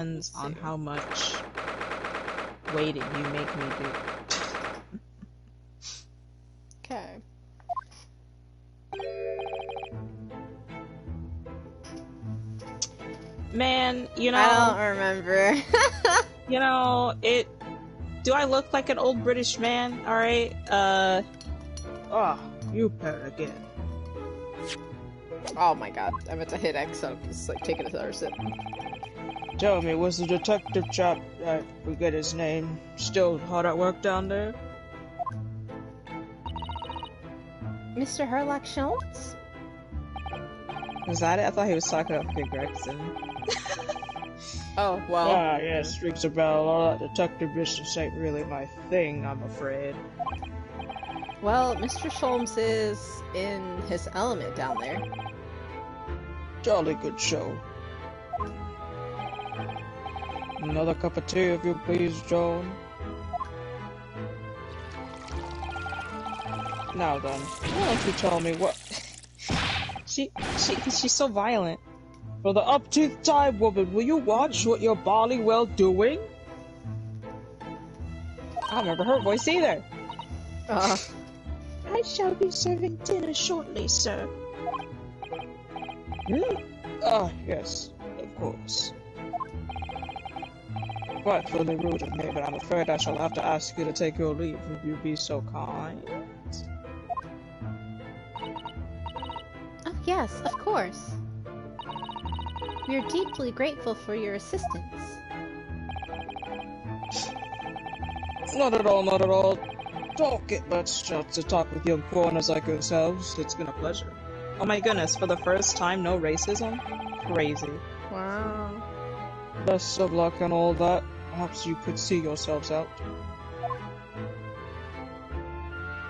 Depends on how much waiting you make me do. Okay. Man, you know... I don't remember. You know, do I look like an old British man? Alright, oh, you pet again. Oh my god, I meant to hit X, so I'm just like taking another sip. Tell me, was the detective chap, I forget his name, still hard at work down there? Mr. Herlock Sholmes? Was that it? I thought he was talking about Big Gregson. Oh, well. Ah, yes, rings a bell. All that detective business ain't really my thing, I'm afraid. Well, Mr. Sholmes is in his element down there. Jolly good show. Another cup of tea, if you please, Joan. Now then, why don't you tell me what... She's so violent. For the upteeth time, woman, will you watch what you're barley well doing? I don't remember her voice either. I shall be serving dinner shortly, sir. Ah, yes, of course. Frightfully rude of me, but I'm afraid I shall have to ask you to take your leave if you be so kind. Oh, yes, of course. We are deeply grateful for your assistance. Not at all, not at all. Don't get much chance to talk with young foreigners like yourselves. It's been a pleasure. Oh my goodness, for the first time, no racism? Crazy. Wow. Best of luck and all that. Perhaps you could see yourselves out.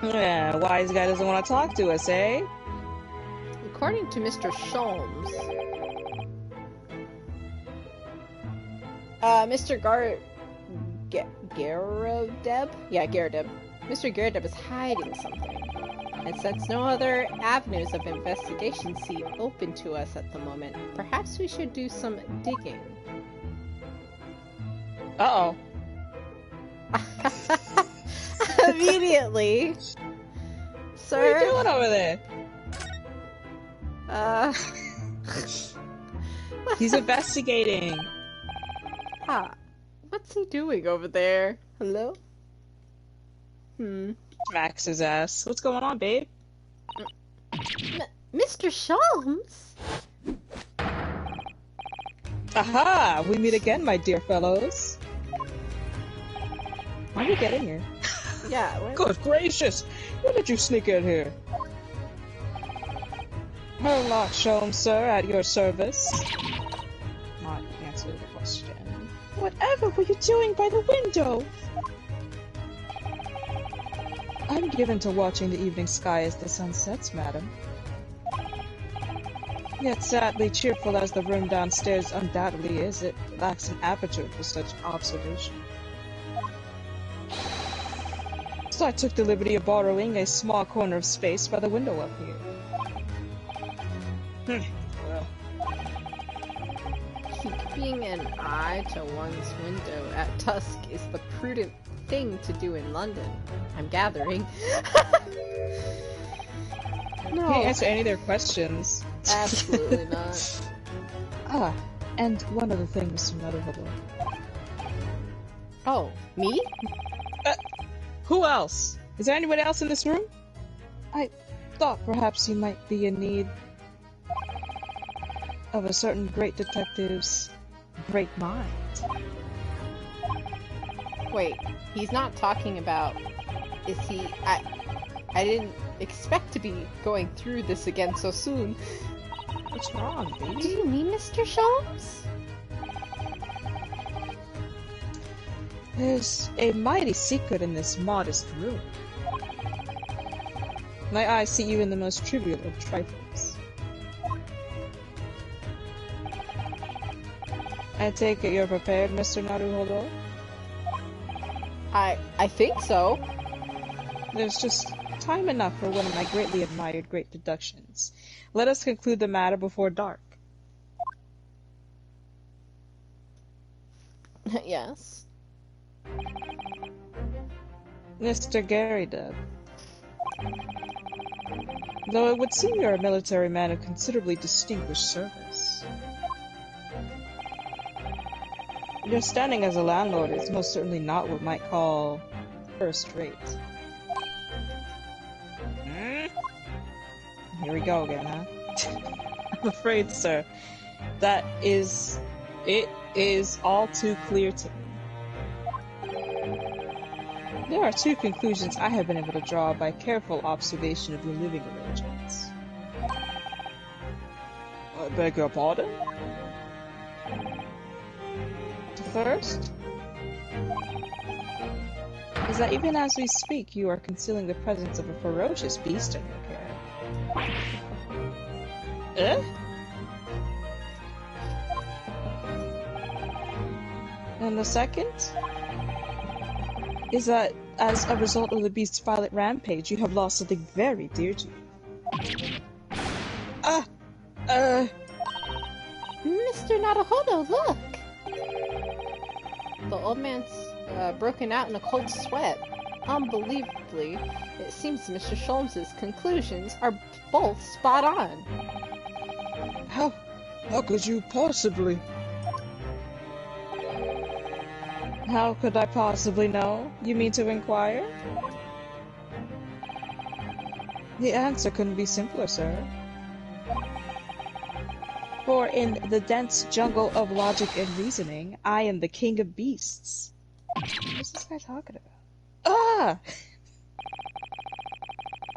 Yeah, wise guy doesn't want to talk to us, eh? According to Mr. Sholmes, Mr. Garodeb? Yeah, Garodeb. Mr. Garodeb is hiding something. And since no other avenues of investigation seem open to us at the moment, perhaps we should do some digging. Uh-oh. Immediately. Sir? What are you doing over there? He's investigating. What's he doing over there? Hello? Smacks his ass. What's going on, babe? Mr. Sholmes? Aha! We meet again, my dear fellows. How did you get in here? Yeah, what? Good gracious! When did you sneak in here? Herlock Sholmes, sir, at your service. Not answer the question. Whatever were you doing by the window? I'm given to watching the evening sky as the sun sets, madam. Yet sadly cheerful as the room downstairs undoubtedly is, it lacks an aperture for such observation. So I took the liberty of borrowing a small corner of space by the window up here. Well. Keeping an eye to one's window at dusk is the prudent thing to do in London, I'm gathering. No. Can't answer any of their questions. Absolutely not. Ah, and one other thing, Mr. Naruhodo. Oh, me? Who else? Is there anyone else in this room? I thought perhaps you might be in need of a certain great detective's great mind. Wait, he's not talking about... Is he... I didn't expect to be going through this again so soon. What's wrong, baby? Do you mean Mr. Sholmes? There's a mighty secret in this modest room. My eyes see you in the most trivial of trifles. I take it you're prepared, Mr. Naruhodo? I think so. There's just time enough for one of my greatly admired great deductions. Let us conclude the matter before dark. Yes. Mr. Garydeb. Though it would seem you're a military man of considerably distinguished service. Your standing as a landlord is most certainly not what might call first rate. Here we go again, huh? I'm afraid, sir, it is all too clear to me. There are two conclusions I have been able to draw by careful observation of your living arrangements. I beg your pardon? The first is that even as we speak, you are concealing the presence of a ferocious beast in your care. Eh? And the second is that as a result of the beast's violent rampage, you have lost something very dear to you. Mr. Naruhodo, look! The old man's broken out in a cold sweat. Unbelievably, it seems Mr. Sholmes' conclusions are both spot on. How could you possibly? How could I possibly know? You mean to inquire? The answer couldn't be simpler, sir. For in the dense jungle of logic and reasoning, I am the king of beasts. What's this guy talking about? Ah!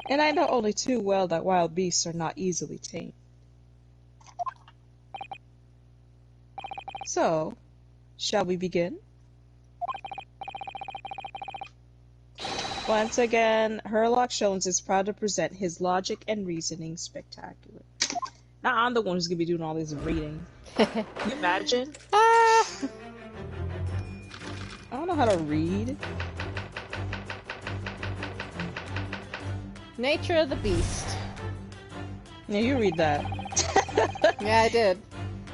And I know only too well that wild beasts are not easily tamed. So, shall we begin? Once again, Herlock Sholmes is proud to present his logic and reasoning spectacular. Now I'm the one who's gonna be doing all this reading. Can you imagine? I don't know how to read. Nature of the beast. Yeah, you read that. Yeah, I did.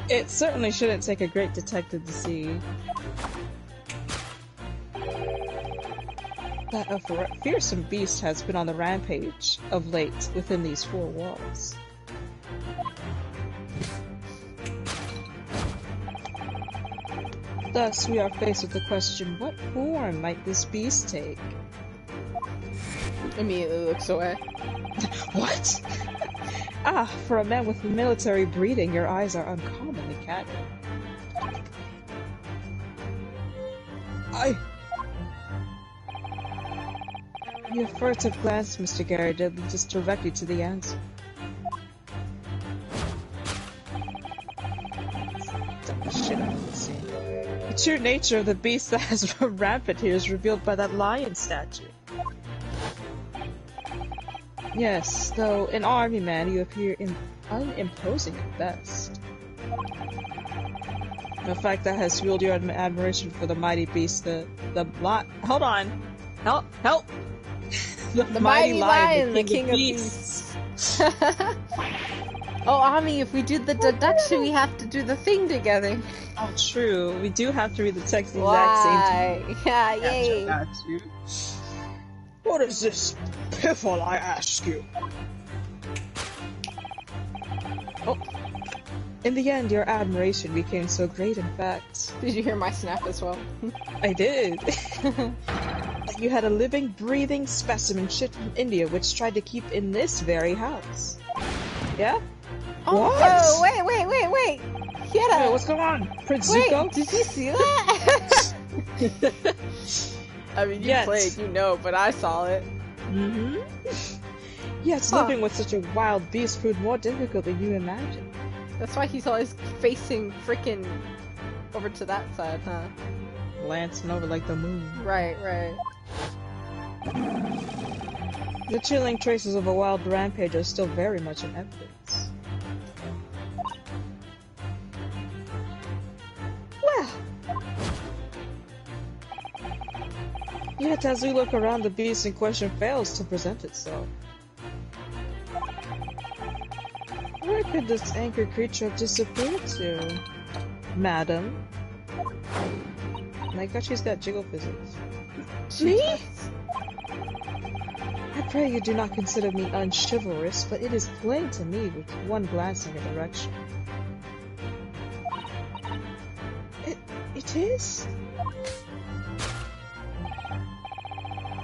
It certainly shouldn't take a great detective to see that a fearsome beast has been on the rampage of late within these four walls. Thus, we are faced with the question, what form might this beast take? Immediately looks away. What? For a man with military breeding, your eyes are uncommonly catty. Your furtive glance, Mr. Garydeb, leads us directly to the answer. Shit, I haven't seen. The true nature of the beast that has run rampant here is revealed by that lion statue. Yes, though an army man, you appear unimposing at best. The fact that has fueled your admiration for the mighty beast, hold on! Help! the mighty lion, the king of beasts. Oh, Ami, if we do the deduction, we have to do the thing together. Oh, true. We do have to read the text the exact same time. Yeah, yay. Got you. What is this piffle, I ask you? Oh. In the end, your admiration became so great, in fact. Did you hear my snap as well? I did. You had a living, breathing specimen shipped from India which tried to keep in this very house. Yeah? Oh, what? Oh, wait! He had a... Hey, what's going on? Prince Wait, Zuko? did you see that? I mean, you played, you know, but I saw it. Mm-hmm. Yes, living with such a wild beast proved more difficult than you imagined. That's why he's always facing frickin' over to that side, huh? Glancing over like the moon. Right. The chilling traces of a wild rampage are still very much in evidence. Well, yet as we look around, the beast in question fails to present itself. Where could this angry creature have disappeared to, madam? My god, she's got jiggle physics. She Me? does. I pray you do not consider me unchivalrous, but it is plain to me with one glance in your direction. It is?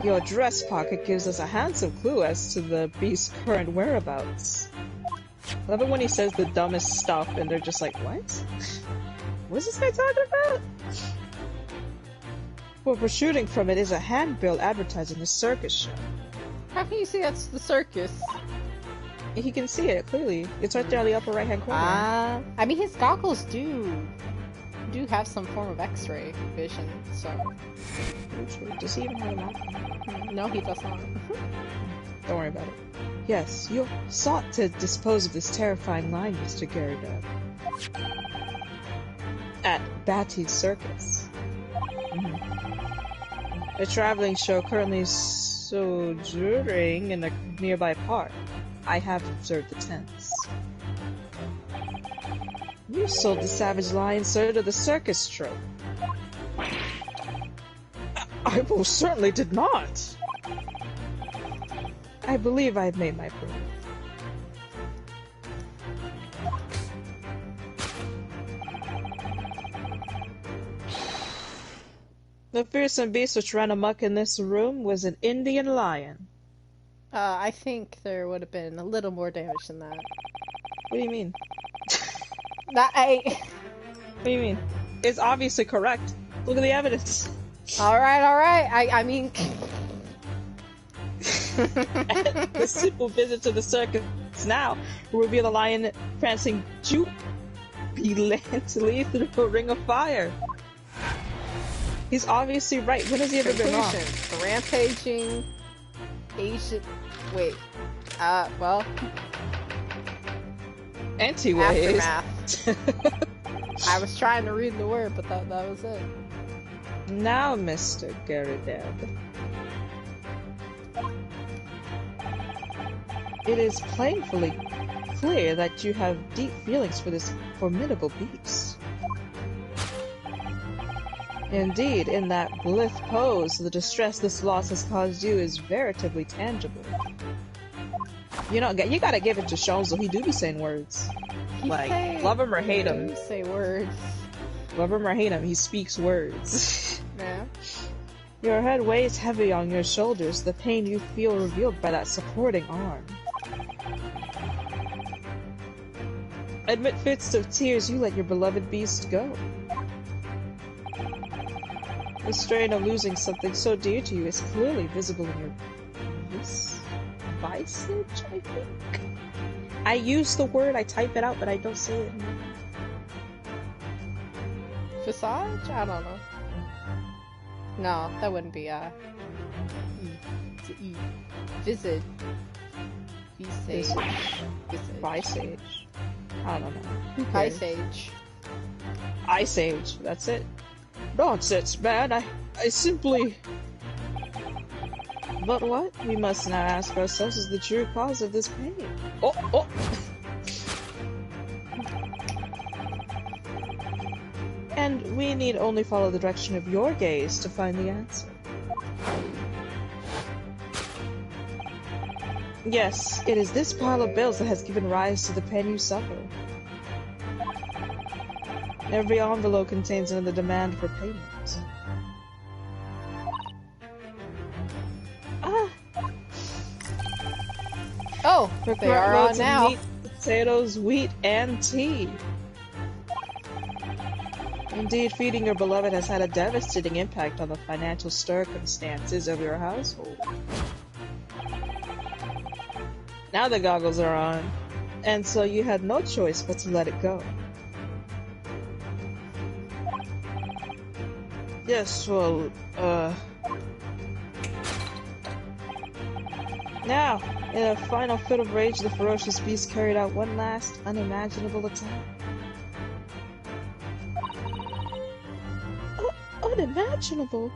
Your dress pocket gives us a handsome clue as to the beast's current whereabouts. I love it when he says the dumbest stuff and they're just like, what? What's this guy talking about? What we're shooting from it is a handbill advertising a circus show. How can you see that's the circus? He can see it, clearly. It's right there on the upper right hand corner. I mean, his goggles do have some form of X-ray vision, so... Does he even have a mouth? No, he does not. Don't worry about it. Yes, you sought to dispose of this terrifying line, Mr. Gyarados. At Batty's Circus. A traveling show currently sojourning in a nearby park. I have observed the tents. You sold the savage lion, sir, to the circus troupe. I most certainly did not. I believe I've made my point. The fearsome beast which ran amok in this room was an Indian lion. I think there would have been a little more damage than that. What do you mean? What do you mean? It's obviously correct. Look at the evidence. Alright. I mean... The simple visit to the circus now will reveal the lion prancing jubilantly through a ring of fire. He's obviously right. When has he ever been wrong? The rampaging Asian... Wait. Well... Anyways. Aftermath. I was trying to read the word, but that was it. Now, Mr. Gyarados. It is plainly clear that you have deep feelings for this formidable beast. Indeed, in that blithe pose, the distress this loss has caused you is veritably tangible. You know, you gotta give it to Shonzo, he do be saying words. Love him or hate him. You say words. Love him or hate him, he speaks words. Yeah. Your head weighs heavy on your shoulders, the pain you feel revealed by that supporting arm. Amid fits of tears, you let your beloved beast go. The strain of losing something so dear to you is clearly visible in your visage, I think? I use the word, I type it out, but I don't say it. Visage? I don't know. No, that wouldn't be, Visage. Visage. Visage. I don't know. Ice Age. Ice Age, that's it. Nonsense, man, I simply... But what, we must now ask ourselves, is the true cause of this pain? Oh! And we need only follow the direction of your gaze to find the answer. Yes, it is this pile of bills that has given rise to the pain you suffer. Every envelope contains another demand for payment. Oh, they are on now. Meat, potatoes, wheat, and tea. Indeed, feeding your beloved has had a devastating impact on the financial circumstances of your household. Now the goggles are on, and so you had no choice but to let it go. Yes, well, Now, in a final fit of rage, the ferocious beast carried out one last, unimaginable attack. Unimaginable?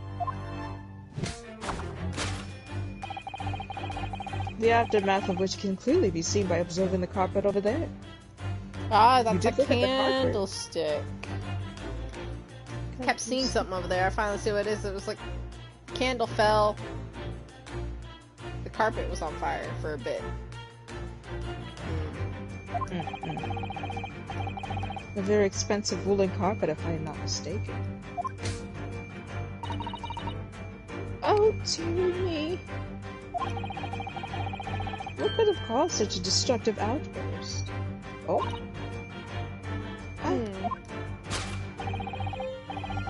The aftermath of which can clearly be seen by observing the carpet over there. Ah, that's a candlestick. kept seeing something over there. I finally see what it is. It was like candle fell. The carpet was on fire for a bit. A very expensive woolen carpet, if I am not mistaken. Oh, dear me. What could have caused such a destructive outburst? Oh?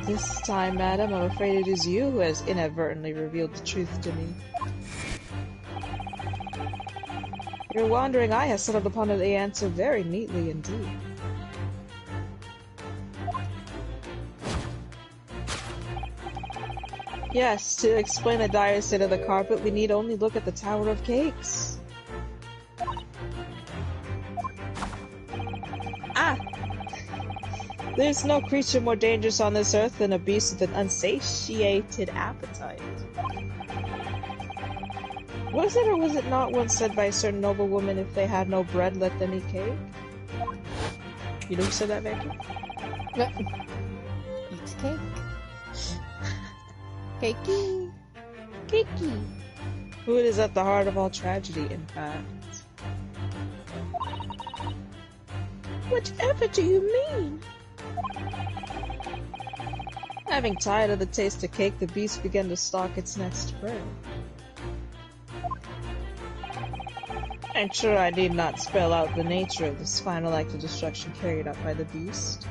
This time, madam, I'm afraid it is you who has inadvertently revealed the truth to me. Your wandering eye has settled upon the answer very neatly indeed. Yes, to explain the dire state of the carpet, we need only look at the Tower of Cakes. Ah! There's no creature more dangerous on this earth than a beast with an unsatiated appetite. Was it or was it not once said by a certain noblewoman, if they had no bread, let them eat cake? You know who said that, Becky? Eats cake. Cakey. Cakey. Food is at the heart of all tragedy, in fact. Whatever do you mean? Having tired of the taste of cake, the beast began to stalk its next prey. I'm sure I need not spell out the nature of this final act of destruction carried out by the beast.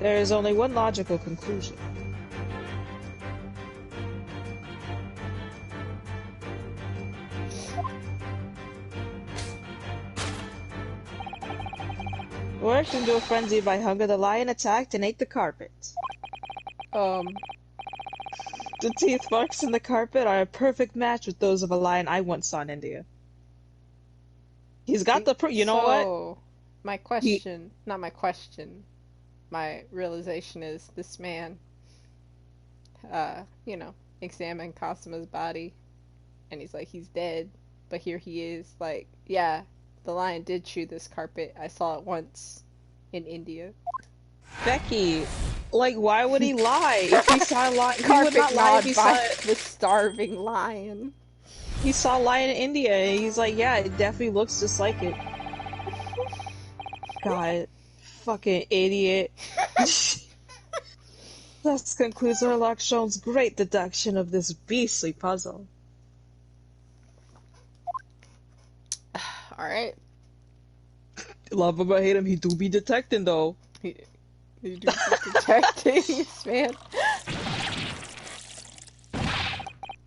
There is only one logical conclusion. Worked into a frenzy by hunger, the lion attacked and ate the carpet. The teeth marks in the carpet are a perfect match with those of a lion I once saw in India. He's got the you know what? My question, not my question, my realization is this man, you know, examined Cosima's body, and he's like, he's dead, but here he is, like, yeah, the lion did chew this carpet. I saw it once in India. Becky, like, why would he lie? If he saw a lion, he would Carpet not lie if he saw by the starving lion. He saw a lion in India, and he's like, yeah, it definitely looks just like it. God, fucking idiot. That concludes Herlock Sholmes' great deduction of this beastly puzzle. Alright. Love him or hate him, he do be detecting, though. He do be detecting this man.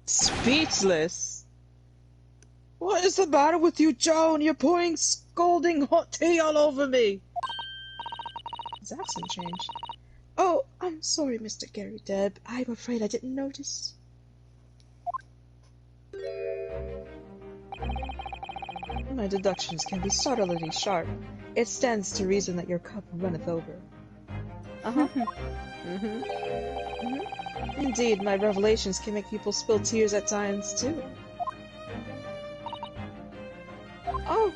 Speechless. What is the matter with you, Joan? You're pouring scalding hot tea all over me. His accent changed. Oh, I'm sorry, Mr. Gary Deb. I'm afraid I didn't notice. My deductions can be startlingly sharp. It stands to reason that your cup runneth over. Uh-huh. Indeed, my revelations can make people spill tears at times, too. Oh!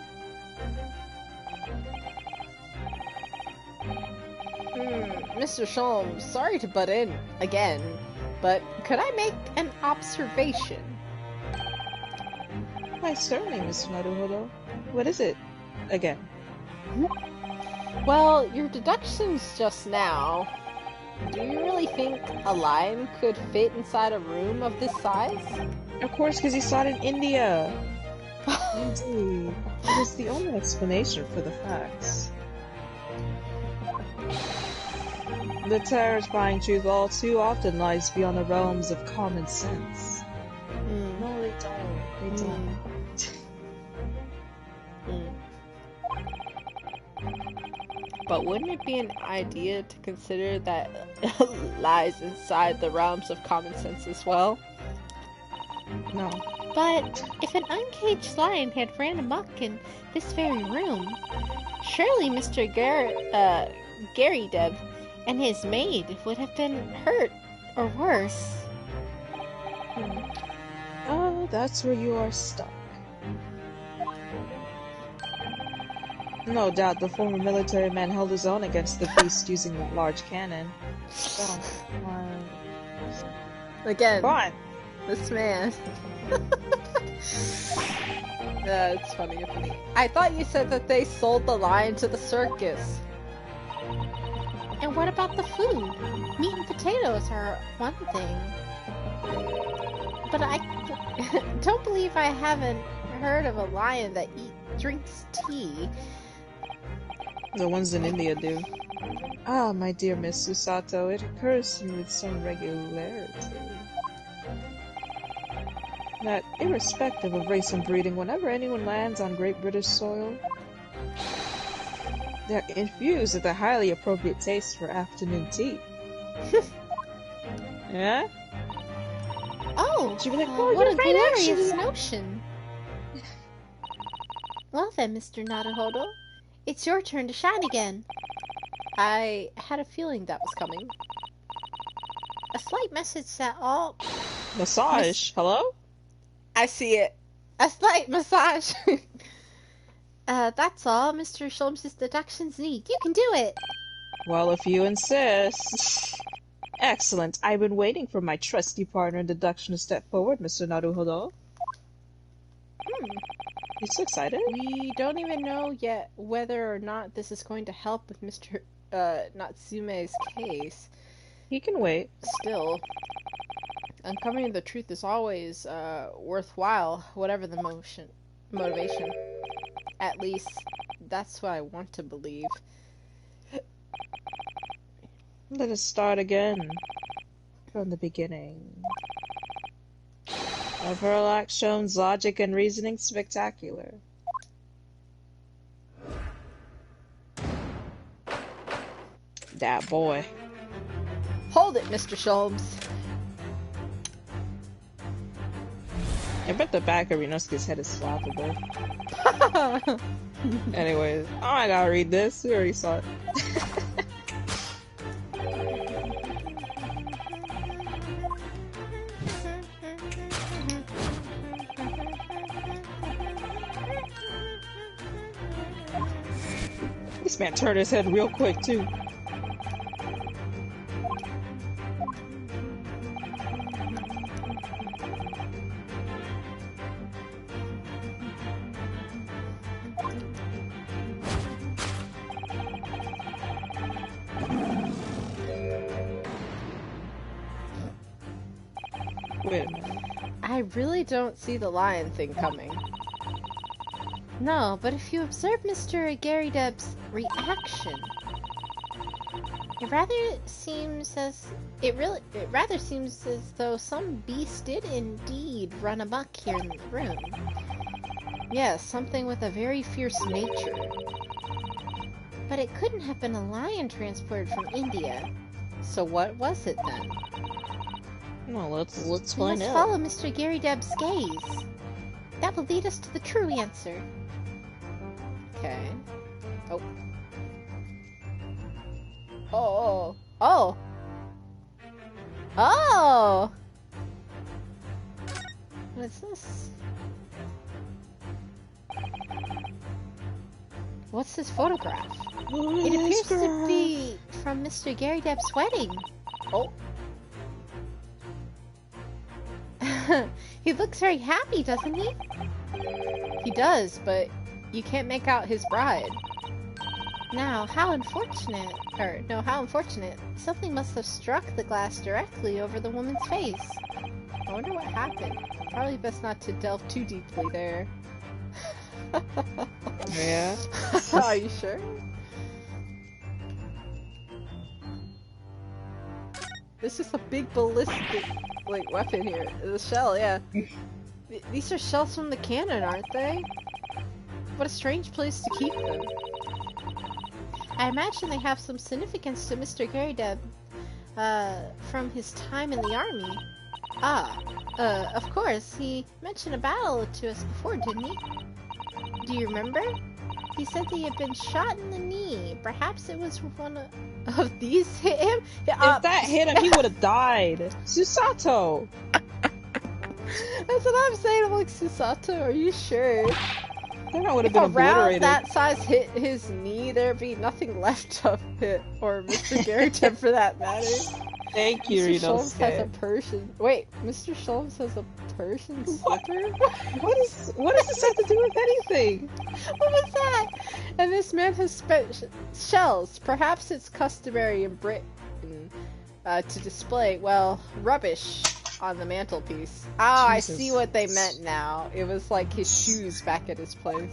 Mr. Sholmes, sorry to butt in again, but could I make an observation? Why, certainly, Mr. Naruhodo. What is it? Again. Well, your deductions just now. Do you really think a lion could fit inside a room of this size? Of course, because he saw it in India. Indeed. It is the only explanation for the facts. The terrifying truth all too often lies beyond the realms of common sense. No, they don't. They don't. But wouldn't it be an idea to consider that it lies inside the realms of common sense as well? No. But if an uncaged lion had ran amok in this very room, surely Mr. Gary Deb and his maid would have been hurt, or worse. Oh, that's where you are stuck. No doubt the former military man held his own against the beast using a large cannon. Come on. Again, Come on. this man. Yeah, it's funny. I thought you said that they sold the lion to the circus. And what about the food? Meat and potatoes are one thing. But I don't believe I haven't heard of a lion that drinks tea. The ones in India do. Ah, my dear Miss Susato, it occurs to me with some regularity that, irrespective of race and breeding, whenever anyone lands on Great British soil, they're infused with a highly appropriate taste for afternoon tea. Yeah? Oh, She'd be like, what a you're right, glorious actually." notion. Well then, Mr. Naruhodo, it's your turn to shine again. I had a feeling that was coming. A slight message that all... Massage. Hello? I see it. A slight massage. That's all Mr. Sholmes' deductions need. You can do it! Well, if you insist. Excellent. I've been waiting for my trusty partner in deduction to step forward, Mr. Naruhodo. You so excited? We don't even know yet whether or not this is going to help with Mr. Natsume's case. He can wait. Still, uncovering the truth is always worthwhile, whatever the motivation. At least, that's what I want to believe. Let us start again. From the beginning. Of Herlock Sholmes' logic and reasoning spectacular. That boy. Hold it, Mr. Sholmes. I bet the back of Ryunosuke's head is flappable. Anyways, oh, I gotta read this. We already saw it. This man turned his head real quick, too. Wait a minute. I really don't see the lion thing coming. No, but if you observe Mr. Garydeb's reaction, it rather seems as though some beast did indeed run amok here in the room. Yes, something with a very fierce nature. But it couldn't have been a lion transported from India. So what was it then? Well, let's We find must out. follow Mr. Garydeb's gaze. That will lead us to the true answer. Okay. Oh. Oh. Oh. Oh! What is this? What's this photograph? It appears to be from Mr. Garydeb's wedding. Oh. He looks very happy, doesn't he? He does, but you can't make out his bride. Now, how unfortunate. Something must have struck the glass directly over the woman's face. I wonder what happened. Probably best not to delve too deeply there. Yeah. Are you sure? This is a big ballistic weapon here. The shell, yeah. These are shells from the cannon, aren't they? What a strange place to keep them. I imagine they have some significance to Mr. Garydeb, from his time in the army. Of course, he mentioned a battle to us before, didn't he? Do you remember? He said he had been shot in the knee. Perhaps it was one of these hit him? If that hit him, he would have died. Susato! That's what I'm saying. I'm like, Susato, are you sure? That would have If been a round obliterated. that size hit his knee, there'd be nothing left of it, or Mr. Garrett for that matter. Thank you, Mr. Sholmes has a Rinosuke. Persian. Wait, Mr. Sholmes has a Persian slipper? What does this have to do with anything? What was that? And this man has shells. Perhaps it's customary in Britain to display, well, rubbish on the mantelpiece. Oh, I Jesus. see what they meant now. It was like his shoes back at his place.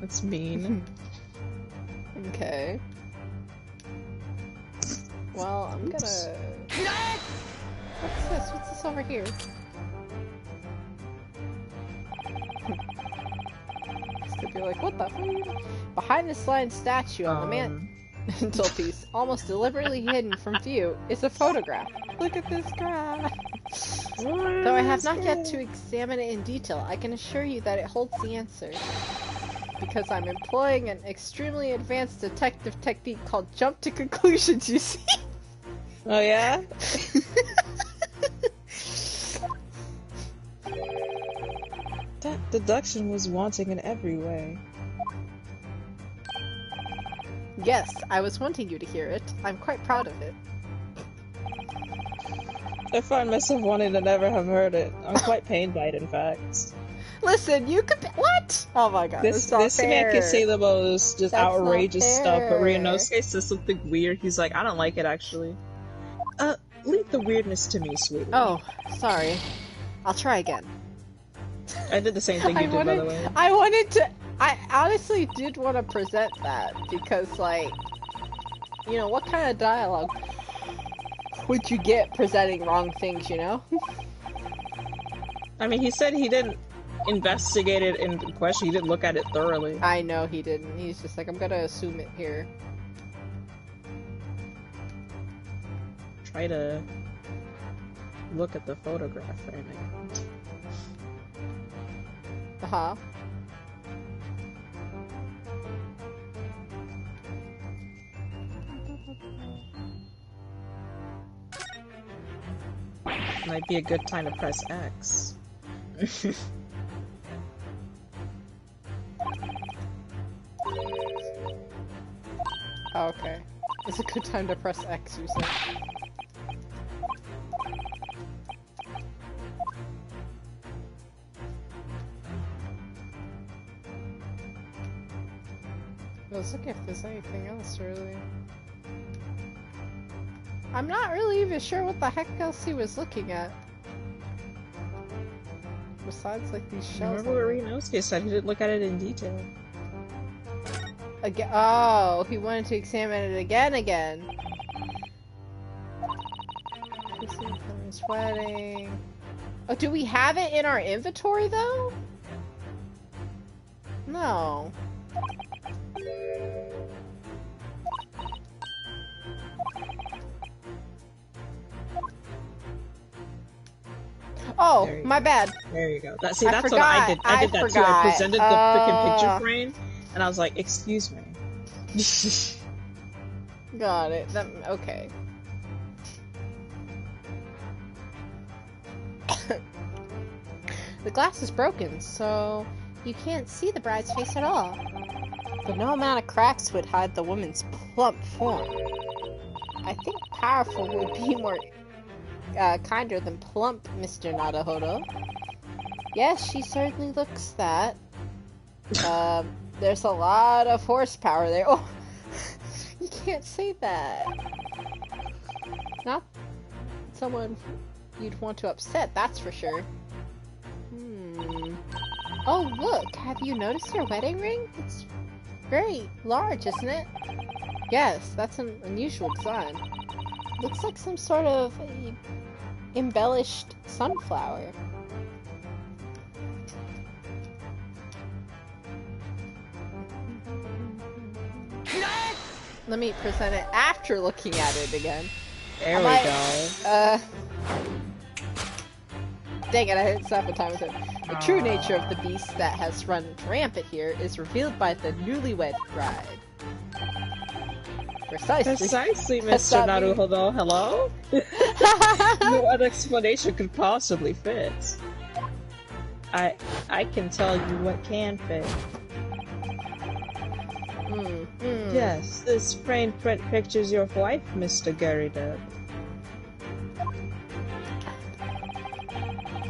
That's mean. Okay. Well, I'm gonna... What's this? What's this over here? This could be like, what the fuck? Behind this lion statue on the mantelpiece, almost deliberately hidden from view, is a photograph. Look at this graph! Though I have not yet to examine it in detail, I can assure you that it holds the answer. Because I'm employing an extremely advanced detective technique called jump to conclusions, you see? Oh yeah? That deduction was wanting in every way. Yes, I was wanting you to hear it. I'm quite proud of it. I find myself wanting to never have heard it. I'm quite pained by it, in fact. Listen, you could. What? Oh my god, This that's not man fair. can say the most just That's not outrageous stuff, but fair. Ryunosuke says something weird. He's like, I don't like it actually. Leave the weirdness to me, sweetie. Oh, sorry. I'll try again. I did the same thing you did, by the way. I wanted to. I honestly did want to present that because, like, you know, what kind of dialogue would you get presenting wrong things? You know? I mean, he said he didn't investigate it in question. He didn't look at it thoroughly. I know he didn't. He's just like, I'm gonna assume it here. Try to look at the photograph frame again. Uh-huh. Might be a good time to press X. Oh, okay. It's a good time to press X, you said. I was looking if there's anything else, really. I'm not really even sure what the heck else he was looking at. Besides, like, these shells. Remember what Ryunosuke said? He didn't look at it in detail. Again. Oh, he wanted to examine it again. From his wedding. Oh, do we have it in our inventory, though? No. Oh, my bad. There you go. That's I what I did. I did that too. I presented the freaking picture frame, and I was like, "Excuse me." Got it. Okay. The glass is broken, so you can't see the bride's face at all. But no amount of cracks would hide the woman's plump form. I think powerful would be more kinder than plump, Mr. Naruhodo. Yes, she certainly looks that. There's a lot of horsepower there. Oh, you can't say that. Not someone you'd want to upset, that's for sure. Oh, look, have you noticed your wedding ring? It's very large, isn't it? Yes, that's an unusual design. Looks like some sort of embellished sunflower. Let me present it after looking at it again. There we go. Dang it, I hit 7 times. The true nature of the beast that has run rampant here is revealed by the newlywed bride. Precisely, Mr. Naruhodo. Hello? No other explanation could possibly fit. I can tell you what can fit. Yes, this framed print pictures your wife, Mr. Garydeb.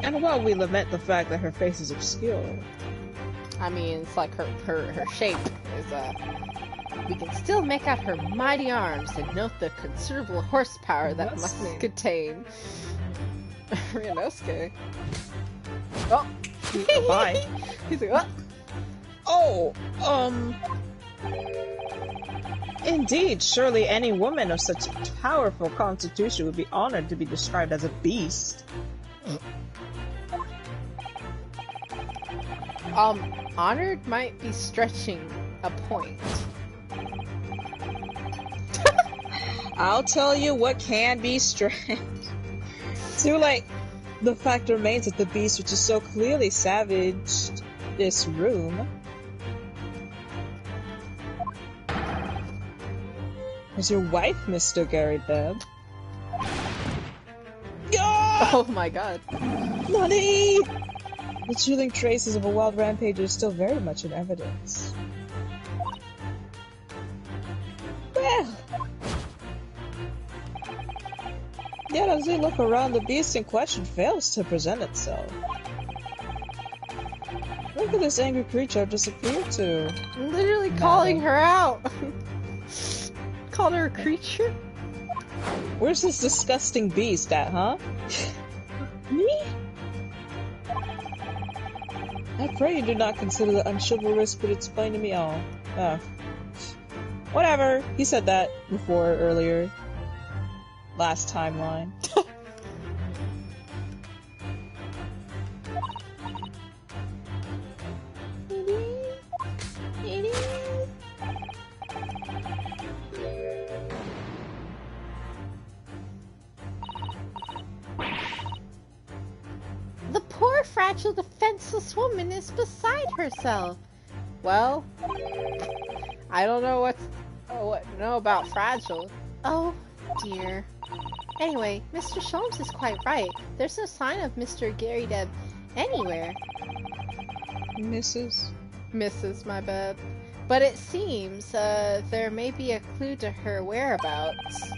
And while we lament the fact that her face is obscure, I mean, it's like her shape is, we can still make out her mighty arms and note the considerable horsepower that must contain. Ryunosuke. Oh! bye. He's like, Oh, indeed, surely any woman of such powerful constitution would be honored to be described as a beast. Honored might be stretching a point. I'll tell you what can be stretched. So, like, the fact remains that the beast, which is so clearly savaged this room, is your wife, Mr. Garydeb. Oh my god. Nani! The chilling traces of a wild rampage are still very much in evidence. Well, yet as we look around, the beast in question fails to present itself. Where could this angry creature disappear to? Literally calling her out! Called her a creature? Where's this disgusting beast at, huh? Me? I pray you do not consider the unchivalrous, but it's plain to me all. Whatever. He said that before, earlier. Last timeline. The poor, fragile, defenseless woman is beside herself. Well, I don't know what know about fragile. Oh dear. Anyway, Mr. Sholmes is quite right. There's no sign of Mr. Garydeb anywhere. Mrs., my bad. But it seems there may be a clue to her whereabouts.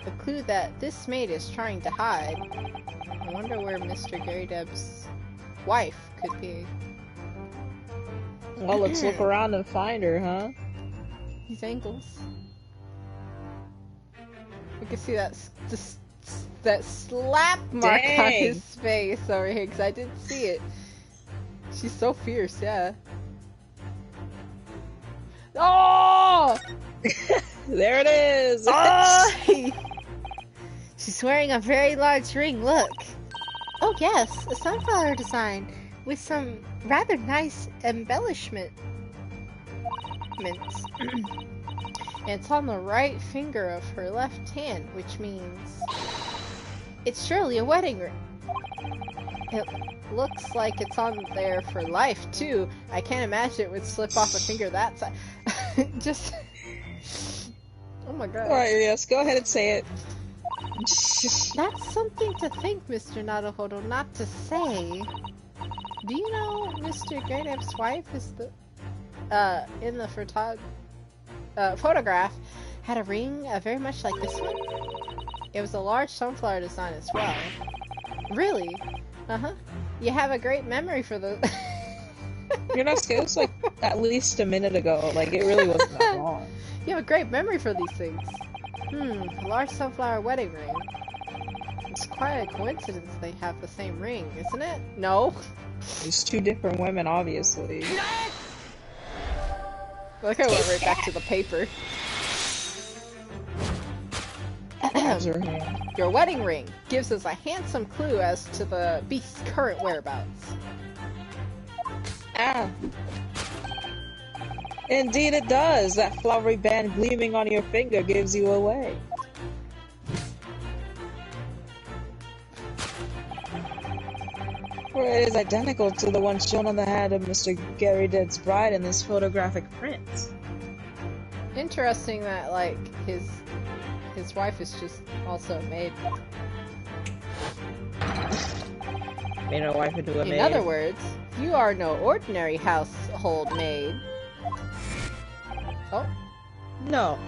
A clue that this maid is trying to hide. I wonder where Mr. Garydeb's wife could be. Well, let's look around and find her, huh? These angles. We can see that that slap mark on his face over here, because I didn't see it. She's so fierce, yeah. Oh! There it is! Oh! She's wearing a very large ring, look! Oh yes, a sunflower design, with some rather nice embellishments. And it's on the right finger of her left hand, which means it's surely a wedding ring. It looks like it's on there for life, too. I can't imagine it would slip off a finger that size. Just... Oh my god. Alright, yes, go ahead and say it. That's something to think, Mr. Naruhodo, not to say. Do you know Mr. Garydeb's wife is the... in the photograph had a ring very much like this one? It was a large sunflower design as well. Really? Uh-huh. You have a great memory for the... You're not scared? It was like at least a minute ago. Like, it really wasn't that long. You have a great memory for these things. A large sunflower wedding ring. It's quite a coincidence they have the same ring, isn't it? No? There's two different women, obviously. Look, I went right back to the paper. Your wedding ring gives us a handsome clue as to the beast's current whereabouts. Ah. Indeed it does! That flowery band gleaming on your finger gives you away. For it is identical to the one shown on the hand of Mr. Garydeb's bride in this photographic print. Interesting that, like, his wife is just also a maid. Made a wife into a maid. In other words, You are no ordinary household maid. Oh. No.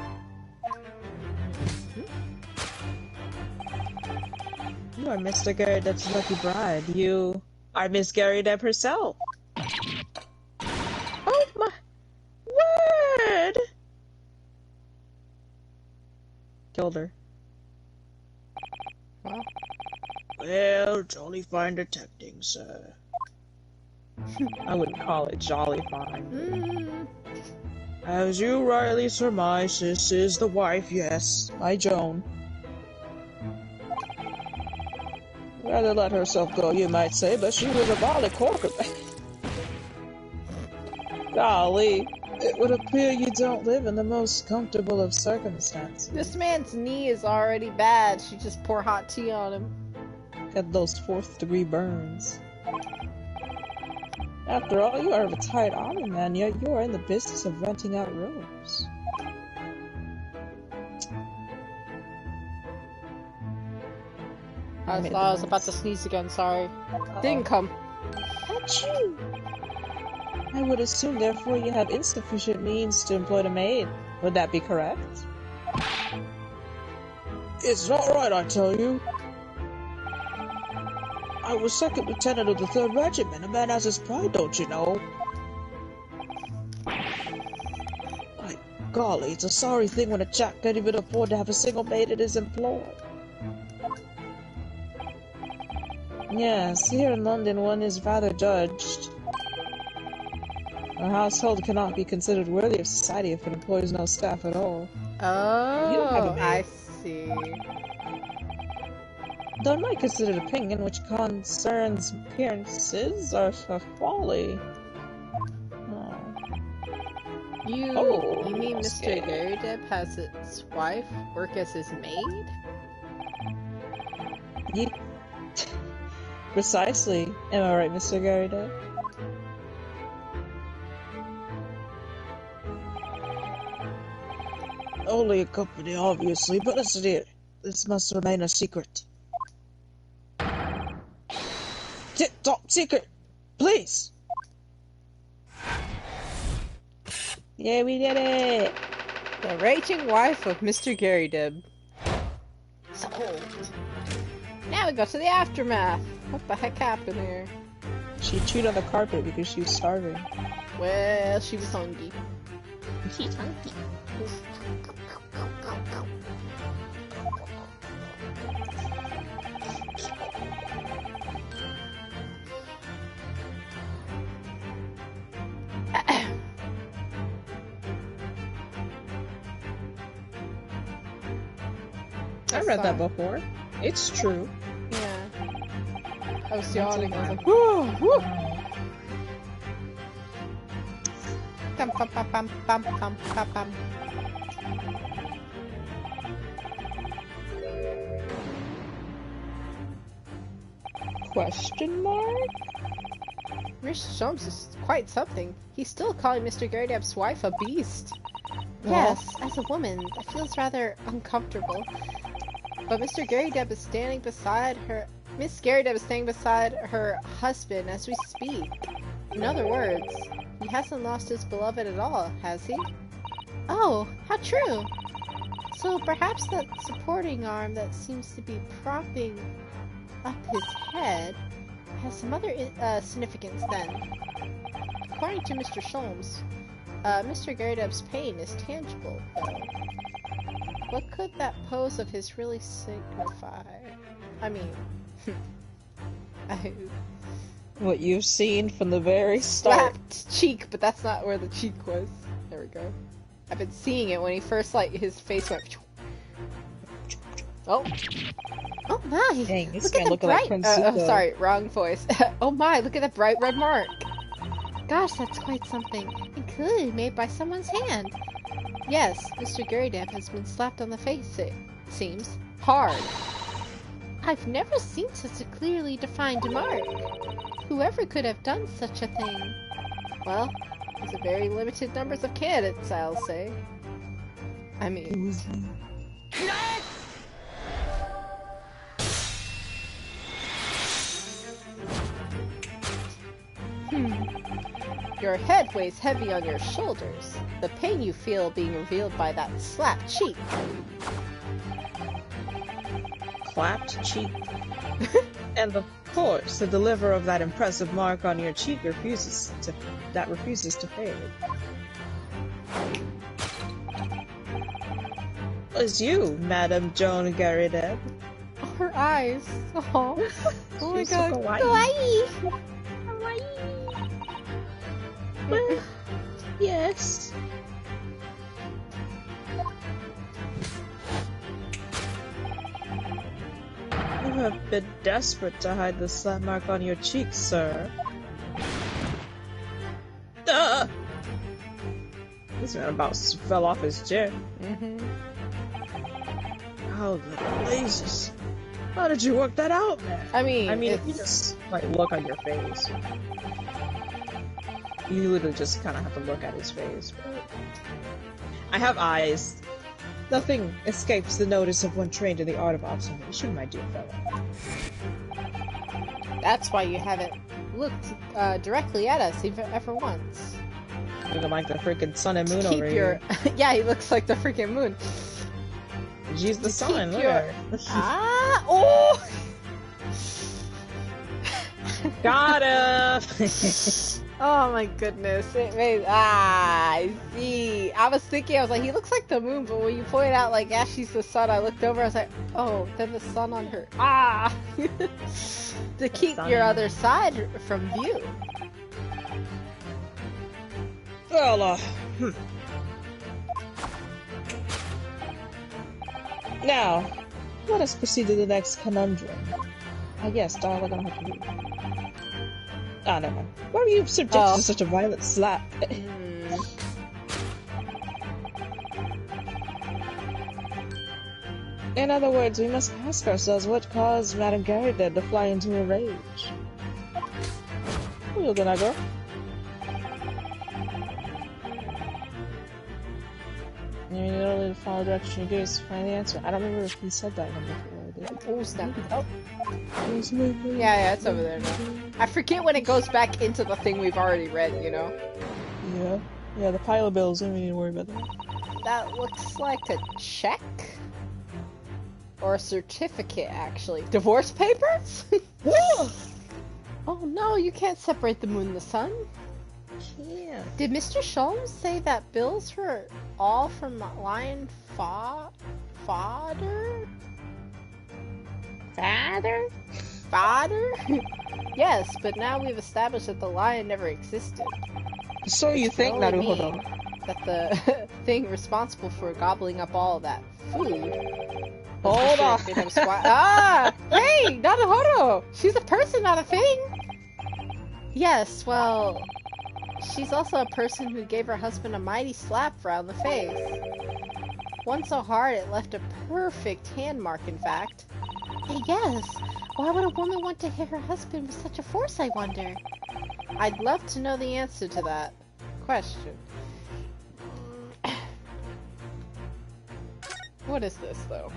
You are Mr. Garydeb's lucky bride. You are Miss Garydeb herself. Oh my word! Killed her. Well. Well, jolly fine detecting, sir. I wouldn't call it jolly fine. As you rightly surmise, this is the wife, yes, by Joan. Rather let herself go, you might say, but she was a golly corker. Golly, it would appear you don't live in the most comfortable of circumstances. This man's knee is already bad. She just pour hot tea on him. Got those 4th-degree burns. After all, you are a retired army man, yet you are in the business of renting out rooms. I thought I was about to sneeze again, sorry. Didn't come. Achoo! I would assume, therefore, you have insufficient means to employ a maid. Would that be correct? It's not right, I tell you. I was 2nd lieutenant of the 3rd Regiment. A man has his pride, don't you know? My golly, it's a sorry thing when a chap can't even afford to have a single maid in his employ. Yes, here in London one is rather judged. A household cannot be considered worthy of society if it employs no staff at all. Oh, I see. Though in my considered opinion, which concerns appearances, are a folly. Oh. You mean Mr. Garydeb has his wife work as his maid? Precisely. Am I right, Mr. Garydeb? Only a company, obviously, but listen here. This must remain a secret. Top secret! Please! Yeah, we did it! The raging wife of Mr. Garydeb. Sold. Now we go to the aftermath. What the heck happened here? She chewed on the carpet because she was starving. Well, she was hungry. She's hungry. I read that before. It's true. Yeah. I was yawning. I was like, whoo, whoo. Pum, pum, pum, pum, pum, pum, pum, pum. Question mark? Mr. Sholmes is quite something. He's still calling Mr. Garydeb's wife a beast. Yes, as a woman, that feels rather uncomfortable. But Mr. Garydeb is standing beside her. Miss Garydeb is standing beside her husband as we speak. In other words, he hasn't lost his beloved at all, has he? Oh, how true! So perhaps that supporting arm that seems to be propping up his head has some other significance then. According to Mr. Sholmes, Mr. Garydeb's pain is tangible, though. What could that pose of his really signify? I mean, What you've seen from the very start. slapped cheek, but that's not where the cheek was. There we go. I've been seeing it when he first, like, his face went. Oh. Oh my! Dang, this Look at man the looking like bright- Prince Oh, Zuko. sorry, wrong voice. Oh my, look at that bright red mark. Gosh, that's quite something. And clearly made by someone's hand. Yes, Mr. Garydeb has been slapped on the face, it seems. Hard. I've never seen such a clearly defined mark. Whoever could have done such a thing? Well, there's a very limited numbers of candidates, I'll say. I mean... Your head weighs heavy on your shoulders. The pain you feel being revealed by that slapped cheek. Clapped cheek. And of course, the deliverer of that impressive mark on your cheek refuses to fade. Was you, Madame Joan Garrideb? Her eyes. Oh my She's so god. kawaii. Kawaii. Well, yes. You have been desperate to hide the slap mark on your cheek, sir. Duh! This man about fell off his chair. How the blazes? How did you work that out, man? I mean, if you just like look on your face, you literally just kind of have to look at his face. I have eyes. Nothing escapes the notice of one trained in the art of observation, my dear fellow. that's why you haven't looked directly at us even ever once. Looking like the freaking sun and moon Keep over your here. yeah, he looks like the freaking moon. She's the sun. keep Look your- at her. Ah! Oh! Got him. Oh my goodness! It made I see. I was thinking, I was like, he looks like the moon, but when you pointed out like, yeah, she's the sun, I looked over, I was like, oh, then the sun on her. Ah! To keep sun. your other side from view. Well, Now, let us proceed to the next conundrum. Yes, dialogue on how to read. Ah, never mind. Why were you subjected to such a violent slap? In other words, we must ask ourselves what caused Madame Garrideb to fly into a rage. Who you gonna go? You mean you don't need to follow the direction you gaze to find the answer? I don't remember if he said that one before, did he? Oh snap! Oh. Yeah, it's over there now. I forget when it goes back into the thing we've already read, you know? Yeah, the pile of bills, we don't need to worry about that. That looks like a check? Or a certificate, actually. Divorce papers? Oh no, you can't separate the moon and the sun. Yeah. Did Mr. Sholmes say that bills were all from Lion Fodder? Father? Fodder? Yes, but now we've established that the lion never existed. So you think, Only Naruhodo? mean that the thing responsible for gobbling up all that food. Hold on. Ah! Hey! Naruhodo! She's a person, not a thing! Yes, well... She's also a person who gave her husband a mighty slap round the face. One so hard it left a perfect hand mark, in fact. Yes, why would a woman want to hit her husband with such a force, I wonder? I'd love to know the answer to that question. What is this, though?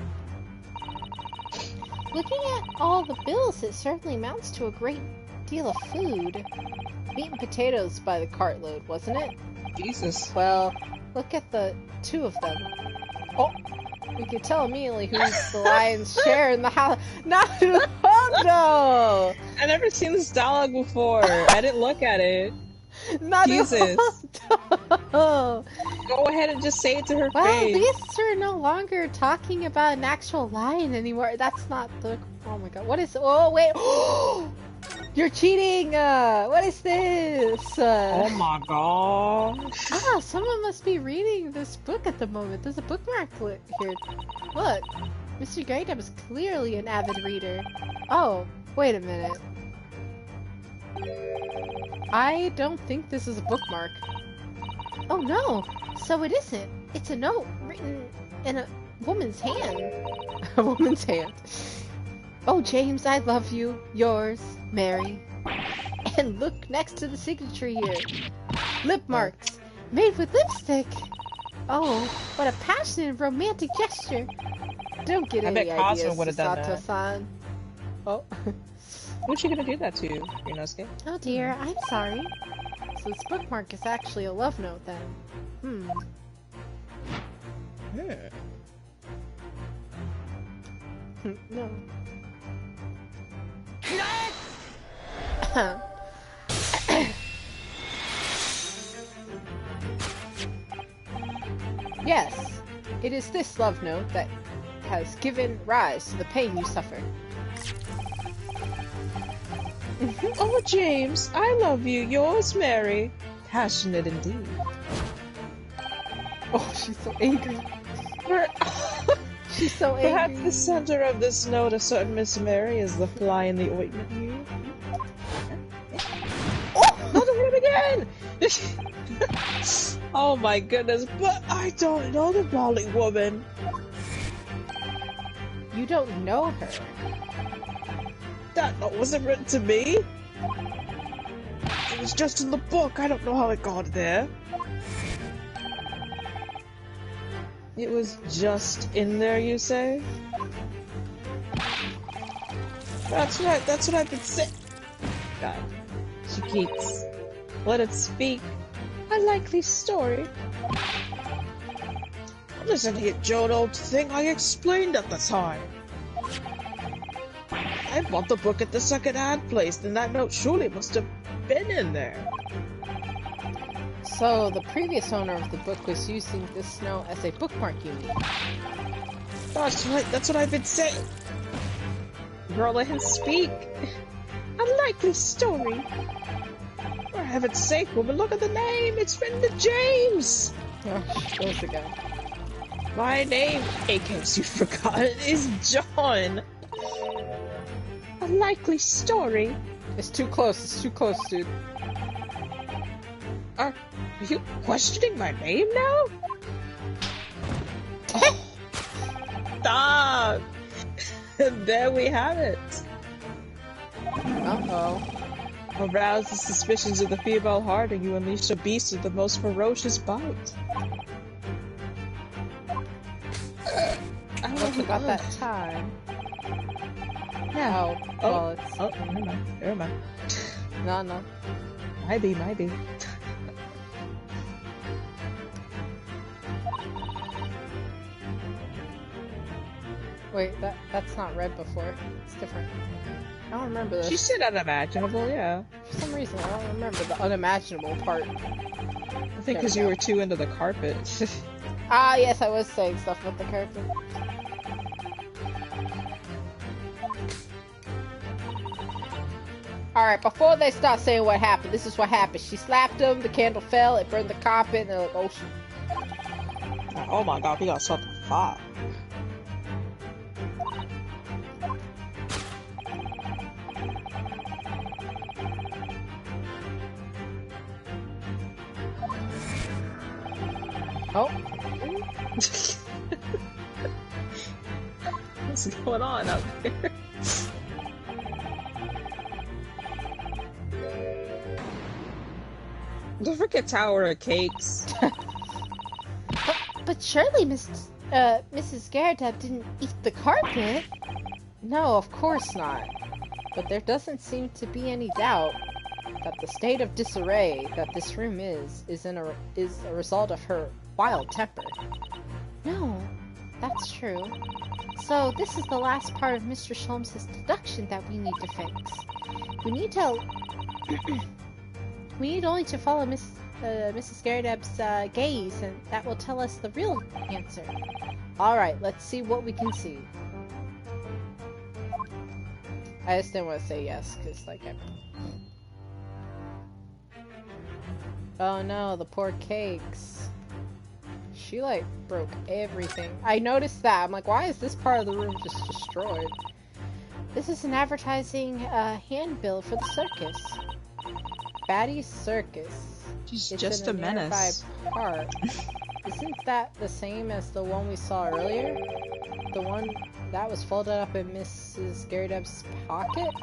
Looking at all the bills, it certainly amounts to a great deal of food. Meat and potatoes by the cartload, wasn't it? Jesus. Well, look at the two of them. Oh, we can tell immediately who's the lion's share in the house. Naruhodo! I've never seen this dialogue before. I didn't look at it. Jesus. Go ahead and just say it to her well, face. at least we're no longer talking about an actual lion anymore. That's not the... Oh my god, what is... Oh, wait! You're cheating! What is this? Oh my god. Ah, someone must be reading this book at the moment. There's a bookmark here. Look, Mr. Garrideb is clearly an avid reader. Oh, wait a minute. I don't think this is a bookmark. Oh no, so it isn't. It's a note written in a woman's hand. A woman's hand. Oh, James, I love you. Yours, Mary. And look next to the signature here. Lip marks. Made with lipstick. Oh, what a passionate and romantic gesture. Don't get any bet Cosmo ideas, would've done that. Sato-san. Oh. Who's she gonna do that to, Ryunosuke? Oh dear, I'm sorry. So this bookmark is actually a love note then. No. Yes, it is this love note that has given rise to the pain you suffer. Oh, James, I love you. Yours, Mary. Passionate indeed. Oh, she's so angry. Per- She's so Perhaps angry. the center of this note, a certain Miss Mary, is the fly in the ointment you. Oh, not him again! Oh my goodness, but I don't know the bawling woman. You don't know her. That note wasn't written to me. It was just in the book. I don't know how it got there. It was just in there, you say? That's right, that's what I've been saying. God. She keeps. Let it speak. A likely story. Listen here, Joan, old thing, I explained at the time. I bought the book at the second-hand place, and that note surely must have been in there. So, the previous owner of the book was using this note as a bookmark, you mean? That's right, that's what I've been saying. Girl, let him speak. A likely story. For heaven's sake, woman, look at the name. It's written to James. Oh, she goes again. My name, in case you've forgotten, is John. A likely story. It's too close, dude. Are you questioning my name now? Oh, stop! And there we have it. Uh-oh. Arouse the suspicions of the female heart, and you unleash a beast with the most ferocious bite. What's about that time? Yeah. Oh, well, it's... Oh, never mind. No. Might be. Wait, that's not read before. It's different. I don't remember this. She said unimaginable, yeah. For some reason, I don't remember the unimaginable part. I think because you were too into the carpet. Ah, yes, I was saying stuff with the carpet. Alright, before they start saying what happened, this is what happened. She slapped him, the candle fell, it burned the carpet, and they're like, oh shit. Oh my god, we got something fire. Oh. What's going on out there? The freaking tower of cakes. But surely Mrs. Garrett didn't eat the carpet. No, of course not. But there doesn't seem to be any doubt that the state of disarray that this room is a result of her wild temper. No, that's true. So this is the last part of Mr. Sholmes' deduction that we need to fix. We need to... we need only to follow Mrs. Garrett's gaze, and that will tell us the real answer. Alright, let's see what we can see. I just didn't want to say yes, because, like, Oh no, the poor cakes. She, like, broke everything. I noticed that. I'm like, why is this part of the room just destroyed? This is an advertising handbill for the circus. Batty's Circus. She's It's just a in nearby menace. park. Isn't that the same as the one we saw earlier? The one that was folded up in Mrs. Garrett's pocket?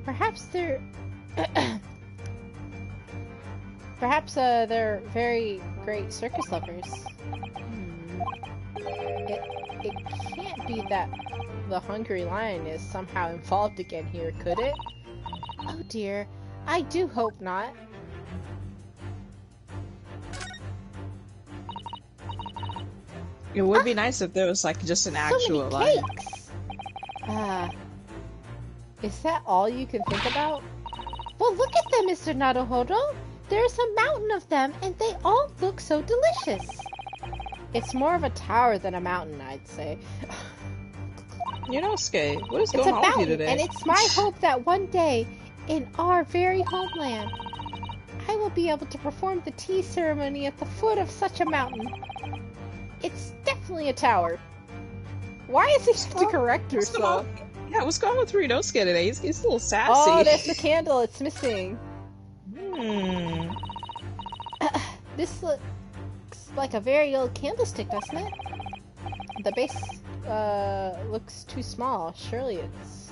Perhaps they're... Perhaps they're very great circus lovers. It can't be that the Hungry Lion is somehow involved again here, could it? Oh dear, I do hope not. It would be nice if there was like just an So actual many lion. cakes! Is that all you can think about? Well, look at them, Mr. Naruhodo! There's a mountain of them, and they all look so delicious! It's more of a tower than a mountain, I'd say. Skate, what is It's going a on with you mountain, today? and it's my hope that one day, in our very homeland, I will be able to perform the tea ceremony at the foot of such a mountain. It's definitely a tower. Why is he have to correct What's going herself? on? Yeah, what's going on with Renosuke today? He's a little sassy. Oh, there's the candle. It's missing. Hmm. This looks like a very old candlestick, doesn't it? The base looks too small. Surely it's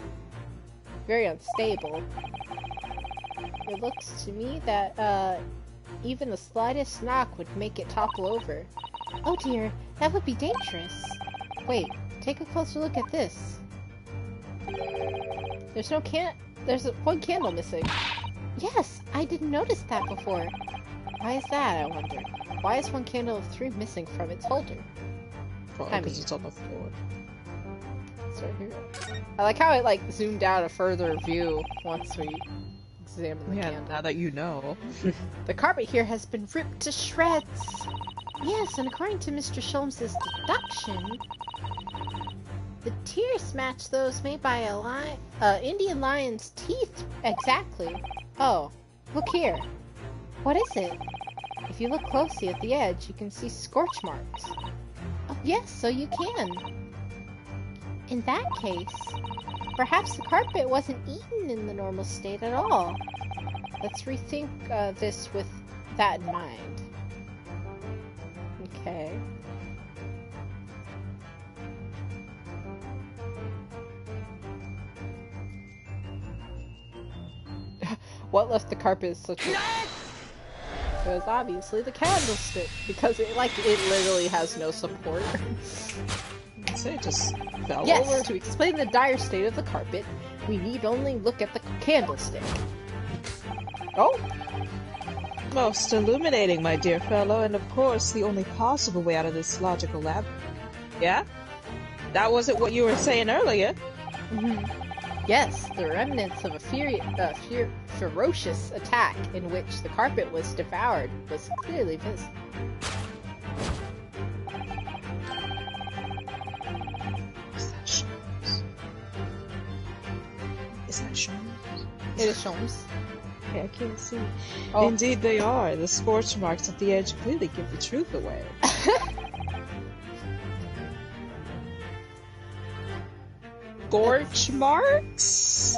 very unstable. It looks to me that even the slightest knock would make it topple over. Oh dear, that would be dangerous. Wait, take a closer look at this. There's one candle missing. Yes, I didn't notice that before. Why is that, I wonder? Why is one candle of 3 missing from its holder? Because it's on the floor. It's right here. I like how it zoomed out a further view once we examined the Yeah, candle. now that you know. The carpet here has been ripped to shreds. Yes, and according to Mr. Sholmes' deduction, the tears match those made by a Indian lion's teeth exactly. Oh, look here. What is it? If you look closely at the edge, you can see scorch marks. Oh, yes, so you can. In that case, perhaps the carpet wasn't eaten in the normal state at all. Let's rethink this with that in mind. Okay. What left the carpet such a... It was obviously the candlestick, because it literally has no support. So it just fell Yes, over. to explain the dire state of the carpet, we need only look at the candlestick. Oh, Most illuminating, my dear fellow, and of course the only possible way out of this logical labyrinth. Yeah? That wasn't what you were saying earlier. yes, the remnants of a ferocious attack in which the carpet was devoured was clearly visible. Is that Sholmes? It is Sholmes. Okay, I can't see. Oh. Indeed they are. The scorch marks at the edge clearly give the truth away. Scorch marks?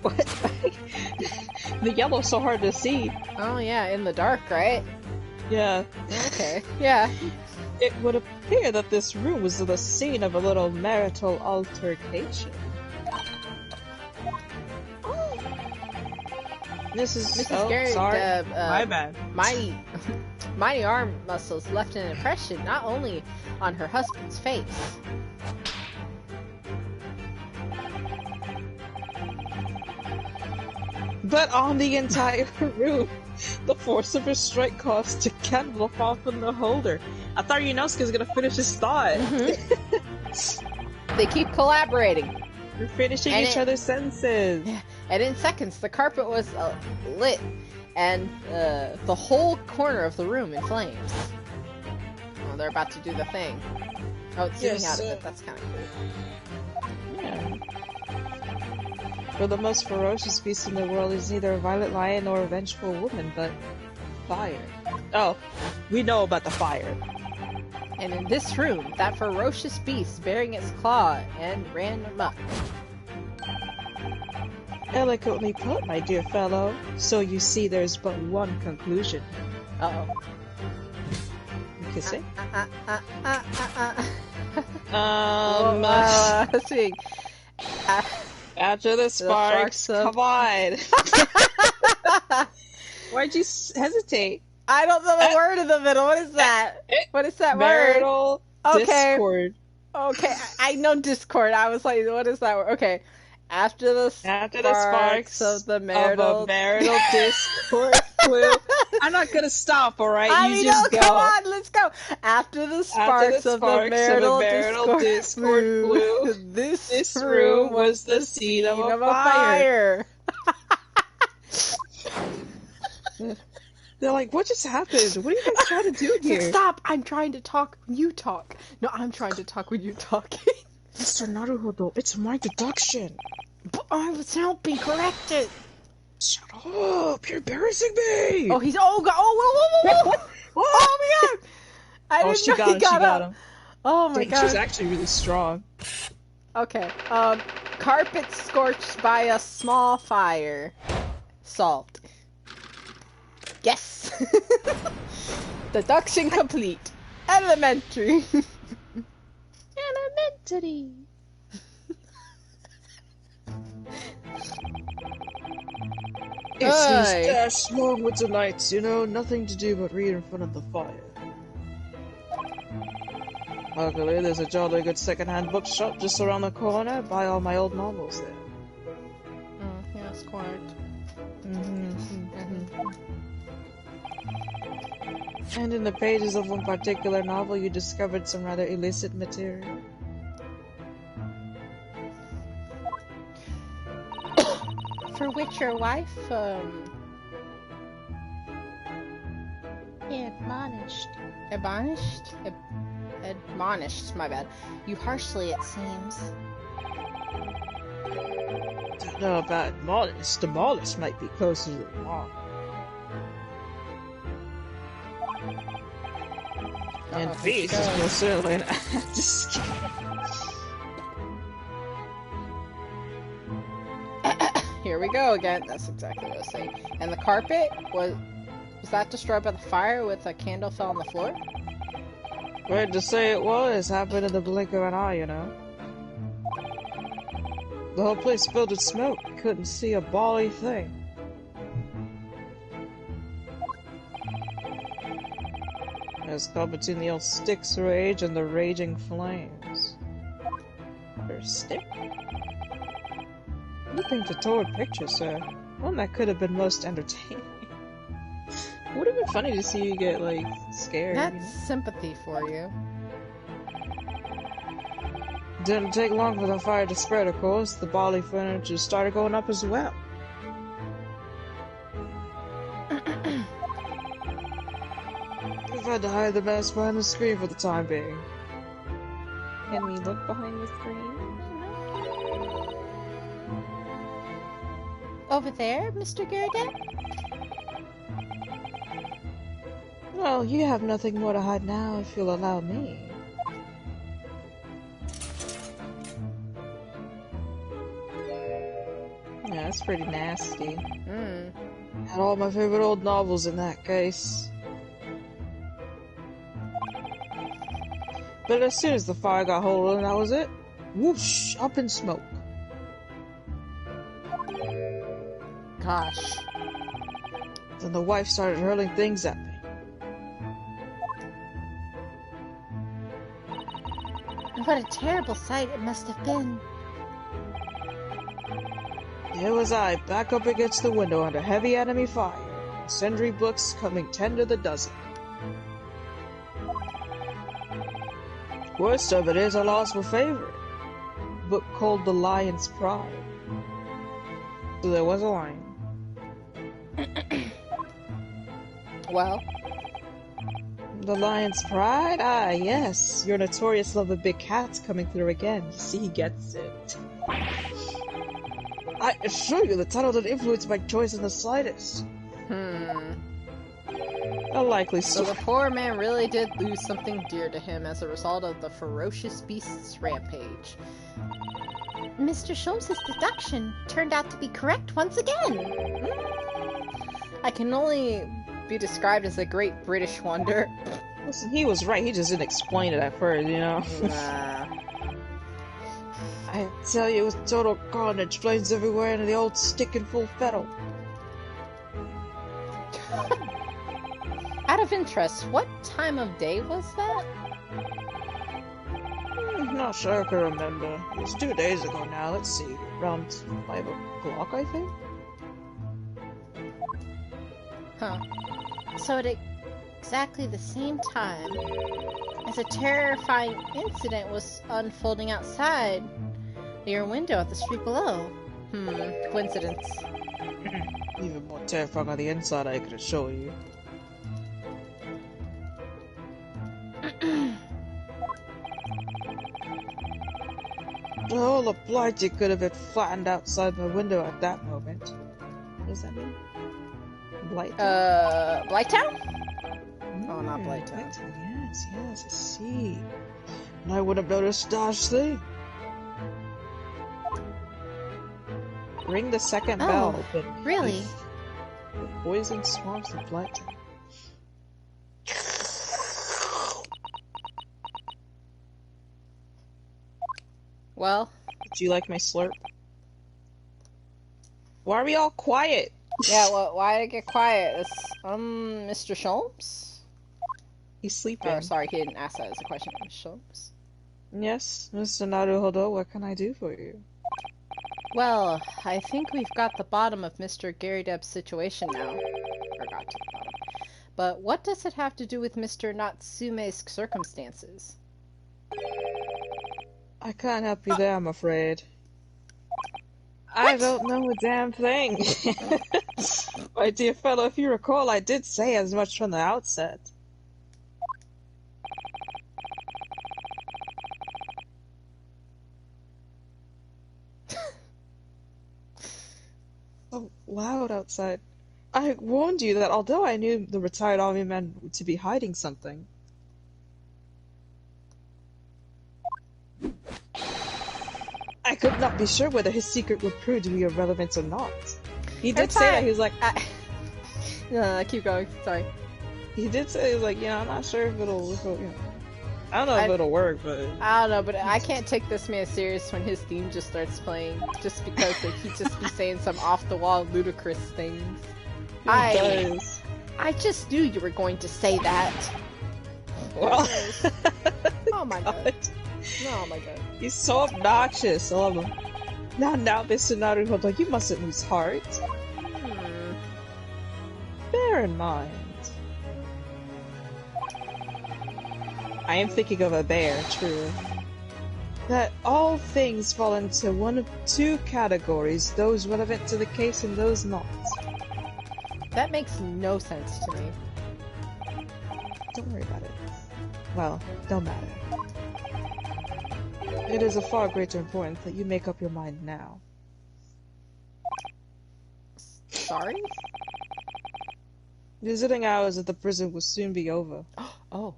What? The yellow's so hard to see. Oh yeah, in the dark, right? Yeah. Okay, yeah. It would appear that this room was the scene of a little marital altercation. This is Mrs. Gary, sorry. my bad. mighty arm muscles left an impression not only on her husband's face. But on the entire room, the force of her strike caused a candle to fall from the holder. I thought Renosuke was gonna finish his thought. They keep collaborating. We're finishing And each it- other's sentences. And in seconds, the carpet was lit, and the whole corner of the room in flames. Oh, they're about to do the thing. Oh, it's zooming Yes, out of it. That's kind of cool. Yeah. For the most ferocious beast in the world is neither a violent lion nor a vengeful woman, but fire. Oh, we know about the fire. And in this room, that ferocious beast bearing its claw and ran amok. Eloquently put, my dear fellow. So you see there's but one conclusion. Uh-oh. You can say? Let's see. After the sparks, sparks of- come on. Why'd you hesitate? I don't know the word in the middle. What is that? What is that word? Marital Okay. discord. Okay, I know Discord. I was like, what is that word? Okay. After the After the sparks of the of marital... a marital discord. Clue. I'm not gonna stop, alright? I You mean, just go. come on, let's go. After the sparks of the marital discord flew, this room was the scene of a fire. They're like, what just happened? What are you guys trying to do here? Stop! I'm trying to talk when you talk. No, I'm trying to talk when you talk. Mr. Naruhodo, it's my deduction. But I was not being corrected. Shut up! You're embarrassing me! Oh, he's whoa, whoa. Oh my god! I didn't know he got him. Oh my god. She's actually really strong. Okay. Carpet scorched by a small fire. Salt. Yes! Deduction complete. Elementary. Elementary. It's these dash long winter nights, you know, nothing to do but read in front of the fire. Luckily, there's a jolly good second-hand bookshop just around the corner. Buy all my old novels there. Oh, yes, quite. And in the pages of one particular novel, you discovered some rather illicit material. For which your wife, Admonished. Admonished, my bad. You harshly, it seems. Don't know about admonished. Demolished might be closer to the mark. And peace is most certainly not. Just kidding. Here we go again. That's exactly what I was saying. And the carpet was that destroyed by the fire with a candle fell on the floor? Great to say it was. Happened in the blink of an eye, you know. The whole place filled with smoke. Couldn't see a bally thing. It was caught between the old Styx rage and the raging flames. Or stick? You think the toward picture, sir? One that could have been most entertaining. Would have been funny to see you get, like, scared. That's you know? sympathy for you. Didn't take long for the fire to spread, of course. The bally furniture started going up as well. We've had to hide the mess behind the screen for the time being. Can we look behind the screen? Over there, Mr. Garrett? Well, you have nothing more to hide now, if you'll allow me. Yeah, that's pretty nasty. Had all my favorite old novels in that case. But as soon as the fire got hold of them, that was it. Whoosh! Up in smoke. Gosh. Then the wife started hurling things at me. What a terrible sight it must have been. Here was I, back up against the window under heavy enemy fire, sundry books coming 10 to the dozen. Worst of it is I lost my favorite. A book called The Lion's Pride. So there was a lion. Well? The Lion's Pride? Ah, yes. Your notorious love of big cats coming through again. You see, he gets it. I assure you, the title didn't influence my choice in the slightest. A likely So story. the poor man really did lose something dear to him as a result of the ferocious beast's rampage. Mr. Sholmes' deduction turned out to be correct once again. I can only be described as a great British wonder. Listen, he was right. He just didn't explain it at first, you know? Nah. I tell you, it was total carnage. Flames everywhere and the old stick in full fettle. Out of interest, what time of day was that? Not sure I can remember. It was 2 days ago now. Let's see. Around 5 o'clock, I think? Huh. So at exactly the same time as a terrifying incident was unfolding outside your window at the street below. Coincidence. Even more terrifying on the inside, I could assure you. Oh, the blighty could have been flattened outside my window at that moment. What does that mean? Blight? Blighttown? Oh, not Blighttown. Yes, I see. And I would have noticed Dash thing. Ring the second bell. But really? The poison swamps of Blighttown. Well. Do you like my slurp? Why are we all quiet? Yeah, well, why did it get quiet? It's, Mr. Sholmes? He's sleeping. Oh, sorry, he didn't ask that as a question. Mr. Sholmes? Yes, Mr. Naruhodo, what can I do for you? Well, I think we've got the bottom of Mr. Garydeb's situation now. Or got to the bottom. But what does it have to do with Mr. Natsume's circumstances? I can't help you there, I'm afraid. I don't know a damn thing. My dear fellow, if you recall, I did say as much from the outset. So loud outside. I warned you that although I knew the retired army man to be hiding something, I could not be sure whether his secret would prove to be irrelevant or not. He did say that, he was like... keep going, sorry. He did say, he was like, I'm not sure if it'll you know. I don't know if it'll work, but... I don't know, but I can't take this man serious when his theme just starts playing, just because like, he'd just be saying some off-the-wall ludicrous things. I just knew you were going to say that. Well... Oh my god. Oh my god. He's so obnoxious, I love him. Now, Mr. Naruhodo, you mustn't lose heart. Bear in mind. I am thinking of a bear, true. That all things fall into one of two categories, those relevant to the case and those not. That makes no sense to me. Don't worry about it. Well, don't matter. It is of far greater importance that you make up your mind now. Sorry? Visiting hours at the prison will soon be over. Oh.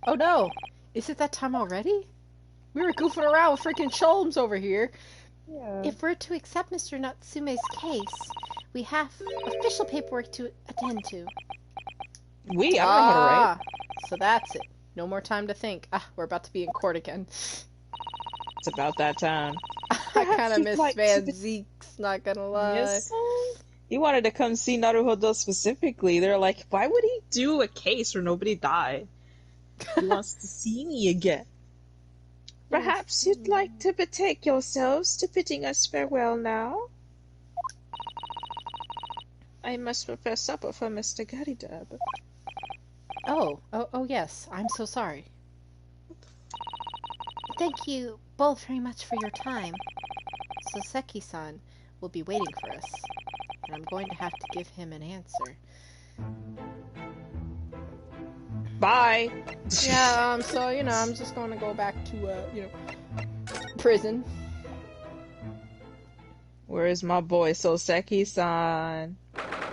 Oh no! Is it that time already? We were goofing around with freaking Sholmes over here. Yeah. If we're to accept Mr. Natsume's case, we have official paperwork to attend to. I don't know how to write. So that's it. No more time to think. We're about to be in court again. It's about that time. I kind of miss Van Zeke's, not gonna lie. Yes. He wanted to come see Naruhodo specifically. They're like, why would he do a case where nobody died? He wants to see me again. Perhaps you'd like to betake yourselves to bidding us farewell now? I must prepare supper for Mr. Garydeb. Oh, yes. I'm so sorry. Thank you both very much for your time. Soseki-san will be waiting for us, and I'm going to have to give him an answer. Bye! Yeah, so, I'm just going to go back to, prison. Where is my boy Soseki-san?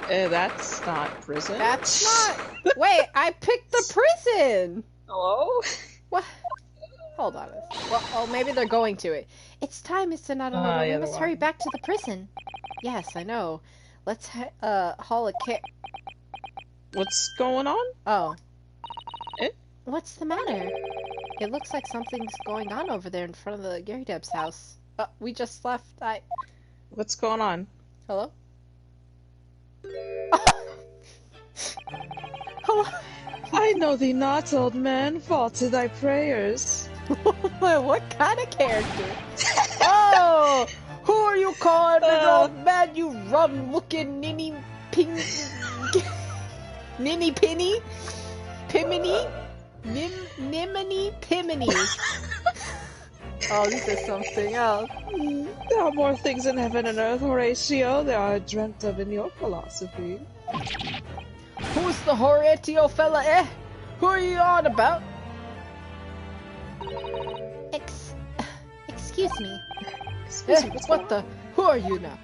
That's not prison. That's not... Wait, I picked the prison! Hello? What? Hold on. Well, maybe they're going to it. It's time, Mr. Naruhodo. We must hurry back to the prison. Yes, I know. Let's haul a kit. What's going on? Oh. What's the matter? It looks like something's going on over there in front of the Garydeb's house. We just left. What's going on? Hello? Hello? I know thee not, old man. Fall to thy prayers. What kind of character? Oh! Who are you calling an old man, you rum-looking ninny Ping... Ninny Pinny? Pimini? Nimini Pimini. Oh, this is something else. There are more things in heaven and earth, Horatio. They are dreamt of in your philosophy. Who's the Horatio fella, eh? Who are you on about? Excuse me. Excuse me, what's What the? Who are you now?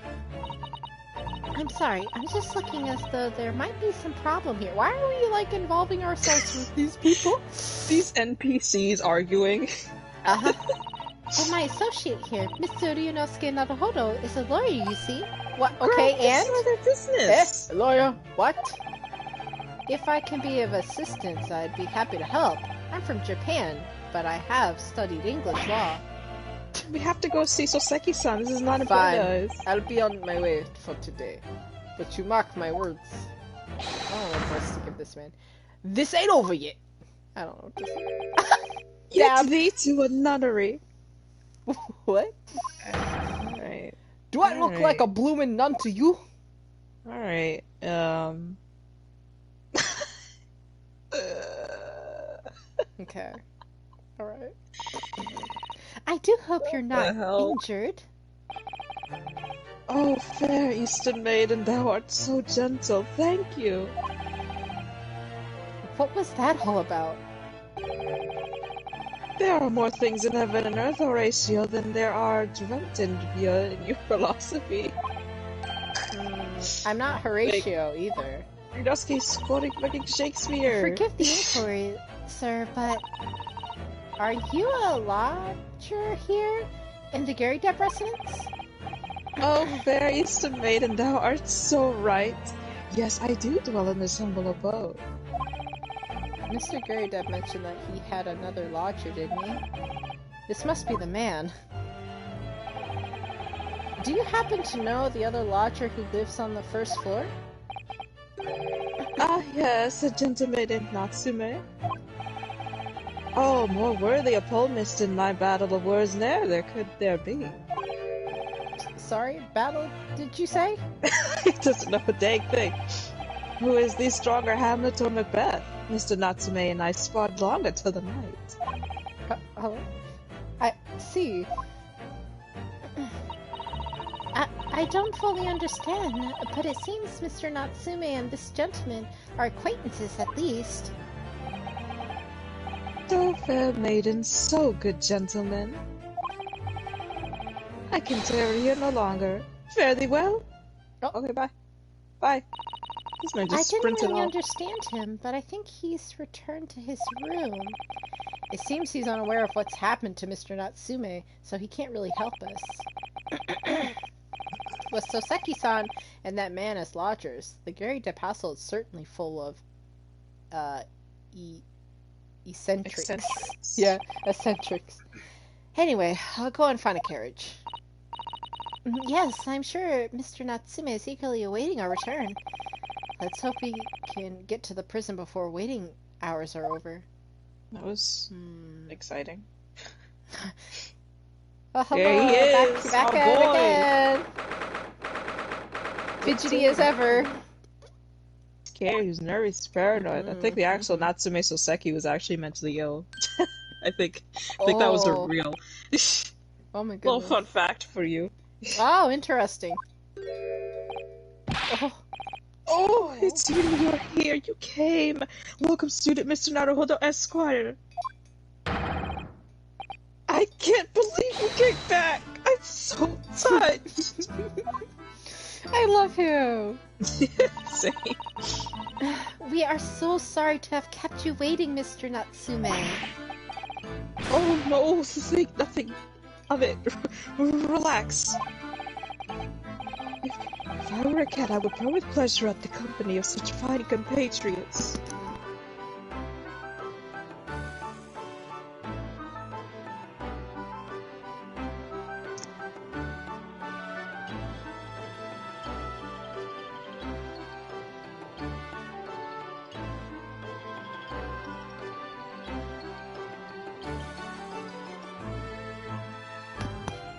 I'm sorry. I'm just looking as though there might be some problem here. Why are we, like, involving ourselves with these people? These NPCs arguing. Uh-huh. Well, my associate here, Mr. Ryunosuke Naruhodo, is a lawyer, you see. What? Okay, Girl, this and? is their business. Lawyer? What? If I can be of assistance, I'd be happy to help. I'm from Japan, but I have studied English law. We have to go see Soseki-san. This is not Fine. important to us. I'll be on my way for today. But you mark my words. I don't know what else to give this man. This ain't over yet. I don't know what to say. Yet thee to a nunnery. What? Alright. Do I look like a bloomin' nun to you? Alright. Okay. Alright. I do hope you're the not hell? injured. Oh, fair Eastern maiden, thou art so gentle. Thank you. What was that all about? There are more things in heaven and earth, Horatio, than there are dreamt in your philosophy. I'm not Horatio either. Ryunosuke's quoting fucking Shakespeare. Forgive the inquiry, sir, but are you a lodger here in the Garydeb residence? Oh, fair Eastern maiden, thou art so right. Yes, I do dwell in this humble abode. Mr. Garydeb mentioned that he had another lodger, didn't he? This must be the man. Do you happen to know the other lodger who lives on the first floor? Ah, yes, a gentleman named Natsume. Oh, more worthy a polemist in my battle of words there could there be. Sorry, battle, did you say? He doesn't know a dang thing. Who is the stronger, Hamlet or Macbeth? Mr. Natsume and I sparred long until the night. Hello? I see. I don't fully understand, but it seems Mr. Natsume and this gentleman are acquaintances at least. So fair maiden, so good gentleman. I can tarry here no longer. Fare thee well. Oh. Okay, bye. Bye. This man I just didn't sprinted really off. understand him, but I think he's returned to his room. It seems he's unaware of what's happened to Mr. Natsume, so he can't really help us. With Soseki-san and that man as lodgers, the Garydeb household is certainly full of, eccentrics. Eccentrics. Yeah, eccentrics. Anyway, I'll go and find a carriage. Yes, I'm sure Mr. Natsume is eagerly awaiting our return. Let's hope we can get to the prison before waiting hours are over. That was exciting. Oh, hello, There he is, back our at it boy. again. Fidgety as ever. Scared, he was nervous, he's paranoid. I think the actual Natsume Soseki was actually mentally ill. I think that was a real Oh my little goodness. fun fact for you. Oh, interesting. Oh, Oh, it's you, you're here, you came! Welcome, student Mr. Naruhodo Esquire! I can't believe you came back! I'm so touched! I love him. Same. We are so sorry to have kept you waiting, Mr. Natsume. Oh no, think nothing of it. Relax. If I were a cat, I would purr with pleasure at the company of such fine compatriots.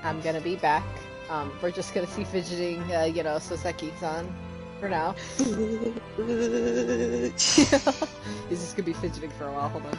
I'm gonna be back. We're just gonna see fidgeting, Soseki-san. For now. He's just gonna be fidgeting for a while, hold on.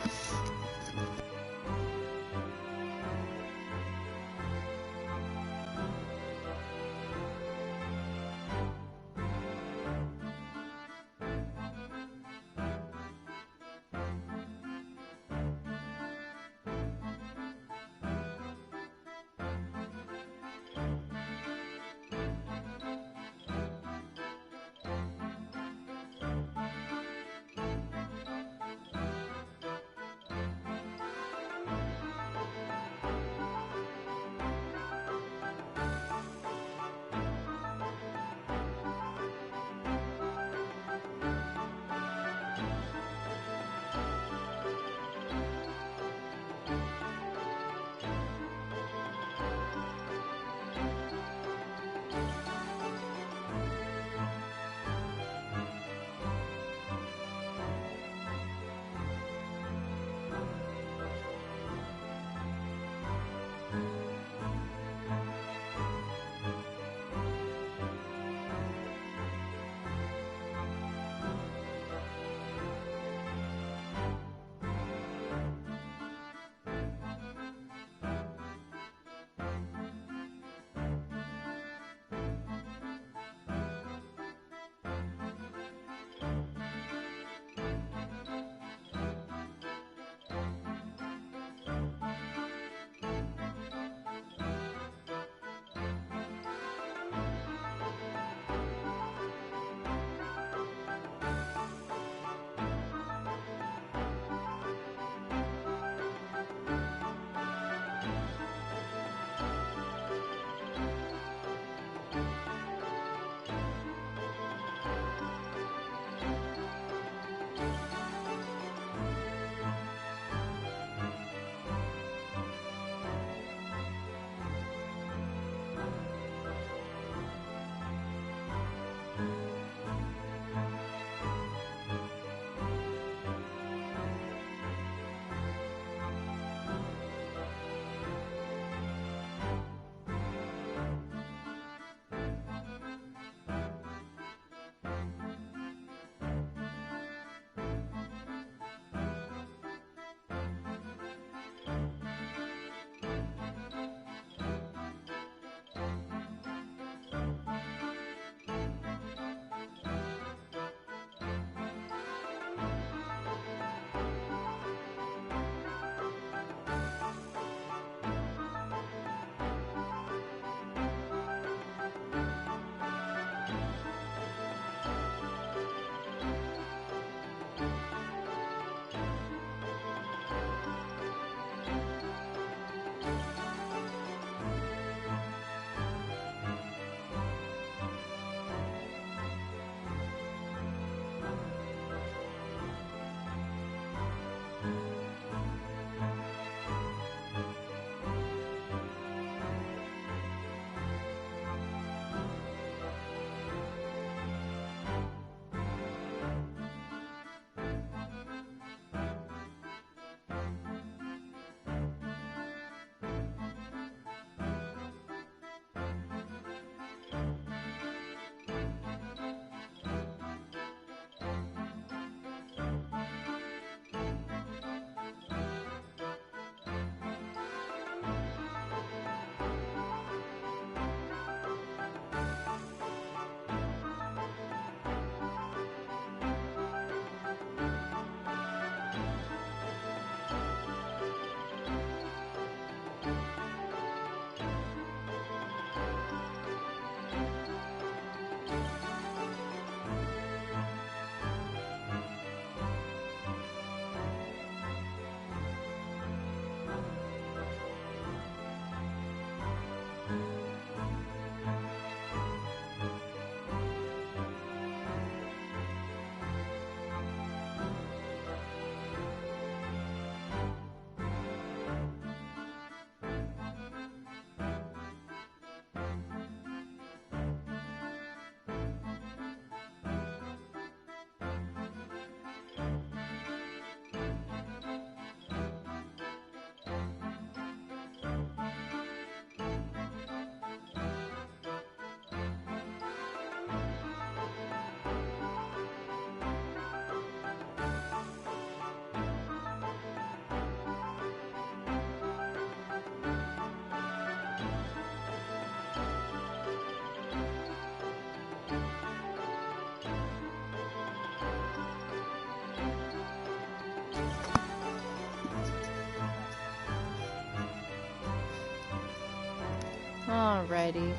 Alrighty.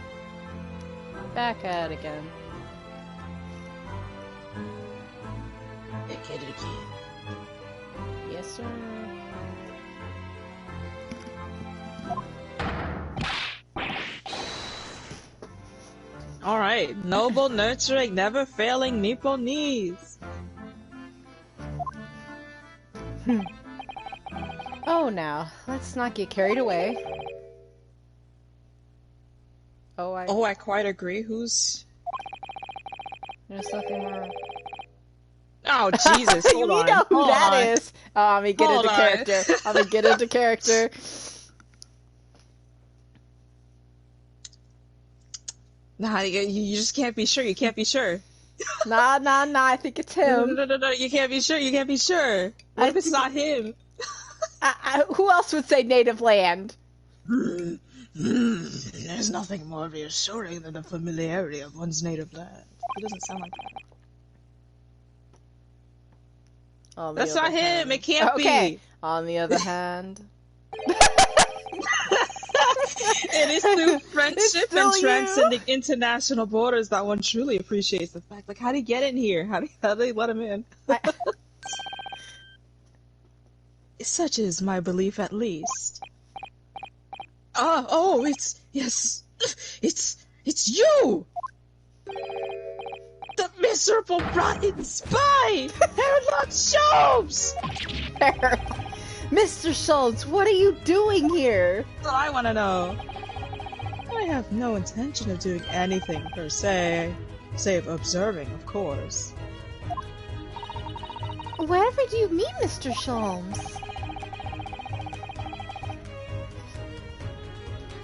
Back at it again. Back at it again. Yes, sir. Alright, noble, nurturing, never failing Nipponese. Oh, now, let's not get carried away. Oh, I quite agree. Who's... There's nothing more. Oh, Jesus, hold on. You know who hold that on. is. Oh, I'm gonna get Hold into on. character. I'm gonna get into character. Nah, you just can't be sure. You can't be sure. Nah, I think it's him. No, you can't be sure. You can't be sure. What if it's not him? Who else would say native land? There's nothing more reassuring than the familiarity of one's native land. It doesn't sound like that. On the That's other not him. hand- It can't Okay. be. On the other hand, It is through friendship still and you. transcending international borders that one truly appreciates the fact. Like, how did he get in here? How did they let him in? Such is my belief, at least. It's you! The miserable rotten spy! Hairlock Sholmes! Mr. Schultz, what are you doing here? That's what I want to know. I have no intention of doing anything per se, save observing, of course. Wherever do you mean, Mr. Sholmes?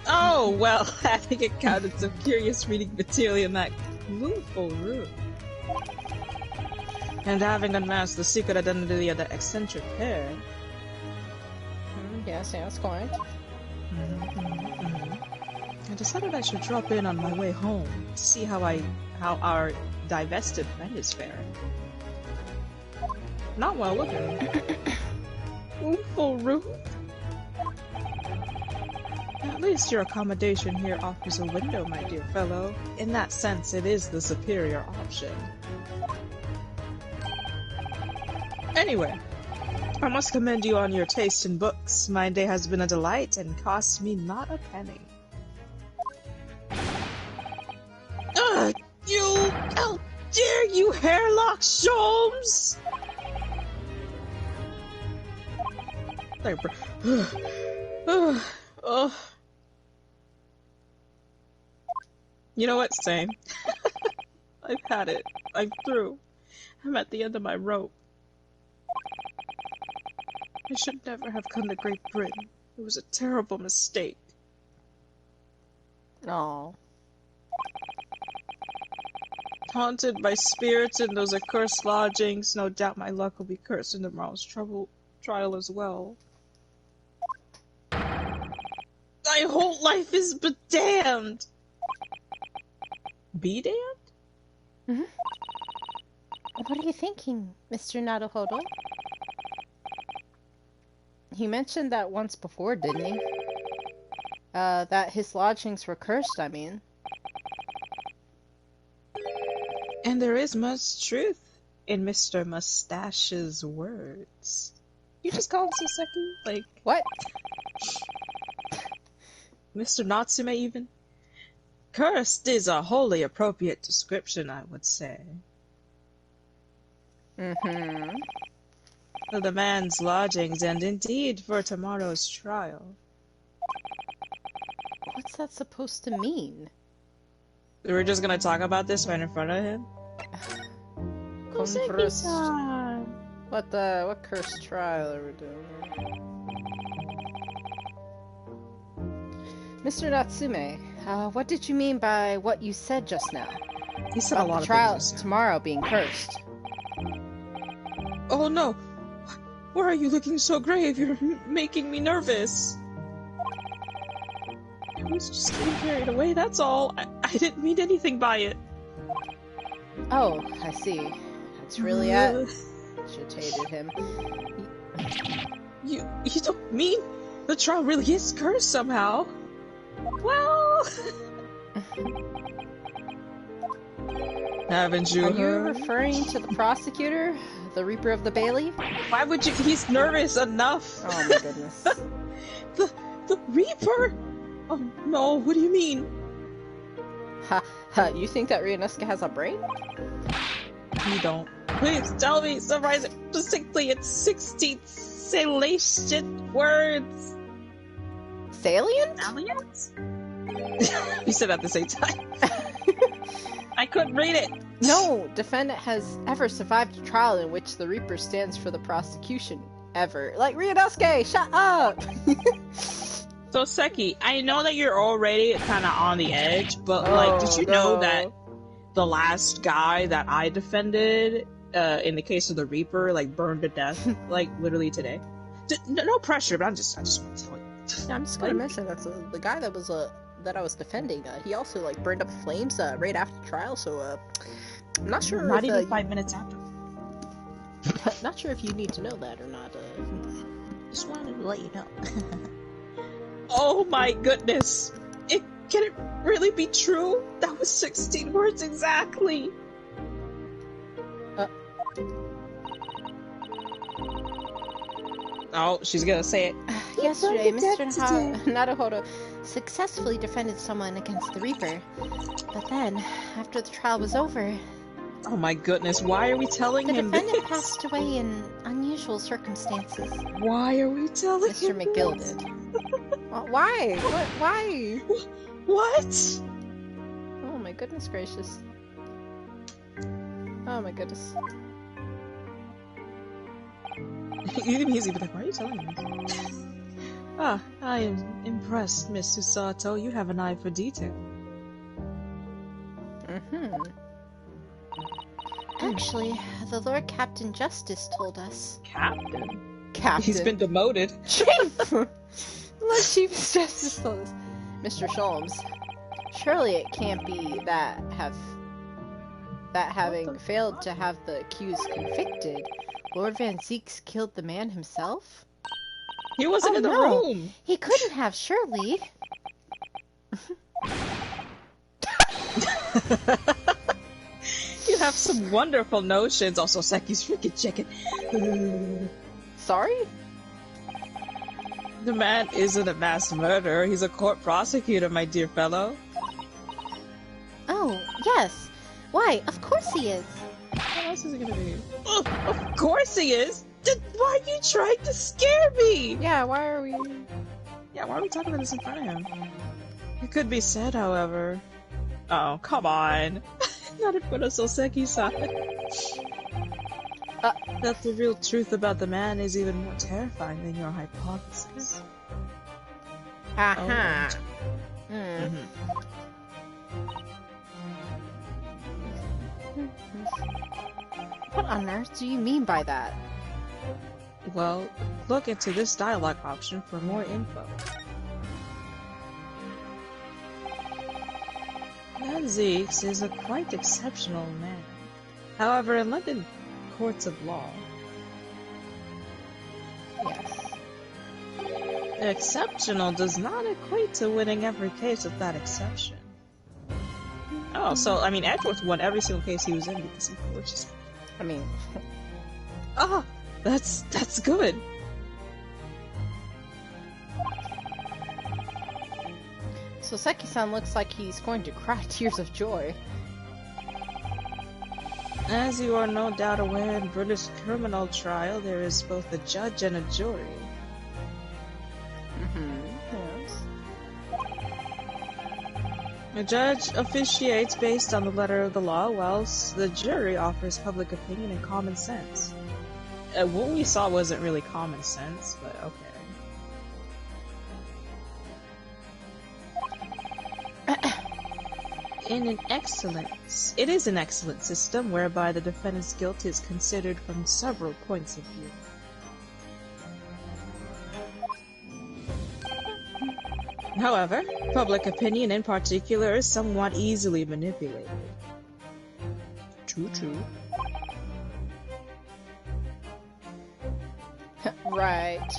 Oh, well, I think it counted some curious reading material in that clueful room. And having unmasked the secret identity of the eccentric pair. Yes, quite. I decided I should drop in on my way home to see how our divested friend is faring. Not well looking. Clueful room? At least your accommodation here offers a window, my dear fellow. In that sense, it is the superior option. Anyway, I must commend you on your taste in books. My day has been a delight and cost me not a penny. Ugh! How dare you, Hairlock Sholmes! You know what? Same. I've had it. I'm through. I'm at the end of my rope. I should never have come to Great Britain. It was a terrible mistake. Oh. Haunted by spirits in those accursed lodgings, no doubt my luck will be cursed in tomorrow's trial as well. My whole life is bedamned! Be damned? What are you thinking, Mr. Naruhodo? He mentioned that once before, didn't he? That his lodgings were cursed, I mean. And there is much truth in Mr. Mustache's words. You just call him Soseki? Like, What? Mr. Natsume even? Cursed is a wholly appropriate description, I would say. For the man's lodgings, and indeed for tomorrow's trial. What's that supposed to mean? We're just gonna talk about this right in front of him? Koseki-san! What cursed trial are we doing here? Mr. Natsume, what did you mean by what you said just now? He said a About lot the of trial things. tomorrow being cursed. Oh no! Why are you looking so grave? You're making me nervous. I was just getting carried away, that's all. I didn't mean anything by it. Oh, I see. That's really agitated him. You don't mean the trial really is cursed somehow? Well, Haven't you Are you heard? referring to the prosecutor? The Reaper of the Bailey? Why would you? He's nervous enough. Oh my goodness. The Reaper? Oh no, what do you mean? Ha, ha, you think that Ryunosuke has a brain? You don't. Please tell me, summarize it distinctly in 60 salient words. Salient? Aliens? You said it at the same time. I couldn't read it. No defendant has ever survived a trial in which the Reaper stands for the prosecution. Ever. Like, Ryunosuke, shut up! So Seki, I know that you're already kind of on the edge, but like, did you know that the last guy that I defended, in the case of the Reaper, like burned to death, like literally today? No pressure, but I just want to tell you. Yeah, I'm just gonna mention that the guy that was that I was defending, he also like burned up in flames right after the trial. So I'm not sure. Not if, even 5 minutes after. Not sure if you need to know that or not. Just wanted to let you know. Oh my goodness! Can it really be true? That was 16 words exactly. Oh, she's gonna say it. Yesterday, Mr. today. Naruhodo successfully defended someone against the Reaper. But then, after the trial was over, Oh my goodness! Why are we telling the him defendant this? passed away in unusual circumstances. Why are we telling Mr. him McGill this? did. Why? What? Why? What? Oh my goodness gracious. Oh my goodness. He's even like, why are you telling me this? Ah, I am impressed, Miss Susato. You have an eye for detail. Mm-hmm. Actually, the Lord Captain Justice told us. Captain? Captain. He's been demoted. Chief! Lord Chief Justice told us. Mr. Sholmes, surely it can't be that having failed to have the accused convicted, Lord Van Zeeks killed the man himself? He wasn't Oh, in the no. room. He couldn't have, surely. You have some wonderful notions. Also, Seki's freaking chicken. Sorry? The man isn't a mass murderer. He's a court prosecutor, my dear fellow. Oh, yes. Why, of course he is. What else is it gonna be? Oh, of course he is. Why are you trying to scare me? Yeah, why are we... Yeah, why are we talking about this in front of him? It could be said, however. Oh, come on. Not in front of Soseki-san. That the real truth about the man is even more terrifying than your hypothesis. Aha. What on earth do you mean by that? Well, look into this dialogue option for more info. Van Zeeks is a quite exceptional man. However, in London courts of law, Yes. exceptional does not equate to winning every case with that exception. Oh, so, I mean, Edgeworth won every single case he was in because he forged his... I mean... Ah, that's good. So Seki-san looks like he's going to cry tears of joy. As you are no doubt aware, in British criminal trial, there is both a judge and a jury. Yes. The judge officiates based on the letter of the law, whilst the jury offers public opinion and common sense. What we saw wasn't really common sense, but okay. It is an excellent system whereby the defendant's guilt is considered from several points of view. However, public opinion in particular is somewhat easily manipulated. True. Right.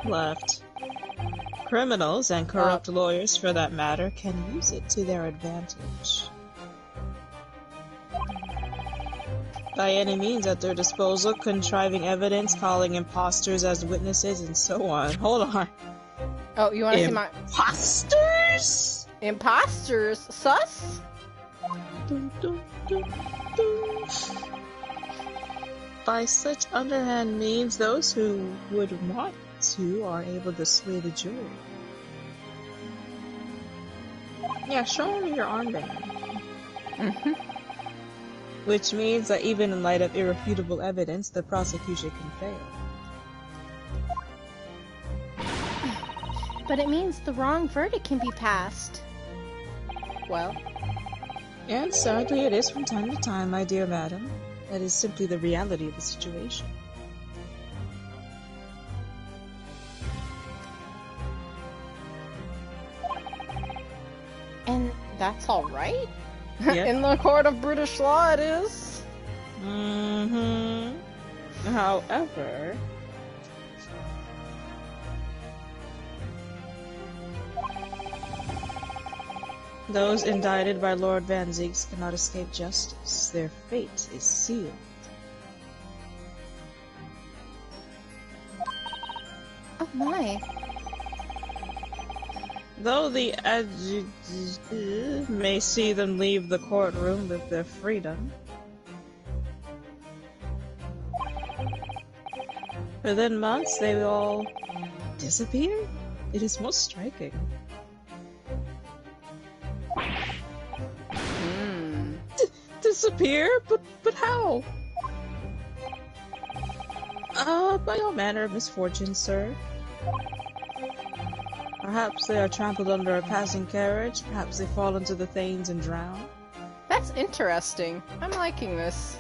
Left. Criminals, and corrupt lawyers for that matter, can use it to their advantage. By any means at their disposal, contriving evidence, calling imposters as witnesses, and so on. Hold on. Oh, you want to see my... Imposters? Imposters? Sus? Dun, dun, dun, dun. By such underhand means, those who would want to are able to sway the jury. Yeah, show me your armband. Mm-hmm. Which means that even in light of irrefutable evidence, the prosecution can fail. But it means the wrong verdict can be passed. Well, And sadly it is from time to time, my dear madam. That is simply the reality of the situation. and that's alright? Yep. In the court of British law it is? Mm-hmm. However... those indicted by Lord Van Ziegs cannot escape justice. Their fate is sealed. Oh my. Though the adjudicator may see them leave the courtroom with their freedom, within months they will all disappear? It is most striking. Disappear? But how? By all manner of misfortune, sir. Perhaps they are trampled under a passing carriage, perhaps they fall into the Thames and drown. That's interesting. I'm liking this.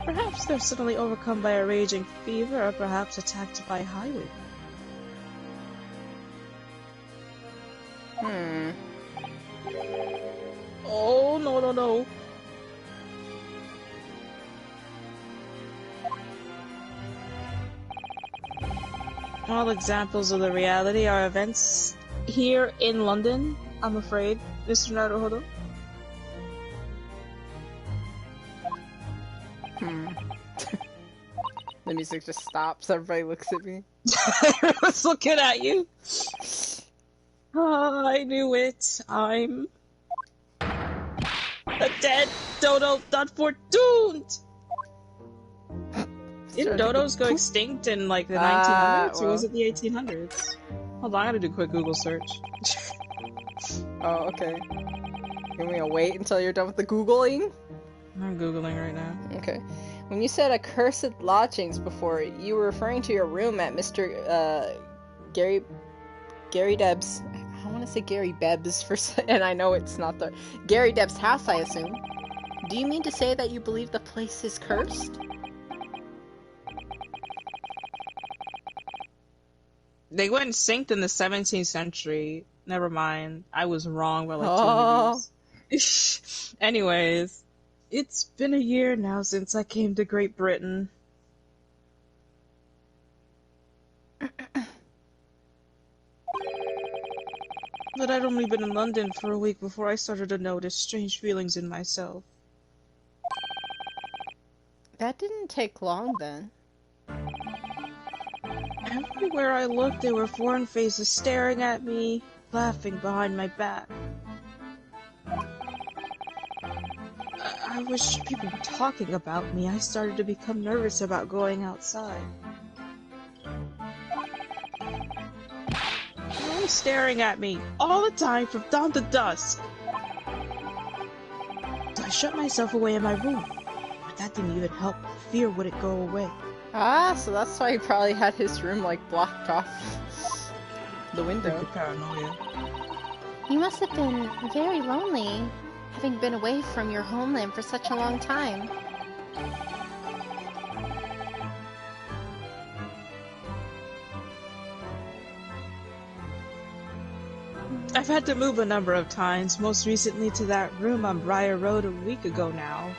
Perhaps they're suddenly overcome by a raging fever, or perhaps attacked by highwaymen. Oh, no. All examples of the reality are events here in London, I'm afraid, Mr. Naruhodo. The music just stops, everybody looks at me. Everyone's looking at you. Oh, I knew it. I'm a dead dodo, not fortuned. Didn't dodos go extinct in like the 1900s, or was it the 1800s? Hold on, I gotta do a quick Google search. Oh, okay. You want me to wait until you're done with the Googling? I'm Googling right now. Okay. When you said accursed lodgings before, you were referring to your room at Mr. Gary Debs. I want to say Gary Bebs and I know it's not the Gary Debs' house, I assume. Do you mean to say that you believe the place is cursed? They went extinct in the 17th century. Never mind. I was wrong by like 2 years. Anyways, it's been a year now since I came to Great Britain. But I'd only been in London for a week before I started to notice strange feelings in myself. That didn't take long then. Everywhere I looked, there were foreign faces staring at me, laughing behind my back. I wish people were talking about me. I started to become nervous about going outside. Always staring at me, all the time, from dawn to dusk. So I shut myself away in my room, but that didn't even help. Fear wouldn't go away. Ah, so that's why he probably had his room, like, blocked off the window. Paranoia. You must have been very lonely, having been away from your homeland for such a long time. I've had to move a number of times, most recently to that room on Briar Road a week ago now.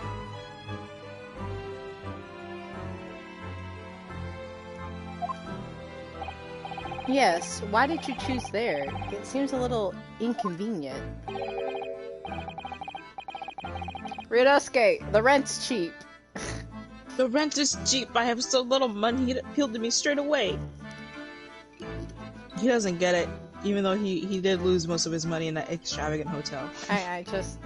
Yes, why did you choose there? It seems a little inconvenient. Ryunosuke, the rent's cheap. The rent is cheap. I have so little money. It appealed to me straight away. He doesn't get it, even though he did lose most of his money in that extravagant hotel. I just...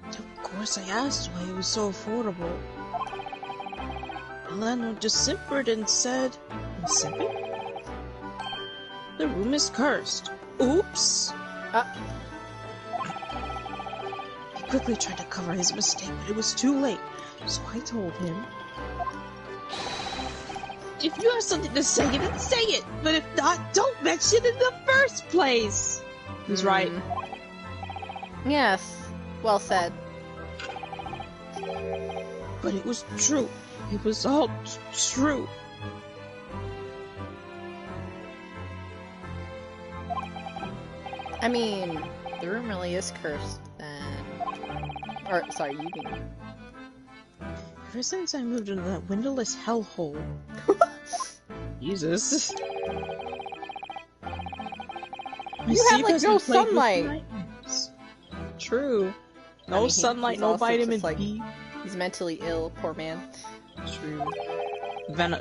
Of course I asked why it was so affordable. The landlord just simpered and said... Simpered? The room is cursed. Oops! He quickly tried to cover his mistake, but it was too late. So I told him... If you have something to say, then say it! But if not, don't mention it in the first place! He's right. Yes, well said. But it was true. It was all true. I mean, the room really is cursed, then... Or, sorry, you mean... Ever since I moved into that windowless hellhole... Jesus. You have, like, no sunlight! True. No I mean, sunlight, he's no also vitamin just, like, D. He's mentally ill, poor man. True.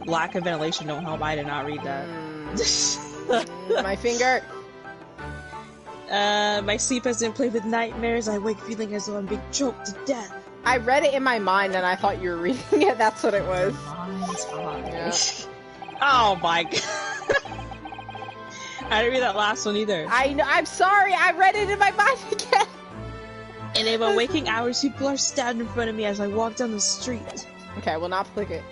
Lack of ventilation don't help. I did not read that. My finger! My sleep has been plagued with nightmares. I wake feeling as though I'm being choked to death. I read it in my mind and I thought you were reading it, that's what it was. Yeah. Oh my god. I didn't read that last one either. I know, I'm sorry, I read it in my mind again! And in my waking hours, people are standing in front of me as I walk down the street. Okay, I will not click it.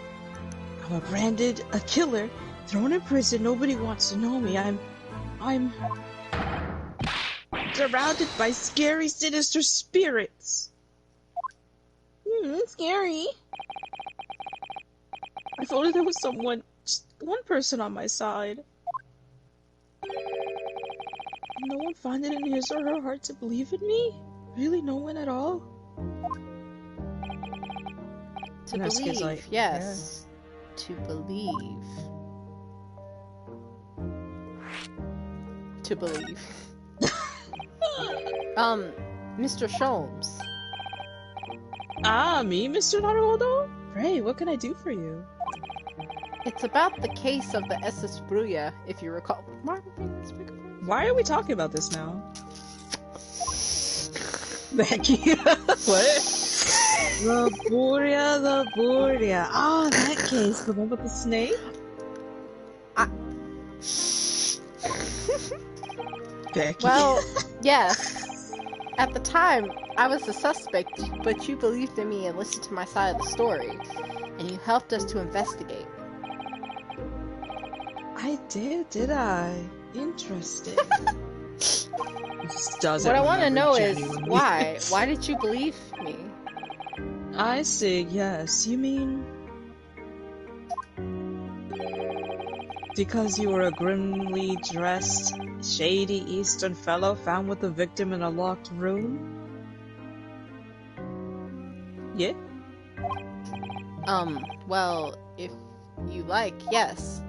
I'm a branded, a killer, thrown in prison, nobody wants to know me. I'm surrounded by scary, sinister spirits. Scary. If only there was someone, just one person on my side. No one find it in his or her heart to believe in me? Really, no one at all? To believe, like, yes. Yeah. To believe. To believe. Mr. Sholmes. Ah, me, Mr. Naruhodo? Pray, what can I do for you? It's about the case of the SS Bruya, if you recall. Why are we talking about this now? Becky. What? The Buria. Ah, that case. The one with the snake? Becky. Well, yes. At the time, I was the suspect, but you believed in me and listened to my side of the story, and you helped us to investigate. I did I? Interesting. What I want to know is, why? Why did you believe me? I see, yes. You mean... because you were a grimly dressed, shady Eastern fellow found with the victim in a locked room? Yeah? Well, if you like, yes.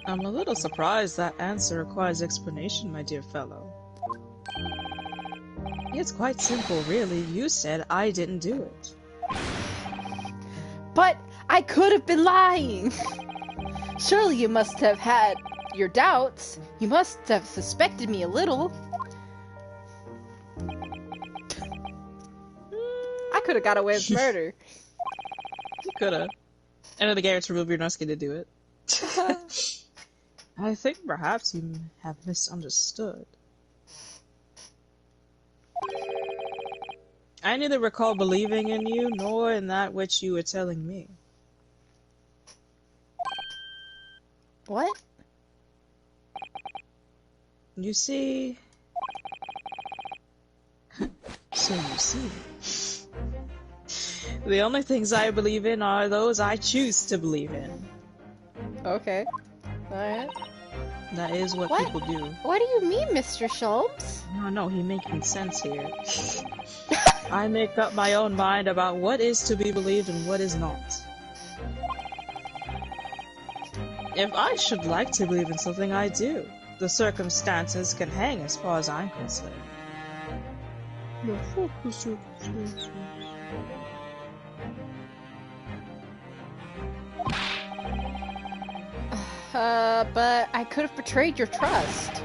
I'm a little surprised that answer requires explanation, my dear fellow. It's quite simple, really. You said I didn't do it. But I could have been lying! Surely you must have had your doubts. You must have suspected me a little. I could have got away with murder. You coulda. And then the Garrett's removed your Ryunosuke to do it. I think perhaps you have misunderstood. I neither recall believing in you, nor in that which you were telling me. What? You see... So you see... The only things I believe in are those I choose to believe in. Okay. Alright. That is what people do. What do you mean, Mr. Sholmes? No, he's making sense here. I make up my own mind about what is to be believed and what is not. If I should like to believe in something, I do. The circumstances can hang as far as I'm concerned. No, fuck the circumstances. But I could have betrayed your trust.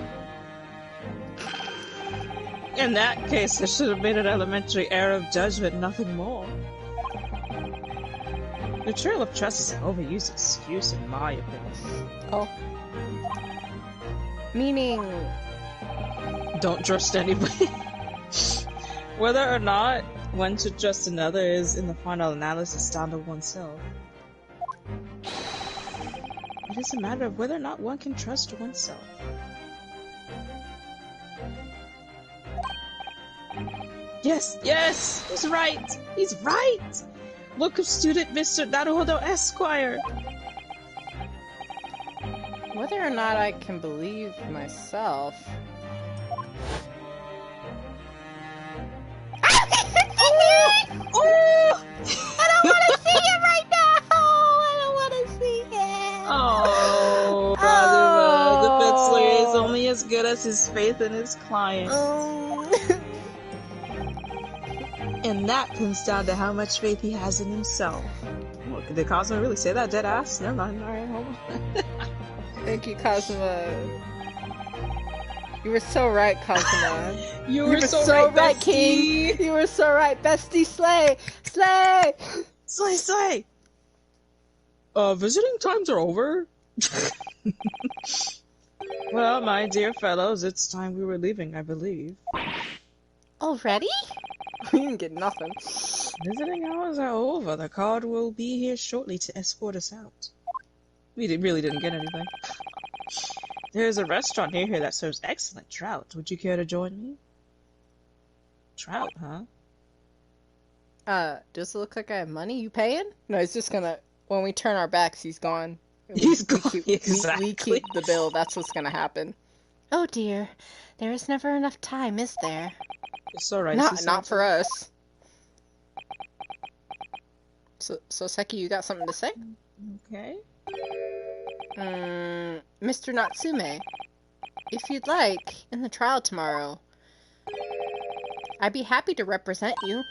In that case, I should have made an elementary error of judgment, nothing more. Betrayal of trust is an overused excuse, in my opinion. Oh. Meaning... Don't trust anybody. Whether or not one should trust another is, in the final analysis, down to oneself. It is a matter of whether or not one can trust oneself. Yes, yes! He's right! He's right! Look of student Mr. Naruhodo Esquire! Whether or not I can believe myself... Oh! I don't want to see it right now! I don't want to see it! Oh, brother, the defense lawyer is only as good as his faith in his client. And that comes down to how much faith he has in himself. Look, did Cosmo really say that, dead ass? Never mind, alright, hold on. Thank you, Cosmo. You were so right, Cosmo. You were so right, King! You were so right, bestie. Slay! Slay! Slay, slay! Visiting times are over? Well, my dear fellows, it's time we were leaving, I believe. Already? We didn't get nothing. Visiting hours are over. The guard will be here shortly to escort us out. We really didn't get anything. There's a restaurant near here that serves excellent trout. Would you care to join me? Trout, huh? Does it look like I have money? You paying? No, he's just gonna... When we turn our backs, he's gone. He's gone, exactly. We keep the bill. That's what's gonna happen. Oh dear. There is never enough time, is there? It's alright. Not for us. So Seki, you got something to say? Okay. Mr. Natsume, if you'd like, in the trial tomorrow, I'd be happy to represent you.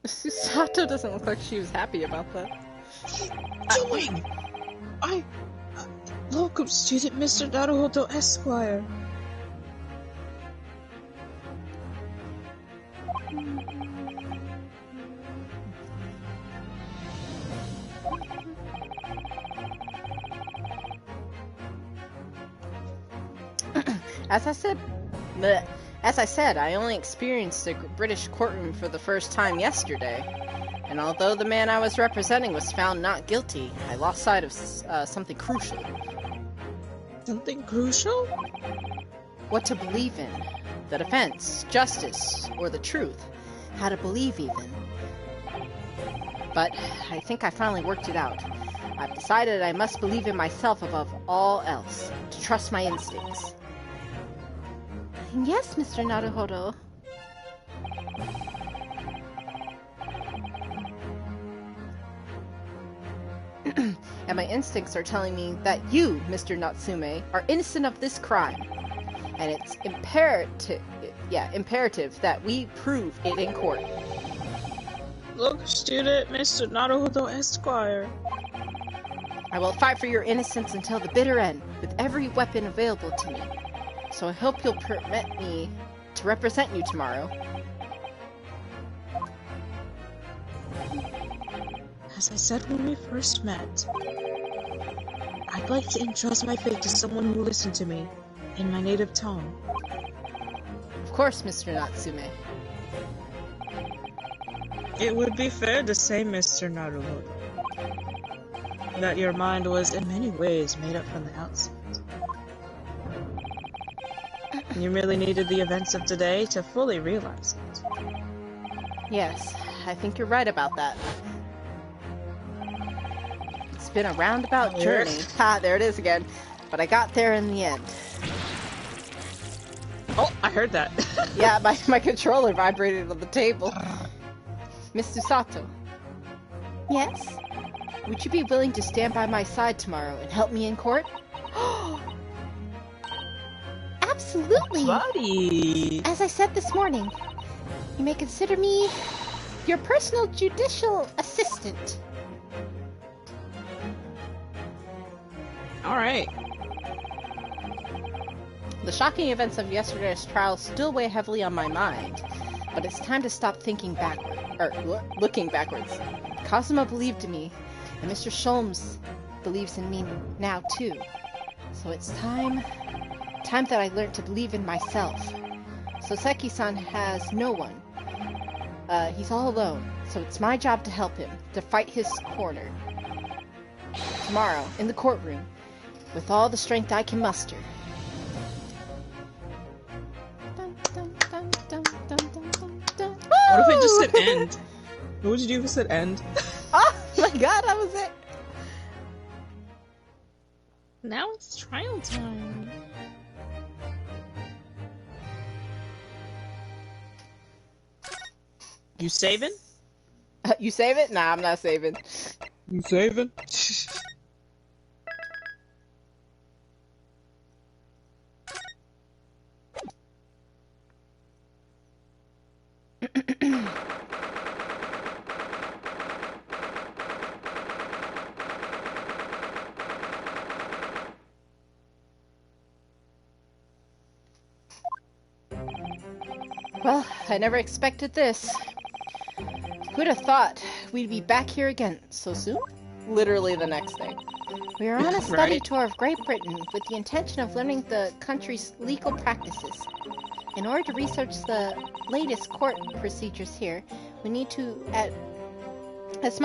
Sato doesn't look like she was happy about that. Doing? Welcome, student Mr. Naruhodo Esquire. As I said, I only experienced a British courtroom for the first time yesterday. And although the man I was representing was found not guilty, I lost sight of something crucial. Something crucial? What to believe in. The defense, justice, or the truth. How to believe even. But I think I finally worked it out. I've decided I must believe in myself above all else. To trust my instincts. Yes, Mr. Naruhodo. And my instincts are telling me that you, Mr. Natsume, are innocent of this crime. And it's imperative that we prove it in court. Look, student Mr. Naruhodo Esquire. I will fight for your innocence until the bitter end, with every weapon available to me. So I hope you'll permit me to represent you tomorrow. As I said when we first met, I'd like to entrust my fate to someone who will listen to me in my native tongue. Of course, Mr. Natsume. It would be fair to say, Mr. Naruhodo, that your mind was in many ways made up from the outset. You really needed the events of today to fully realize it. Yes, I think you're right about that. It's been a roundabout journey. Ha, there it is again. But I got there in the end. Oh, I heard that. Yeah, my controller vibrated on the table. Miss Susato. Yes? would you be willing to stand by my side tomorrow and help me in court? Absolutely! Buddy! As I said this morning, you may consider me your personal judicial assistant. Alright. The shocking events of yesterday's trial still weigh heavily on my mind, but it's time to stop thinking backward, looking backwards. Cosima believed in me, and Mr. Sholmes believes in me now too. So it's time that I learned to believe in myself. Soseki-san has no one. He's all alone, so it's my job to help him, to fight his corner. Tomorrow, in the courtroom, with all the strength I can muster. Dun, dun, dun, dun, dun, dun, dun, dun. What if it just said end? What would you do if it said end? Oh my god, that was it! Now it's trial time. You saving? You save it? Nah, I'm not saving. You saving? Well, I never expected this. Who'd have thought we'd be back here again so soon? Literally the next day. We are on a study Right. tour of Great Britain with the intention of learning the country's legal practices. In order to research the latest court procedures here, we need as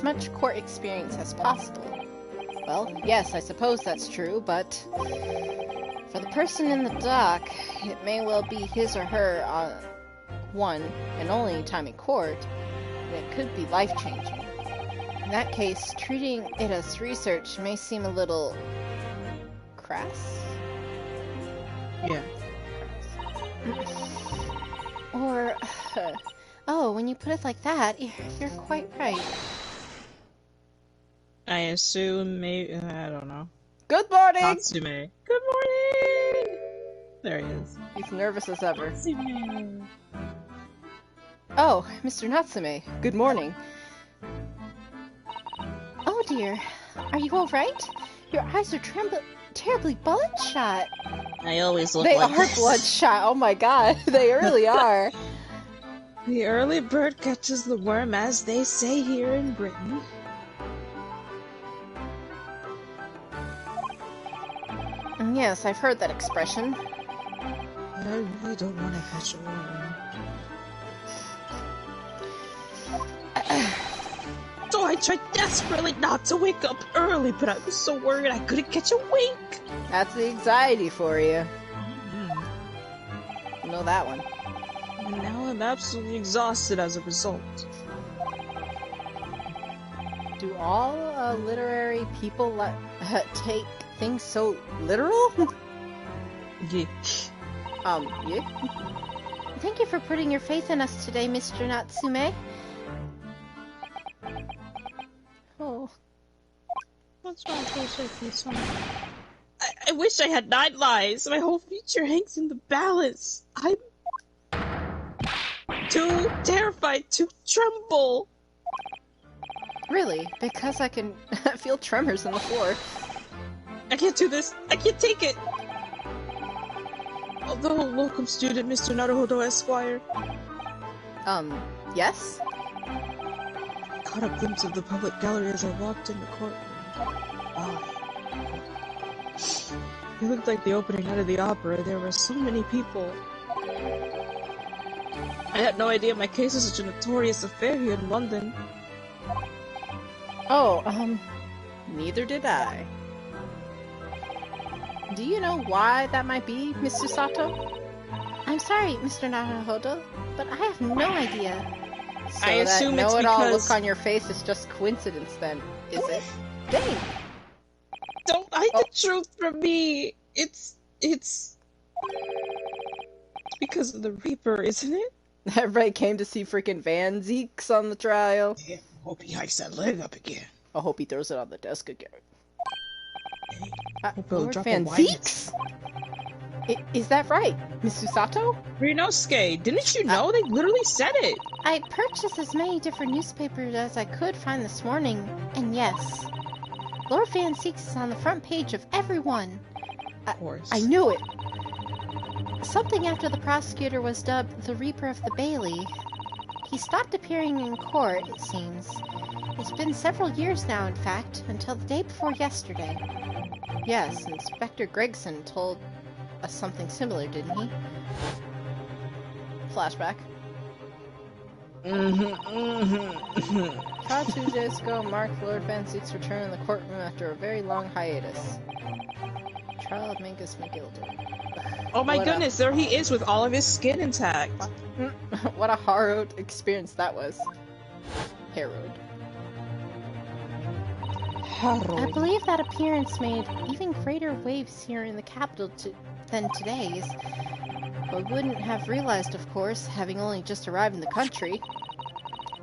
much court experience as possible. Well, yes, I suppose that's true, but for the person in the dock, it may well be his or her one and only time in court, and it could be life-changing. In that case, treating it as research may seem a little crass. Yeah. Or, oh, when you put it like that, you're quite right. I assume maybe I don't know. Good morning! Natsume. Good morning! There he is. He's nervous as ever. Natsume. Oh, Mr. Natsume, good morning. oh dear. Are you alright? Your eyes are terribly bloodshot. I always look They like are this. bloodshot, oh my god, they really are. The early bird catches the worm, as they say here in Britain. Yes, I've heard that expression. I really don't want to catch a worm. So I tried desperately not to wake up early, but I was so worried I couldn't catch a wink. That's the anxiety for you. You know that one. And now I'm absolutely exhausted as a result. Do all literary people take things so literal? Yeah. Yeah. Thank you for putting your faith in us today, Mr. Natsume. Oh. What's wrong with I wish I had 9 lives. My whole future hangs in the balance. I'm too terrified to tremble. Really? Because I can feel tremors in the floor. I can't do this. I can't take it. Although, welcome student, Mr. Naruhodo Esquire. Yes? Caught a glimpse of the public gallery as I walked in the courtroom. Wow. It looked like the opening night of the opera. There were so many people. I had no idea my case was such a notorious affair here in London. Oh, neither did I. Do you know why that might be, Mr. Sato? I'm sorry, Mr. Naruhodo, but I have no idea. So I assume that it's know-it-all because- look on your face is just coincidence then, is it? Dang! Don't hide the truth from me! It's because of the Reaper, isn't it? Everybody came to see freaking Van Zeeks on the trial. Hope he hikes that leg up again. I hope he throws it on the desk again. Hope he'll Lord drop a Van wine. Zeeks? Is that right, Miss Susato? Rinosuke, didn't you know? They literally said it. I purchased as many different newspapers as I could find this morning, and yes, Lord Van Zeeks is on the front page of every one. Of course. I knew it. Something after the prosecutor was dubbed the Reaper of the Bailey. He stopped appearing in court, it seems. It's been several years now, in fact, until the day before yesterday. Yes, Inspector Gregson told us something similar, didn't he? Flashback. Trial 2 days ago marked Lord Van Zeek's return in the courtroom after a very long hiatus. Trial of Mingus McGilder. Oh my What goodness, there he is with all of his skin intact. What a harrowed experience that was. Harrowed. I believe that appearance made even greater waves here in the capital than today's. But wouldn't have realized, of course, having only just arrived in the country.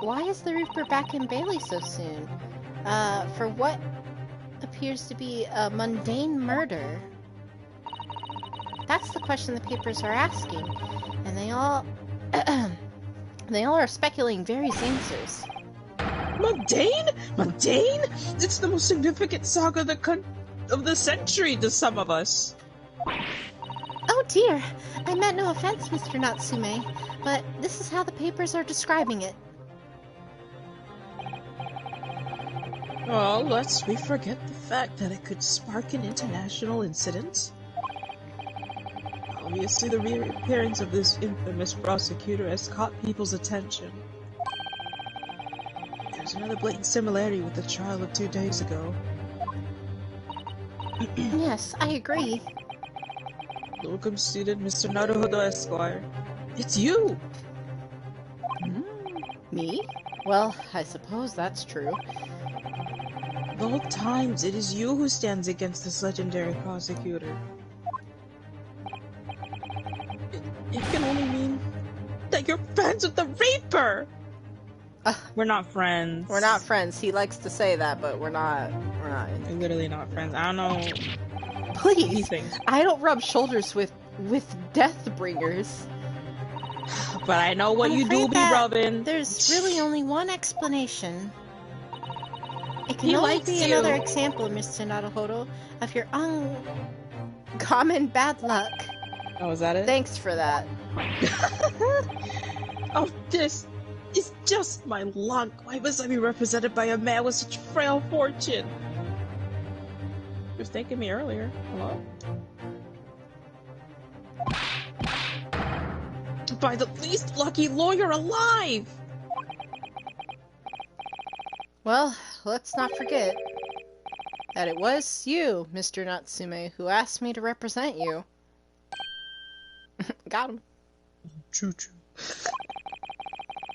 Why is the Reaper back in Bailey so soon? For what appears to be a mundane murder? That's the question the papers are asking, and they all are speculating various answers. Mundane? Mundane? It's the most significant saga of the century to some of us. Oh dear, I meant no offense, Mr. Natsume, but this is how the papers are describing it. Well, lest we forget the fact that it could spark an international incident. Obviously, the reappearance of this infamous prosecutor has caught people's attention. There's another blatant similarity with the trial of 2 days ago. Yes, I agree. Welcome, student Mr. Naruhodo Esquire. It's you! Me? Well, I suppose that's true. Of all times, it is you who stands against this legendary prosecutor. It can only mean that you're friends with the Reaper! We're not friends. We're not friends. He likes to say that, but we're not. We're literally not friends. I don't know. Please, I don't rub shoulders with Deathbringers. But I know what I'm you do afraid be that rubbing. There's really only one explanation. It can He only likes be you. another example, Mr. Naruhodo, of your Common bad luck. Oh, is that it? Thanks for that. Oh, this is just my luck. Why must I be represented by a man with such frail fortune? You were thanking me earlier. Hello? By the least lucky lawyer alive! Well, let's not forget that it was you, Mr. Natsume, who asked me to represent you. Got him. True.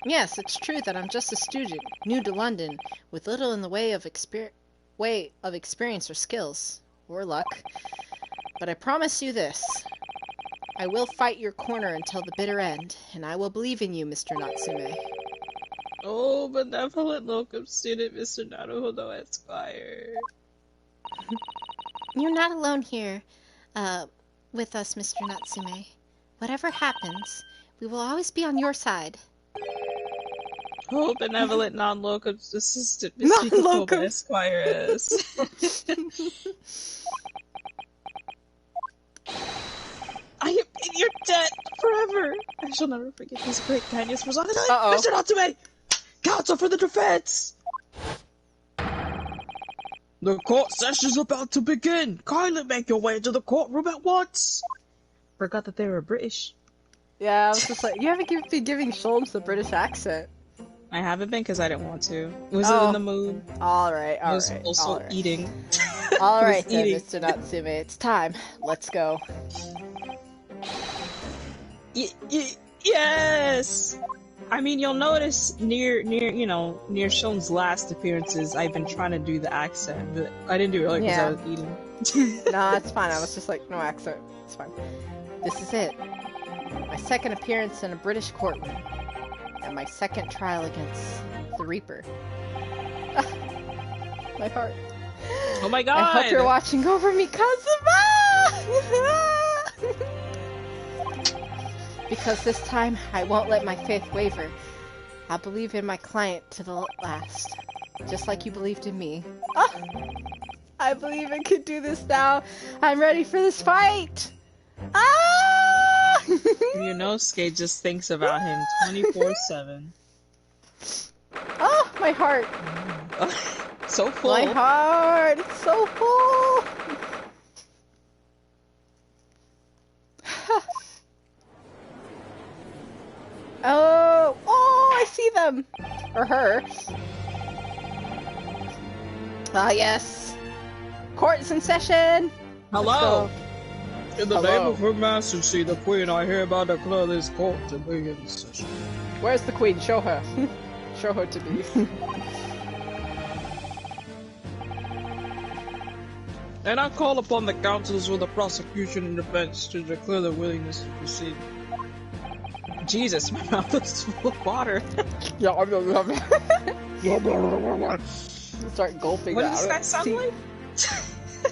Yes, it's true that I'm just a student, new to London, with little in the way of experience or skills, or luck. But I promise you this. I will fight your corner until the bitter end, and I will believe in you, Mr. Natsume. Oh, benevolent locum student, Mr. Naruhodo Esquire. You're not alone here, with us, Mr. Natsume. Whatever happens, we will always be on your side. Oh, benevolent non-locum assistant, Mr. Non-locum. Koba Esquire is. I am in your debt forever. I shall never forget his great kindness for Mr. Natsume! Counsel for the defense! The court session's about to begin. Kindly make your way into the courtroom at once. Forgot that they were British. Yeah, I was just like, you haven't been giving Sholmes the British accent. I haven't been because I didn't want to. Wasn't in the mood. Alright. I was also eating. Alright then, eating. Mr. Natsume, it's time. Let's go. Yes! I mean, you'll notice near Shon's last appearances, I've been trying to do the accent, but I didn't do it earlier because I was eating. No, it's fine. I was just like, no accent. It's fine. This is it. My second appearance in a British courtroom. And my second trial against the Reaper. My heart. Oh my I god! hope you're watching over me, Kazuma! Because this time, I won't let my faith waver. I'll believe in my client to the last. Just like you believed in me. Ah! I believe I can do this now. I'm ready for this fight! Ah! Yunosuke just thinks about him 24/7. Oh, my heart. So full. My heart, it's so full. Oh, I see them. Or her. Ah, yes. Court's in session. Hello! Let's In the Hello. name of Her Majesty, the Queen, I hereby declare this court to be in session. Where's the queen? Show her. Show her to me. And I call upon the counsels of the prosecution and defense to declare their willingness to proceed. Jesus, my mouth is full of water. Start gulping What out. does this guy sound See- like?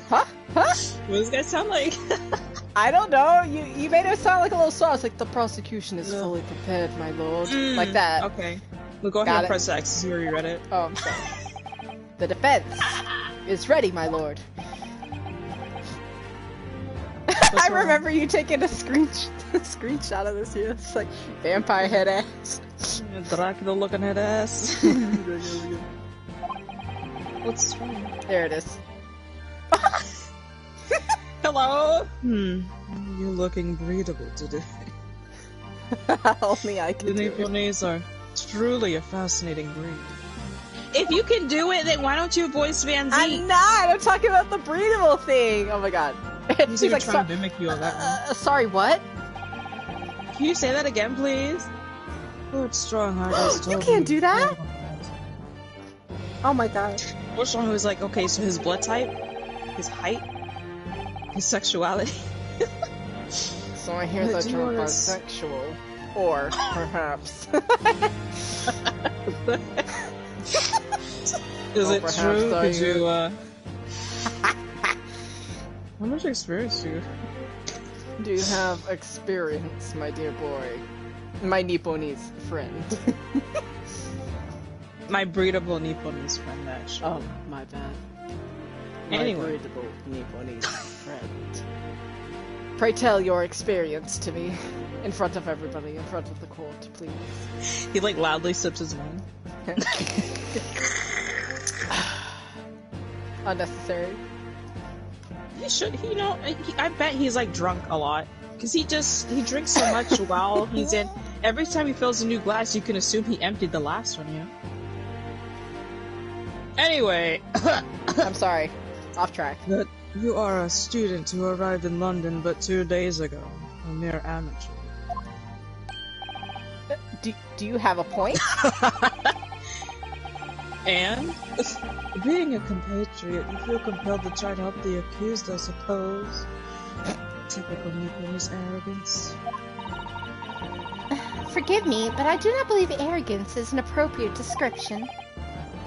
Huh? What does this guy sound like? I don't know. You made it sound like a little sauce. Like the prosecution is fully prepared, my lord. Like that. Okay. Well, go ahead Got and it. press X to see where you read it. Oh, I'm sorry. The defense is ready, my lord. I wrong? remember you taking a screenshot of this here. It's like vampire head ass. Dracula looking at ass. What's wrong? There it is. Hello? You're looking breedable today. Only I can The do it. Nipponese are truly a fascinating breed. If you can do it, then why don't you voice Van I'm Zee? not. I'm talking about the breedable thing. Oh my god. He's even trying to mimic you on that one. Sorry, what? Can you say that again, please? Lord Strongheart has You told can't me- do that? Oh my god. Lord Strongheart was like, okay, so his blood type, his height, his sexuality. So I hear But that do you you're notice- bisexual. Or perhaps. Is Well, it perhaps true? I Could you, How much experience do you Do you have experience, my dear boy? My Nipponese friend. My breedable Nipponese friend, actually. Oh, my bad. My Anyway. breedable Nipponese friend. Pray tell your experience to me. In front of everybody, in front of the court, please. He, like, loudly sips his wine. Unnecessary. He should, I bet he's, like, drunk a lot. Because he drinks so much while he's in. Every time he fills a new glass, you can assume he emptied the last one, you know? Anyway, I'm sorry. Off track. that you are a student who arrived in London but 2 days ago. A mere amateur. Do you have a point? And, being a compatriot, you feel compelled to try to help the accused, I suppose. Typical Nipponese arrogance. Forgive me, but I do not believe arrogance is an appropriate description.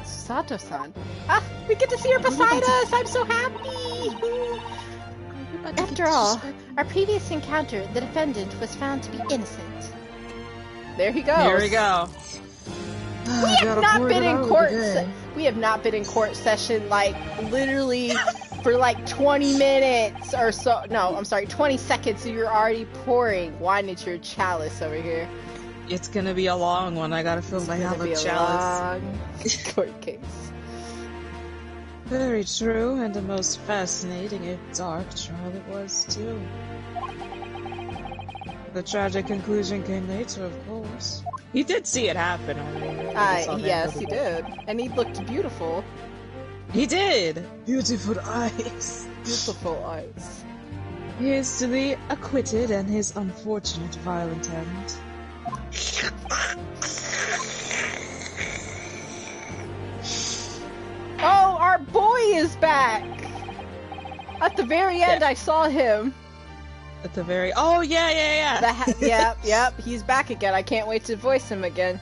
Sato-san. Ah, we get to see her beside us! I'm so happy! After all, our previous encounter, the defendant was found to be innocent. There he goes. Here we go. We have not been in court. We have not been in court session like literally for like 20 minutes or so. No, I'm sorry, 20 seconds. So you're already pouring wine into your chalice over here. It's gonna be a long one. I gotta fill my It's gonna hella be a chalice. long court case. Very true, and the most fascinating if dark trial it was too. The tragic conclusion came later, of course. He did see it happen. I mean, I saw that Yes, the he other day. did, and he looked beautiful. He did. Beautiful eyes. Beautiful eyes. Here's to the acquitted and his unfortunate violent end. Oh, our boy is back! At the very end, Yeah. I saw him. At the very. Oh yeah. Yep, he's back again. I can't wait to voice him again.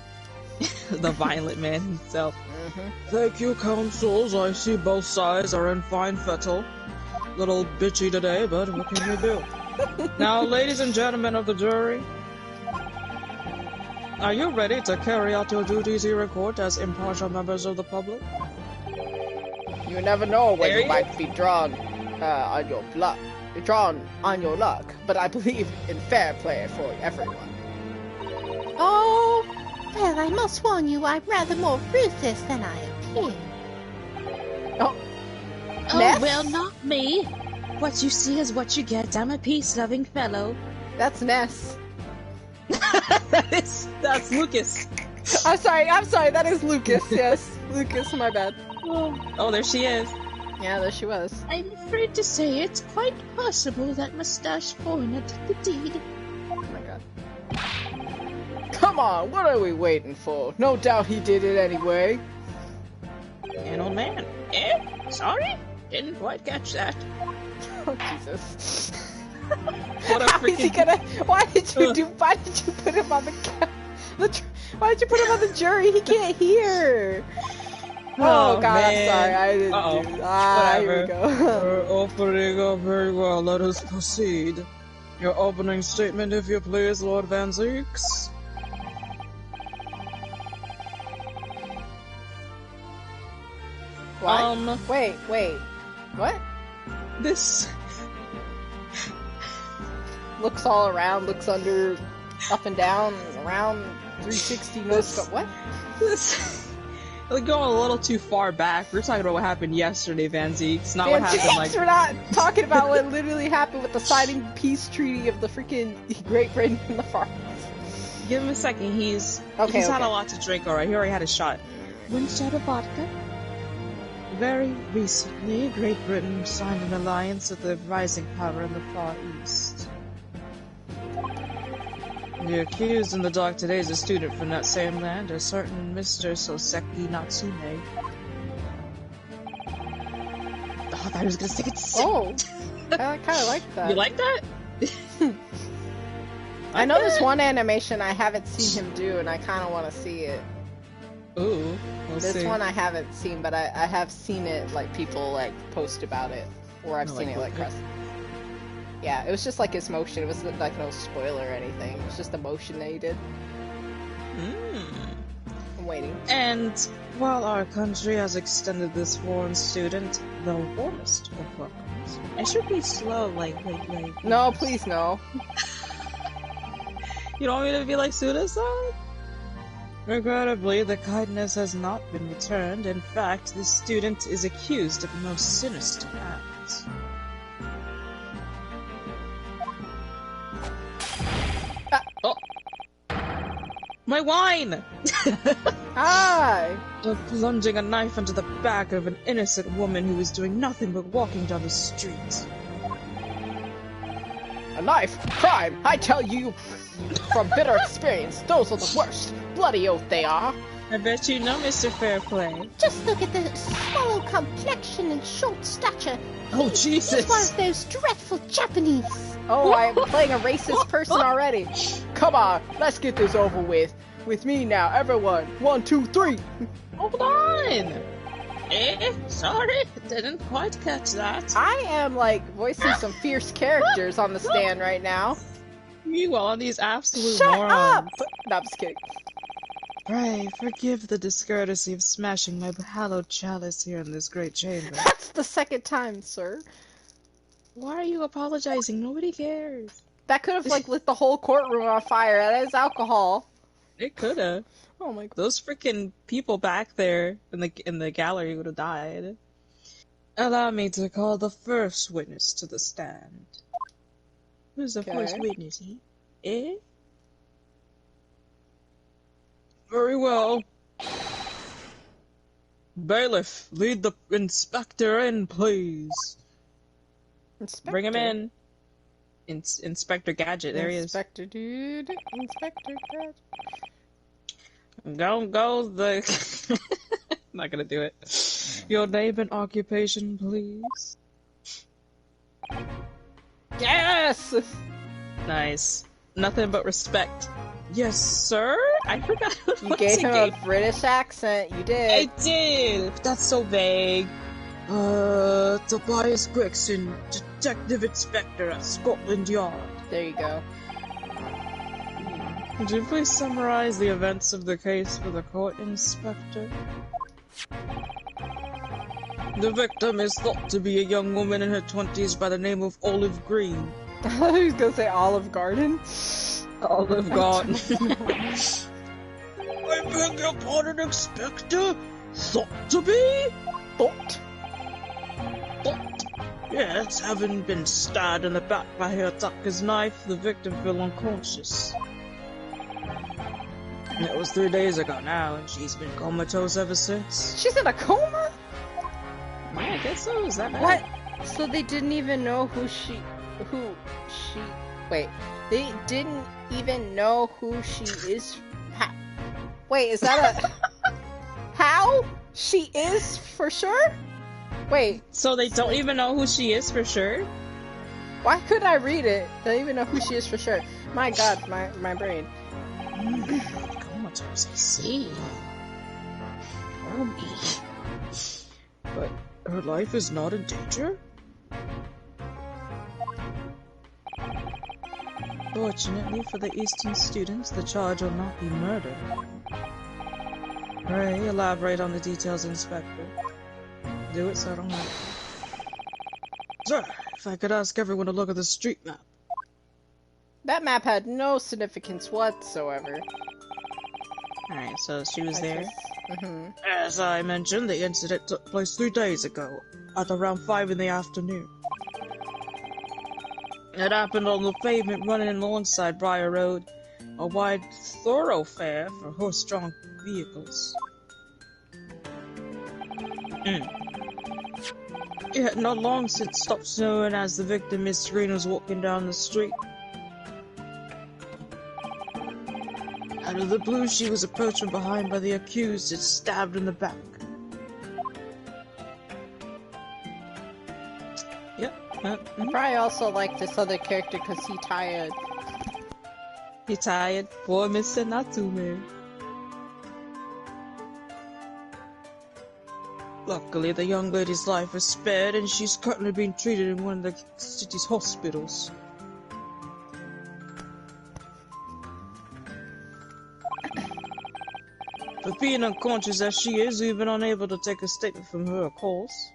The violent man himself. Mm-hmm. Thank you, councils. I see both sides are in fine fettle. Little bitchy today, but what can we do? Now, ladies and gentlemen of the jury, are you ready to carry out your duties here in court as impartial members of the public? You never know when There you you might be drawn on your luck. But I believe in fair play for everyone. Oh, well, I must warn you, I'm rather more ruthless than I appear. Oh, Oh, Ness? well, not me. What you see is what you get. I'm a peace-loving fellow. that's Ness. That's Lucas. I'm sorry. That is Lucas. Yes, Lucas. My bad. Oh, there she is. Yeah, there she was. I'm afraid to say it's quite possible that Mustache pointed the deed. Oh my god. Come on, what are we waiting for? No doubt he did it anyway. And old man. Sorry? Didn't quite catch that. Oh Jesus. What a How is he freaking... gonna? Why did you put him on why did you put him on the jury? He can't hear. Oh, god, man. I'm sorry. I didn't Uh-oh. do. Here we Whatever. go. We're opening up very well. Let us proceed. Your opening statement, if you please, Lord Van Zeeks. What? Wait. What? This... Looks all around, looks under, up and down, around, 360, no scope. What? This... We're going a little too far back. We're talking about what happened yesterday, Van Zeeks. Not what happened, like... We're not talking about what literally happened with the signing peace treaty of the freaking Great Britain and the Far East. Give him a second. He's had Okay. a lot to drink already. He already had a shot. One shot of vodka. Very recently, Great Britain signed an alliance with the rising power in the Far East. The accused in the dock today is a student from that same land, a certain Mr. Soseki Natsume. Oh, I thought he was gonna stick it to Oh, I kind of like that. You like that? I know this one animation I haven't seen him do, and I kind of want to see it. Ooh, we'll This see. one I haven't seen, but I have seen it, like, people, like, post about it. Or I've Oh, seen like it, like, what? press. Yeah, it was just, like, his motion. It was, like, no spoiler or anything. It was just the motion that he did. I'm waiting. And while our country has extended this foreign student the warmest of welcomes, it should be slow, like. No, please, no. You don't want me to be like Suda-san? Regrettably, the kindness has not been returned. In fact, this student is accused of the most sinister acts. Oh! My wine! Hi! Of plunging a knife into the back of an innocent woman who was doing nothing but walking down the street. A knife! Crime! I tell you, from bitter experience, those are the worst. Bloody oath they are. I bet you know, Mr. Fairplay. Just look at the swallow complexion and short stature. Oh, He's one Jesus! of those dreadful Japanese. Oh, I'm playing a racist person already. Come on, let's get this over with. With me now, everyone. 1, 2, 3. Hold on! Sorry, didn't quite catch that. I am, like, voicing some fierce characters on the stand right now. You all these absolute Shut morons. up! No, I'm just kidding. Pray, forgive the discourtesy of smashing my hallowed chalice here in this great chamber. That's the second time, sir. Why are you apologizing? Nobody cares. That could have, like, lit the whole courtroom on fire. That is alcohol. It coulda. Oh my god. Those freaking people back there in the gallery would have died. Allow me to call the first witness to the stand. Who's the first Okay. witness? Very well. Bailiff, lead the inspector in, please. Inspector. Bring him in. Inspector Gadget, there he is. Inspector, dude. Inspector Gadget. Go the... Not gonna do it. Your name and occupation, please. Yes! Nice. Nothing but respect. Yes, sir? I forgot what You gave him a British accent. You I did. did! That's so vague. Tobias Gregson, Detective Inspector at Scotland Yard. There you go. Could you please summarize the events of the case for the court, Inspector? The victim is thought to be a young woman in her 20s by the name of Olive Green. I thought he was gonna say Olive Garden. Olive Garden. I beg your pardon, Inspector? Thought to be? Thought. Yes, having been stabbed in the back by her attacker's knife, the victim fell unconscious. It was 3 days ago now, and she's been comatose ever since. She's in a coma? Yeah, I guess so. Is that bad? What? So they didn't even know wait, they didn't even know who she is? Wait, is that a... How? She is for sure? Wait. So they don't even know who she is for sure? Why could I read it? They don't even know who she is for sure. My god, my brain. Comatose, I see. But her life is not in danger? Fortunately for the Eastern students, the charge will not be murder. Ray, elaborate on the details, Inspector. Do it so I don't have to. Sir, if I could ask everyone to look at the street map. That map had no significance whatsoever. Alright, so she was there. Mm-hmm. As I mentioned, the incident took place 3 days ago, at around 5 in the afternoon. It happened on the pavement running alongside Briar Road, a wide thoroughfare for horse-drawn vehicles. It had not long since stopped snowing as the victim, Miss Green, was walking down the street. Out of the blue, she was approached from behind by the accused and stabbed in the back. Yep. Probably also like this other character because he tired. He tired? Poor Mr. Natsume. Luckily, the young lady's life was spared and she's currently being treated in one of the city's hospitals. But being unconscious as she is, we've been unable to take a statement from her, of course.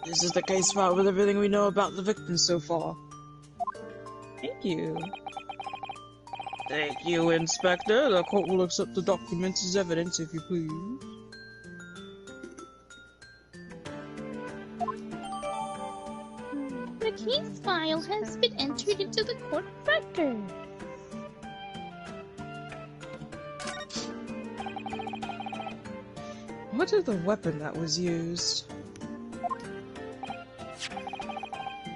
This is the case file with everything we know about the victim so far. Thank you. Thank you, Inspector. The court will accept the documents as evidence, if you please. The case file has been entered into the court record. What is the weapon that was used?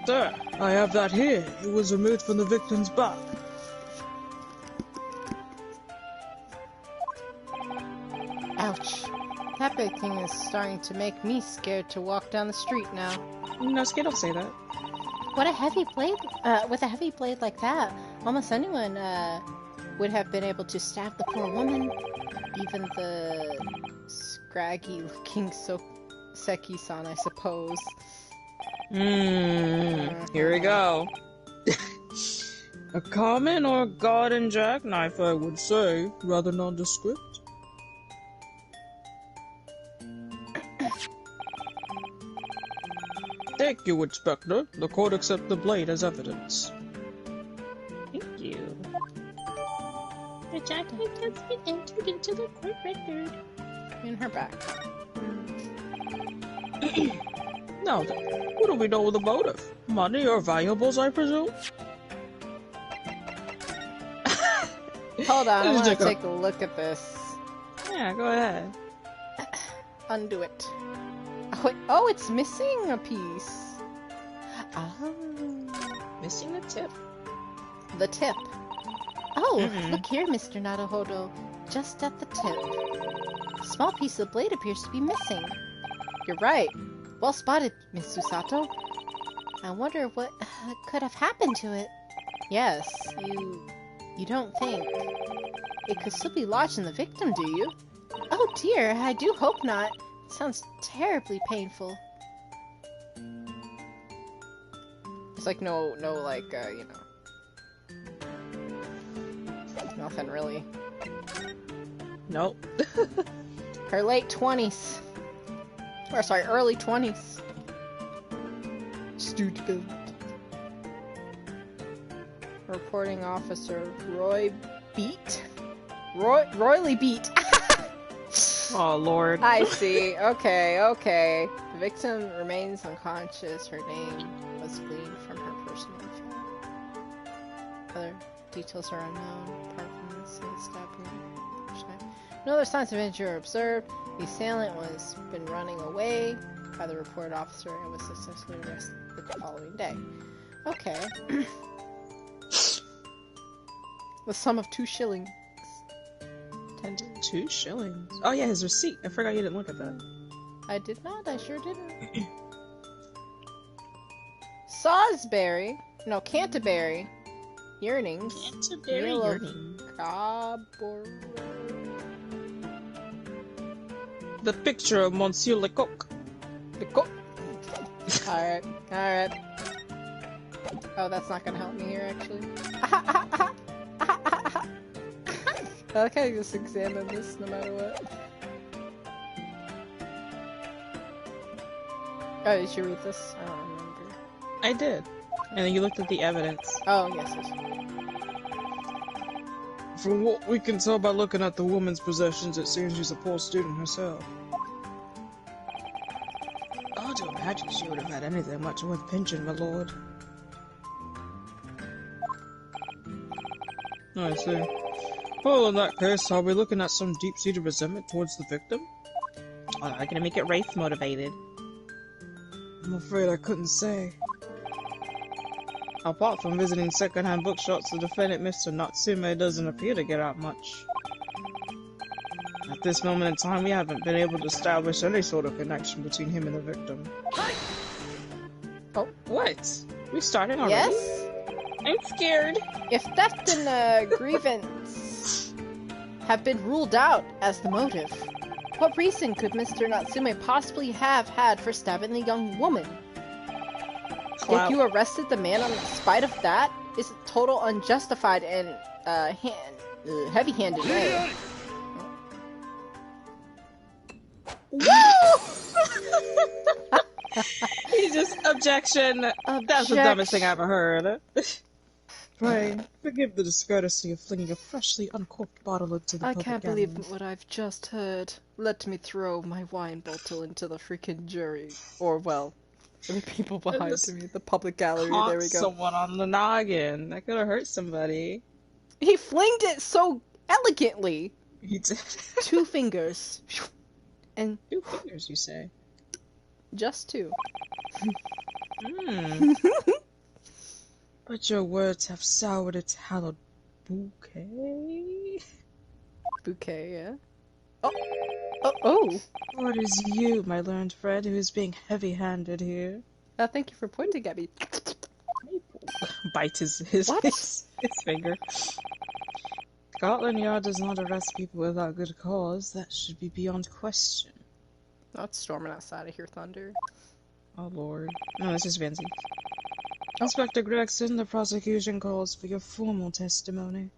Sir, I have that here. It was removed from the victim's back. Ouch. That big thing is starting to make me scared to walk down the street now. No, Skid, don't say that. What a heavy blade! With a heavy blade like that, almost anyone would have been able to stab the poor woman. Even the scraggy-looking Seki-san, I suppose. Here we go. A common or garden jackknife, I would say, rather nondescript. Thank you, Inspector. The court accepts the blade as evidence. Thank you. The jackknife has been entered into the court record. In her back. Now then, what do we know of the motive? Money or valuables, I presume? Hold on, I want to take a look at this. Yeah, go ahead. Undo it. Oh, wait. Oh, it's missing a piece. Oh. Missing the tip. The tip. Oh, look here, Mr. Naruhodo. Just at the tip. Small piece of blade appears to be missing. You're right. Well spotted, Miss Susato. I wonder what could have happened to it. Yes, you You don't think it could still be lodged in the victim, do you? Oh dear, I do hope not. It sounds terribly painful. It's like no, you know. Nothing really. Nope. Her late 20s. Or sorry, early 20s. Stupid. Reporting officer Roy Beat? Royley Beat. Oh, Lord. I see. Okay. The victim remains unconscious. Her name was gleaned from her personal phone. Other details are unknown, apart from the stabbing. No other signs of injury are observed. The assailant was been running away by the reported officer and was successfully arrested the following day. Okay. The sum of 2 shillings. 2 shillings. Oh yeah, his receipt. I forgot you didn't look at that. I did not. I sure didn't. Salisbury. No, Canterbury. Yearnings. Canterbury Meal of yearning. The picture of Monsieur Lecoq. Alright. Oh, that's not gonna help me here, actually. I like how you just examine this no matter what. Oh, did you read this? I don't remember. I did. And then you looked at the evidence. Oh, yes. From what we can tell by looking at the woman's possessions, it seems she's a poor student herself. I don't imagine she would have had anything much worth pinching, my lord. I see. Well, in that case, are we looking at some deep-seated resentment towards the victim? Or are they gonna make it race-motivated? I'm afraid I couldn't say. Apart from visiting second-hand bookshops, the defendant, Mr. Natsume, doesn't appear to get out much. At this moment in time, we haven't been able to establish any sort of connection between him and the victim. Oh. What? We starting already? Yes? I'm scared. If theft and grievance have been ruled out as the motive, what reason could Mr. Natsume possibly have had for stabbing the young woman? If you arrested the man on spite of that, is total unjustified and heavy-handed way. Woo! He just objection. That's the dumbest thing I ever heard. Pray, forgive the discourtesy of flinging a freshly uncorked bottle into the public can't gallery. believe what I've just heard. Let me throw my wine bottle into the freaking jury. Or, well, the people behind me. The public gallery, there we go. Someone on the noggin. That could have hurt somebody. He flinged it so elegantly. He did. 2 fingers. And 2 fingers, you say? just 2. But your words have soured its hallowed bouquet. Bouquet, yeah? Oh! For it is you, my learned friend, who is being heavy-handed here. Thank you for pointing at me. Bite his finger. Scotland Yard does not arrest people without good cause. That should be beyond question. Oh, it's storming outside of here, Thunder. Oh lord. No, this is Fancy. Inspector Gregson, the prosecution calls for your formal testimony.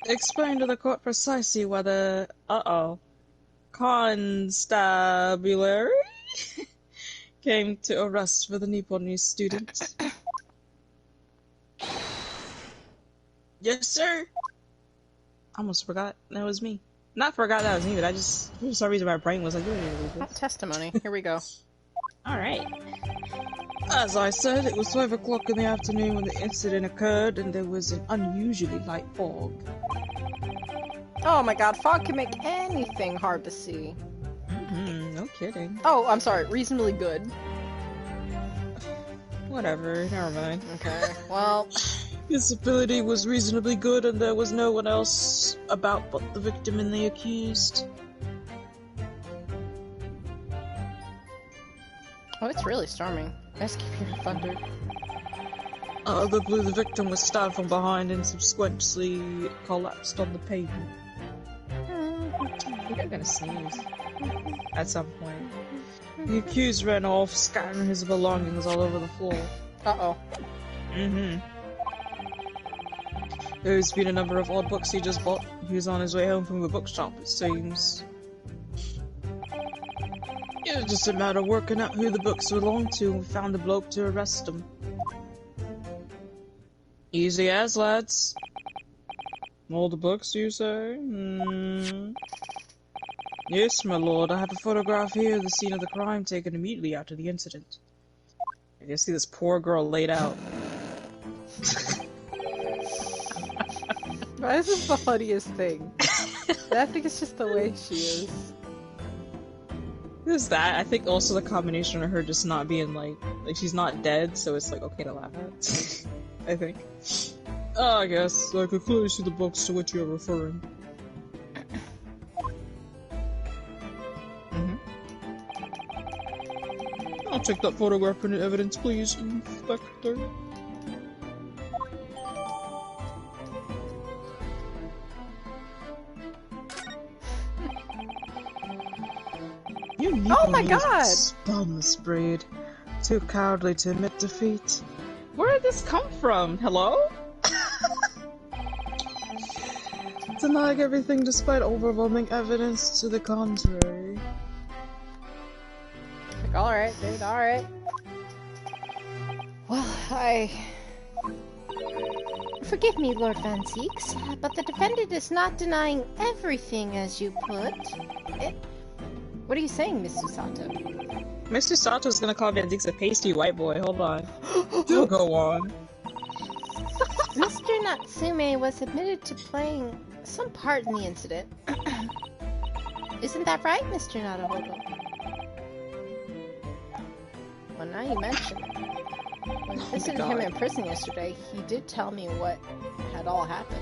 Explain to the court precisely whether, constabulary came to arrest for the Nipponese student. Yes, sir. I almost forgot that was me. Not forgot that was me, but I just, for some reason my brain was like, Testimony. Here we go. Alright. As I said, it was 5 o'clock in the afternoon when the incident occurred, and there was an unusually light fog. Oh my god, fog can make anything hard to see. No kidding. Oh, I'm sorry, reasonably good. Whatever, never mind. Okay, well... Visibility was reasonably good, and there was no one else about but the victim and the accused. Oh, it's really storming. I just keep hearing thunder. Audibly, the victim was stabbed from behind and subsequently collapsed on the pavement. I think I'm gonna sneeze at some point. The accused ran off, scattering his belongings all over the floor. Uh-oh. There's been a number of odd books he just bought. He was on his way home from the bookshop, it seems. It was just a matter of working out who the books belonged to, and we found the bloke to arrest him. Easy as, lads. All the books, you say? Yes, my lord. I have a photograph here of the scene of the crime taken immediately after the incident. I can see this poor girl laid out. This is the funniest thing. I think it's just the way she is. There's that. I think also the combination of her just not being like she's not dead, so it's like okay to laugh at. I think. I guess I could clearly see the books to which you're referring. I'll take that photograph into evidence, please, Inspector. Oh my god! Bums breed. Too cowardly to admit defeat. Where did this come from? Hello? Denying everything despite overwhelming evidence to the contrary. Like, alright, dude, alright. Well, Forgive me, Lord Van Zieks, but the defendant is not denying everything, as you put it. What are you saying, Miss Susato? Mr. Sato's gonna call Van Zieks a pasty white boy, hold on. Do go on. Mr. Natsume was admitted to playing some part in the incident. Isn't that right, Mr. Naruhodo? Well, now you mention it. When I visited him in prison yesterday, he did tell me what had all happened.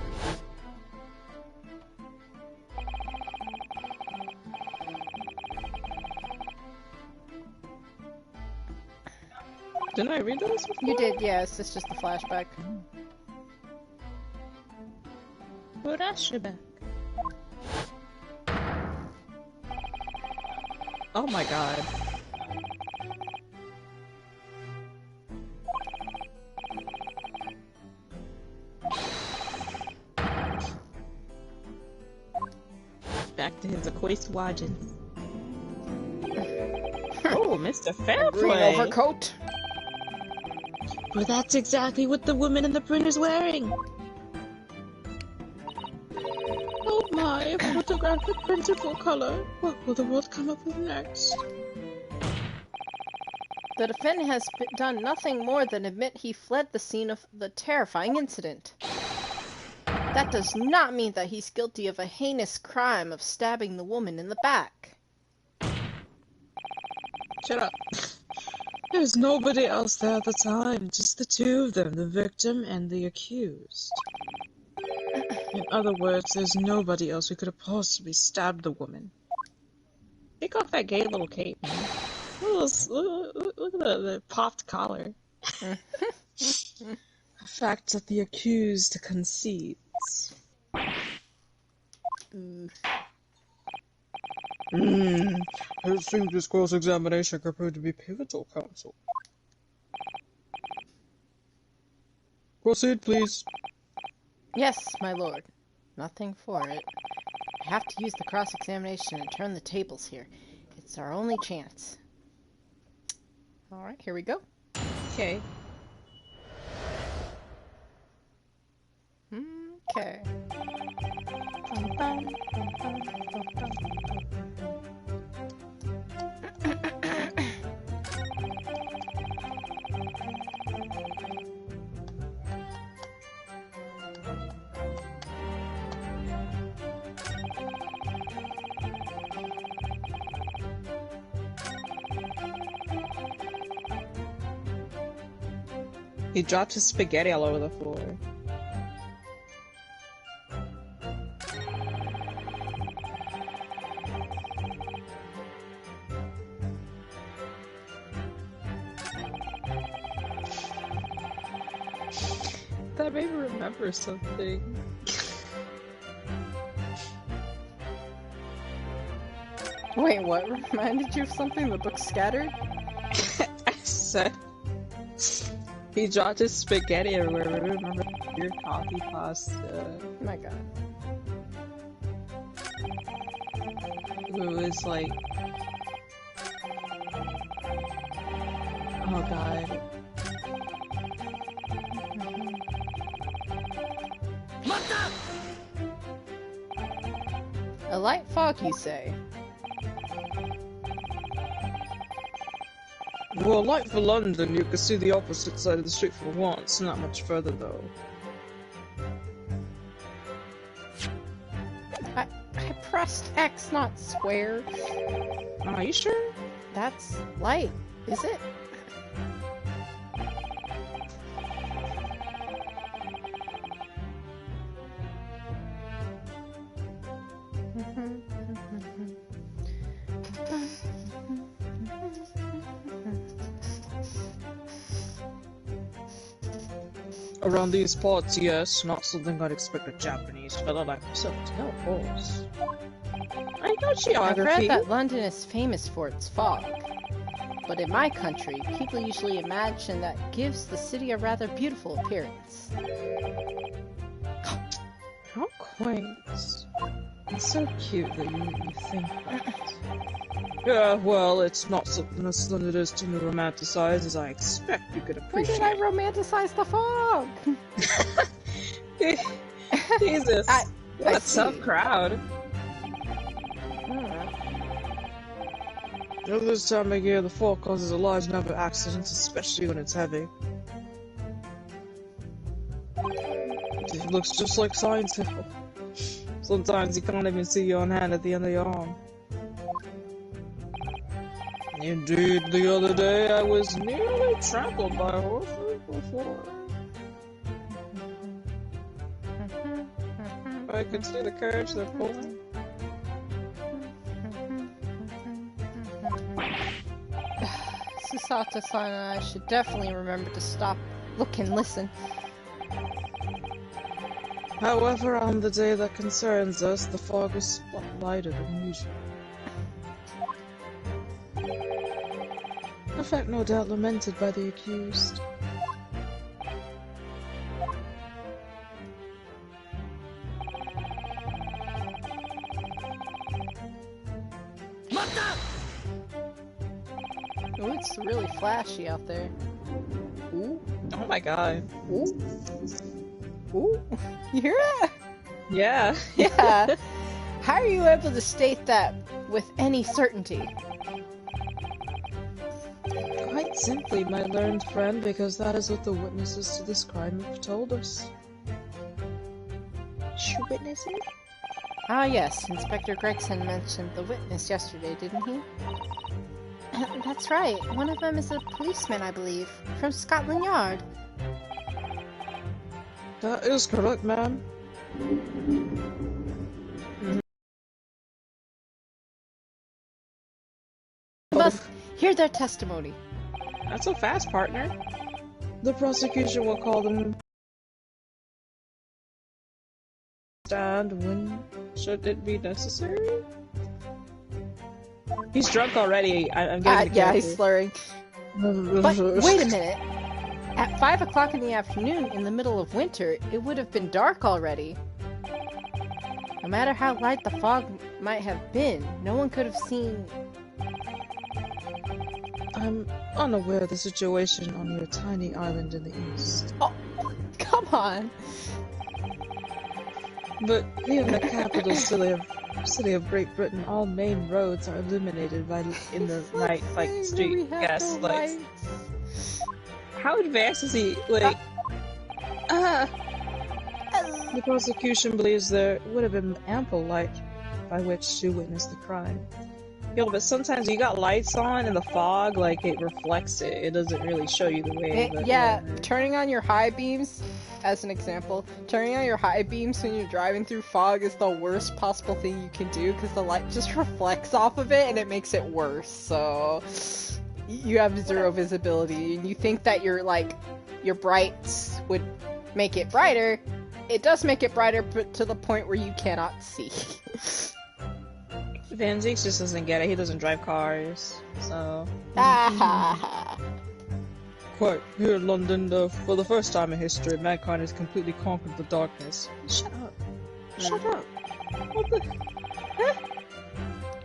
Didn't I read this before? You did, yes. It's just a flashback. Flashback. Oh my god. Back to his Aquaswagins. Oh, Mr. Fairplay! Green overcoat. But that's exactly what the woman in the print is wearing! Oh my, a photographic printed full color. What will the world come up with next? The defendant has done nothing more than admit he fled the scene of the terrifying incident. That does not mean that he's guilty of a heinous crime of stabbing the woman in the back. Shut up. There's nobody else there at the time, just the two of them, the victim and the accused. In other words, there's nobody else who could have possibly stabbed the woman. Take off that gay little cape, man. Look at the popped collar. A fact that the accused concedes. It seems this cross-examination could prove to be pivotal, counsel. Proceed, please. Yes, my lord. Nothing for it. I have to use the cross-examination and turn the tables here. It's our only chance. Alright, here we go. Okay. Okay. He dropped his spaghetti all over the floor. that made me remember something. Wait, what reminded you of something? The book scattered? I said he dropped his spaghetti everywhere. Remember your coffee pasta? Oh my god. It was like, oh god. A light fog, you say? Well, like for London, you can see the opposite side of the street for once. Not much further though. I pressed X, not square. Are you sure? That's light, is it? Around these parts, yes. Not something I'd expect a Japanese fella like yourself to know, of course. I know I've geography. read that London is famous for its fog. But in my country, people usually imagine that gives the city a rather beautiful appearance. How quaint. It's so cute that you make me think that. Yeah, well, it's not something as London is to romanticize as I expect you could When appreciate. did I romanticize the fog? Jesus. What a tough see. crowd. At this time of year, the fog causes a large number of accidents, especially when it's heavy. It looks just like Science Hill. Sometimes you can't even see your own hand at the end of your arm. Indeed, the other day I was nearly trampled by horses before. I could see the carriage they're pulling. Susato-san and I should definitely remember to stop, look, and listen. However, on the day that concerns us, the fog was spot lighter than usual. A fact no doubt lamented by the accused. Oh, it's really flashy out there. Ooh, Oh my god. ooh, ooh. You hear that? Yeah. Yeah. How are you able to state that with any certainty? Quite simply, my learned friend, because that is what the witnesses to this crime have told us. She witnesses? Ah yes, Inspector Gregson mentioned the witness yesterday, didn't he? That's right. One of them is a policeman, I believe, from Scotland Yard. That is correct, ma'am. We must hear their testimony. Not so fast, partner. The prosecution will call them stand when should it be necessary. He's drunk already. I'm getting the Yeah, he's slurring. But character. wait a minute. At 5 o'clock in the afternoon, in the middle of winter, it would have been dark already. No matter how light the fog might have been, no one could have seen. I'm unaware of the situation on your tiny island in the east. Oh, come on. But here in the capital city of Great Britain, all main roads are illuminated in the night, like street gas lights. How advanced is he? Like, the prosecution believes there would have been ample light by which to witness the crime. Yo, but sometimes you got lights on and the fog, like, it reflects it. It doesn't really show you the way. But Yeah, whatever. turning on your high beams, as an example, turning on your high beams when you're driving through fog is the worst possible thing you can do because the light just reflects off of it and it makes it worse. So you have zero visibility and you think that your brights would make it brighter, it does make it brighter, but to the point where you cannot see. Van Zeeks just doesn't get it. He doesn't drive cars, so. Quite. Here in London, for the first time in history, mankind has completely conquered the darkness. Shut up. Shut up. What the? Huh?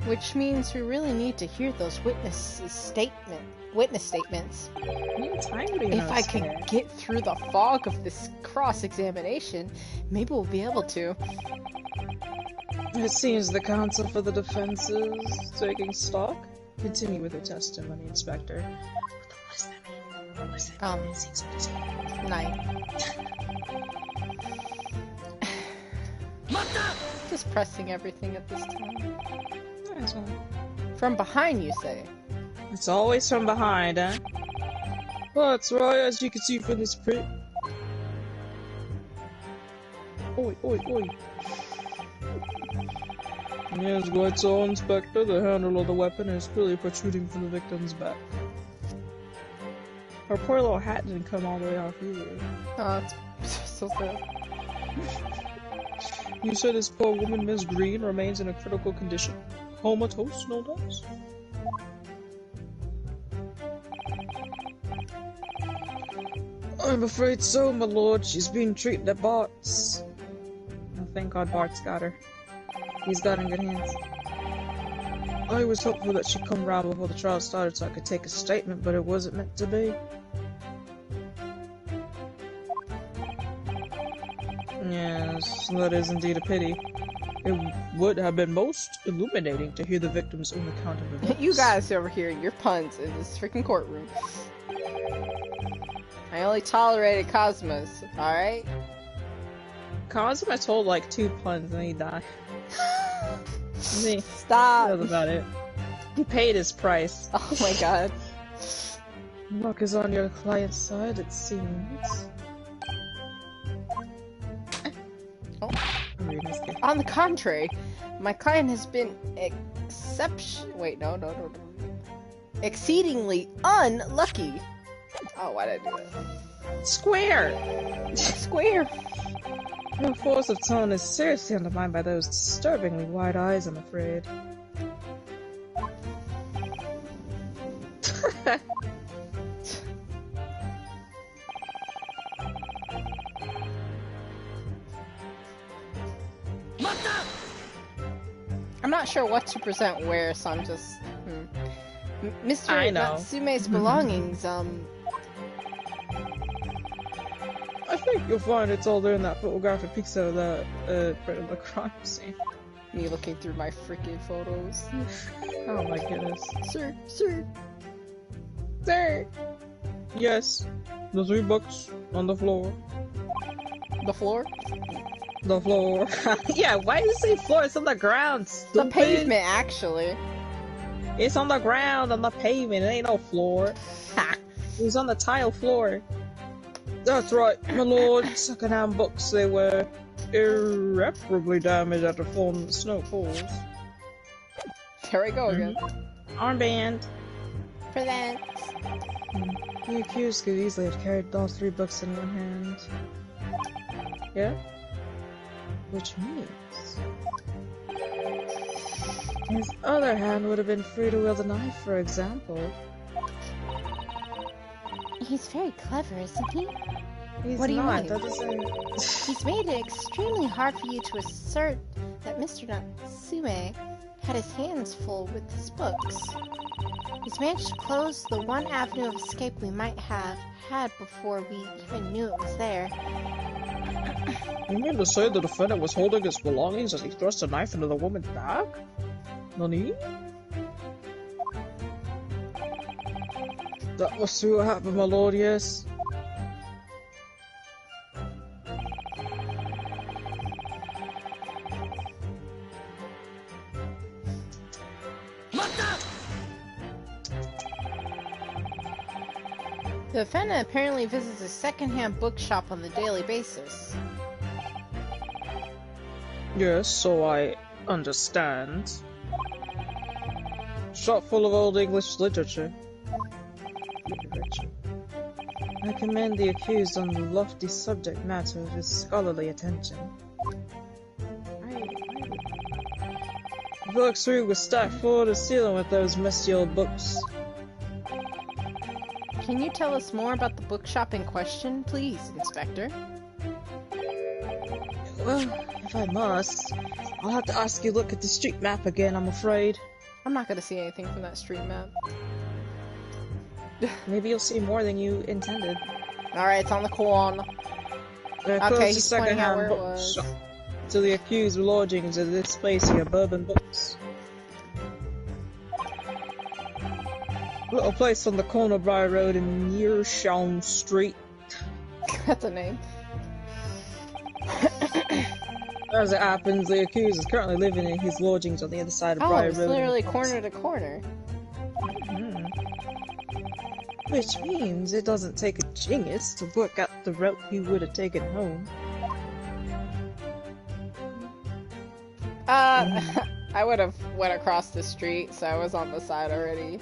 Which means we really need to hear those witness statements. If I could get through the fog of this cross-examination, maybe we'll be able to. It seems the counsel for the defense is taking stock. Continue with your testimony, Inspector. What does that mean? What does that mean? 9. Just pressing everything at this time. From behind, you say? It's always from behind, huh? Oh, that's right, as you can see from this print. Oi, oi, oi. Yes, quite so, Inspector. The handle of the weapon is clearly protruding from the victim's back. Her poor little hat didn't come all the way off either. Oh, it's so sad. You said this poor woman, Miss Green, remains in a critical condition. Comatose, no doubt? I'm afraid so, my lord. She's being treated at Bart's. Oh, thank God Bart's got her. He's got her in good hands. I was hopeful that she'd come round before the trial started so I could take a statement, but it wasn't meant to be. Yes, that is indeed a pity. It would have been most illuminating to hear the victim's own account of events. You guys over here, your puns in this freaking courtroom. I only tolerated Cosmos, alright? Cosmo told like 2 puns and he died. Stop! That was about it. He paid his price. Oh my god. Luck is on your client's side, it seems. Oh. On the contrary, my client has been exceedingly unlucky. Oh, why did I do that? Square! Square! Your force of tone is seriously undermined by those disturbingly wide eyes, I'm afraid. I'm not sure what to present where, so I'm just... Mr. Natsume's belongings, I think you'll find it's all there in that photographic picture of that, part of the crime scene. Me looking through my freaking photos. Oh my goodness. Sir! Sir! Yes. The 3 books on the floor. The floor? The floor. Yeah, why do you say floor? It's on the ground, stupid. The pavement, actually. It's on the ground, on the pavement. It ain't no floor. Ha! It was on the tile floor. That's right, my lord. Second-hand books, they were irreparably damaged after falling in the snow pools. There we go again. Armband. Presents. The accused could easily have carried all 3 books in one hand. Yeah? Which means... his other hand would have been free to wield a knife, for example. He's very clever, isn't he? He's What do you not, mean? that doesn't... He's made it extremely hard for you to assert that Mr. Natsume had his hands full with his books. He's managed to close the one avenue of escape we might have had before we even knew it was there. You mean to say the defendant was holding his belongings as he thrust a knife into the woman's back? Nani? That must be what happened, my lord, yes. The defendant apparently visits a second-hand bookshop on the daily basis. Yes, so I understand. Shop full of old English literature. I commend the accused on the lofty subject matter of his scholarly attention. The bookstore was stacked floor to ceiling with those musty old books. Can you tell us more about the bookshop in question, please, Inspector? Well, if I must, I'll have to ask you to look at the street map again, I'm afraid. I'm not gonna see anything from that street map. Maybe you'll see more than you intended. Alright, it's on the corner. Okay, he's pointing out where it was. To the accused lodgings of this place here, Bourbon Books. Little place on the corner of Briar Road and Meerschaum Street. That's a name. As it happens, the accused is currently living in his lodgings on the other side of Briar it's Road. literally corner to corner. Which means it doesn't take a genius to work out the route he would have taken home. I would have went across the street, so I was on the side already.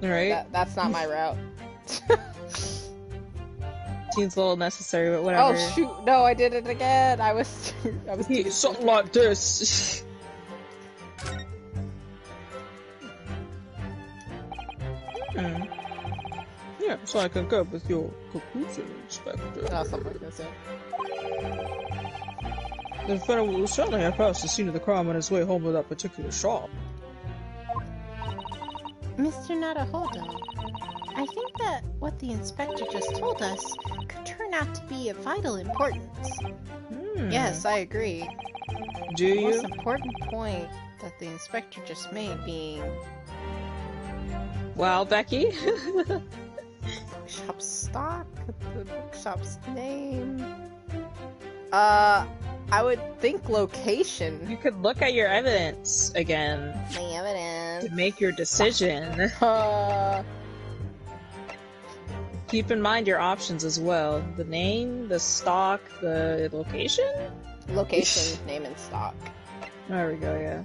Right? That's not my route. Seems a little necessary, but whatever. Oh shoot! No, I did it again. I was Something like this. Yeah, so I concur with your conclusion, Inspector. That's something I was gonna say. The defendant will certainly have passed the scene of the crime on his way home to that particular shop. Mr. Naruhodo, I think that what the inspector just told us could turn out to be of vital importance. Yes, I agree. Do The most you? important point that the inspector just made being Well, Becky? bookshop stock, the bookshop's name. I would think location. You could look at your evidence again My evidence. to make your decision. Keep in mind your options as well. The name, the stock, the location? Location, name, and stock. There we go, yeah.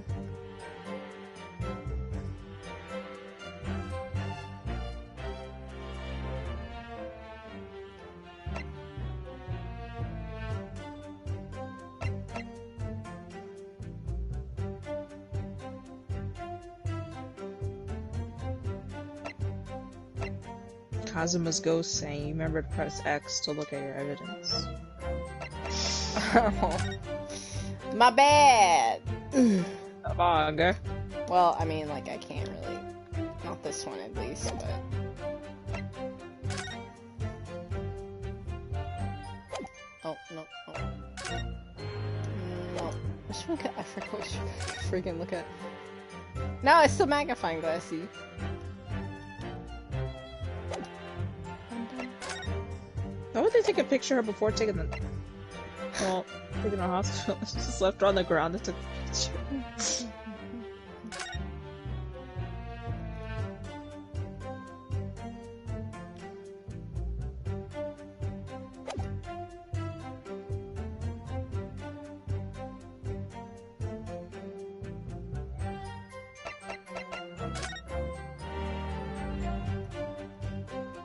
Kazuma's ghost saying, you remember to press X to look at your evidence. My bad! Bog. Well, I mean, like, I can't really. Not this one, at least, but. Oh, no. Oh. No. Which one could I forgot what you freaking look at? No, it's still magnifying glass, see? Why would they take a picture of her before taking the... Well, taking her to hospital. Just left her on the ground and took a picture.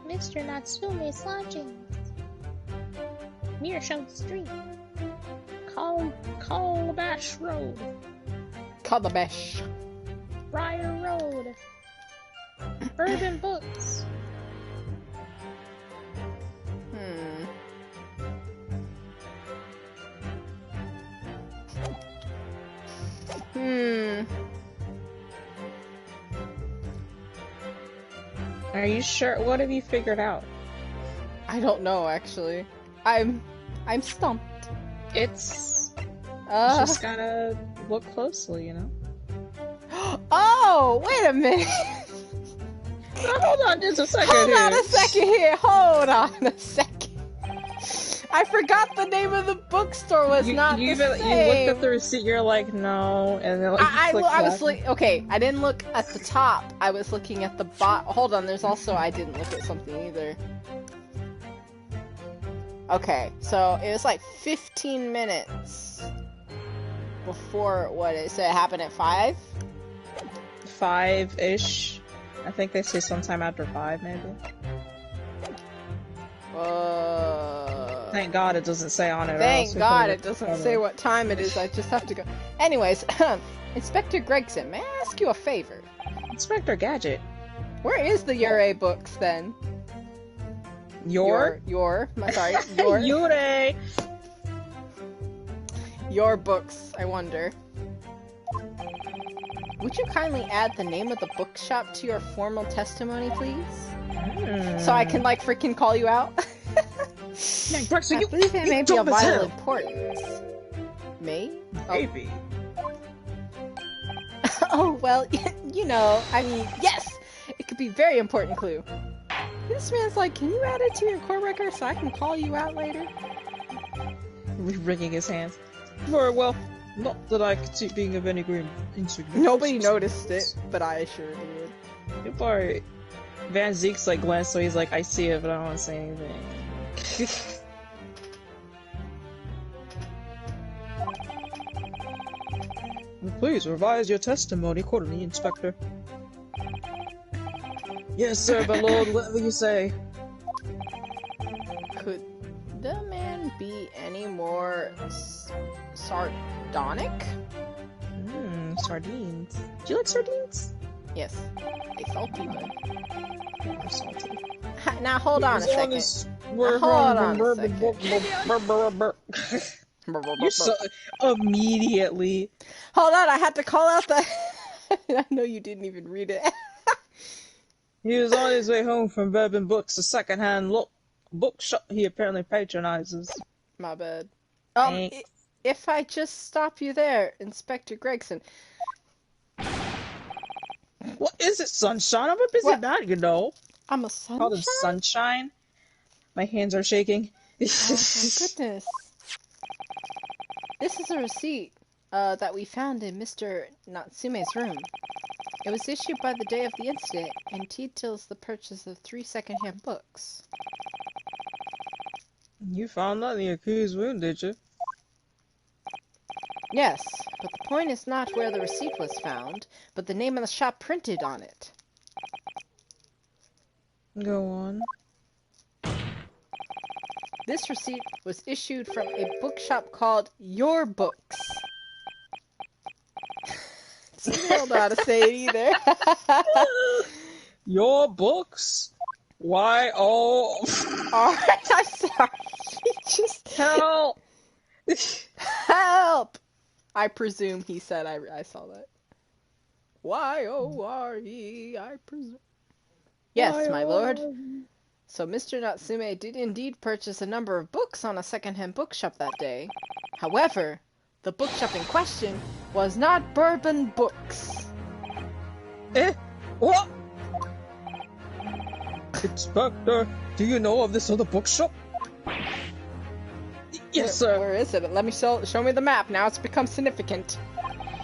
Mr. Natsume's lodgings. Meerschaum Street. Calabash Road. Calabash. Briar Road. Bourbon Books. Are you sure? What have you figured out? I don't know, actually. I'm stumped. It's... You just gotta look closely, you know? Oh, wait a minute! Hold on just a second Hold here. on a second here! Hold on a second! I forgot the name of the bookstore was not the same. You looked at the receipt, you're like, no, and then like, I was like, okay, I didn't look at the top. I was looking at the bottom. Hold on, there's also, I didn't look at something either. Okay, so it was like 15 minutes before what it said happened at 5? 5-ish. I think they say sometime after 5, maybe. Thank God it doesn't say on it. or else Thank we God could've it doesn't covered. say what time it is. I just have to go. Anyways, Inspector Gregson, may I ask you a favor? Inspector Gadget. Where is the Yurei books then? Your Your Yurei. Your books, I wonder. Would you kindly add the name of the bookshop to your formal testimony, please? So I can, like, freaking call you out? Gregson, I believe it may be of vital importance. May? Maybe. Oh, well, you know, I mean, yes! It could be a very important clue. This man's like, can you add it to your court record so I can call you out later? Wringing his hands. Very well. Not that I could see it being of any great insignificance. Nobody noticed it, but I sure did. Goodbye. Van Zeke's like Glenn, so he's like, I see it, but I don't want to say anything. Please revise your testimony accordingly, Inspector. Yes, sir, my lord, whatever you say. Could the man be any more sardonic? Sardines. Do you like sardines? Yes. A salty one. They're salty. Now hold on a second. Hold on a second. You're so immediately. Hold on, I had to call out the. I know you didn't even read it. He was on his way home from Bourbon Books, a second-hand bookshop he apparently patronizes. My bad. Thanks. If I just stop you there, Inspector Gregson. What is it, Sunshine? I'm a busy man, you know. I'm a Call sunshine? him Sunshine. My hands are shaking. Oh my goodness. This is a receipt that we found in Mr. Natsume's room. It was issued by the day of the incident and details the purchase of 3 second-hand books. You found that in the accused room, did you? Yes, but the point is not where the receipt was found, but the name of the shop printed on it. Go on. This receipt was issued from a bookshop called Your Books. I don't know how to say it either. Your Books? Why? Oh. Alright, I'm sorry. Just Help! help! I presume he said I saw that. Y-O-R-E, I presume. Yes, my lord. So Mr. Natsume did indeed purchase a number of books on a second-hand bookshop that day. However, the bookshop in question was not Bourbon Books. What? Inspector, do you know of this other bookshop? Yes, sir. Where is it? Let me show me the map. Now it's become significant.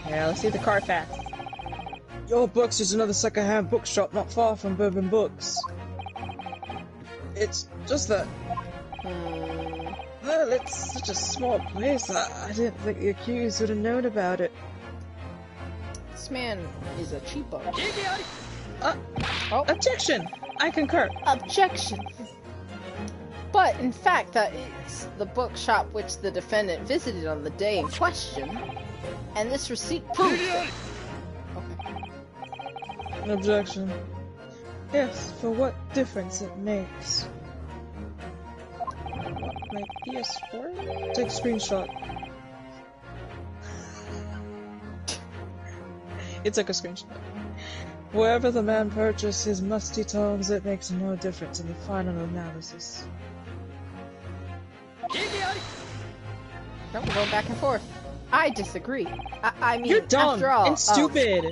Yeah, let's see the Carfax. Your Books is another second-hand bookshop not far from Bourbon Books. It's just that... Well, it's such a small place, I didn't think the accused would have known about it. This man is a cheapo. Objection! I concur. Objection! But, in fact, that is the bookshop which the defendant visited on the day in question, and this receipt proves it. Okay. Objection. Yes, for what difference it makes. My PS4? Take a screenshot. It took a screenshot. Wherever the man purchased his musty tomes, it makes no difference in the final analysis. No, we're going back and forth. I disagree. I mean, You're dumb after all, and stupid!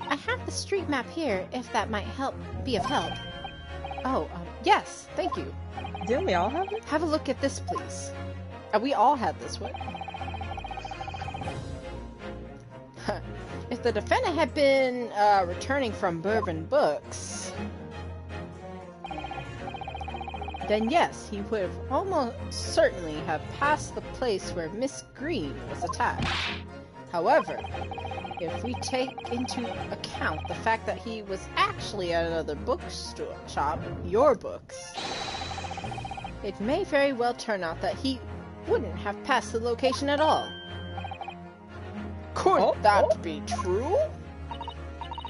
I have the street map here, if that might be of help. Yes, thank you. Didn't we all have it? Have a look at this, please. We all had this one. If the defendant had been returning from Bourbon Books, then yes, he would have almost certainly have passed the place where Miss Green was attacked. However, if we take into account the fact that he was actually at another bookshop, Your Books, It may very well turn out that he wouldn't have passed the location at all. Could that be true?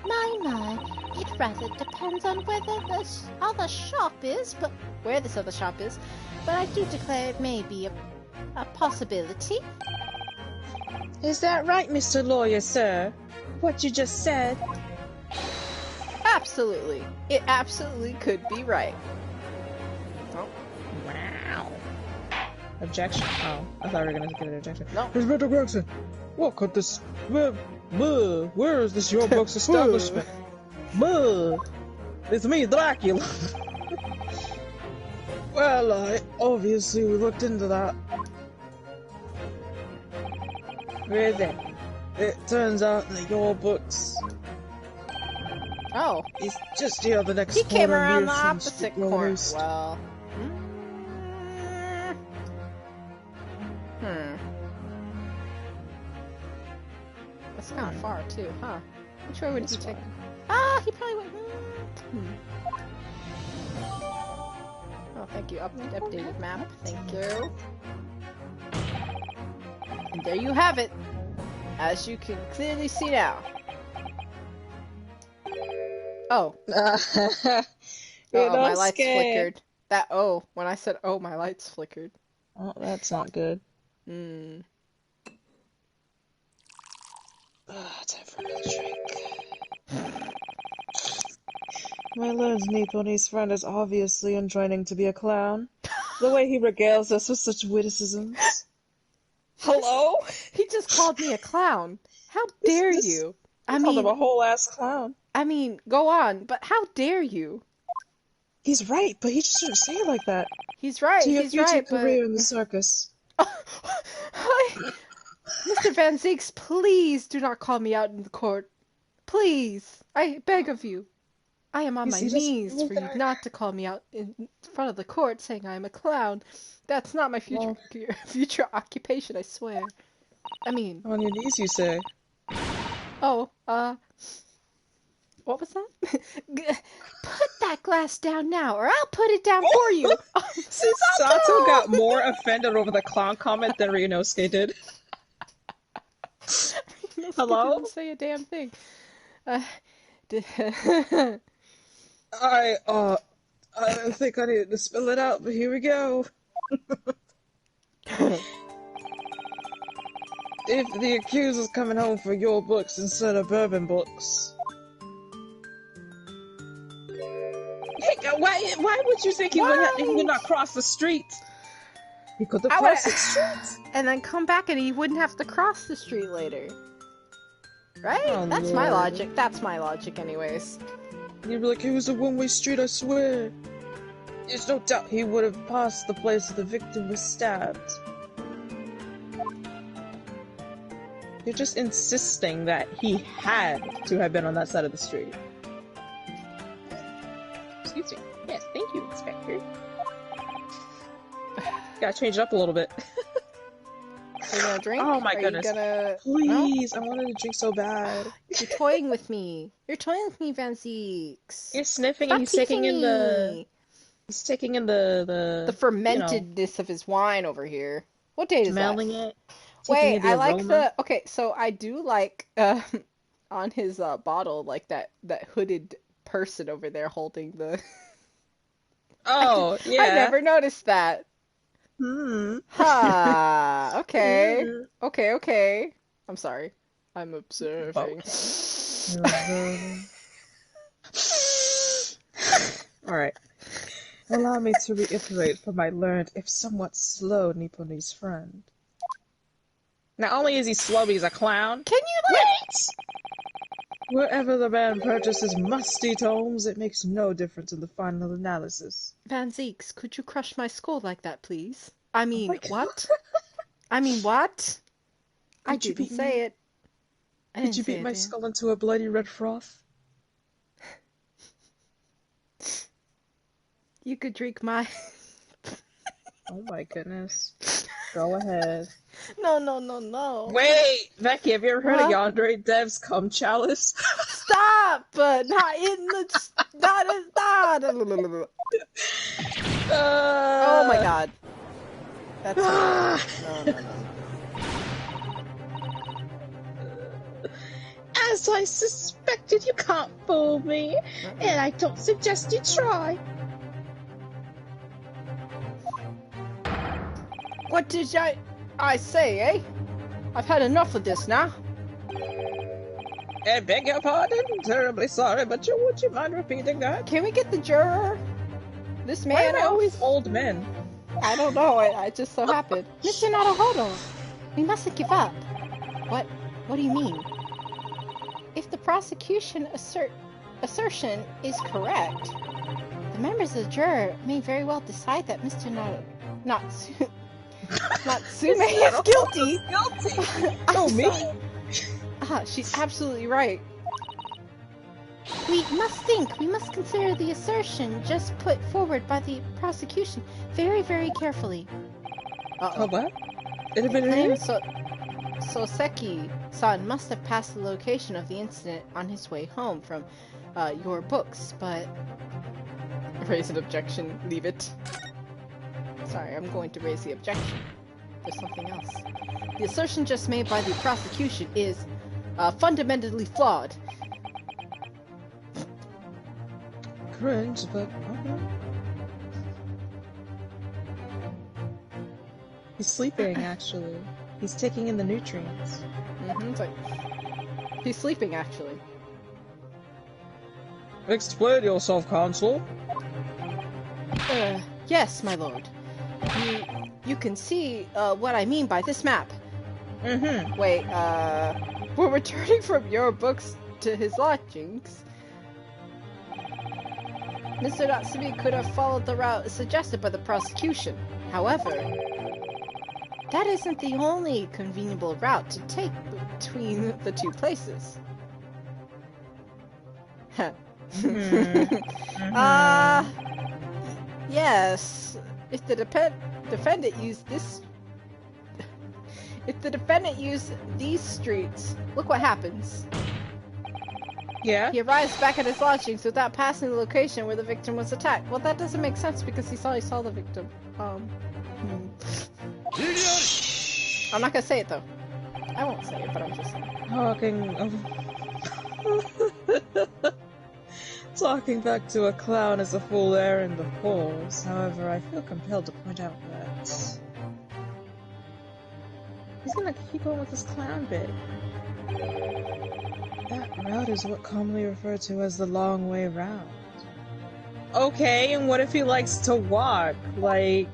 My, it rather depends on whether this other shop is, but where this other shop is, but I do declare it may be a possibility. Is that right, Mr. Lawyer, sir? What you just said? Absolutely. It absolutely could be right. Oh, Wow. Objection? Oh, I thought we were gonna get an objection. no. Inspector Gregson, what could this... Where is this your book's establishment? It's me, Dracula. Well, obviously we looked into that. Where is it? It turns out that your books Oh. is just here the next He corner came around near the from opposite Street corner. East. Well. That's kind of far too, huh? Which way would he That's take? far. Ah, he probably went. Oh, thank you. Updated map. Thank you. And there you have it, as you can clearly see now. Oh. You're my not lights scared. flickered. When I said oh, my lights flickered. Oh, that's not good. Hmm. Time for another drink. My learned Nipponi's friend is obviously enjoining to be a clown. The way he regales us with such witticisms. Hello? He just called me a clown. How dare you? I called him a whole ass clown. I mean, go on, but how dare you? He's right, but he just shouldn't say it like that. He's right, To your he's future right, career in the circus. Mr. Van Zeeks, please do not call me out in the court. Please, I beg of you. I am on my knees for you not to call me out in front of the court saying I am a clown. That's not my future occupation, I swear. I mean... On your knees, you say? Oh, what was that? Put that glass down now, or I'll put it down for you! Sato got more offended over the clown comment than Ryunosuke did. Hello? Didn't say a damn thing. I think I needed to spill it out, but here we go. If the accuser's coming home for your books instead of bourbon books. Hey, why would you think he would not cross the street? He could have crossed the street. And then come back and he wouldn't have to cross the street later. Right? Oh, That's my logic. That's my logic anyways. You'd be like, it was a one-way street, I swear. There's no doubt he would have passed the place the victim was stabbed. You're just insisting that he had to have been on that side of the street. Excuse me. Yes, thank you, Inspector. Gotta change it up a little bit. Are you gonna drink? Oh my Are goodness. You gonna... Please, No? I wanted to drink so bad. You're toying with me. You're toying with me, Van Zeeks. You're sniffing Stop and he's taking in the... me. He's taking in the fermentedness of his wine over here. What date is that? smelling it. Wait, I like aroma. the... Okay, so I do like, on his bottle, like that hooded person over there holding the... Oh, yeah. I never noticed that. Hmm. Ha! Okay. Okay. I'm sorry. I'm observing. Alright. Allow me to reiterate for my learned, if somewhat slow, Nipponese friend. Not only is he slow, but he's a clown. Can you, like... Wait! Wherever the man purchases musty tomes, it makes no difference in the final analysis. Van Zeeks, could you crush my skull like that, please? I mean, my God. what? I mean, what? I Did you didn't beat say me? it. I Did didn't you say beat it, my Dan. skull into a bloody red froth? You could drink my... Oh my goodness. Go ahead. No. Wait! Becky, have you ever heard of What? Yandere Dev's cum chalice? Stop! up, but not in the not. Oh my god. That's no. As I suspected, you can't fool me, and I don't suggest you try. What did I say, eh? I've had enough of this now. I beg your pardon. Terribly sorry, but would you mind repeating that? Can we get the juror? This man. Why are they always old men? I don't know. I just so happened. Mr. Naruhodo, we mustn't give up. What do you mean? If the prosecution assertion is correct, the members of the juror may very well decide that Mr. Natsume is guilty. Oh, me? She's absolutely right. We must consider the assertion just put forward by the prosecution very, very carefully. Oh, what? Soseki-san must have passed the location of the incident on his way home from your books, but... Raise an objection. Leave it. Sorry, I'm going to raise the objection. There's something else. The assertion just made by the prosecution is fundamentally flawed. Cringe, but he's sleeping, actually. He's taking in the nutrients. It's like... He's sleeping, actually. Explain yourself, Consul. Yes, my lord. You can see what I mean by this map. Wait, we're returning from your books to his lodgings. Mr. Natsume could have followed the route suggested by the prosecution. However, that isn't the only convenient route to take between the two places. Yes. If the defendant used these streets, look what happens. Yeah. He arrives back at his lodgings without passing the location where the victim was attacked. Well, that doesn't make sense because he saw the victim. I'm not gonna say it though. I won't say it, but I'm just saying. Talking back to a clown is a fool errand of fools. However, I feel compelled to point out that he's gonna keep on with this clown bit. That route is what commonly referred to as the long way round. Okay, and what if he likes to walk? Like...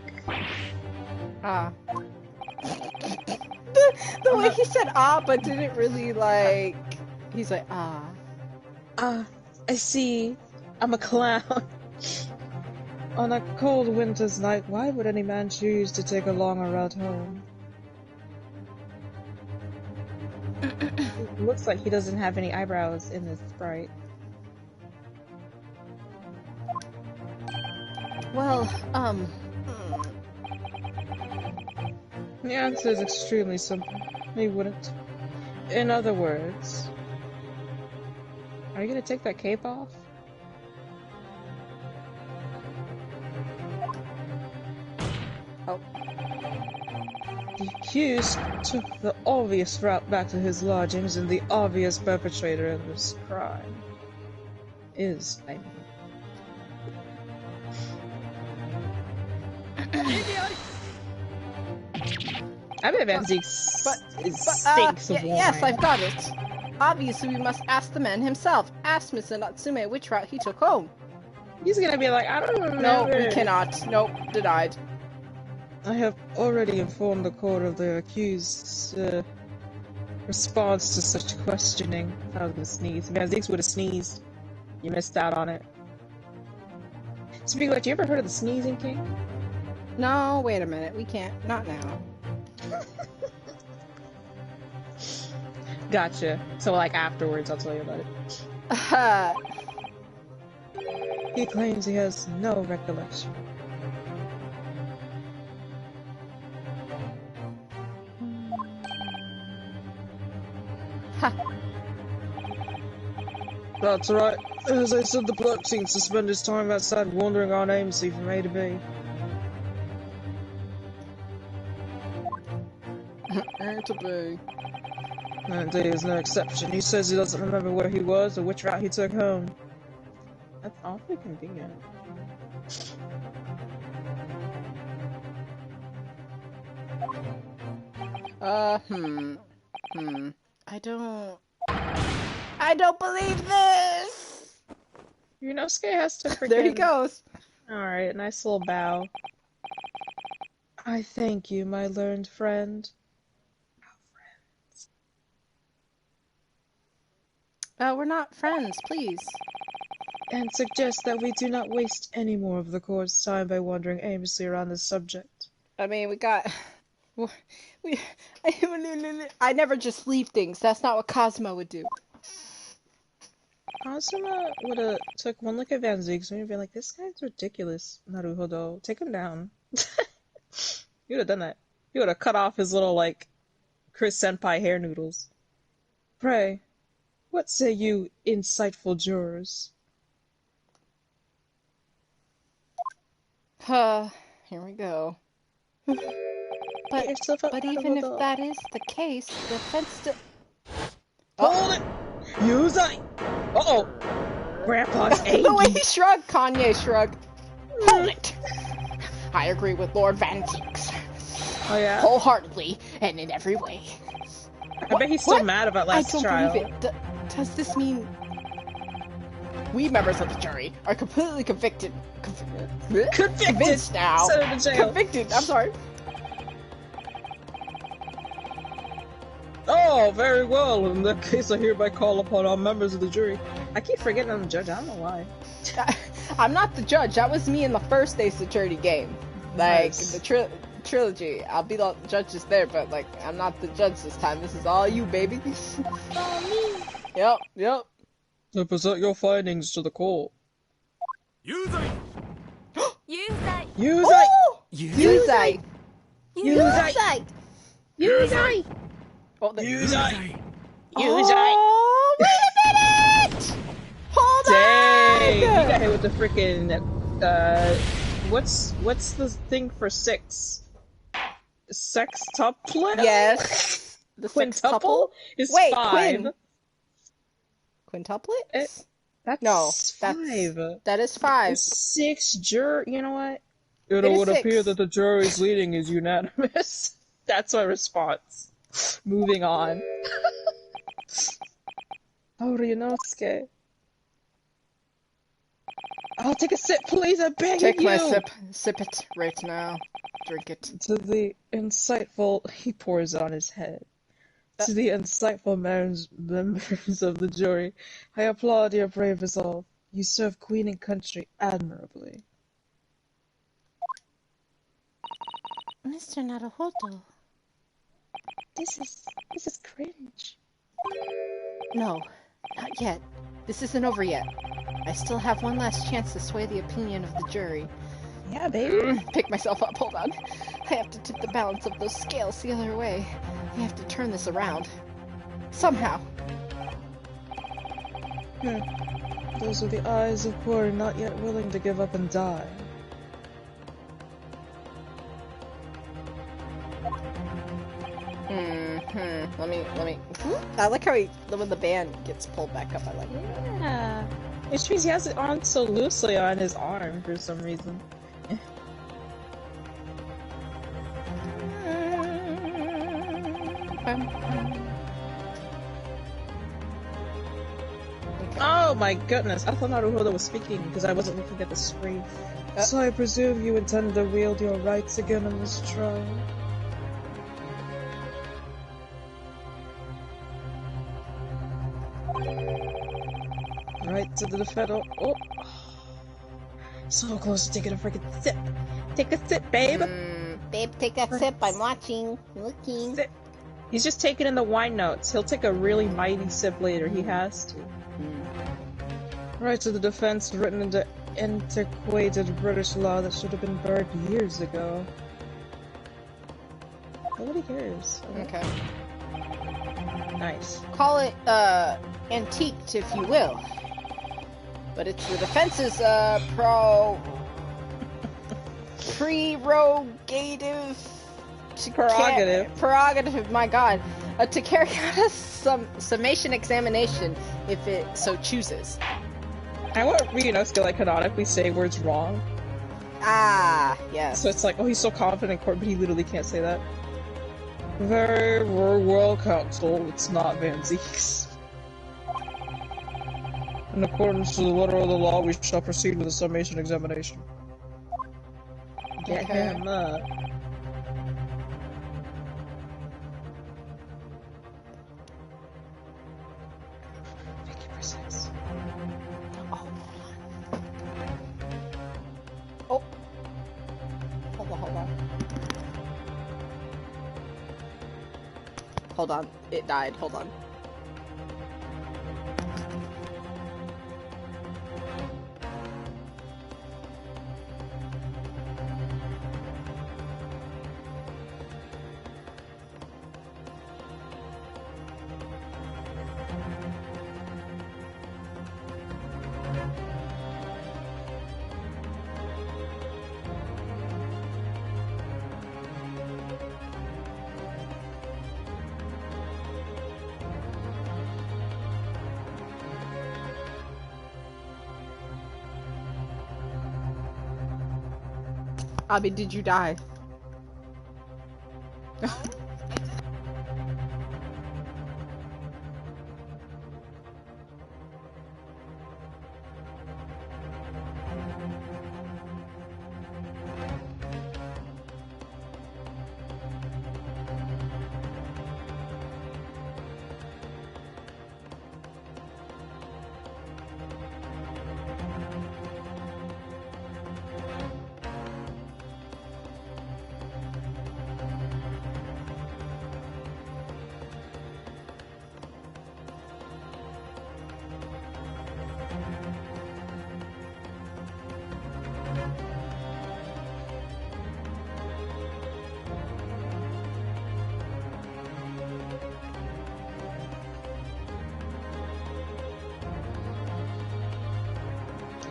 The way he said but didn't really like... He's like, I see. I'm a clown. On a cold winter's night, why would any man choose to take a longer route home? It looks like he doesn't have any eyebrows in this sprite. Well, The answer is extremely simple. He wouldn't. In other words... Are you gonna take that cape off? Oh. The accused took the obvious route back to his lodgings, and the obvious perpetrator of this crime is, I mean... I bet Van Zeke stinks of wine. Yes, I've got it. Obviously, we must ask the man himself. Ask Mr. Natsume which route he took home. He's gonna be like, I don't remember. No, we cannot. Nope, denied. I have already informed the court of the accused's response to such questioning. I was gonna sneeze. Van Zeke would have sneezed. You missed out on it. Speaking of which, you ever heard of the Sneezing King? No, wait a minute. We can't. Not now. Gotcha. So, like, afterwards, I'll tell you about it. He claims he has no recollection. That's right. As I said, the bloke seems to spend his time outside wandering around aimlessly from A to B. A to B. That day is no exception. He says he doesn't remember where he was or which route he took home. That's awfully convenient. I don't believe this! Yunosuke has to freaking... There he goes. Alright, nice little bow. I thank you, my learned friend. We're not friends, please. And suggest that we do not waste any more of the court's time by wandering aimlessly around this subject. I mean, I never just leave things. That's not what Cosmo would do. Kazuma would have took one look at Van Ziegs and be like, this guy's ridiculous, Naruhodo. Take him down. He would have done that. He would have cut off his little, like, Chris Senpai hair noodles. Pray, what say you, insightful jurors? Here we go. But even if that is the case, the fence still... Hold it! Yuzai! Uh-oh! Grandpa's angry. The way he shrugged, Kanye shrugged. Hold it! I agree with Lord Van Zieks. Oh yeah? Wholeheartedly, and in every way. I bet he's still mad about last trial. I don't believe it. Does this mean... we members of the jury are completely convicted. Convinced now. Sent him to jail. Convicted, I'm sorry. Oh, very well. In that case, I hereby call upon all members of the jury. I keep forgetting I'm the judge. I don't know why. I'm not the judge. That was me in the first Ace Attorney game. Like, Nice. the trilogy. I'll be the judge there, but, like, I'm not the judge this time. This is all you, baby. Yep. So present your findings to the court. Yuzai! Yuzai! Yuzai! Yuzai! Yuzai! Yuzai! Oh, Yuzai! Oh, wait a minute! Hold Dang! He on! got hit with the freaking what's the thing for six? Sextuplet? Yes. The Quintuple is Wait, 5. Quintuplets? That's No, 5. That is 5. 6 You know what? It It would is appear 6. that the jury's leading is unanimous. That's my response. Moving on. Oh, Ryunosuke. Oh, take a sip, please. I beg Take you. my sip. Sip it right now. Drink it. To the insightful, he pours on his head. To the insightful members of the jury, I applaud your brave resolve. You serve Queen and country admirably. Mr. Naruhodo. This is cringe. No, not yet. This isn't over yet. I still have one last chance to sway the opinion of the jury. Yeah, baby. Pick myself up, hold on. I have to tip the balance of those scales the other way. I have to turn this around. Somehow. Those are the eyes of poor not yet willing to give up and die. Let me. I like how when the band gets pulled back up, I like it. Yeah. Which means he has it on so loosely on his arm for some reason. Oh my goodness, I thought Naruhodo was speaking because I wasn't looking at the screen. So I presume you intend to wield your rights again in this trial? Right to the defender. Oh. So close to taking a freaking sip. Take a sip, babe. Babe, take that sip. I'm watching. Looking. Sip. He's just taking in the wine notes. He'll take a really mighty sip later. He has to. Right to the defense written into antiquated British law that should have been burned years ago. Nobody cares. Okay. Nice. Call it, antiqued, if you will. But it's the defense's prerogative prerogative, my god, to carry out a summation examination if it so chooses. I want Ryunosuke like canonically say words wrong. Ah, yes. So it's like, oh, he's so confident in court, but he literally can't say that. Very well, counsel. It's not Van Zeeks. In accordance to the letter of the law, we shall proceed with the summation examination. Get him up. Oh. Hold on. Hold on. It died. Hold on. Abby, did you die?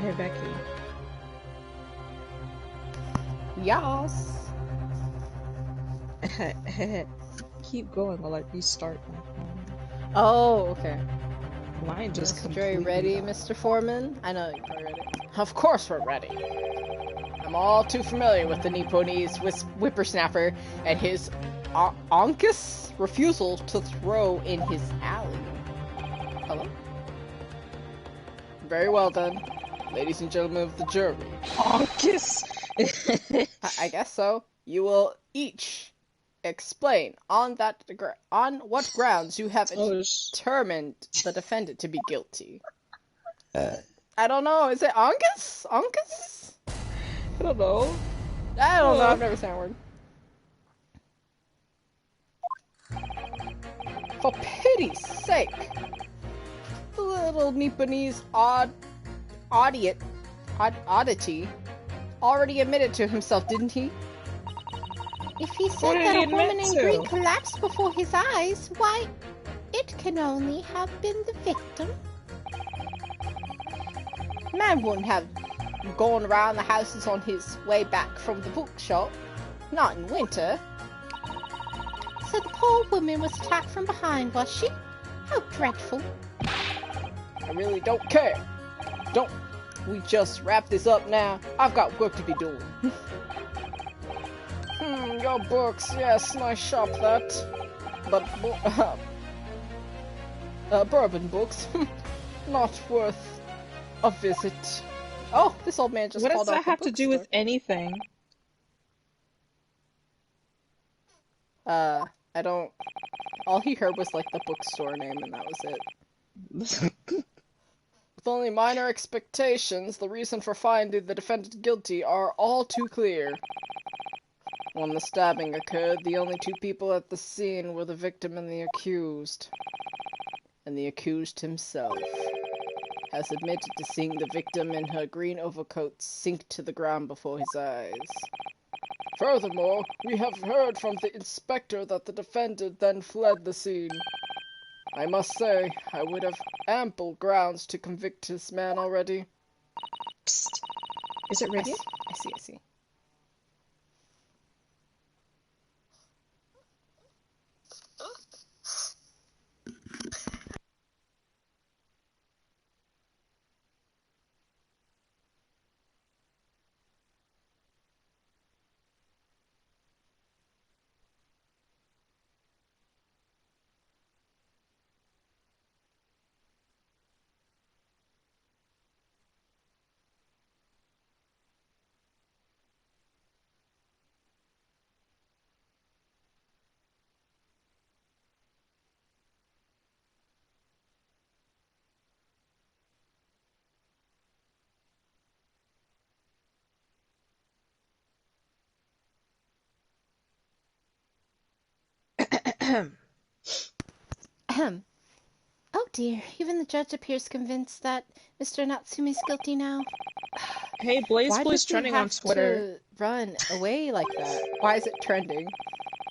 Hey, Becky. Yas. Keep going while I restart my phone. Oh, okay. Mine just Mr. completely ready, died. Mr. Foreman? I know you're ready. Of course we're ready. I'm all too familiar with the Nipponese whippersnapper and his onkus refusal to throw in his alley. Hello? Very well then, ladies and gentlemen of the jury. Onkus! I guess so. You will each explain on what grounds you have determined the defendant to be guilty. I don't know. Is it onkus? Onkus? I don't know. I don't know. I've never said a word. For pity's sake! The little Nipponese oddity already admitted to himself, didn't he? If he What said did that he a woman admit in to? green collapsed before his eyes, why, it can only have been the victim. Man wouldn't have gone around the houses on his way back from the bookshop. Not in winter. So the poor woman was attacked from behind, was she? How dreadful. I really don't care. Don't we just wrap this up now? I've got work to be doing. Your books. Yes, nice shop that. But, bourbon books. Not worth a visit. Oh, this old man just What does called out that the have to do with bookstore. anything? I don't... All he heard was, like, the bookstore name, and that was it. With only minor expectations, the reason for finding the defendant guilty are all too clear. When the stabbing occurred, the only two people at the scene were the victim and the accused. And the accused himself has admitted to seeing the victim in her green overcoat sink to the ground before his eyes. Furthermore, we have heard from the inspector that the defendant then fled the scene. I must say, I would have ample grounds to convict this man already, Psst. Is it radiant? I see. Ahem. Oh dear, even the judge appears convinced that Mr. Natsume's guilty now. Hey, Blaze Why Boy's did we trending on have Twitter. to run away like that? Why is it trending?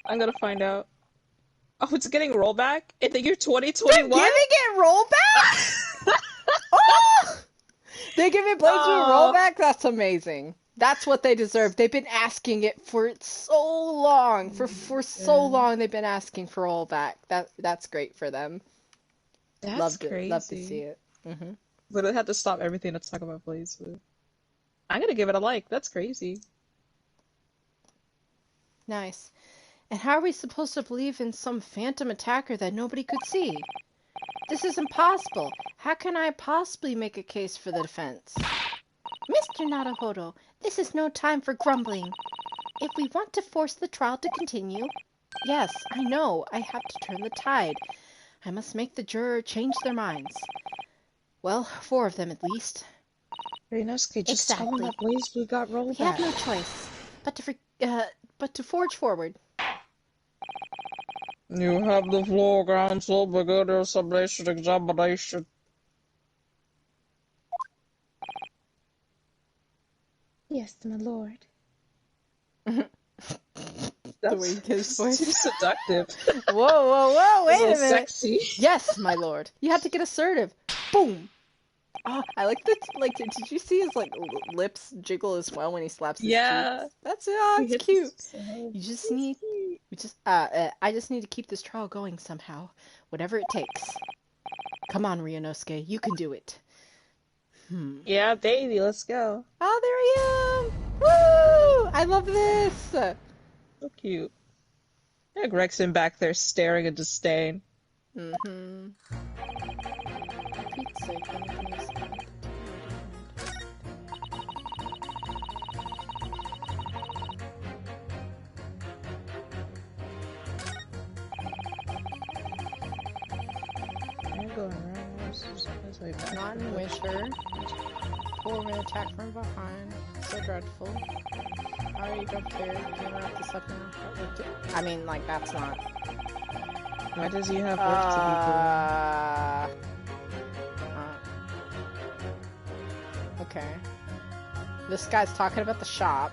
I'm gonna find out. Oh, it's getting rollback in the year 2021? They're giving it rollback? Oh! They're giving Blaze Boy rollback? That's amazing. That's what they deserve. They've been asking it for so long. For so long they've been asking for rollback. That's great for them. That's Love to see it. Literally had to stop everything to talk about Blaze Boy. I'm gonna give it a like. That's crazy. Nice. And how are we supposed to believe in some phantom attacker that nobody could see? This is impossible. How can I possibly make a case for the defense? Mr. Naruhodo, this is no time for grumbling. If we want to force the trial to continue... Yes, I know. I have to turn the tide. I must make the juror change their minds. Well, 4 of them at least. Ryunosuke, just tell him Exactly. that Blaze Boy got rollback. We have no choice. But to forge forward. You have the floor, counsel. Begin your summation examination. Yes, my lord. The way he gets his voice. Too seductive. Whoa, wait a minute. Sexy. Yes, my lord. You have to get assertive. Boom. Oh, I like that. Like, did you see his like lips jiggle as well when he slaps his cheeks? That's it's cute. You just need. I just need to keep this trial going somehow, whatever it takes. Come on, Ryunosuke, you can do it. Yeah, baby, let's go. Oh, there I am! Woo! I love this. So cute. Yeah, Gregson back there staring in disdain. For Pete's sake, let me finish that. I'm going around. Not in winter. Pull an attack from behind. So dreadful. I don't care. Interrupt the second. I mean, like, that's not. Why does he have work to Okay. This guy's talking about the shop.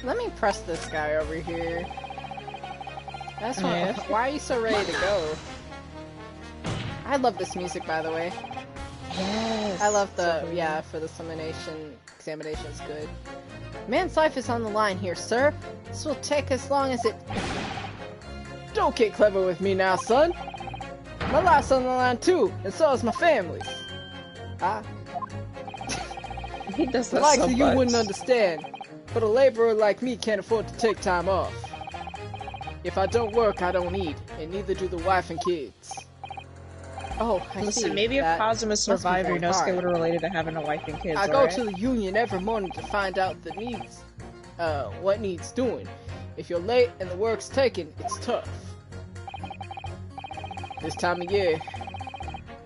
Let me press this guy over here. That's why. Why are you so ready to go? I love this music, by the way. Yes. I love the for the examination is good. Man's life is on the line here, sir. This will take as long as it. Don't get clever with me now, son. My life's on the line too, and so is my family's. He does that Like so you much. wouldn't understand. But a laborer like me can't afford to take time off. If I don't work, I don't eat, and neither do the wife and kids. Oh, I see. Listen, maybe if Kazuma survived, Ryunosuke would have related to having a wife and kids. I go to the union every morning to find out the needs, what needs doing. If you're late and the work's taken, it's tough. This time of year,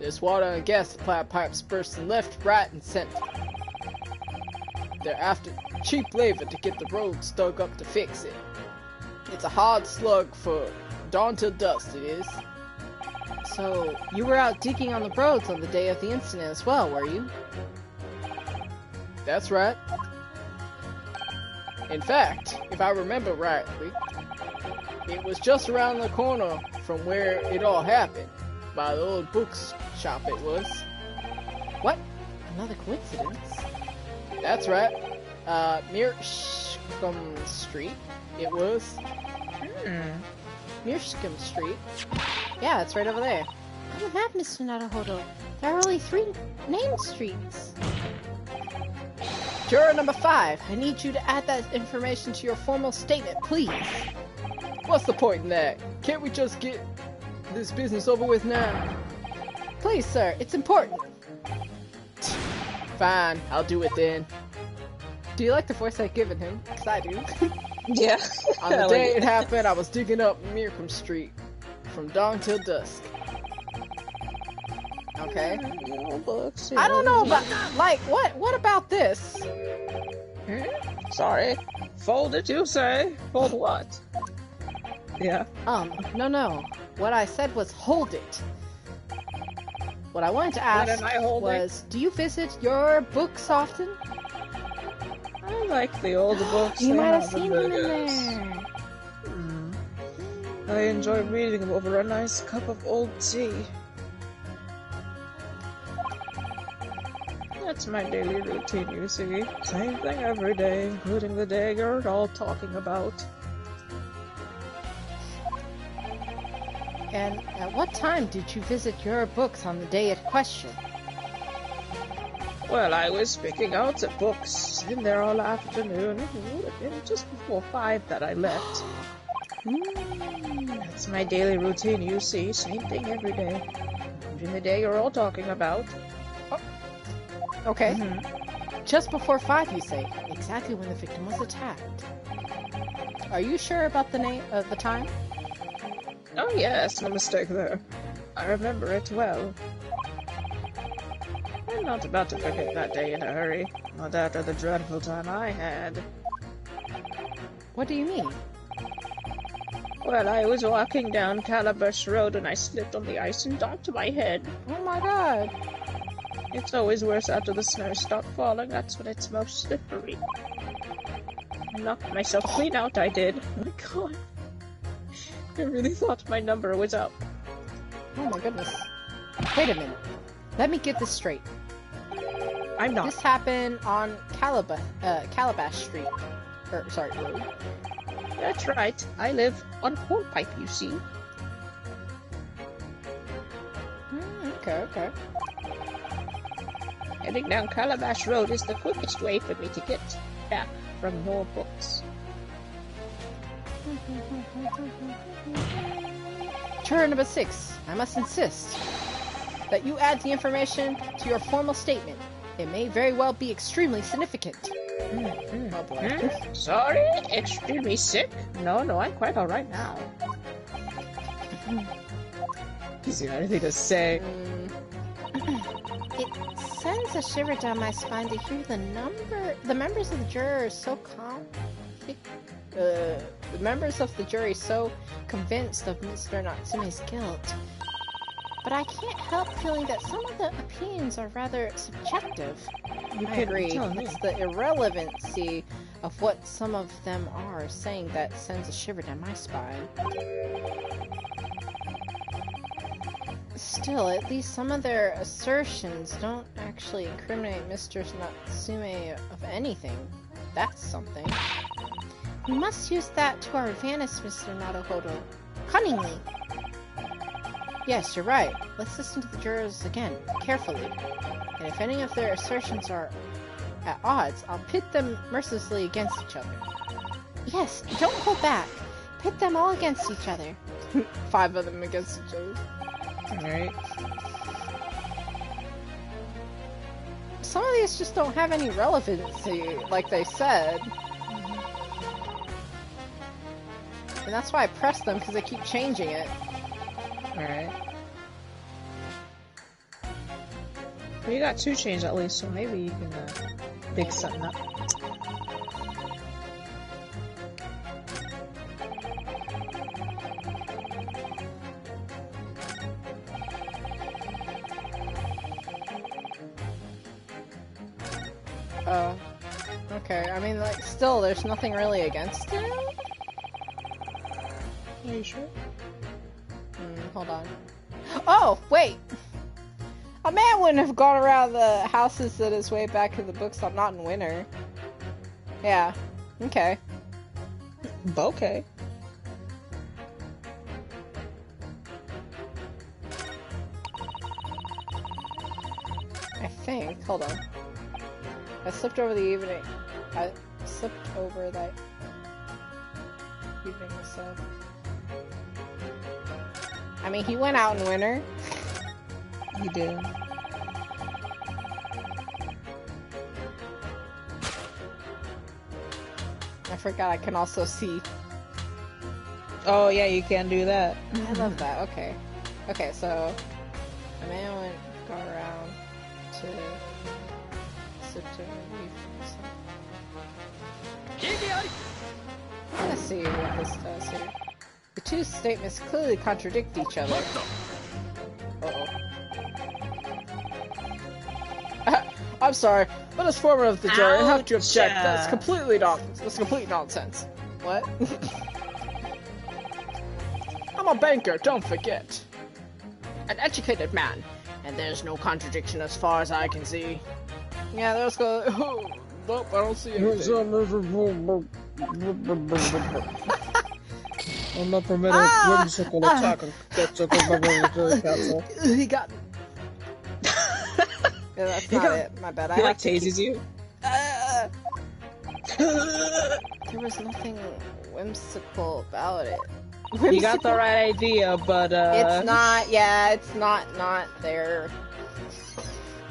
there's water and gas supply pipes bursting left, right, and center. They're after cheap labor to get the roads dug up to fix it. It's a hard slug for dawn till dusk, it is. So, you were out digging on the roads on the day of the incident as well, were you? That's right. In fact, if I remember rightly, it was just around the corner from where it all happened. By the old books shop it was. What? Another coincidence? That's right. Mearscombe Street, it was. Mearscombe Street. Yeah, it's right over there. On the map, Mr. Naruhodo, there are only 3 named streets. Juror number 5, I need you to add that information to your formal statement, please. What's the point in that? Can't we just get this business over with now? Please, sir, it's important. Fine, I'll do it then. Do you like the voice I've given him? Because I do. Yeah. On the day it happened, I was digging up Mearscombe Street from dawn till dusk. Okay. I don't know about, like, what about this? Sorry. Fold it, you say? Fold what? Yeah. No. What I said was hold it. What I wanted to ask was, do you visit your books often? I like the older books. You they might have have the seen them in biggest. there. I enjoy reading them over a nice cup of old tea. That's my daily routine, you see. Same thing every day, including the day you're all talking about. And at what time did you visit your books on the day in question? Well, I was picking out the books in there all afternoon. It would have been just before 5 that I left. That's my daily routine, you see. Same thing every day. Including the day you're all talking about. Okay. Just before 5, you say. Exactly when the victim was attacked. Are you sure about the name of the time? Oh yes, no mistake there. I remember it well. I'm not about to forget that day in a hurry. Not after the dreadful time I had. What do you mean? Well, I was walking down Calabash Road and I slipped on the ice and docked my head. Oh my god. It's always worse after the snow stopped falling. That's when it's most slippery. I knocked myself clean out, I did. Oh my god. I really thought my number was up. Oh my goodness. Wait a minute. Let me get this straight. I'm not. This happened on Calabash Street. Road. That's right. I live on Hornpipe, you see. Okay. Heading down Calabash Road is the quickest way for me to get back from your books. Juror number 6, I must insist that you add the information to your formal statement. It may very well be extremely significant. Oh boy. Sorry? Extremely sick? No, I'm quite alright now. Does he have anything to say? It sends a shiver down my spine to hear the members of the jury are so The members of the jury so convinced of Mr. Natsume's guilt. But I can't help feeling that some of the opinions are rather subjective. I agree. It's the irrelevancy of what some of them are saying that sends a shiver down my spine. Still, at least some of their assertions don't actually incriminate Mr. Natsume of anything. That's something. We must use that to our advantage, Mr. Naruhodo. Cunningly. Yes, you're right. Let's listen to the jurors again, carefully. And if any of their assertions are at odds, I'll pit them mercilessly against each other. Yes, don't hold back. Pit them all against each other. 5 of them against each other. Alright. Some of these just don't have any relevancy, like they said. And that's why I pressed them, because they keep changing it. Alright. Well, you got 2 chains at least, so maybe you can pick something up. Okay, I mean, like, still, there's nothing really against him? Are you sure? Hold on. Oh, wait! A man wouldn't have gone around the houses that is way back in the books on Not in Winter. Yeah. Okay. Okay. I think. Hold on. I slipped over the evening. I slipped over that evening myself. I mean, he went out in winter. He did. I forgot I can also see. Oh yeah, you can do that. I love that. Okay. Okay, so a man went got around to September. Let's see what this does here. The two statements clearly contradict each other. Uh-oh. I'm sorry, but as foreman of the jury, I have to object. That's completely that's complete nonsense. What? I'm a banker, don't forget. An educated man, and there's no contradiction as far as I can see. Yeah, there's go. Oh, nope, I don't see anything. I'm not permitted whimsical attack on castle. He got me. Yeah, that's not it. My bad. He like tases you. There was nothing whimsical about it. You got the right idea, but it's not. Yeah, it's not there.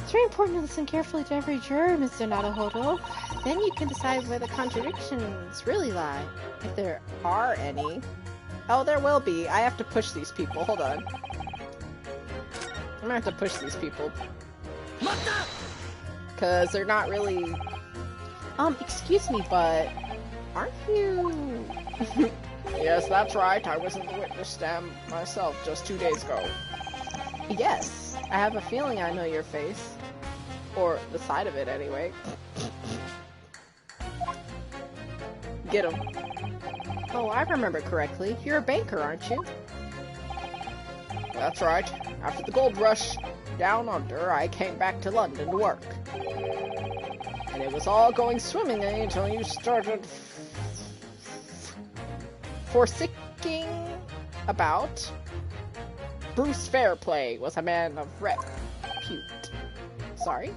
It's very important to listen carefully to every juror, Mr. Naruhodo. Then you can decide where the contradictions really lie. If there are any. Oh, there will be. I have to push these people. Hold on. I'm gonna have to push these people. Because they're not really... excuse me, but... Aren't you... Yes, that's right. I was in the witness stand myself just 2 days ago. Yes. I have a feeling I know your face. Or the side of it, anyway. Get him. Oh, I remember correctly. You're a banker, aren't you? That's right. After the gold rush down under, I came back to London to work. And it was all going swimmingly until you started forsaking about. Bruce Fairplay was a man of repute. Sorry?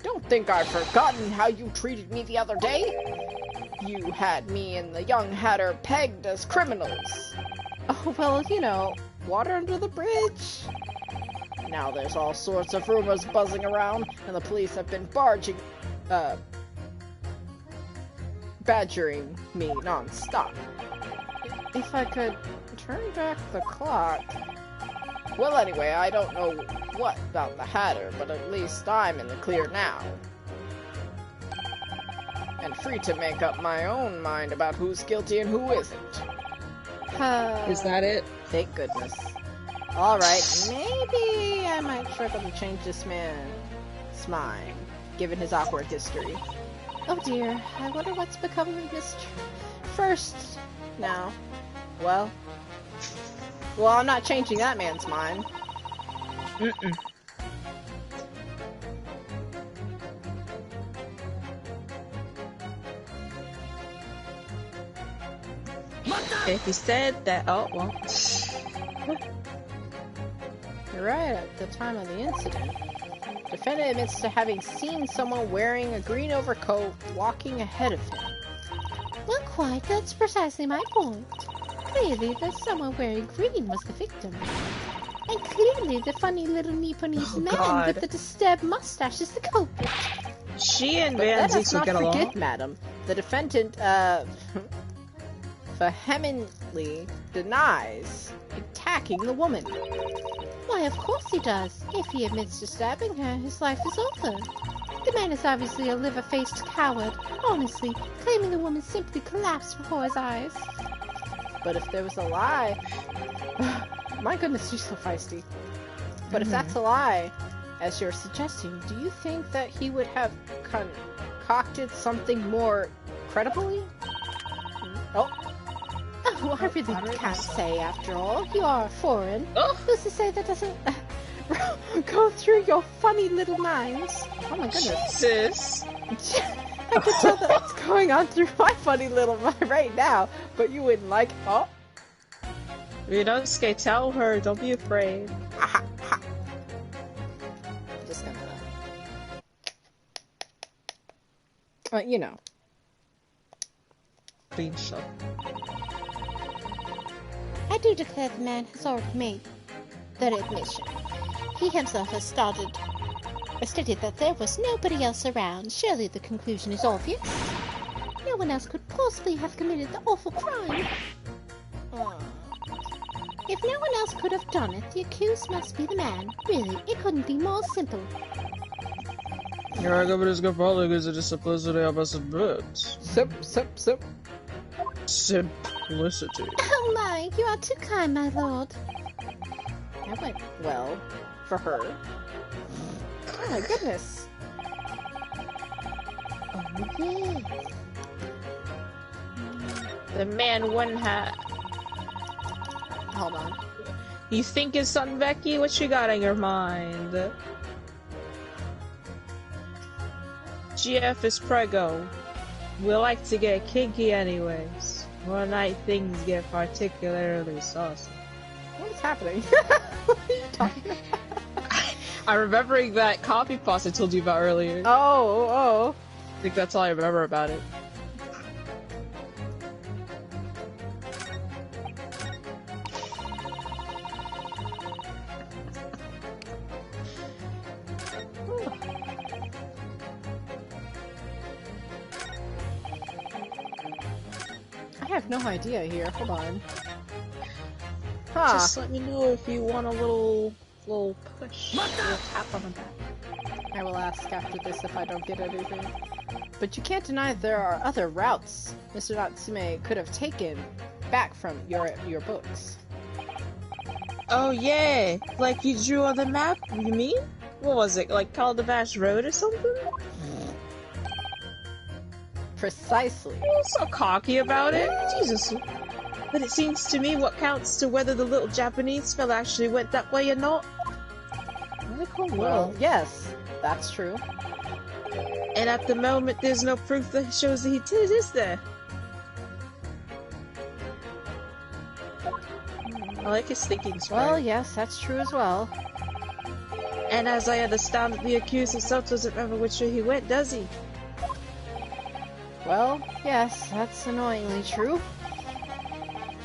Don't think I've forgotten how you treated me the other day. You had me and the young hatter pegged as criminals. Oh, well, you know, water under the bridge. Now there's all sorts of rumors buzzing around, and the police have been badgering me non-stop. If I could turn back the clock... Well, anyway, I don't know what about the Hatter, but at least I'm in the clear now. And free to make up my own mind about who's guilty and who isn't. Is that it? Thank goodness. Alright, maybe I might struggle to change this man's mind, given his awkward history. Oh dear, I wonder what's become of Mr. First now. Well, I'm not changing that man's mind. Mm-mm. If he said that, oh well. You're right, at the time of the incident. Defendant admits to having seen someone wearing a green overcoat walking ahead of him. Not quite, that's precisely my point. Clearly, the someone wearing green was the victim. And clearly, the funny little Nipponese man with the disturbed mustache is the culprit. She and But Van let us Zieks will not get forget, along. madam, the defendant, vehemently denies attacking the woman. Why, of course he does. If he admits to stabbing her, his life is over. The man is obviously a liver-faced coward, honestly, claiming the woman simply collapsed before his eyes. But if there was a lie... My goodness, you're so feisty. But if that's a lie, as you're suggesting, do you think that he would have concocted something more credibly? Oh. Oh, I really can't say after all. You are foreign. Oh. Who's to say that doesn't Go through your funny little minds. Oh my goodness. Jesus! I can tell that's going on through my funny little mind right now, but you wouldn't like. Oh. Ryunosuke, tell her, don't be afraid. Aha, ha. Just gonna. You know. Clean shot. I do declare the man has already made that admission. He himself has stated that there was nobody else around. Surely the conclusion is obvious. No one else could possibly have committed the awful crime. If no one else could have done it, the accused must be the man. Really, it couldn't be more simple. Your argument is good probably because it is simplicity of us birds. Sip. Simplicity. Oh my, you are too kind, my lord. That went well for her. Oh my goodness. Oh yeah. The man wouldn't have. Hold on. You think it's something, Becky? What you got on your mind? GF is prego. We like to get kinky anyways. One night things get particularly saucy. What is happening? What are you talking about? I'm remembering that coffee pause I told you about earlier. Oh. I think that's all I remember about it. I have no idea here. Hold on. Huh. Just let me know if you want a little push, a little tap on the back. I will ask after this if I don't get anything. But you can't deny there are other routes Mr. Natsume could have taken back from your books. Oh yeah, like you drew on the map, you mean? What was it, like Calabash Road or something? Precisely. You're so cocky about it. Jesus. But it seems to me what counts to whether the little Japanese fella actually went that way or not. Well, yes, that's true. And at the moment, there's no proof that shows that he did, is there? I like his thinking spread. Well, yes, that's true as well. And as I understand it, the accused himself doesn't remember which way he went, does he? Well, yes, that's annoyingly true.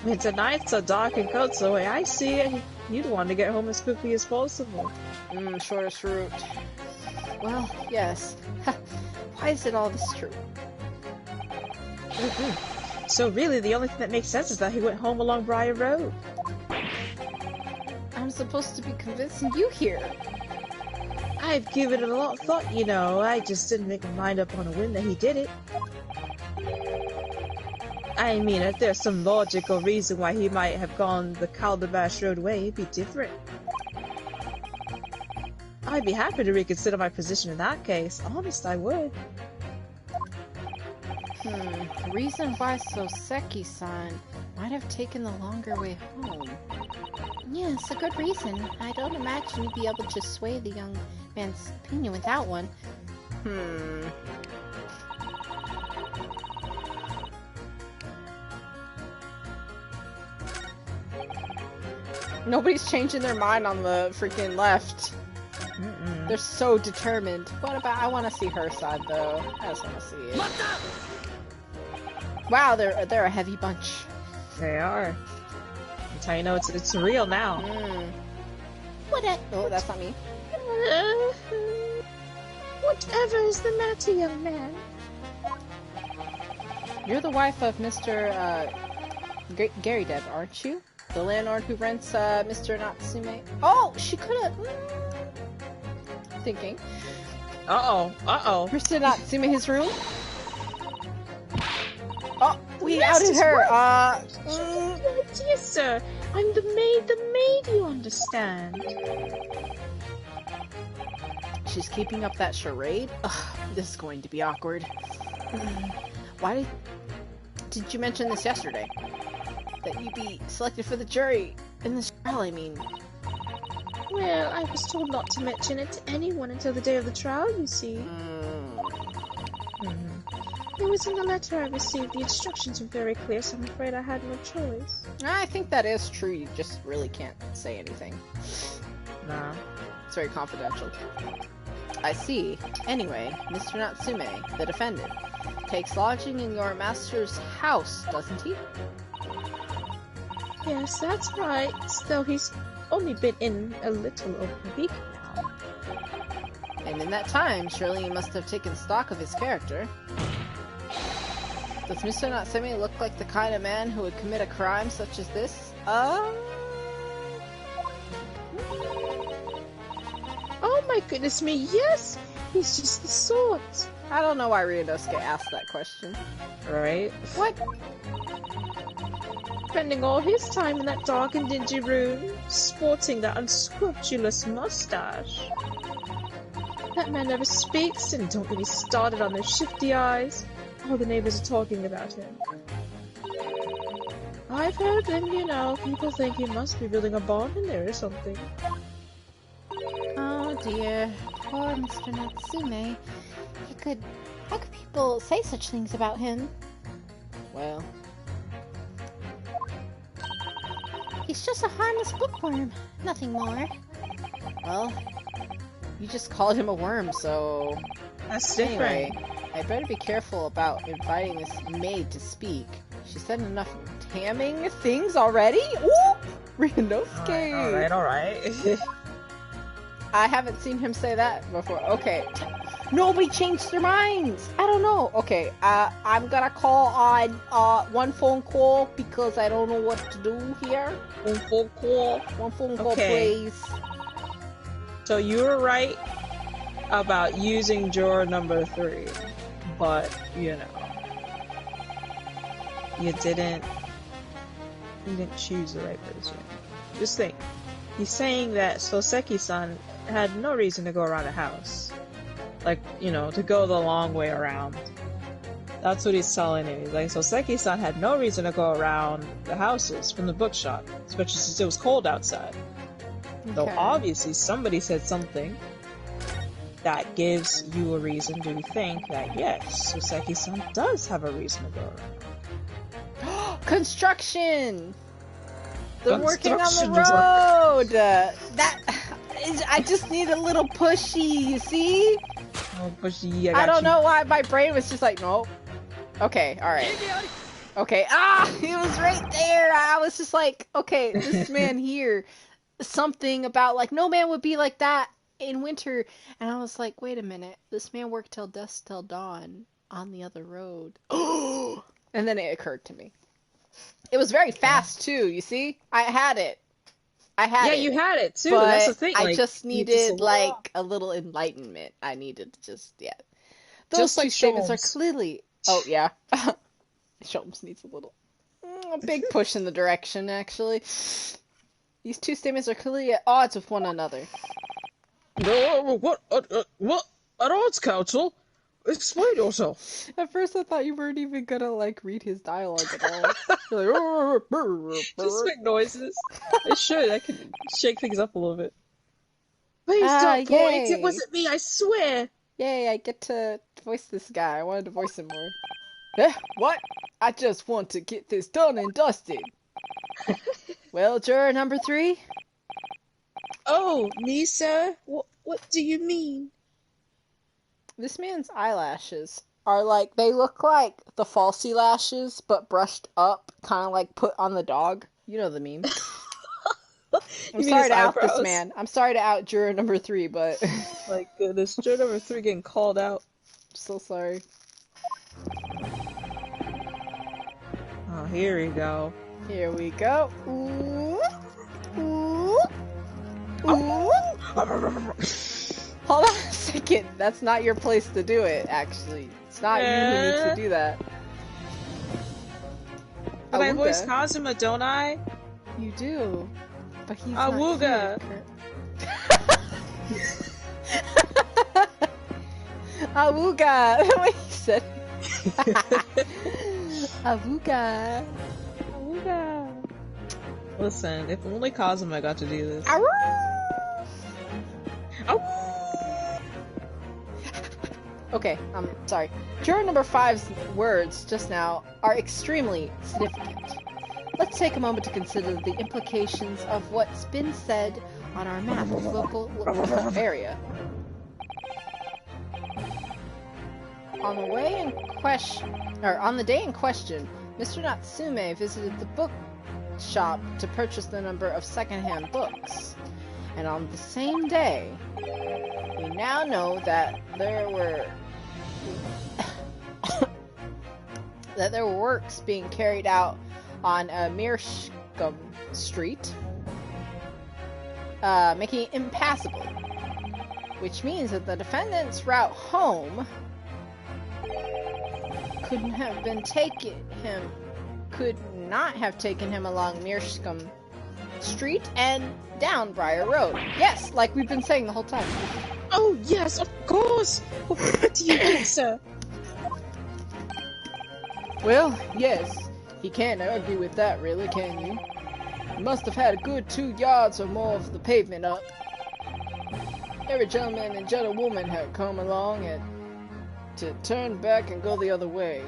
I mean, tonight's so dark and cold, so the way I see it, you'd want to get home as quickly as possible. Shortest route. Well, yes. Why is it all this true? So really, the only thing that makes sense is that he went home along Briar Road. I'm supposed to be convincing you here. I've given it a lot of thought, you know. I just didn't make my mind up on a whim that he did it. I mean, if there's some logical reason why he might have gone the Calabash Road way, it'd be different. I'd be happy to reconsider my position in that case. Honest, I would. Reason why Soseki-san might have taken the longer way home. Yes, a good reason. I don't imagine you'd be able to sway the young man's opinion without one. Nobody's changing their mind on the freaking left. They're so determined. What about? I want to see her side though. I just want to see it. Wow, they're a heavy bunch. They are. That's how you know it's real now. Oh, that's not me. Whatever is the matter, young man? You're the wife of Mr. Gary Deb, aren't you? The landlord who rents Mr. Natsume. Oh, she could have. Thinking. Mr. Natsume, his room. Oh, we outed her. Yes, sir. I'm the maid, you understand. She's keeping up that charade. Ugh, this is going to be awkward. Why did you mention this yesterday? That you'd be selected for the jury in this trial, I mean. Well, I was told not to mention it to anyone until the day of the trial, you see. It was in the letter I received. The instructions were very clear, so I'm afraid I had no choice. I think that is true. You just really can't say anything. Nah. It's very confidential. I see. Anyway, Mr. Natsume, the defendant, takes lodging in your master's house, doesn't he? Yes, that's right. Though he's only been in a little over a week now. And in that time, surely you must have taken stock of his character. Does Mr. Natsume look like the kind of man who would commit a crime such as this? Oh my goodness me, yes! He's just the sort. I don't know why Ryunosuke asked that question. Right? What? Spending all his time in that dark and dingy room, sporting that unscrupulous mustache. That man never speaks, and don't get me started on those shifty eyes. All the neighbors are talking about him. I've heard them, you know. People think he must be building a barn in there or something. Oh dear, poor Mr. Natsume. How could people say such things about him? Well, He's just a harmless bookworm, nothing more. well, you just called him a worm, so... That's Anyway, I better be careful about inviting this maid to speak. She said enough damning things already? Ooh! Ryunosuke! Alright. I haven't seen him say that before. Okay. Nobody changed their minds! I don't know. Okay, I'm gonna call on one phone call because I don't know what to do here. One phone call. One phone call, Okay. please. So you were right about using juror number 3, but, you know, you didn't choose the right person. Just think, he's saying that Soseki-san had no reason to go around the house. Like, you know, to go the long way around. That's what he's telling you. He's like, Soseki-san had no reason to go around the houses from the bookshop, especially since it was cold outside. So Okay. obviously somebody said something that gives you a reason to think that yes, Soseki-san does have a reason to go around. Construction! They're working on Construction the is road! I just need a little pushy, you see? Oh, Bushy, I don't you. know why my brain was just like, nope. Okay, alright. Okay, he was right there! I was just like, okay, this man here, something about, like, no man would be like that in winter. And I was like, wait a minute, this man worked till dusk till dawn on the other road. And then it occurred to me. It was very fast, too, you see? I had it. Yeah, you had it too. But That's the thing. I like, just you needed, like, a little enlightenment. I needed to just, yeah. Those Just two like statements are Sholmes. clearly... Oh, yeah. Sholmes needs a little... a big push in the direction, actually. These two statements are clearly at odds with one another. No, what? At odds, counsel? Explain yourself. At first I thought you weren't even gonna, like, read his dialogue at all. You're like, Just make noises. It should. I can shake things up a little bit. Please don't point. yay. It wasn't me, I swear. Yay, I get to voice this guy. I wanted to voice him more. Eh, what? I just want to get this done and dusted. Well, juror number 3? Oh, me, sir? What do you mean? This man's eyelashes are like, they look like the falsy lashes, but brushed up, kind of like put on the dog. You know the meme. I'm mean sorry his to out this eyebrows? man. I'm sorry to out juror number 3, but Like goodness, juror number 3 getting called out. so sorry. Oh, here we go. Here we go. Ooh. Ooh. Ooh. Hold on a second. That's not your place to do it, actually. It's not you who needs to do that. But I voice Awuga. Kazuma, don't I? You do. But he's Awuga. not here. Awooga! What he said. Awooga. Awooga. Listen, if only Kazuma got to do this. Okay, sorry. Juror number 5's words just now are extremely significant. Let's take a moment to consider the implications of what's been said on our map of local area. On the day in question, Mr. Natsume visited the bookshop to purchase the number of secondhand books. And on the same day, we now know that there were works being carried out on Mirshkum Street, making it impassable. Which means that the defendant's route home could not have taken him along Mirshkum Street and down Briar Road. Yes, like we've been saying the whole time. Oh, yes, of course! What do you think, sir? Well, yes. You can't argue with that, really, can you? You must have had a good 2 yards or more of the pavement up. Every gentleman and gentlewoman had come along and to turn back and go the other way.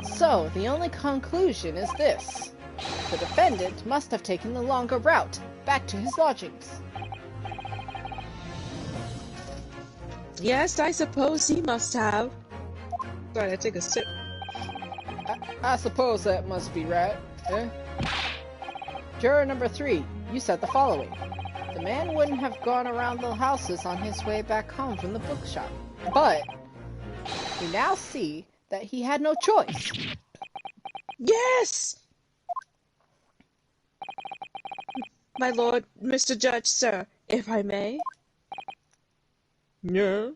So, the only conclusion is this. The defendant must have taken the longer route, back to his lodgings. Yes, I suppose he must have. Sorry, I take a sip. I suppose that must be right, eh? Juror number 3, you said the following. The man wouldn't have gone around the houses on his way back home from the bookshop. But, we now see that he had no choice. Yes! My lord, Mr. Judge, sir, if I may. Yeah?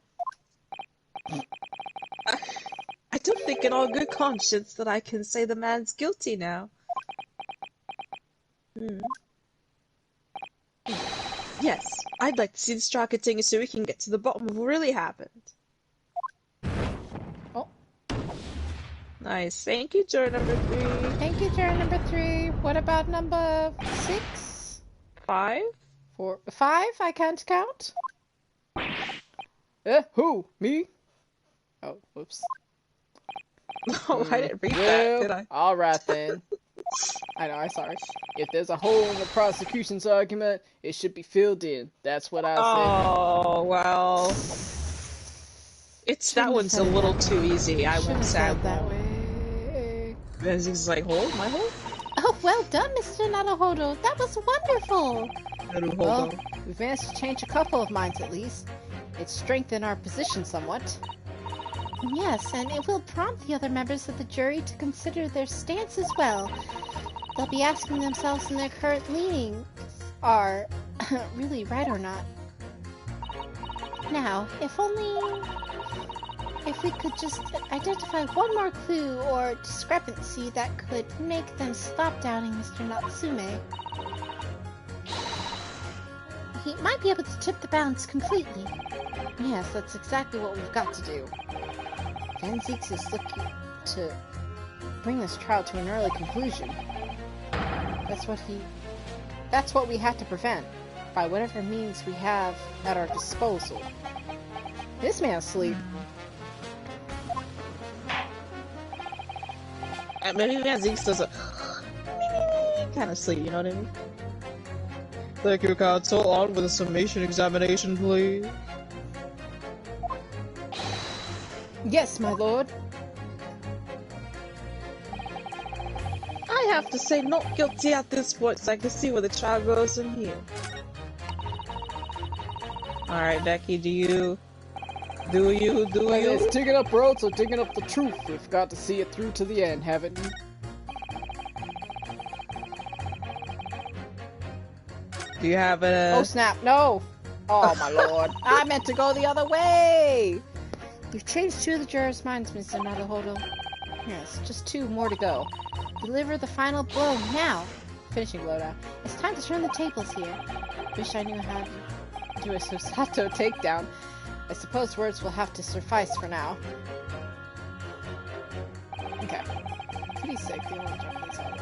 I don't think in all good conscience that I can say the man's guilty now. Yes, I'd like to see this trial continue so we can get to the bottom of what really happened. Oh. Nice. Thank you, juror number 3. Thank you, juror number 3. What about number 6? 5? 4, 5? I can't count. Who? Me? Oh, whoops. No, I didn't read that, did I? Alright then. I'm sorry. If there's a hole in the prosecution's argument, it should be filled in. That's what I said. Oh, well. That one's a little too easy. I won't say that way. Because he's like, hold my hole? Oh, well done, Mr. Naruhodo. That was wonderful. Well, we've managed to change a couple of minds at least. It's strengthened our position somewhat. Yes, and it will prompt the other members of the jury to consider their stance as well. They'll be asking themselves in their current leanings are really right or not. Now, if we could just identify one more clue or discrepancy that could make them stop doubting Mr. Natsume. He might be able to tip the balance completely. Yes, that's exactly what we've got to do. Van Zieks is looking to bring this trial to an early conclusion. That's what we have to prevent, by whatever means we have at our disposal. This man's asleep. Maybe Van Zieks does a kind of sleep, you know what I mean? Thank you, counsel. On with the summation examination, please. Yes, my lord. I have to say not guilty at this point, so I can see where the trial goes from here. Alright, Becky, do you? Whether it's digging up roads or digging up the truth, we've got to see it through to the end, haven't we? Do you have a... Oh snap, no! Oh my lord, I meant to go the other way! You've changed 2 of the jurors' minds, Mr. Naruhodo. Yes, just 2 more to go. Deliver the final blow now! Finishing blow now. It's time to turn the tables here. Wish I knew how to do a Susato takedown. I suppose words will have to suffice for now. Okay. Pretty sick. You want to jump this out.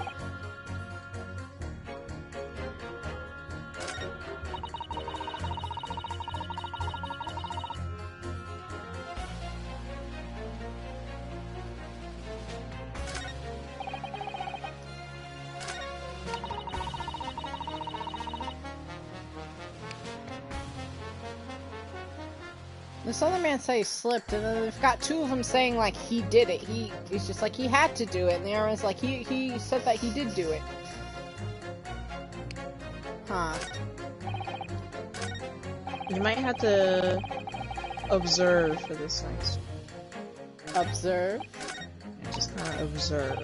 This other man said he slipped, and then they've got two of them saying like he did it. He's just like he had to do it, and the other one's like he said that he did do it. Huh. You might have to observe for this next. Observe. Yeah, just kind of observe.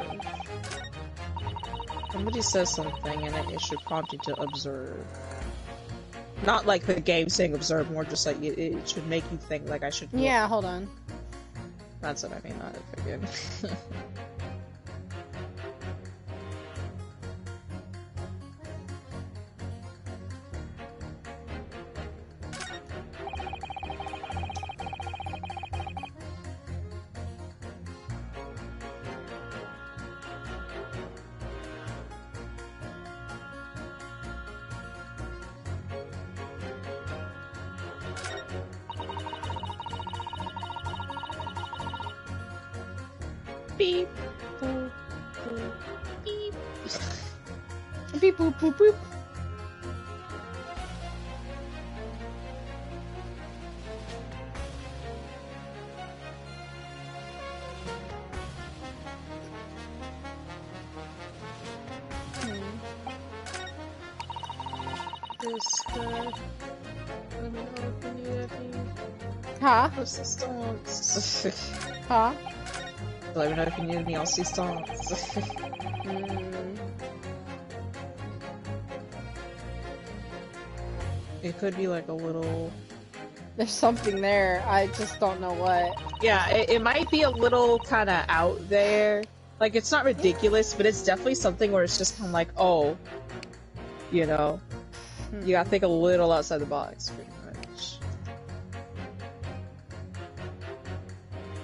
Somebody says something, and it should prompt you to observe. Not like the game saying observe, more just like it should make you think like I should look. Yeah, hold on. That's what I mean, not forgive. Beep. Boop, boop, beep. Beep boop boop boop. Let me know if you need any Huh? assistance. Huh? Let me know if you need any assistance. It could be like a little... There's something there. I just don't know what. Yeah, it might be a little kind of out there. Like, it's not ridiculous, but it's definitely something where it's just kind of like, oh, you know, you gotta think a little outside the box, pretty much.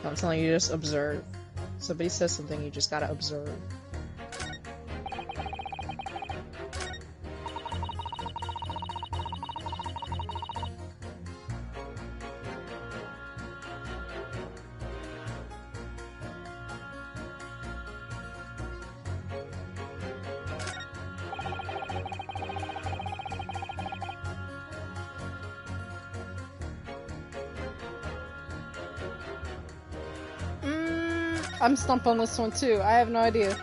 I'm telling you, just observe. Somebody says something, you just gotta observe. I'm stumped on this one too. I have no idea.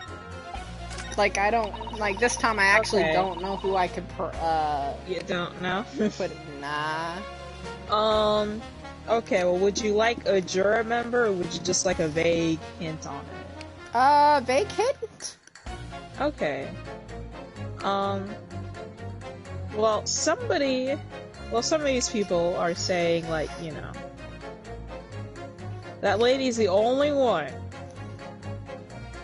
Like, I don't, like, this time I actually don't know who I could, You don't know? put, nah. Okay, well, would you like a juror member, or would you just like a vague hint on it? Vague hint? Okay. Well, some of these people are saying, like, you know, that lady's the only one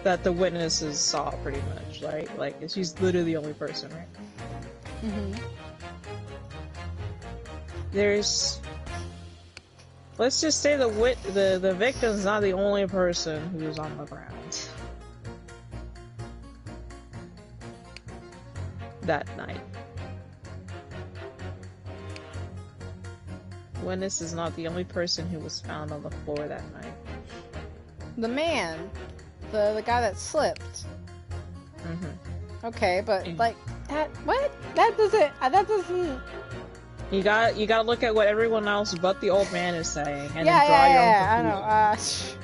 that the witnesses saw, pretty much, right? Like, she's literally the only person, right? Mm-hmm. There's... Let's just say the victim's not the only person who's on the ground that night. Witness is not the only person who was found on the floor that night. The man. The guy that slipped. Mm-hmm. Okay, but, like, that doesn't... You gotta look at what everyone else but the old man is saying, and yeah, then draw your own I conclusion.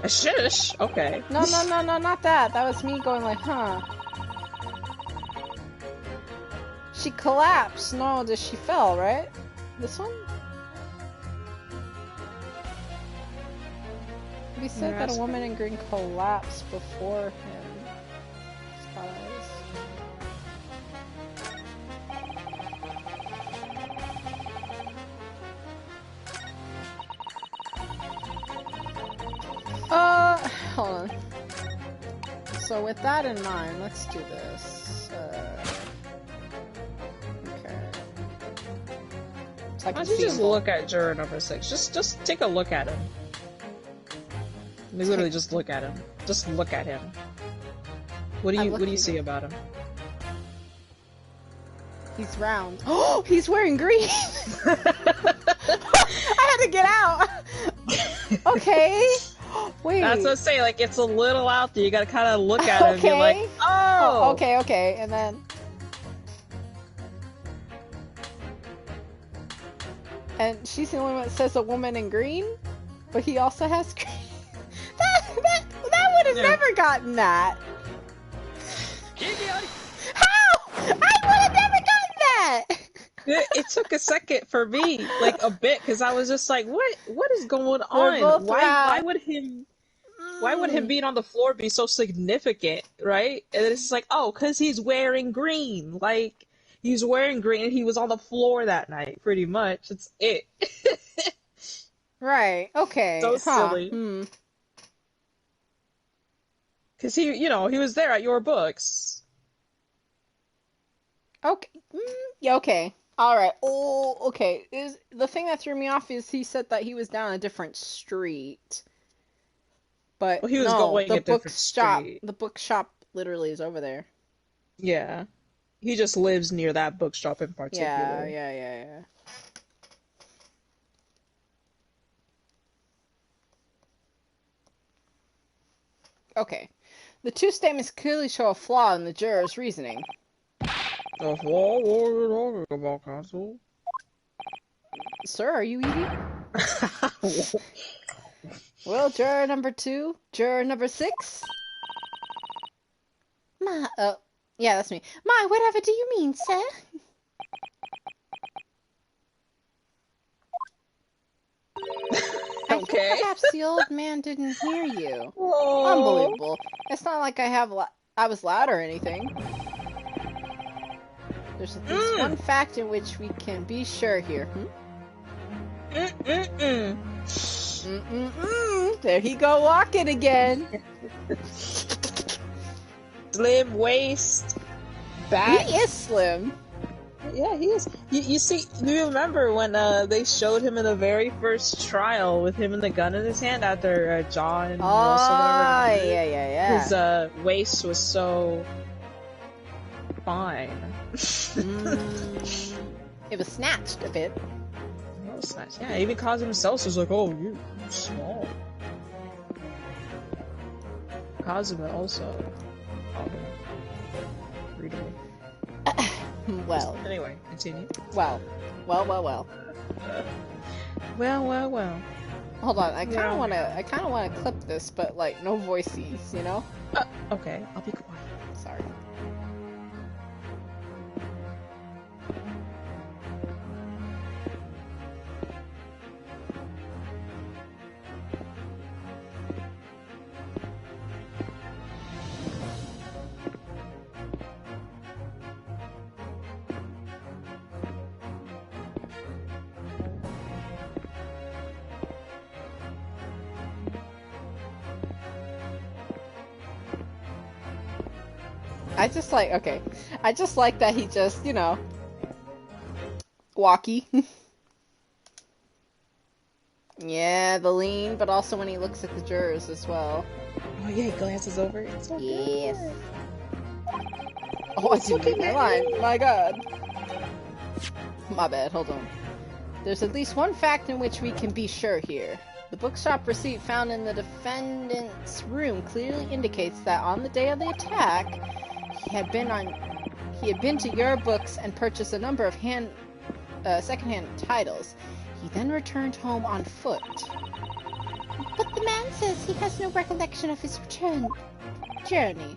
know, Shush! Okay. No, not that. That was me going like, huh. She collapsed. No, she fell, right? This one? We said that a woman in green collapsed before him. Hold on. So with that in mind, let's do this. Okay. So I Why can don't you see just him. look at juror number 6? Just take a look at him. I mean, literally, just look at him. Just look at him. What do you see about him? He's round. Oh, he's wearing green! I had to get out! Okay. Wait. That's what I say, like, it's a little out there. You gotta kind of look at it and be like, Okay. oh! Okay, and then... And she's the only one that says a woman in green? But he also has green? That would have never gotten that! How? I would have never gotten that! It took a second for me, like a bit, because I was just like, what is going We're both on? round. Why would him being on the floor be so significant, right? And it's just like, oh, because he's wearing green. Like, he's wearing green and he was on the floor that night, pretty much. It's it. Right, okay. So silly. Because he was there at your books. Okay. Yeah, okay. Alright. Oh, okay. The thing that threw me off is he said that he was down a different street. But Well, he was no, going the a different bookshop. street. The bookshop literally is over there. Yeah. He just lives near that bookshop in particular. Yeah. Okay. The two statements clearly show a flaw in the juror's reasoning. The flaw? What are you talking about, Castle? Sir, are you eating? Well, juror number 2, juror number 6. Yeah, that's me. My, whatever do you mean, sir? I think perhaps the old man didn't hear you. Aww. Unbelievable. It's not like I was loud or anything. There's at least one fact in which we can be sure here. There he go walking again. Slim waist. Back. He is slim. Yeah, he is. You see, do you remember when they showed him in the very first trial with him and the gun in his hand after John? Yeah. His waist was so fine. It was snatched a bit. It was snatched. Yeah, even Kazuma himself was like, "Oh, you're small." Kazuma also. Readable. Well. Anyway, continue. Well. Well. Hold on, I kind of wanna clip this, but like no voices, you know? Okay, I'll be quiet. Sorry. I just like that he just, you know, walkie. Yeah, the lean, but also when he looks at the jurors as well. Oh yeah, he glances over. It's so Yes. good. Oh, I didn't read my line. My god. My bad, hold on. There's at least one fact in which we can be sure here. The bookshop receipt found in the defendant's room clearly indicates that on the day of the attack, he had been to your books and purchased a number of secondhand titles. He then returned home on foot. But the man says he has no recollection of his journey.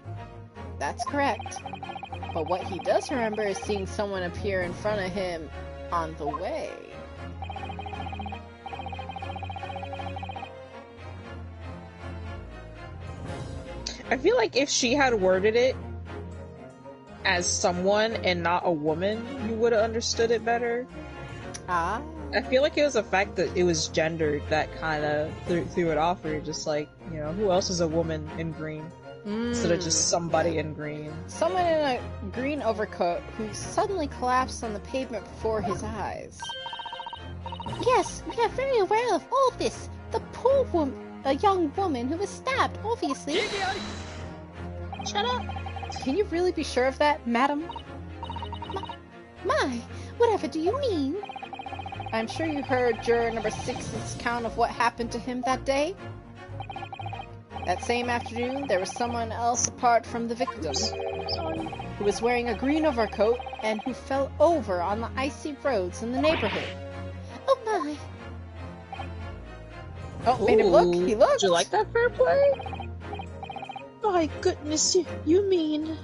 That's correct. But what he does remember is seeing someone appear in front of him on the way. I feel like if she had worded it as someone and not a woman, you would have understood it better. Ah. I feel like it was the fact that it was gendered that kind of threw it off, where you're just like, you know, who else is a woman in green? Instead of just somebody in green. Someone in a green overcoat who suddenly collapsed on the pavement before his eyes. Yes, we are very aware of all this. The poor young woman who was stabbed, obviously. Shut up! Can you really be sure of that, madam? My, whatever do you mean? I'm sure you heard juror number 6's account of what happened to him that day. That same afternoon, there was someone else apart from the victim who was wearing a green overcoat and who fell over on the icy roads in the neighborhood. Oh my. Oh, made him look. Ooh, He looked. Did you like that fair play? My goodness, you mean...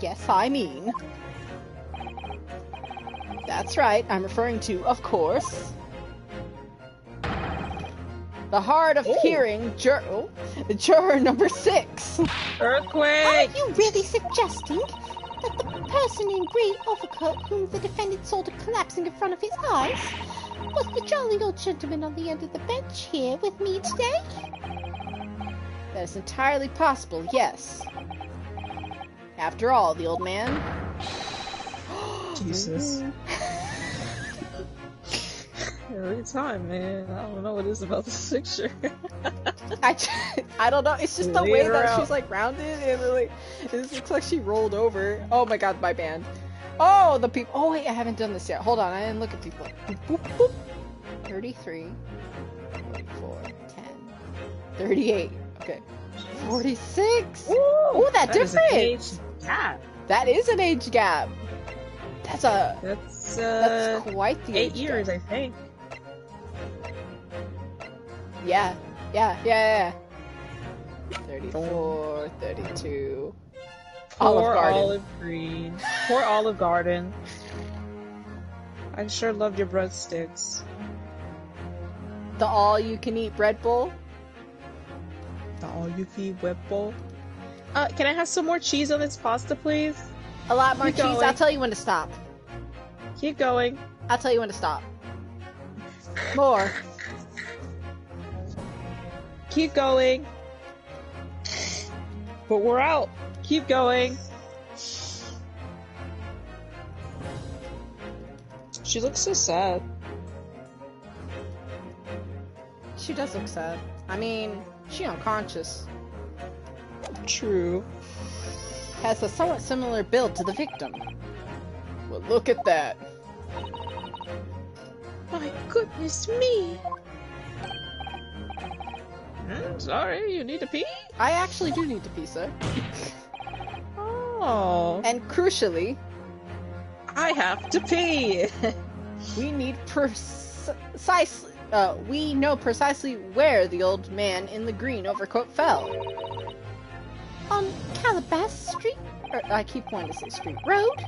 Yes, I mean. That's right, I'm referring to, of course, the hard of hearing juror number 6. Earthquake! Are you really suggesting that the person in green overcoat whom the defendant saw collapsing in front of his eyes was the jolly old gentleman on the end of the bench here with me today? That is entirely possible, yes. After all, the old man... Jesus. Every time, man. I don't know what it is about this picture. I don't know, it's just the way that she's like rounded and like, it looks like she rolled over. Oh my god, my band. Oh, the people. Oh wait, I haven't done this yet. Hold on, I didn't look at people. Boop, boop, boop. 33, 44, 10, 38. Okay. 46! Ooh, that difference! That is an age gap. That's quite the 8 age years, gap. I think. Yeah. 34, 32. Poor Garden. Olive Green. Poor Olive Garden. I sure loved your breadsticks. The all-you-can-eat bread bowl. The all-you-can-eat web bowl. Can I have some more cheese on this pasta, please? A lot more Keep cheese. going. I'll tell you when to stop. Keep going. I'll tell you when to stop. More. Keep going. But we're out. Keep going. She looks so sad. She does look sad. I mean, she unconscious. True. Has a somewhat similar build to the victim. Well, look at that. My goodness me! Sorry, you need to pee? I actually do need to pee, sir. Oh. And crucially, I have to pee! we need we know precisely where the old man in the green overcoat fell. On Calabash Street? I keep wanting to say street. Road?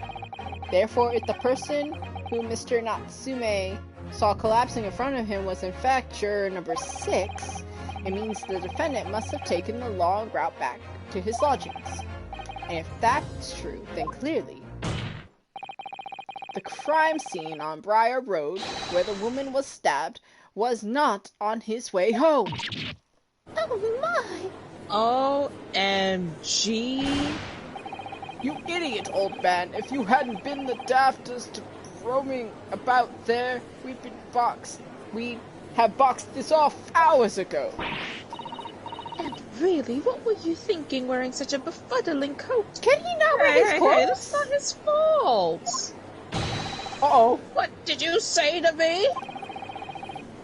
Therefore, if the person who Mr. Natsume saw collapsing in front of him was in fact juror number 6, it means the defendant must have taken the long route back to his lodgings. And if that's true, then clearly the crime scene on Briar Road, where the woman was stabbed, was not on his way home. Oh my! OMG. You idiot, old man. If you hadn't been the daftest roaming about there, we'd have boxed this off hours ago. And really, what were you thinking wearing such a befuddling coat? Can he not wear his clothes? Hey, that's not his fault. Uh-oh. What did you say to me?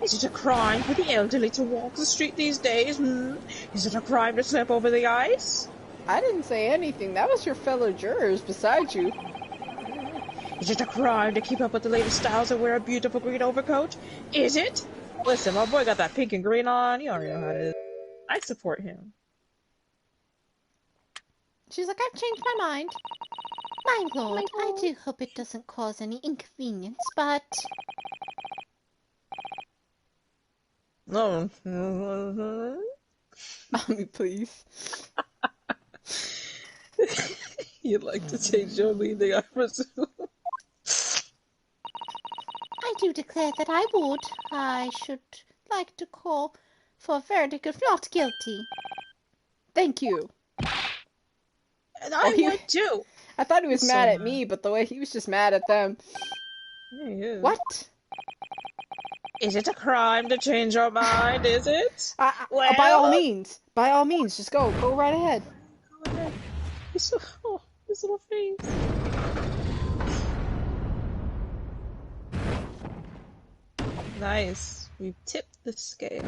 Is it a crime for the elderly to walk the street these days? Is it a crime to step over the ice? I didn't say anything. That was your fellow jurors beside you. Is it a crime to keep up with the latest styles and wear a beautiful green overcoat? Is it? Listen, my boy got that pink and green on. You already know how it is. I support him. She's like, I've changed my mind. My lord, I do hope it doesn't cause any inconvenience, but... No. Mommy, please. You'd like to change your leading, I presume. I do declare that I would. I should like to call for a verdict of not guilty. Thank you. And I would too. I thought he was So mad at mad. me, but the way he was just mad at them. Yeah, he is. What? Is it a crime to change your mind? Is it? By all means, just go right ahead. Oh, his little face. Nice. We've tipped the scale.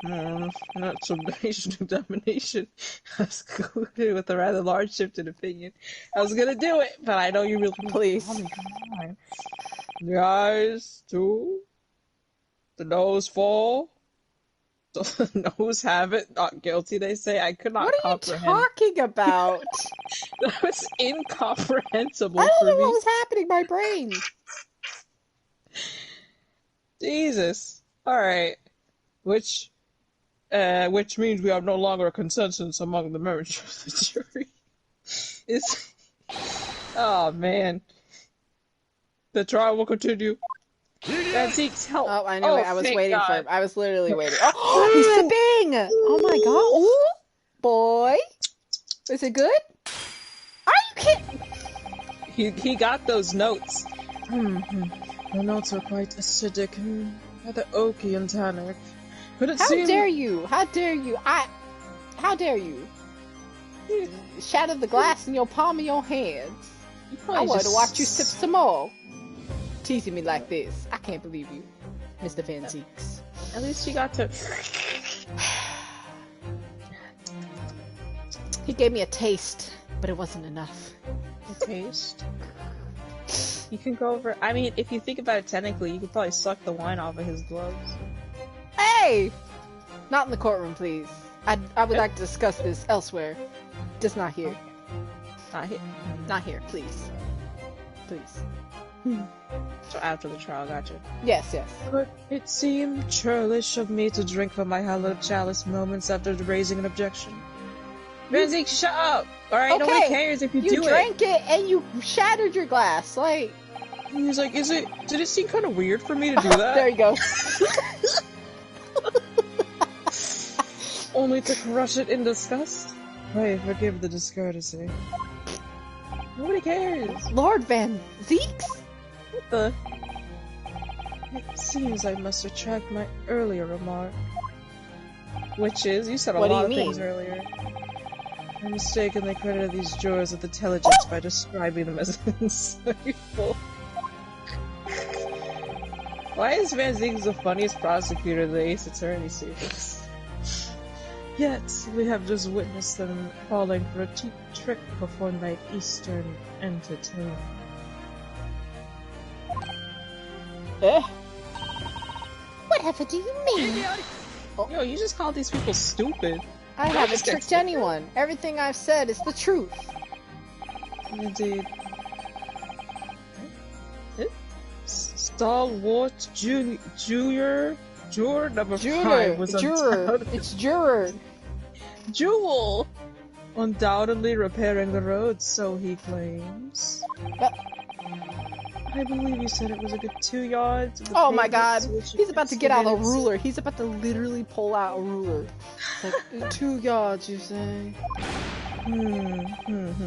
Not summation of domination. I was concluded with a rather large shift in opinion. I was gonna do it, but I know you really Please. Come on. The eyes too. The nose fall. The nose have it. Not guilty, they say. I could not What are you comprehend. talking about? That was incomprehensible I don't for know me. what was happening in my brain. Jesus. Alright. Which means we have no longer a consensus among the members of the jury. Oh man. The trial will continue. Zeke's help. Oh, I know. I was thank waiting God. for. I was literally waiting. Oh, he's sipping. Oh my God. Ooh, boy. Is it good? Are you kidding? He got those notes. The notes are quite acidic and rather oaky and tannic. But it How seems... dare you? How dare you? How dare you? You shattered the glass in your palm of your hands. I want to watch you sip some more. Teasing me like this. I can't believe you, Mr. Van Zeeks. At least she got to. He gave me a taste, but it wasn't enough. A taste. You can go over. I mean, if you think about it technically, you could probably suck the wine off of his gloves. Hey! Not in the courtroom, please. I would like to discuss this elsewhere. Just not here. Not here. Not here, please. Please. So after the trial, gotcha. Yes, yes. But it seemed churlish of me to drink from my hallowed chalice moments after raising an objection. Van Zeke, shut up! Alright, Okay, nobody cares if you do You drank it and you shattered your glass. Like, He was like, did it seem kind of weird for me to do that? there you go. Only to crush it in disgust? Pray forgive the discourtesy. Nobody cares. Lord Van Zeeks? What the? It seems I must retract my earlier remark. Which is, you said a What do lot you of things mean? earlier. I mistakenly credited these jurors with intelligence by describing them as Insightful. Why is Van Zeke the funniest prosecutor in the Ace Attorney series? Yet, we have just witnessed them falling for a cheap trick performed by Eastern entertainer. Whatever do you mean? Yo, you just called these people stupid. I haven't tricked anyone. Everything I've said is the truth. Indeed. Stalwart Junior number 5 was Juror. It's juror. Jewel! Undoubtedly repairing the road, so he claims. I believe you said it was a good 2 yards. of the Oh my pavement, God. so it should He's about to get out a excavate it. ruler. He's about to literally pull out a ruler. Like, 2 yards, you say?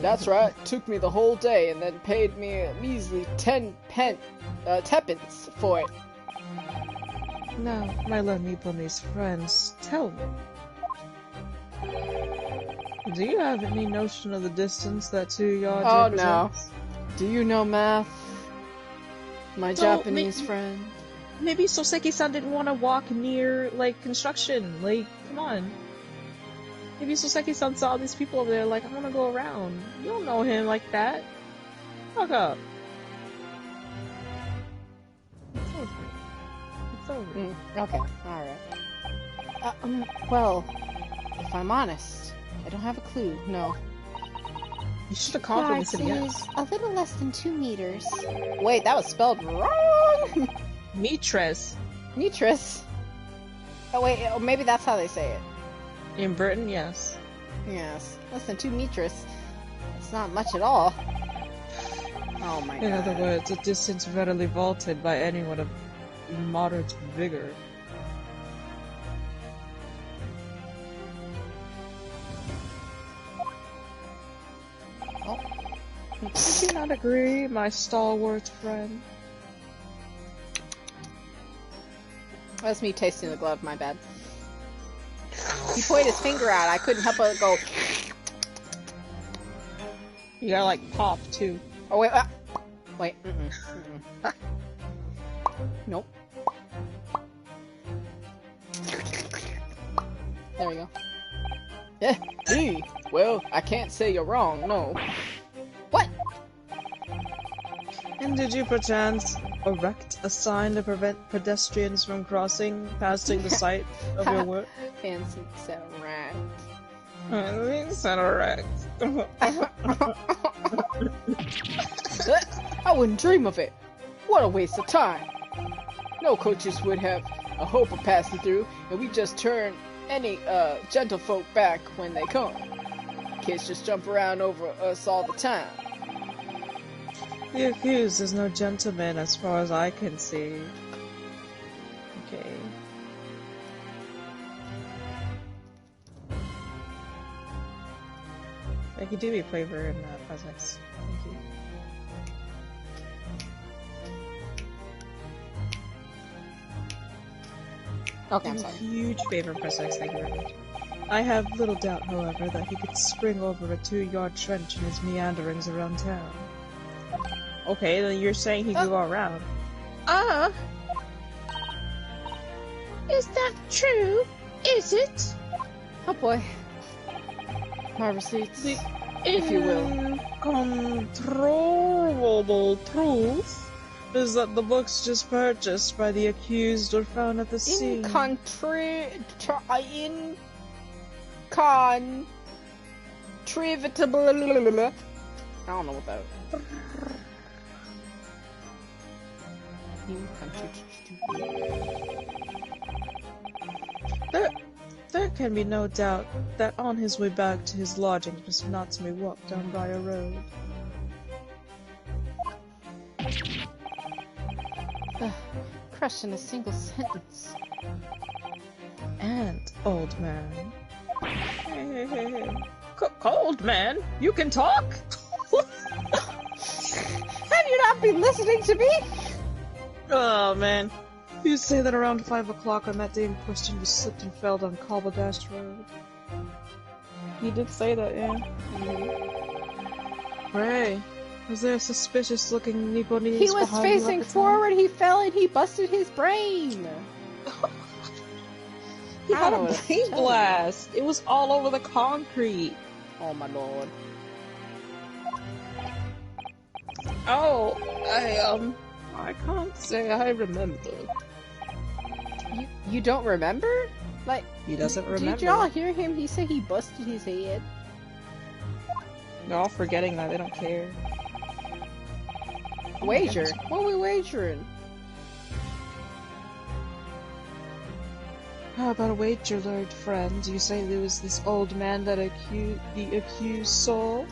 That's right. Took me the whole day and then paid me a measly 10 tuppence for it. Now, my Lemiblamese friends, tell me. Do you have any notion of the distance that 2 yards Oh, represents? Do you know math? My So, Japanese friend. Maybe Soseki-san didn't want to walk near, like, construction. Like, come on. Maybe Soseki-san saw these people over there, like, I want to go around. You don't know him like that. Fuck up. It's over. It's over. Okay, alright. Well, if I'm honest, I don't have a clue, no. You should have called for Yards this again. is a little less than 2 meters. Wait, that was spelled wrong! Mitres. Nitris. Oh wait, oh, maybe that's how they say it. In Britain, yes. Yes, less than 2 meters. It's not much at all. Oh my god. In other words, a distance readily vaulted by anyone of moderate vigor. Do you not agree, my stalwart friend? That's me tasting the glove, my bad. He pointed his finger out, I couldn't help but go... You gotta, like, pop, too. Oh, wait, wait, Nope. There we go. Yeah, me? Well, I can't say you're wrong, no. What? And did you perchance erect a sign to prevent pedestrians from passing the site of your work? Fancy set right. I wouldn't dream of it. What a waste of time. No coaches would have a hope of passing through, and we just turn any gentlefolk back when they come. Kids just jump around over us all the time. The accused is no gentleman as far as I can see. Okay. Thank you, do me flavor in Presence. Thank you. Okay, I'm sorry. Huge favor, Presence, thank you very much. I have little doubt, however, that he could spring over a 2-yard trench in his meanderings around town. Okay, then you're saying he could go around. Is that true? Is it? Oh boy. My receipts, if you will. Incontrovertible truth is that the books just purchased by the accused were found at the scene. I don't know what that There can be no doubt that on his way back to his lodgings, Mr. Natsume walked down by a road. crushed in a single sentence. And, old man. Hey. Old man? You can talk? Have you not been listening to me? Oh, man. You say that around 5 o'clock on that day in question you slipped and fell down Kalbadash Road. He did say that, yeah. Ray, was there a suspicious-looking Nipponese He was behind you at facing the time? forward, he fell, and he busted his brain! He I had don't a know what to brain tell you. blast. It was all over the concrete. Oh my lord. Oh, I can't say I remember. You don't remember? Like, He doesn't remember. did y'all hear him? He said he busted his head. They're all forgetting that. They don't care. Wager? What are we wagering? How about a wager, Lord friend? You say there was this old man that the accused saw?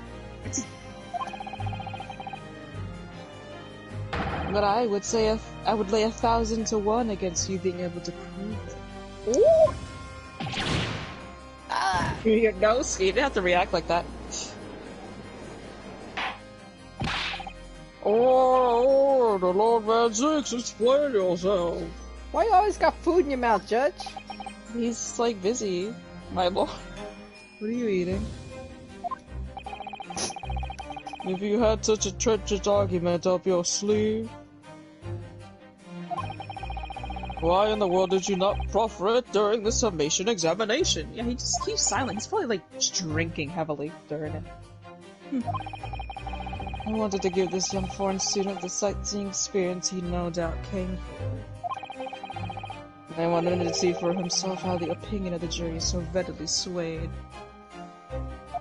But I would say I would lay 1,000 to 1 against you being able to prove it. Ooh! Your nose? You didn't have to react like that. Oh, the Lord Man 6, explain yourself. Why you always got food in your mouth, Judge? He's like busy, my lord. What are you eating? If you had such a treacherous argument up your sleeve, why in the world did you not proffer it during the summation examination? Yeah, he just keeps silent. He's probably like just drinking heavily during it. I wanted to give this young foreign student the sightseeing experience he no doubt came for. I wanted him to see for himself how the opinion of the jury is so readily swayed.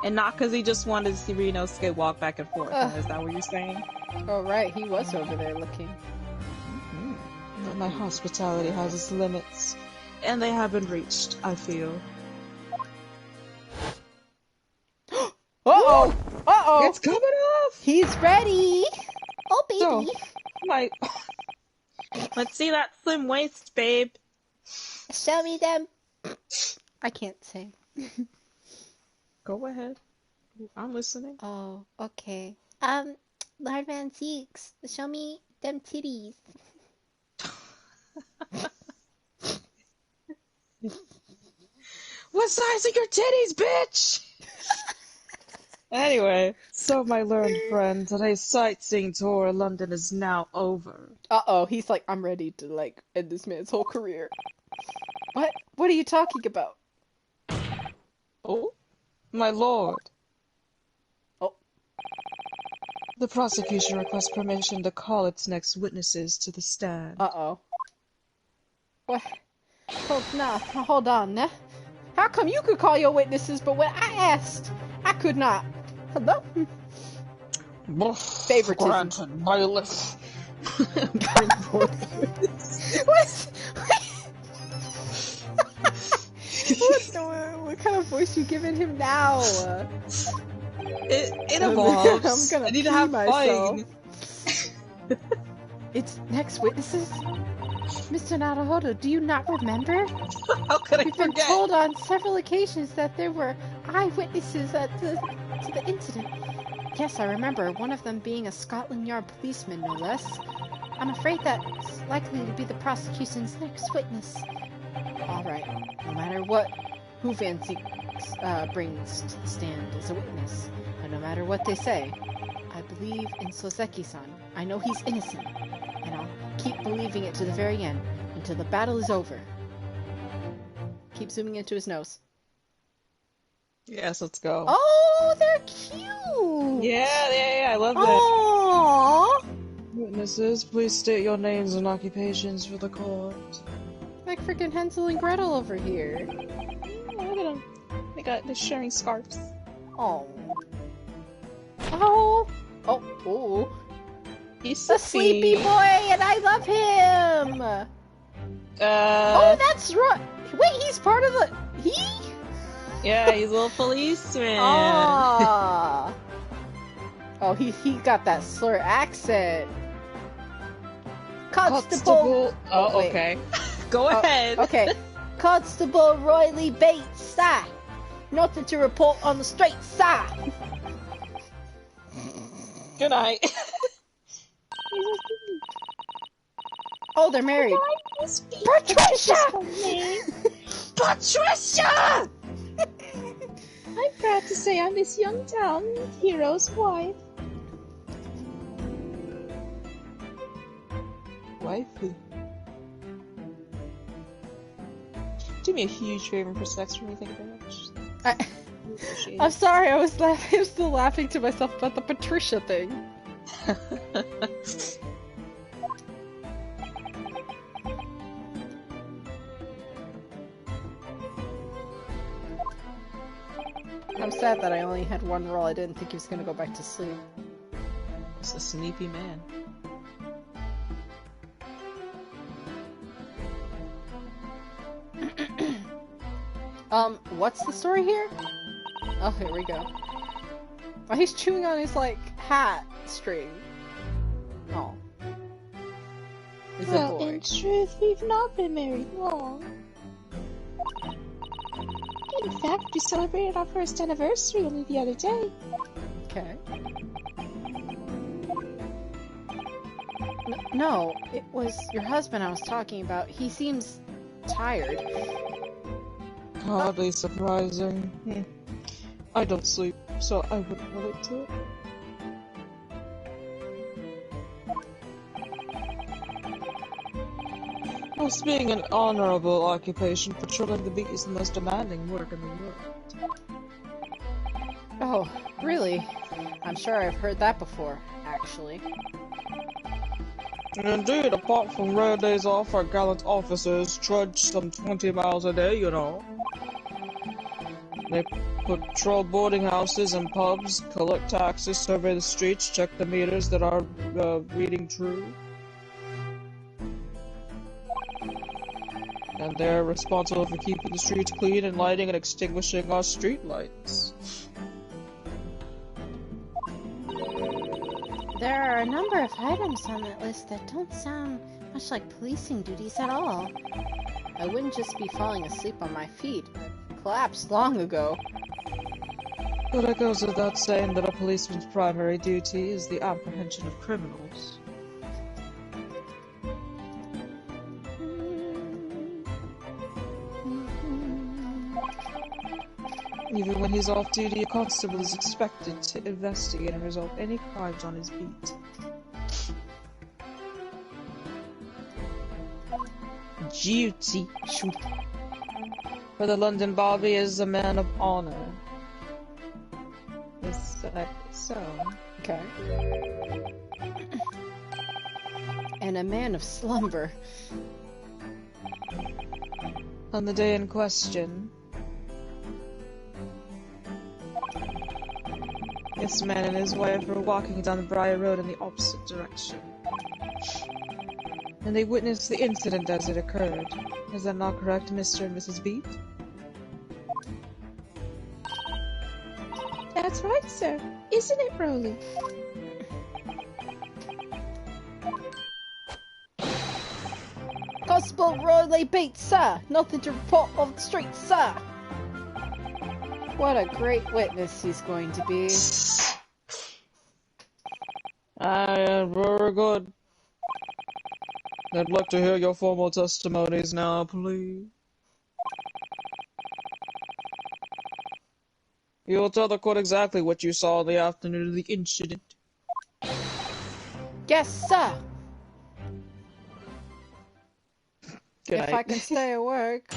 And not because he just wanted to see Rinosuke walk back and forth. Is that what you're saying? Oh right, he was over there looking. But my hospitality has its limits. And they have been reached, I feel. Uh-oh! Uh-oh! It's coming off! He's ready! Oh, baby. So, my... Let's see that slim waist, babe. Show me them. I can't sing. Go ahead. I'm listening. Oh, okay. Lord Van Zeeks, show me them titties. What size are your titties, bitch? Anyway, so my learned friend, today's sightseeing tour of London is now over. Uh-oh, he's like, I'm ready to, like, end this man's whole career. What? What are you talking about? Oh? My lord. Oh. The prosecution requests permission to call its next witnesses to the stand. Uh-oh. What? Hold on. Now. How come you could call your witnesses, but when I asked, I could not? Hello? Favoritism. Granted, bailiff. What kind of voice you giving him now? It evolves. I'm gonna I need to pee have myself. fun. It's next witnesses? Mr. Naruhodo, do you not remember? How could I We've been forget? told on several occasions that there were eyewitnesses to the incident. Yes, I remember, one of them being a Scotland Yard policeman, no less. I'm afraid that's likely to be the prosecution's next witness. Alright, no matter who Van Zeeks brings to the stand as a witness, and no matter what they say, I believe in Soseki-san. I know he's innocent, and I'll keep believing it to the very end, until the battle is over. Keep zooming into his nose. Yes, let's go. Oh, they're cute! Yeah, I love that. Aww! Witnesses, please state your names and occupations for the court. Like freaking Hansel and Gretel over here. Look at them. They're sharing scarves. Oh. Oh. He's The sleepy boy, and I love him! Oh, that's right! Wait, he's part of the... Yeah, he's a little policeman. Ah. Oh, he got that slur accent. Constable. Oh, wait. okay. Go ahead. Okay. Constable Roy Lee Bates, sir. Nothing to report on the straight, sir. Good night. Oh, they're married. Patricia! Patricia! I'm proud to say I'm this young town hero's wife. Wifey. Do me a huge favor for sex for me, thank you very much. I'm sorry, I was still laughing to myself about the Patricia thing. I'm sad that I only had one roll. I didn't think he was gonna go back to sleep. It's a sleepy man. What's the story here? Oh, here we go. Oh, he's chewing on his, like, hat string. Oh. He's a Well, boy. in truth, we've not been married long. In fact, we celebrated our first anniversary only the other day. Okay. No, it was your husband I was talking about. He seems tired. Hardly surprising. I don't sleep, so I wouldn't relate to it. Plus, being an honorable occupation, patrolling the beat is the most demanding work in the world. Oh, really? I'm sure I've heard that before, actually. Indeed, apart from rare days off, our gallant officers trudge some 20 miles a day, you know. They patrol boarding houses and pubs, collect taxes, survey the streets, check the meters that are reading true. And they're responsible for keeping the streets clean and lighting and extinguishing our street lights. There are a number of items on that list that don't sound much like policing duties at all. I wouldn't just be falling asleep on my feet. Collapsed long ago. But it goes without saying that a policeman's primary duty is the apprehension of criminals. Even when he's off duty, a constable is expected to investigate and resolve any crimes on his beat. Duty. For the London Bobby is a man of honor. Is that so? Okay. And a man of slumber. On the day in question, this man and his wife were walking down the Briar Road in the opposite direction. And they witnessed the incident as it occurred. Is that not correct, Mr. and Mrs. Beat? That's right, sir. Isn't it, Rolly? Constable Rolly Bates, sir! Nothing to report on the street, sir! What a great witness he's going to be. Very good. I'd like to hear your formal testimonies now, please. You'll tell the court exactly what you saw the afternoon of the incident. Yes, sir! Good If night. I can stay awake.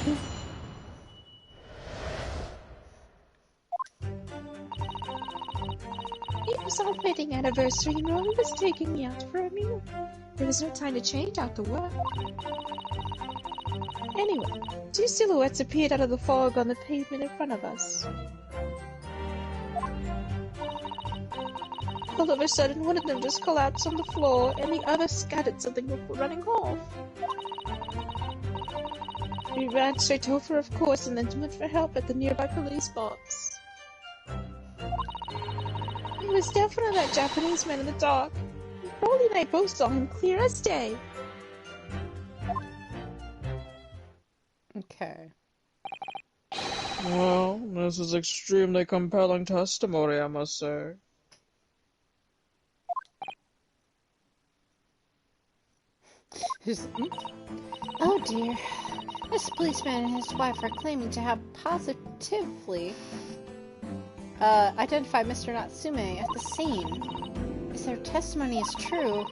It was our wedding anniversary and Rolly was taking me out for a meal. There was no time to change after work. Anyway, two silhouettes appeared out of the fog on the pavement in front of us. All of a sudden, one of them just collapsed on the floor and the other scattered something before running off. We ran straight over, of course, and then went for help at the nearby police box. It was definitely that Japanese man in the dark. Rolly and I both saw him clear as day. Okay. Well, this is extremely compelling testimony, I must say. Oh dear. This policeman and his wife are claiming to have positively identified Mr. Natsume at the scene. If their testimony is true,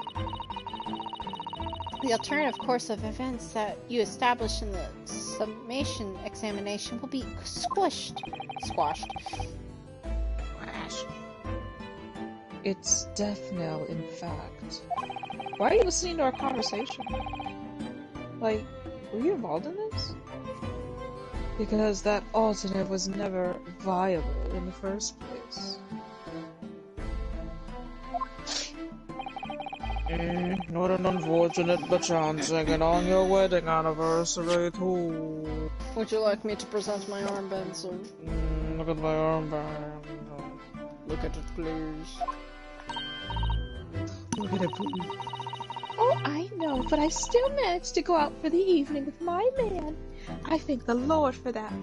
the alternative course of events that you established in the summation examination will be squashed. It's death knell, in fact. Why are you listening to our conversation? Like, were you involved in this? Because that alternative was never viable in the first place. What an unfortunate chance hanging on your wedding anniversary, too. Would you like me to present my armband, sir? Look at my armband. Look at it, please. Look at it, please. Oh, I know, but I still managed to go out for the evening with my man. I thank the Lord for that.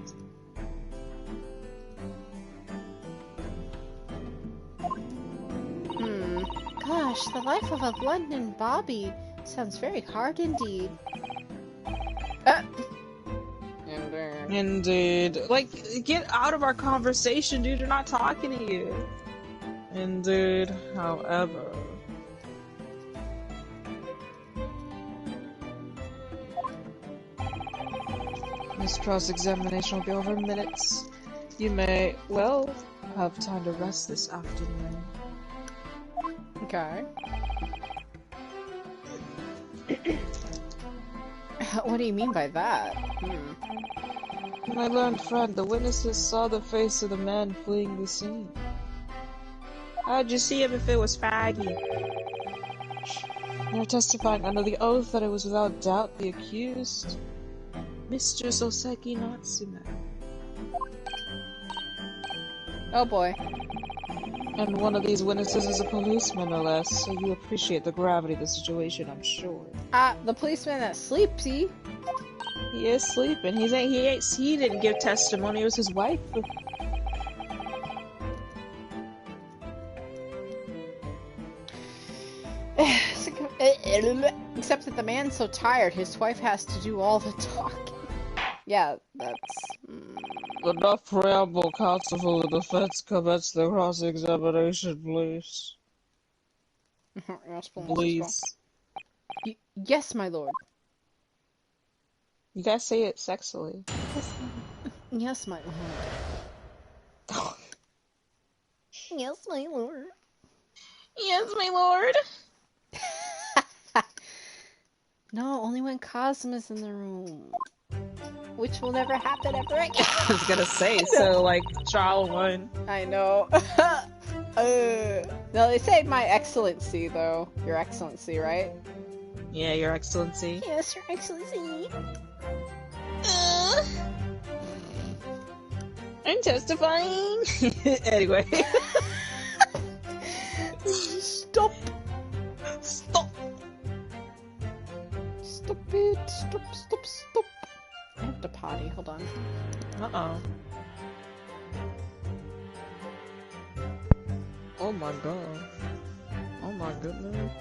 Gosh, the life of a London Bobby sounds very hard indeed. Indeed. Like, get out of our conversation, dude. You're not talking to you. Indeed. However... this cross-examination will be over in minutes. You may, well, have time to rest this afternoon. Okay. What do you mean by that? My learned friend, the witnesses saw the face of the man fleeing the scene. How'd you see him if it was Faggy? They're testifying under the oath that it was without doubt the accused, Mr. Soseki Natsume. Oh boy. And one of these witnesses is a policeman, no less, so you appreciate the gravity of the situation, I'm sure. The policeman that sleepsy. He is sleeping. He didn't give testimony. It was his wife. Except that the man's so tired, his wife has to do all the talking. Yeah, that's... Enough preamble, counsel for the defense. Commence the cross-examination, please. Yes, Please. Yes, my lord. You gotta say it sexily. Yes, my lord. Yes, my lord. Yes, my lord. No, only when Cosmo's in the room. Which will never happen ever again. I was gonna say, so like, trial one. I know. No, they say my excellency, though. Your excellency, right? Yeah, your excellency. Yes, your excellency. I'm testifying. Anyway. Stop. Stop. Stop it. Stop, stop, stop. I have to potty. Hold on. Uh-oh. Oh my god. Oh my goodness.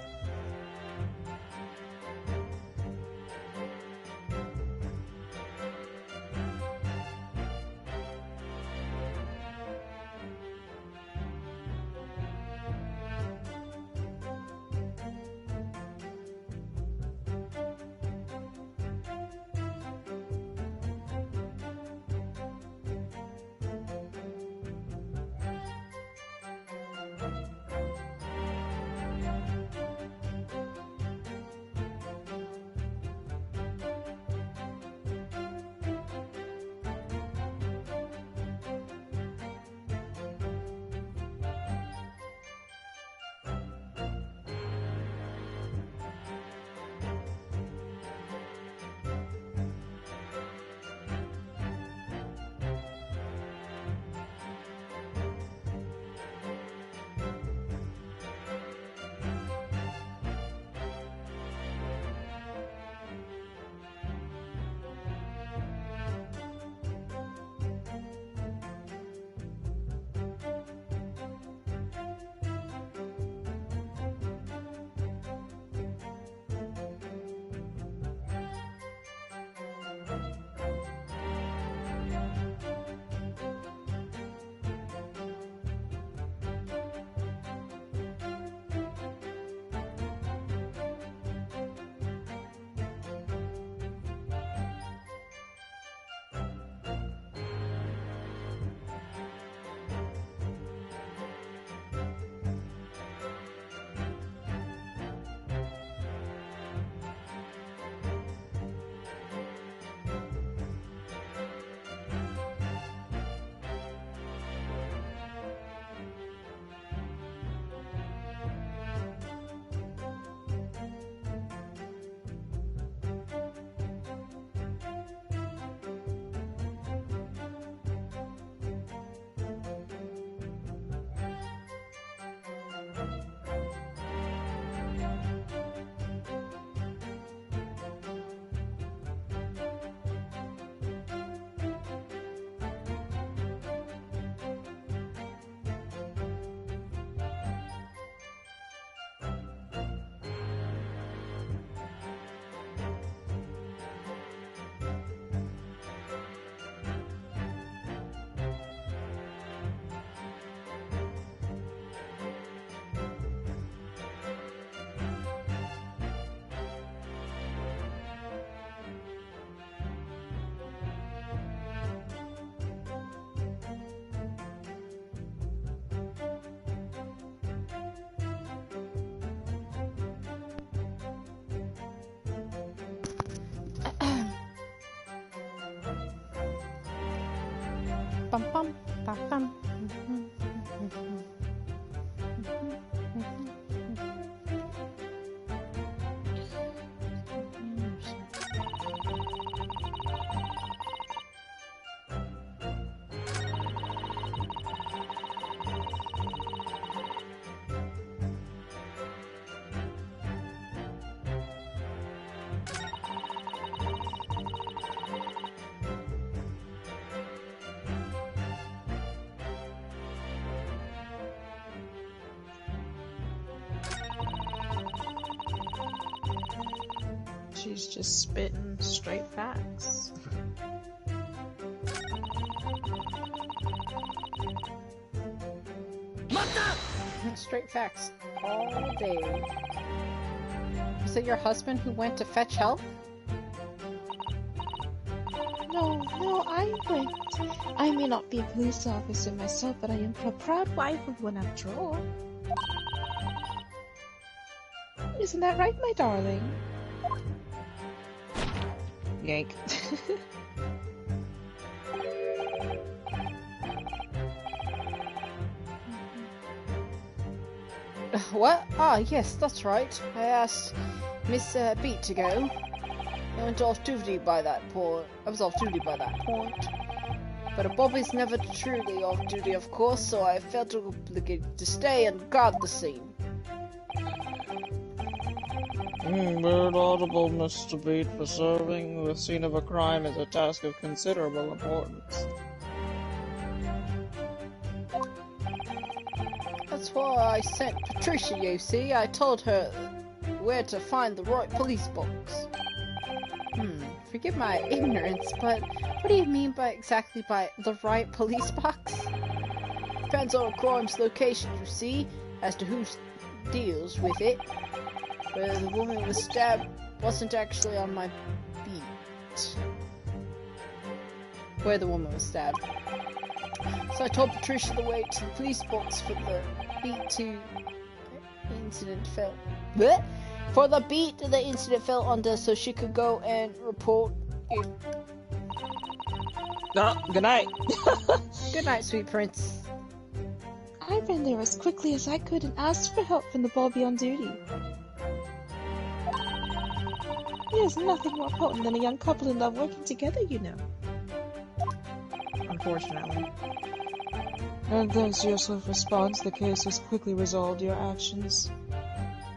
Bum bum bum bum. She's just spitting straight facts. Straight facts all day. Was it your husband who went to fetch help? No, I went. I may not be a police officer myself, but I am a proud wife of one after all. Isn't that right, my darling? Yank. What? Ah, yes, that's right. I asked Miss Beat to go. I went off duty by that point. I was off duty by that point. But a Bobby's never truly off duty, of course, so I felt obligated to stay and guard the scene. Very laudable, Mr. Beat, for serving the scene of a crime is a task of considerable importance. That's why I sent Patricia, you see. I told her where to find the right police box. Forgive my ignorance, but what do you mean by exactly by the right police box? Depends on a crime's location, you see, as to who deals with it. Where the woman was stabbed wasn't actually on my beat. Where the woman was stabbed. So I told Patricia the way to the police box for the beat to incident fell. Blech! For the beat the incident fell under, so she could go and report it. No, good night. Good night, sweet prince. I ran there as quickly as I could and asked for help from the Bobby on duty. There's nothing more potent than a young couple in love working together, you know. Unfortunately. And thanks to your swift response, the case was quickly resolved. Your actions...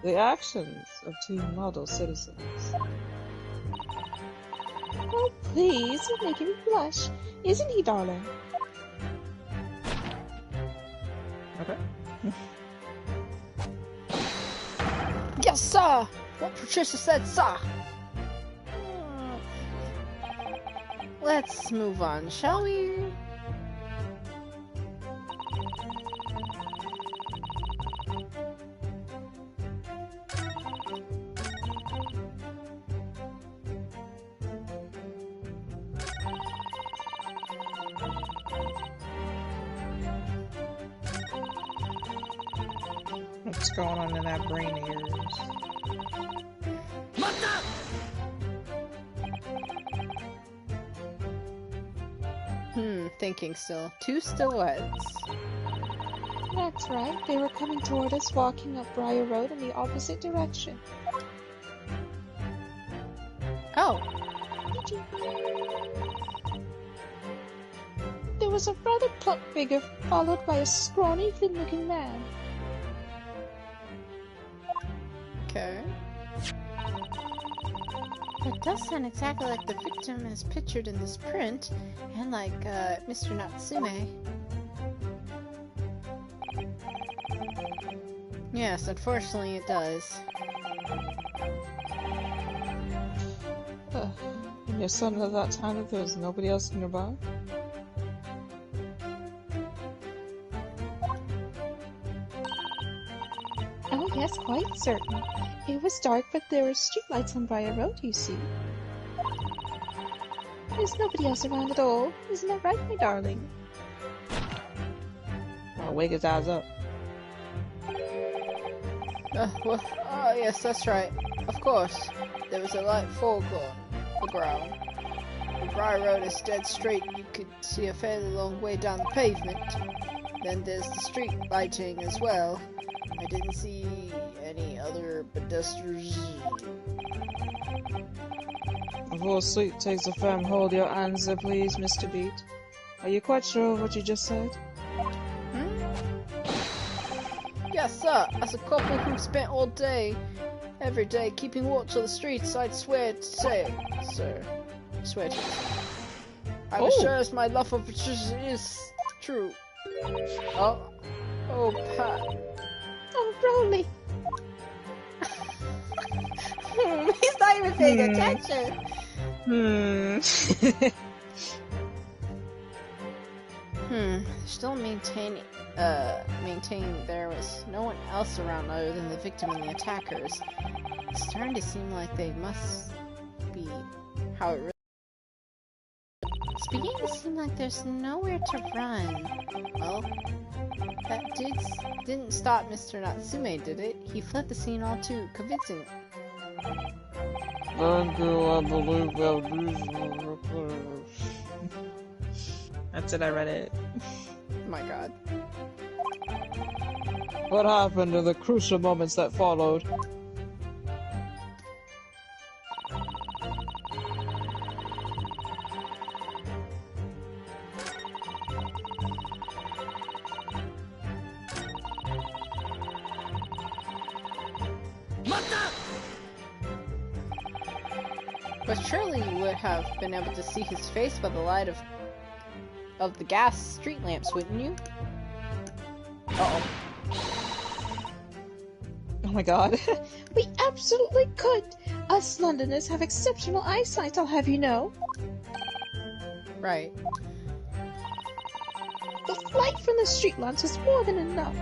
The actions of two model citizens. Oh, please, you're making me blush. Isn't he, darling? Okay. Yes, sir! What Patricia said, sir! Let's move on, shall we? What's going on in that brain of yours? Thinking still. Two silhouettes. That's right. They were coming toward us, walking up Briar Road in the opposite direction. Oh. There was a rather plump figure, followed by a scrawny, thin-looking man. Okay. That does sound exactly like the victim as pictured in this print, and like Mr. Natsume. Yes, unfortunately it does. And your son at that time that there was nobody else nearby? Oh, yes, quite certain. It was dark, but there were streetlights on Briar Road, you see. There's nobody else around at all. Isn't that right, my darling? Well, wake his eyes up. Yes, that's right. Of course. There was a light fog on the ground. The Briar Road is dead straight. You could see a fairly long way down the pavement. Then there's the street lighting as well. I didn't see any other pedestrians. Before sleep takes a firm hold, your answer, please, Mr. Beat. Are you quite sure of what you just said? Yes, sir. As a couple who spent all day, every day, keeping watch on the streets, I'd swear to say, sir. Swear to you. I'm as sure as my love for Patricia is true. Oh, Pat. Oh, Rowley! He's not even paying attention. Still maintaining there was no one else around other than the victim and the attackers. It's starting to seem like they must be how it really. It's beginning to seem like there's nowhere to run. Well, that didn't stop Mr. Natsume, did it? He fled the scene all too convincingly. Thank you, I believe we have reasonable repairs. That's it, I read it. Oh my god. What happened in the crucial moments that followed? But surely you would have been able to see his face by the light of the gas street lamps, wouldn't you? Uh-oh. Oh my god. We absolutely could! Us Londoners have exceptional eyesight, I'll have you know. Right. The light from the street lamps was more than enough.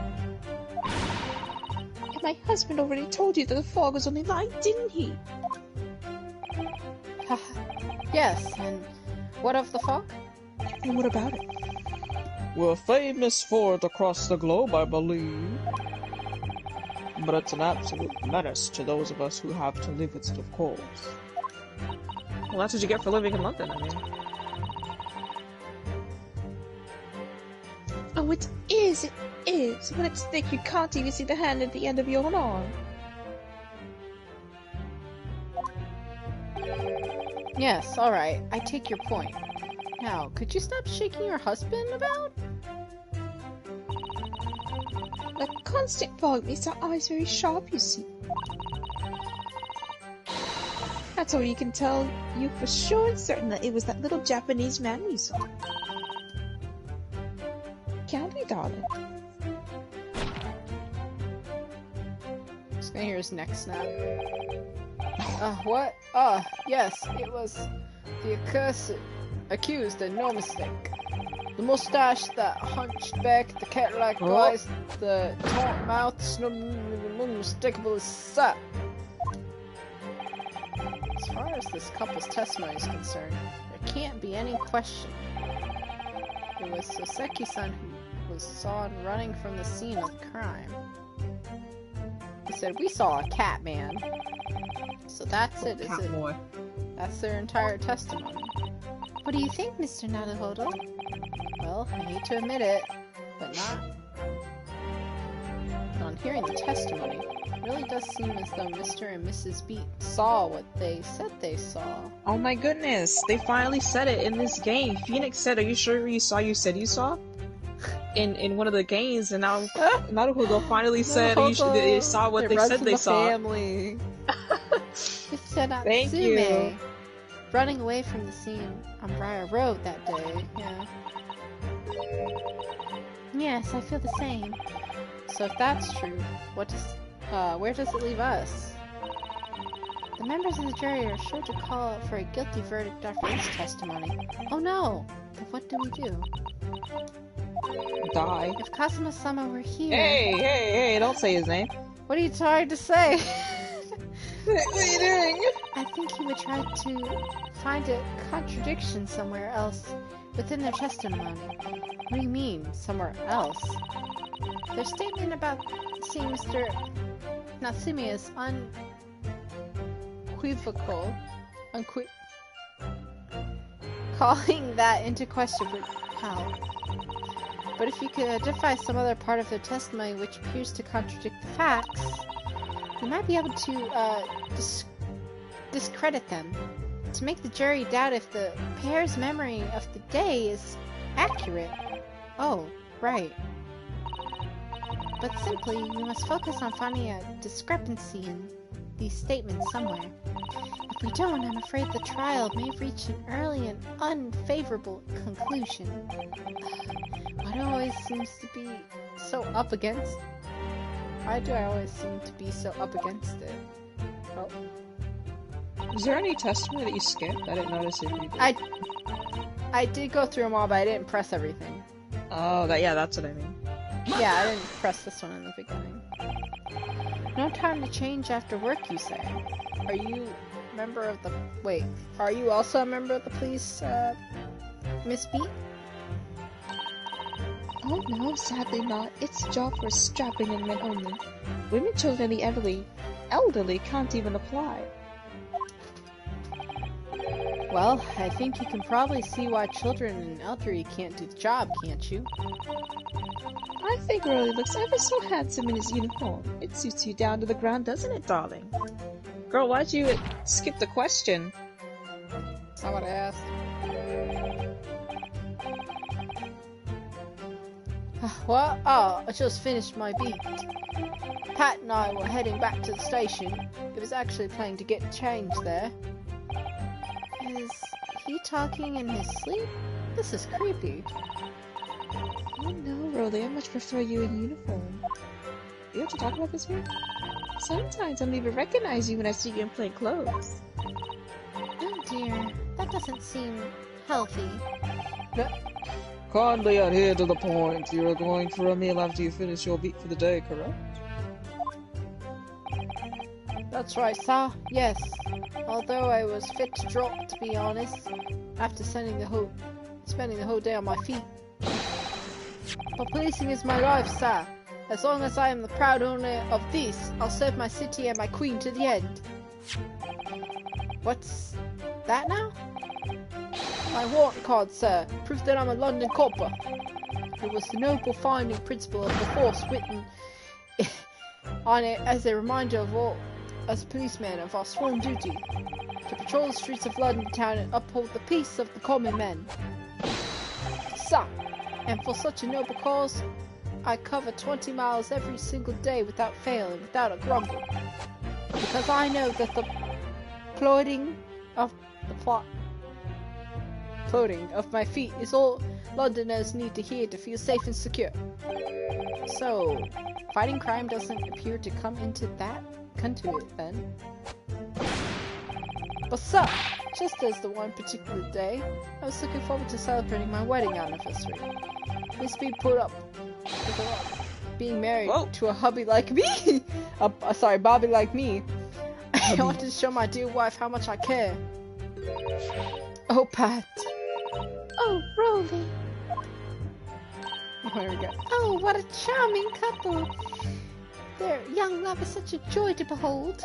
And my husband already told you that the fog was only light, didn't he? Yes, and what of the fog? And what about it? We're famous for it across the globe, I believe. But it's an absolute menace to those of us who have to live with it, of course. Well, that's what you get for living in London, I mean. Oh, it is! It is! When it's thick, you can't even see the hand at the end of your arm. Yes, alright, I take your point. Now, could you stop shaking your husband about? The constant fog makes our eyes very sharp, you see. That's all you can tell you for sure and certain that it was that little Japanese man we saw. Can't we, darling? Just gonna hear his neck snap. What? Yes, it was the accused and no mistake. The mustache, that hunched back, the cat-like eyes, the taut mouth, unmistakable as that. As far as this couple's testimony is concerned, there can't be any question. It was Soseki-san who was saw running from the scene of the crime. He said, "We saw a cat man." So that's it, is it? Boy. That's their entire testimony. What do you think, Mr. Naruhodo? Well, I hate to admit it, but not. On hearing the testimony, it really does seem as though Mr. and Mrs. Beat saw what they said they saw. Oh my goodness, they finally said it in this game. Phoenix said, "Are you sure you saw you said you saw?" In one of the games, and now Naruhodo finally said they saw what they said they saw. Family. Mr. Natsume. Thank you. Running away from the scene on Briar Road that day, yeah. Yes, I feel the same. So if that's true, where does it leave us? The members of the jury are sure to call out for a guilty verdict after this testimony. Oh no! Then what do we do? Die. If Kazuma-sama were here... Hey, don't say his name. What are you trying to say? What are you doing? I think he would try to find a contradiction somewhere else within their testimony. What do you mean, somewhere else? Their statement about seeing Mr. Natsume is unequivocal. Calling that into question would help. But if you could identify some other part of their testimony which appears to contradict the facts, you might be able to discredit them, to make the jury doubt if the pair's memory of the day is accurate. Oh, right. But simply, we must focus on finding a discrepancy in these statements somewhere. If we don't, I'm afraid the trial may reach an early and unfavorable conclusion. Why do I always seem to be so up against? Why do I always seem to be so up against it? Oh. Is there any testimony that you skipped? I didn't notice if you did. I did go through them all, but I didn't press everything. Oh, that's what I mean. Yeah, I didn't press this one in the beginning. No time to change after work, you say? Are you a member of the... Wait, are you also a member of the police, Miss B? Oh no, sadly not. It's a job for strapping young men only. Women, children, and the elderly can't even apply. Well, I think you can probably see why children and elderly can't do the job, can't you? I think Rolly looks ever so handsome in his uniform. It suits you down to the ground, doesn't it, darling? Girl, why'd you skip the question? That's not what I asked. What? Oh, I just finished my beat. Pat and I were heading back to the station. He was actually planning to get changed there. Is he talking in his sleep? This is creepy. Oh no, Rolly, I much prefer you in uniform. You have to talk about this here? Sometimes I don't even recognize you when I see you in plain clothes. Oh dear, that doesn't seem healthy. Kindly adhere to the point. You are going for a meal after you finish your beat for the day, correct? That's right, sir. Yes. Although I was fit to drop, to be honest, after spending the whole day on my feet. But policing is my life, sir. As long as I am the proud owner of this, I'll serve my city and my queen to the end. What's that now? My warrant card, sir. Proof that I'm a London copper. It was the noble founding principle of the force written on it as a reminder of all, as policemen, of our sworn duty to patrol the streets of London town and uphold the peace of the common men. Sir, and for such a noble cause, I cover 20 miles every single day without fail and without a grumble. Because I know that the plodding of my feet is all Londoners need to hear to feel safe and secure. So, fighting crime doesn't appear to come into it then. But sir, just as the one particular day, I was looking forward to celebrating my wedding anniversary. Miss B put up with being married to a hubby like me. Bobby like me. I wanted to show my dear wife how much I care. Oh, Pat. Oh, Rolly. There we go. Oh, what a charming couple! Their young love is such a joy to behold.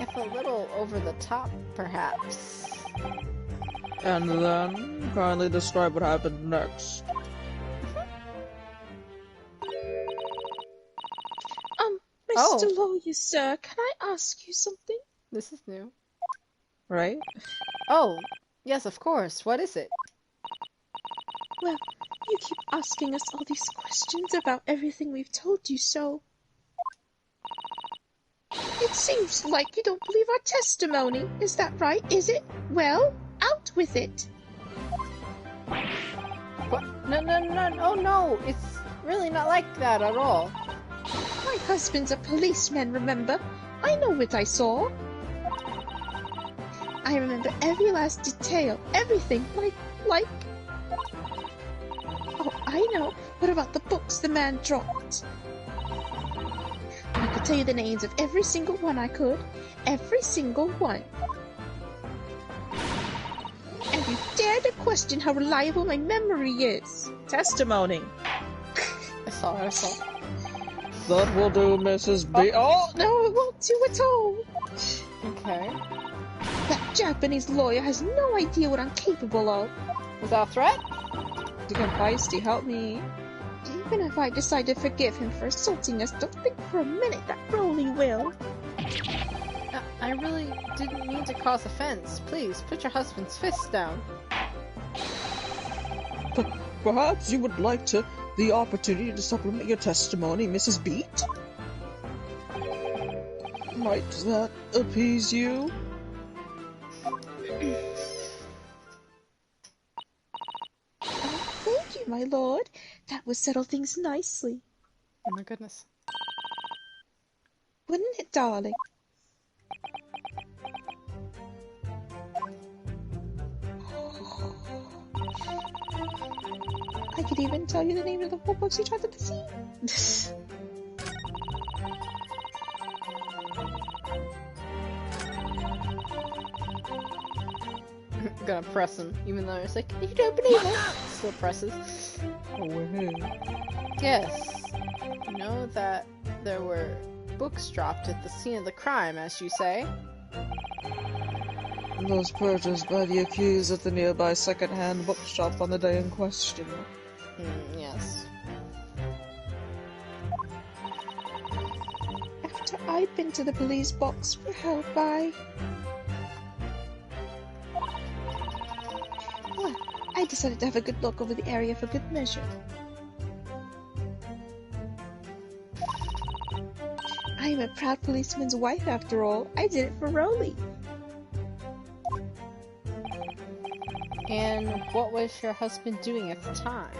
If a little over the top, perhaps. And then, kindly describe what happened next. Mr. Lawyer, sir, can I ask you something? This is new. Right? Oh, yes, of course. What is it? Well, you keep asking us all these questions about everything we've told you, so... It seems like you don't believe our testimony. Is that right, is it? Well, out with it. What? No, oh no, it's really not like that at all. My husband's a policeman, remember? I know what I saw. I remember every last detail, everything, like... Oh, I know. What about the books the man dropped? I could tell you the names of every single one I could. Every single one. And you dare to question how reliable my memory is. Testimony. I saw. That will do, Mrs. B. Oh! No, it won't do at all. Okay. That Japanese lawyer has no idea what I'm capable of. Was that a threat? Become feisty, help me. Even if I decide to forgive him for assaulting us, don't think for a minute that Rolly will. I really didn't mean to cause offense. Please, put your husband's fist down. Perhaps you would like the opportunity to supplement your testimony, Mrs. Beat? Might that appease you? Thank you, my lord. That would settle things nicely. Oh my goodness. Wouldn't it, darling? I could even tell you the name of the 4 books you tried to deceive. I'm gonna press him, even though it's like, you don't believe it! Still presses. Oh, hey. Yes. You know that there were books dropped at the scene of the crime, as you say. Those purchased by the accused at the nearby second-hand bookshop on the day in question. Yes. After I'd been to the police box for help, well, I decided to have a good look over the area for good measure. I am a proud policeman's wife, after all. I did it for Rowley. And what was your husband doing at the time?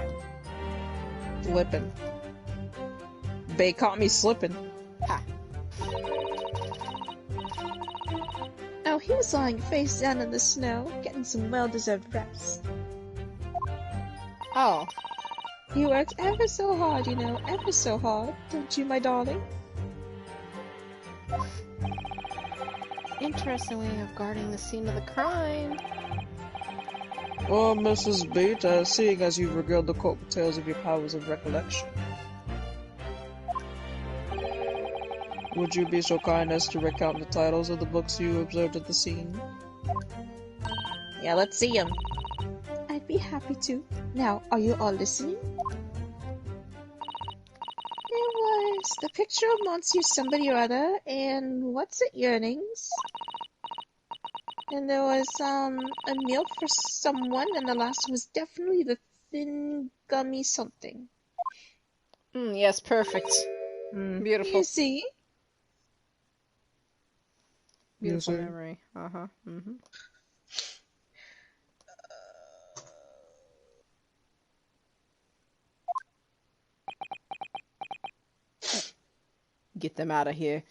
Slipping. They caught me slipping. Ha. Oh, he was lying face down in the snow, getting some well-deserved rest. Oh. He works ever so hard, you know, ever so hard, don't you, my darling? Interesting way of guarding the scene of the crime. Oh, Mrs. Beta, seeing as you've regaled the coattails of your powers of recollection, would you be so kind as to recount the titles of the books you observed at the scene? Yeah, let's see him. I'd be happy to. Now, are you all listening? There was the picture of Monsieur somebody or other, and what's it, yearnings? And there was, a meal for someone, and the last one was definitely the thin, gummy something. Yes, perfect. Beautiful. You see? Beautiful Yes, sir. memory. Uh-huh. Mm-hmm. Get them out of here.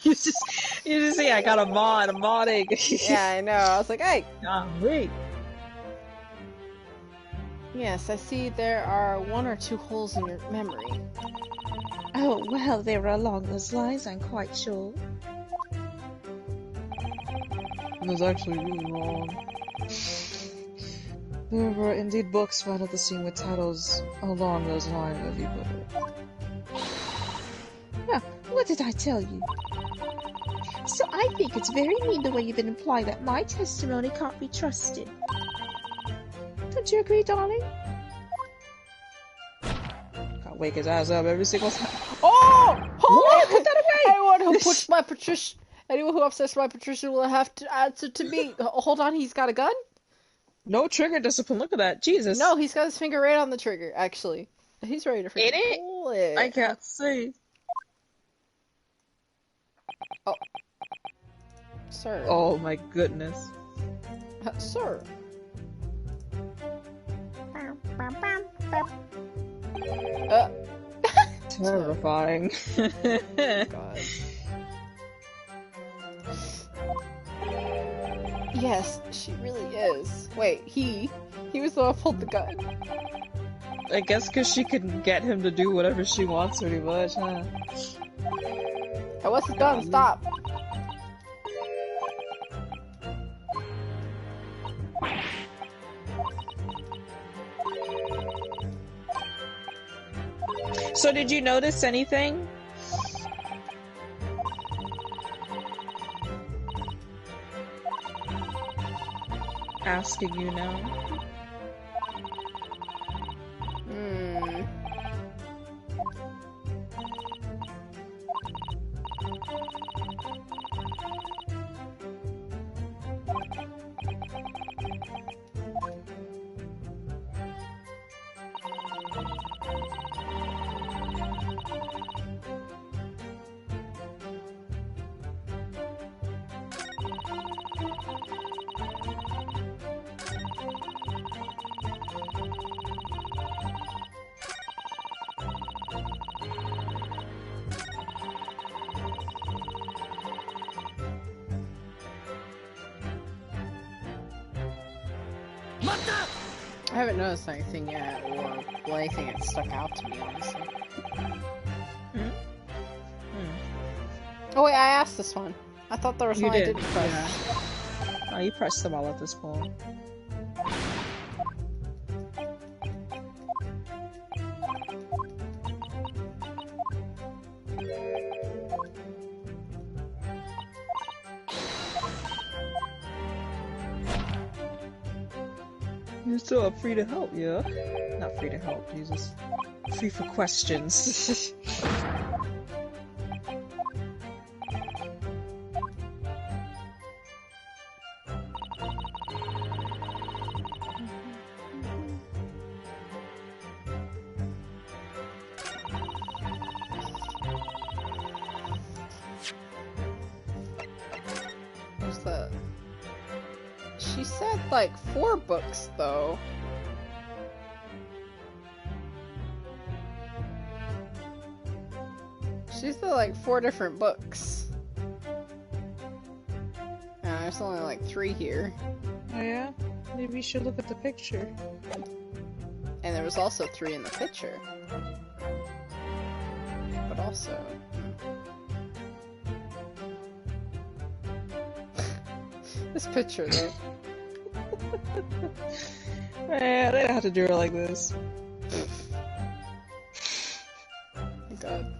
you just say I got a mod, I'm modding. Yeah, I know. I was like, hey! Wait. Yes, I see there are 1 or 2 holes in your memory. Oh, well, they were along those lines, I'm quite sure. That's actually really wrong. There were indeed books found at the scene with titles along those lines, as you put it. Well, what did I tell you? So I think it's very mean the way you've been implying that my testimony can't be trusted. Don't you agree, darling? Can't wake his ass up every single time. Oh! What? Put that away! Anyone who puts my Patricia... Anyone who upsets my Patricia will have to answer to me. Hold on, he's got a gun? No trigger discipline, look at that. Jesus. No, he's got his finger right on the trigger, actually. He's ready to freaking Ain't it? pull it. I can't see. Sir. Oh my goodness. Sir. Terrifying. God. Yes, she really is. Wait, he was the one who pulled the gun. I guess because she can get him to do whatever she wants pretty much, huh? Hey, what's his gun? Stop. So did you notice anything? Asking you now. Hmm. I haven't noticed anything yet, or anything that stuck out to me, honestly. Oh wait, I asked this one. I thought there was one I didn't press. Yeah. Oh, you pressed them all at this point. You're still free to help, yeah? Not free to help, Jesus. Free for questions. What's that? She said like 4 books though. She said like 4 different books. And there's only like 3 here. Oh yeah? Maybe you should look at the picture. And there was also 3 in the picture. But also... this picture though. Man, they don't have to do it like this. Oh god.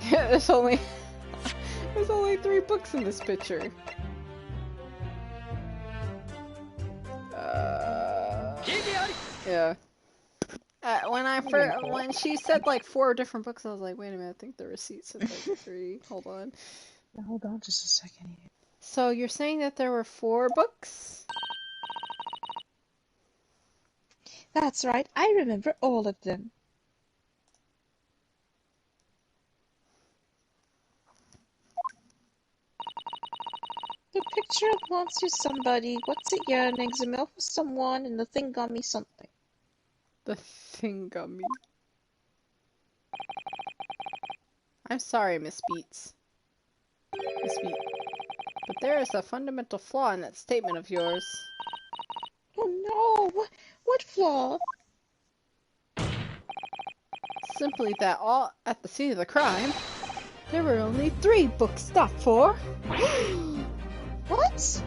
Yeah, there's only 3 books in this picture. Yeah. When she said like 4 different books, I was like, wait a minute, I think the receipt said like 3. Hold on. Now, hold on just a second here. So you're saying that there were 4 books? That's right, I remember all of them. The picture of wants you somebody, what's it yearnings, a milk for someone, and the thing got me something. The thing got me. I'm sorry, Miss Beats. Miss Beat. But there is a fundamental flaw in that statement of yours. Oh no! What flaw? Simply that all at the scene of the crime, there were only 3 books stopped for. What?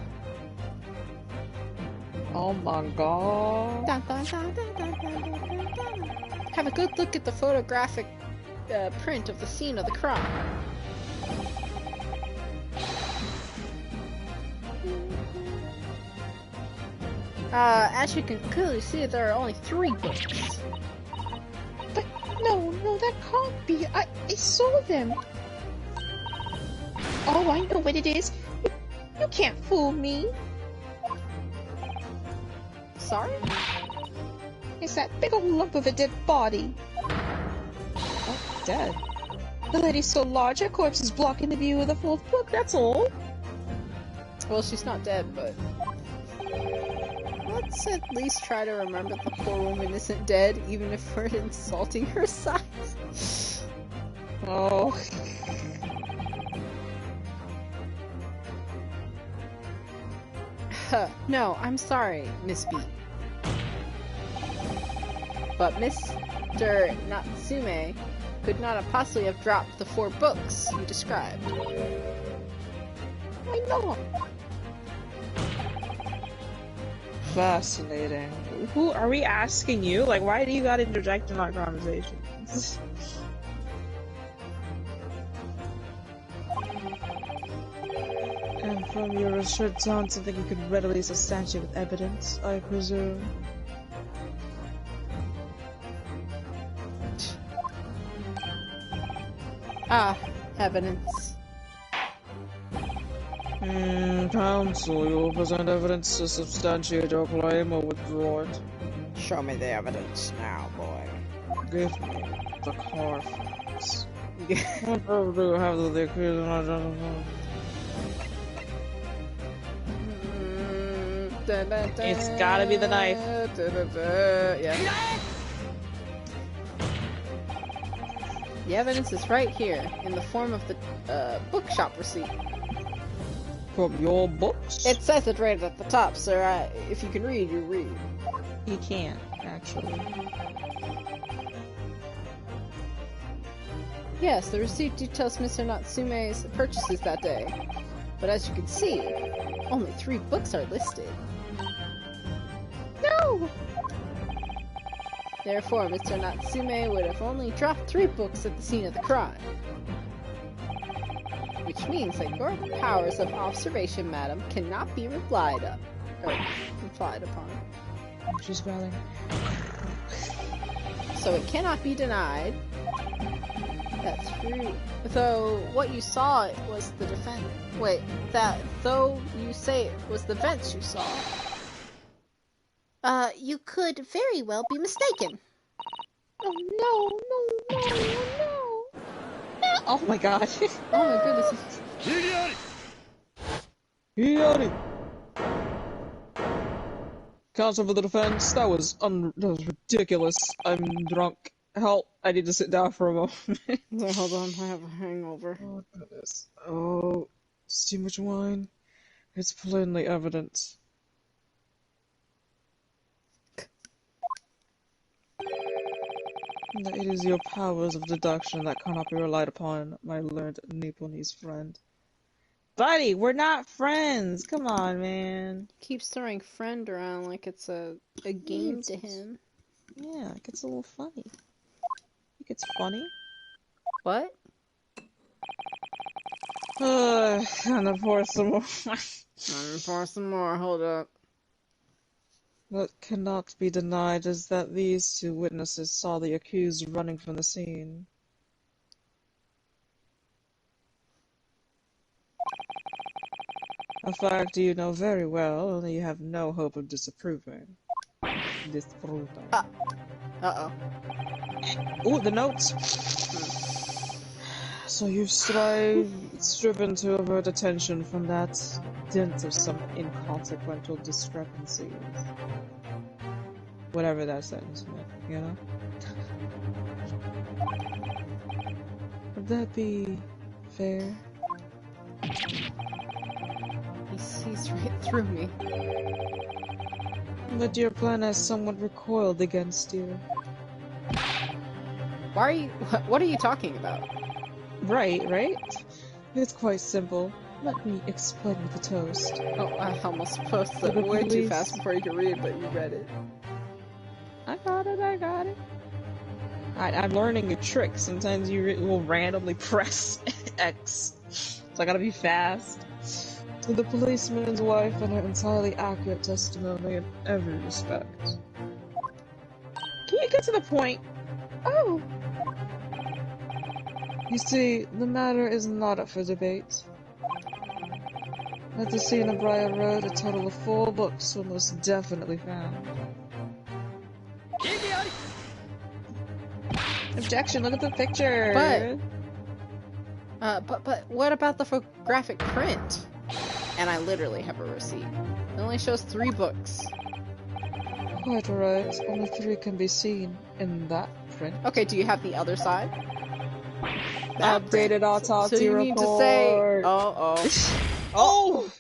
Oh my god. Dun, dun, dun, dun, dun, dun, dun, dun. Have a good look at the photographic print of the scene of the crime. As you can clearly see, there are only 3 books. But no, that can't be. I saw them. Oh, I know what it is. You can't fool me. Sorry? It's that big old lump of a dead body. Oh, dead. The lady's so large, her corpse is blocking the view of the 4th book, that's all. Well, she's not dead, but... let's at least try to remember the poor woman isn't dead, even if we're insulting her size. Oh. No, I'm sorry, Miss B. But Mr. Natsume could not have possibly have dropped the 4 books you described. I know. Fascinating. Who are we asking you? Like, why do you gotta interject in our conversation? And from your assured tone, something you could readily substantiate with evidence, I presume. Ah, evidence. Counsel, you will present evidence to substantiate your claim or withdraw it. Show me the evidence now, boy. Give me the Carfax. What proof do you have that the accused is not justified? Dun, dun, dun, It's gotta be the knife. dun, dun, dun. Yeah. The evidence is right here, in the form of the bookshop receipt. From your books? It says it right at the top, sir. If you can read, you read. You can't, actually. Yes, the receipt details Mr. Natsume's purchases that day. But as you can see, only 3 books are listed. No! Therefore, Mr. Natsume would have only dropped 3 books at the scene of the crime. Which means that your powers of observation, madam, cannot be relied upon. She's growling. So it cannot be denied. That's true. Though what you saw was the defense. Wait, though you say it was the vents you saw. You could very well be mistaken. Oh no, no, no, no. Oh my god. Oh my goodness. Yori! Counsel for the defense, that was ridiculous. I'm drunk. Help, I need to sit down for a moment. Hold on, I have a hangover. Oh, goodness. Oh, it's too much wine. It's plainly evident. That it is your powers of deduction that cannot be relied upon, my learned Nipponese friend. Buddy, we're not friends! Come on, man. Keeps throwing friend around like it's a game to him. Yeah, it gets a little funny. Think it's funny? What? Gonna pour some more. I'm pour some more, hold up. What cannot be denied is that these 2 witnesses saw the accused running from the scene. A fact you know very well, only you have no hope of disapproving. Uh-oh. Ooh, the notes! So you've striven to avert attention from that dint of some inconsequential discrepancies. Whatever that sentence meant, you know? Would that be fair? He sees right through me. But your plan has somewhat recoiled against you. Why are you... What are you talking about? Right? It's quite simple. Let me explain with a toast. Oh, I almost posted it way too fast before you could read, but you read it. I got it. I'm learning a trick. Sometimes you will randomly press X. So I gotta be fast. To the policeman's wife and her entirely accurate testimony in every respect. Can you get to the point? Oh, You see, the matter is not up for debate. At the scene of Briar Road, a total of 4 books were most definitely found. Objection, look at the picture! But what about the photographic print? And I literally have a receipt. It only shows 3 books. Quite right, only 3 can be seen in that print. Okay, do you have the other side? Updated autopsy so you report. need to say... Oh!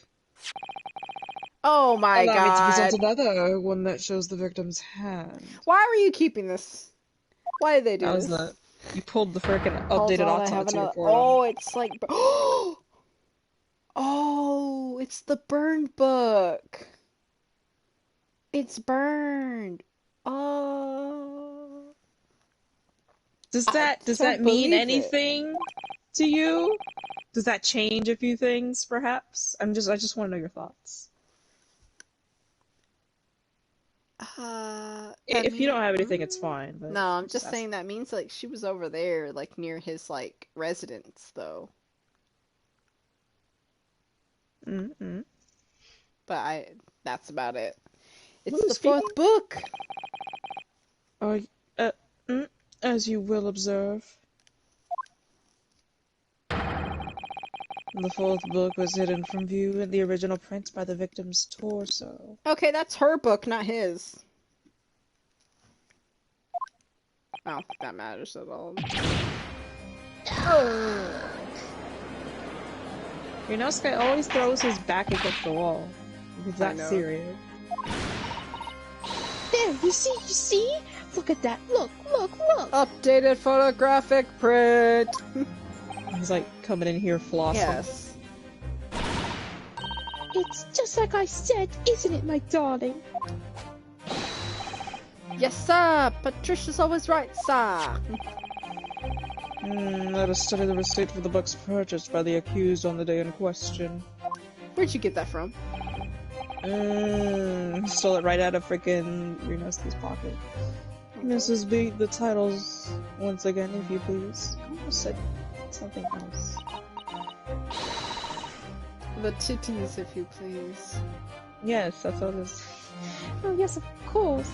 Oh my Allow me to god. present another one that shows the victim's hand. Why were you keeping this? Why did they do this? You pulled the frickin' Hold updated on, I have autopsy another... report. Oh, it's like... Oh, it's the burned book. It's burned. Oh. Does that don't mean believe it. anything to you? Does that change a few things, perhaps? I just want to know your thoughts. If you don't have anything, it's fine. But No, I'm just saying that means like she was over there, like near his like residence, though. Mm-hmm. But that's about it. It's Who's the 4th book. As you will observe. The fourth book was hidden from view in the original print by the victim's torso. Okay, that's her book, not his. I don't think that matters at all. You know, Sky always throws his back against the wall. He's I that know. serious. There, you see? Look at that. Look. Updated photographic print! He's like coming in here flossing. Yes. It's just like I said, isn't it, my darling? Yes, sir! Patricia's always right, sir! Let us study the receipt for the books purchased by the accused on the day in question. Where'd you get that from? Stole it right out of frickin' Renosuke's pocket. Mrs. B, the titles once again, if you please. I almost said something else. The titties, if you please. Yes, that's what it is. Oh, yes, of course.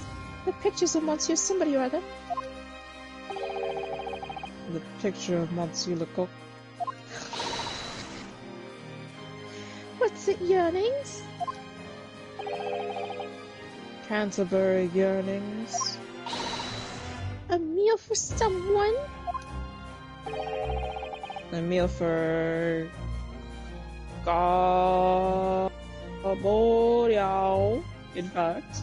The pictures of Monsieur somebody or other. The picture of Monsieur Lecoq. What's it, yearnings? Canterbury yearnings. A meal for someone? A meal for Gaboryao, in fact.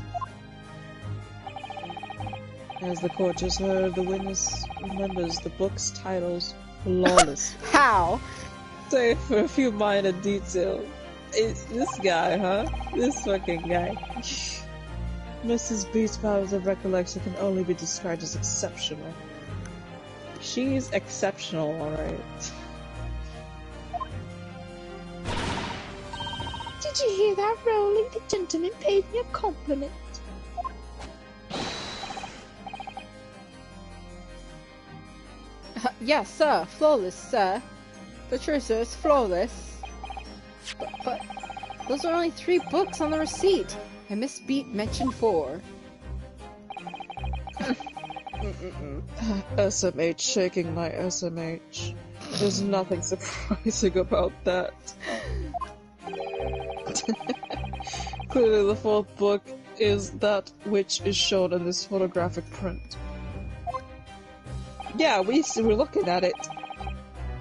As the court just heard, the witness remembers the book's titles flawlessly. How? Save for a few minor details. This guy, huh? This fucking guy. Mrs. B's powers of recollection can only be described as exceptional. She's exceptional, alright. Did you hear that, Rowling? The gentleman paid me a compliment. Yes, sir. Flawless, sir. Patricia is flawless. But those are only 3 books on the receipt, and Miss Beat mentioned 4. SMH shaking my SMH. There's nothing surprising about that. Clearly the fourth book is that which is shown in this photographic print. Yeah, we're looking at it.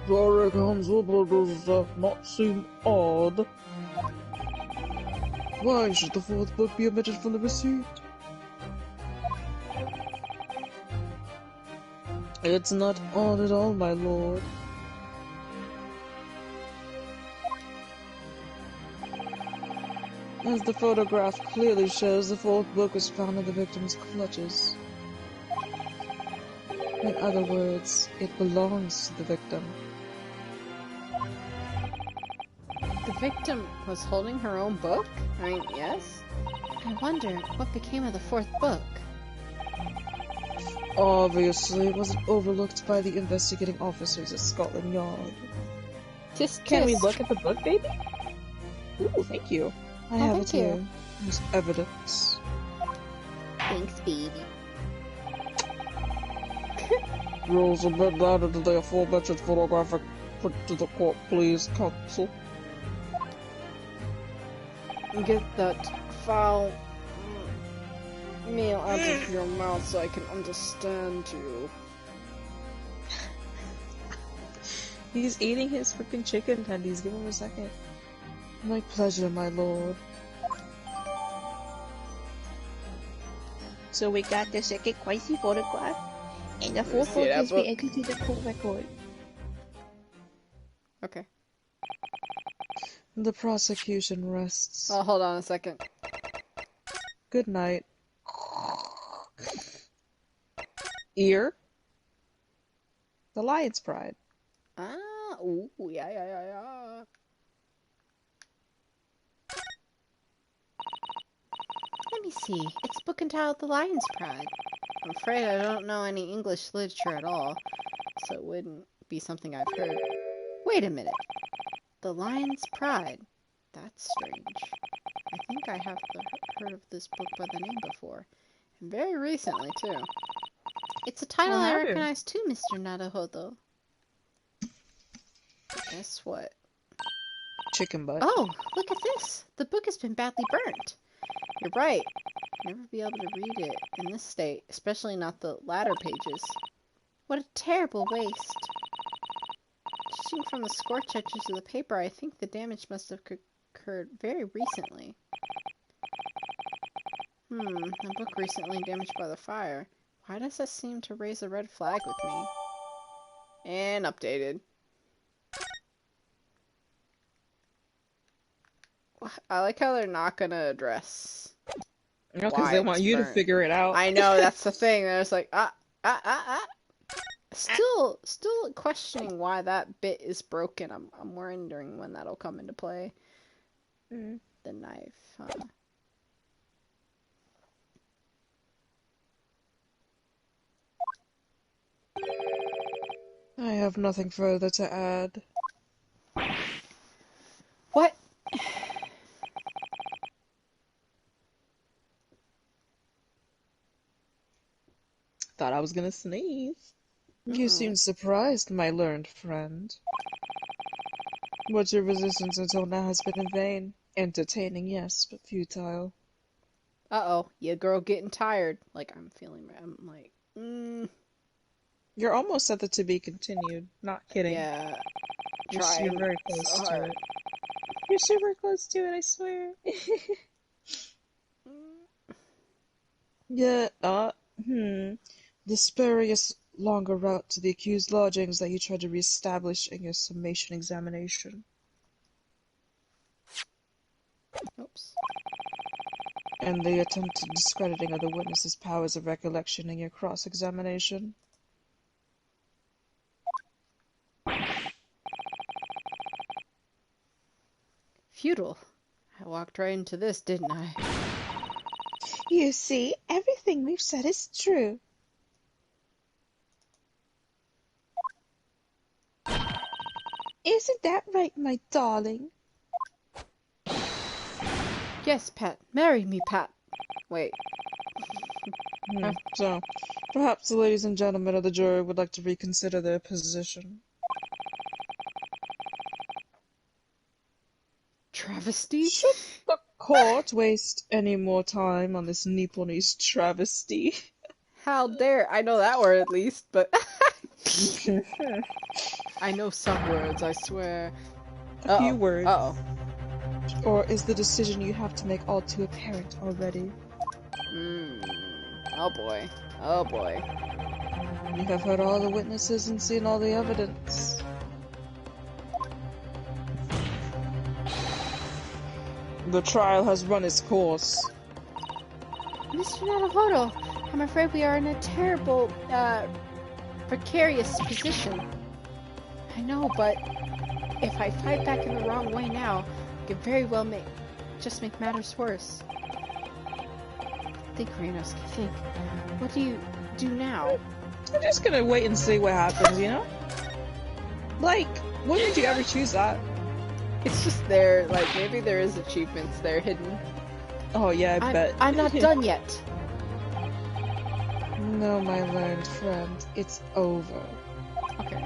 Derek Hansel does not seem odd. Why should the fourth book be omitted from the receipt? It's not odd at all, my lord. As the photograph clearly shows, the fourth book was found in the victim's clutches. In other words, it belongs to the victim. The victim was holding her own book? I mean, yes? I wonder what became of the 4th book. Obviously, it wasn't overlooked by the investigating officers at Scotland Yard. Tisk, Can we tisk. look at the book, baby? Ooh, thank you. I have it here. There's evidence. Thanks, baby. Rules have been added to the aforementioned photographic print to the court, please, counsel. Get that foul meal out of your mouth so I can understand you. He's eating his freaking chicken tendies. Give him a second. My pleasure, my lord. So we got the second Quasi photograph, and the fourth see book that has book? been entered to the court record. Okay. The prosecution rests. Oh, hold on a second. Good night. Ear? The lion's pride. Ah, ooh, yeah. Let me see. It's a book entitled The Lion's Pride. I'm afraid I don't know any English literature at all, so it wouldn't be something I've heard. Wait a minute. The Lion's Pride. That's strange. I think I have heard of this book by the name before. And very recently, too. It's a title Well, I have you? recognize too, Mr. Naruhodo. Guess what? chicken butt. Oh, look at this! The book has been badly burnt. You're right. Never be able to read it in this state, especially not the latter pages. What a terrible waste. Judging from the scorch edges of the paper, I think the damage must have occurred very recently. A book recently damaged by the fire. Why does that seem to raise a red flag with me? And updated. I like how they're not gonna address. Because they want you to figure it out. I know, that's the thing. There's like, Still questioning why that bit is broken. I'm wondering when that'll come into play. The knife, huh? I have nothing further to add. What? Thought I was gonna sneeze. You seem surprised, my learned friend. But your resistance until now has been in vain. Entertaining, yes, but futile. Uh-oh, yeah, girl getting tired. Like, I'm like, You're almost at the to be continued. Not kidding. Yeah. You're very close to it. You're super close to it, I swear. Yeah, the spurious longer route to the accused lodgings that you tried to re-establish in your summation examination. Oops. And the attempted discrediting of the witness's powers of recollection in your cross-examination. Futile. I walked right into this, didn't I? You see, everything we've said is true. Isn't that right, my darling? Yes, Pat. Marry me, Pat. Wait. So, perhaps the ladies and gentlemen of the jury would like to reconsider their position. Travesty? Should the court waste any more time on this Nipponese travesty? How dare. I know that word at least, but... I know some words, I swear. A few words. Uh-oh. Or is the decision you have to make all too apparent already? Oh boy. Oh boy. You have heard all the witnesses and seen all the evidence. The trial has run its course. Mr. Natahoto, I'm afraid we are in a terrible, precarious position. I know, but if I fight back in the wrong way now, it could very well make matters worse. Think, Reynosuke, think. What do you do now? I'm just gonna wait and see what happens, you know? Like, when did you ever choose that? It's just there, like, maybe there is achievements there hidden. Oh yeah, I bet. I'm not done yet. No, my learned friend, it's over. Okay.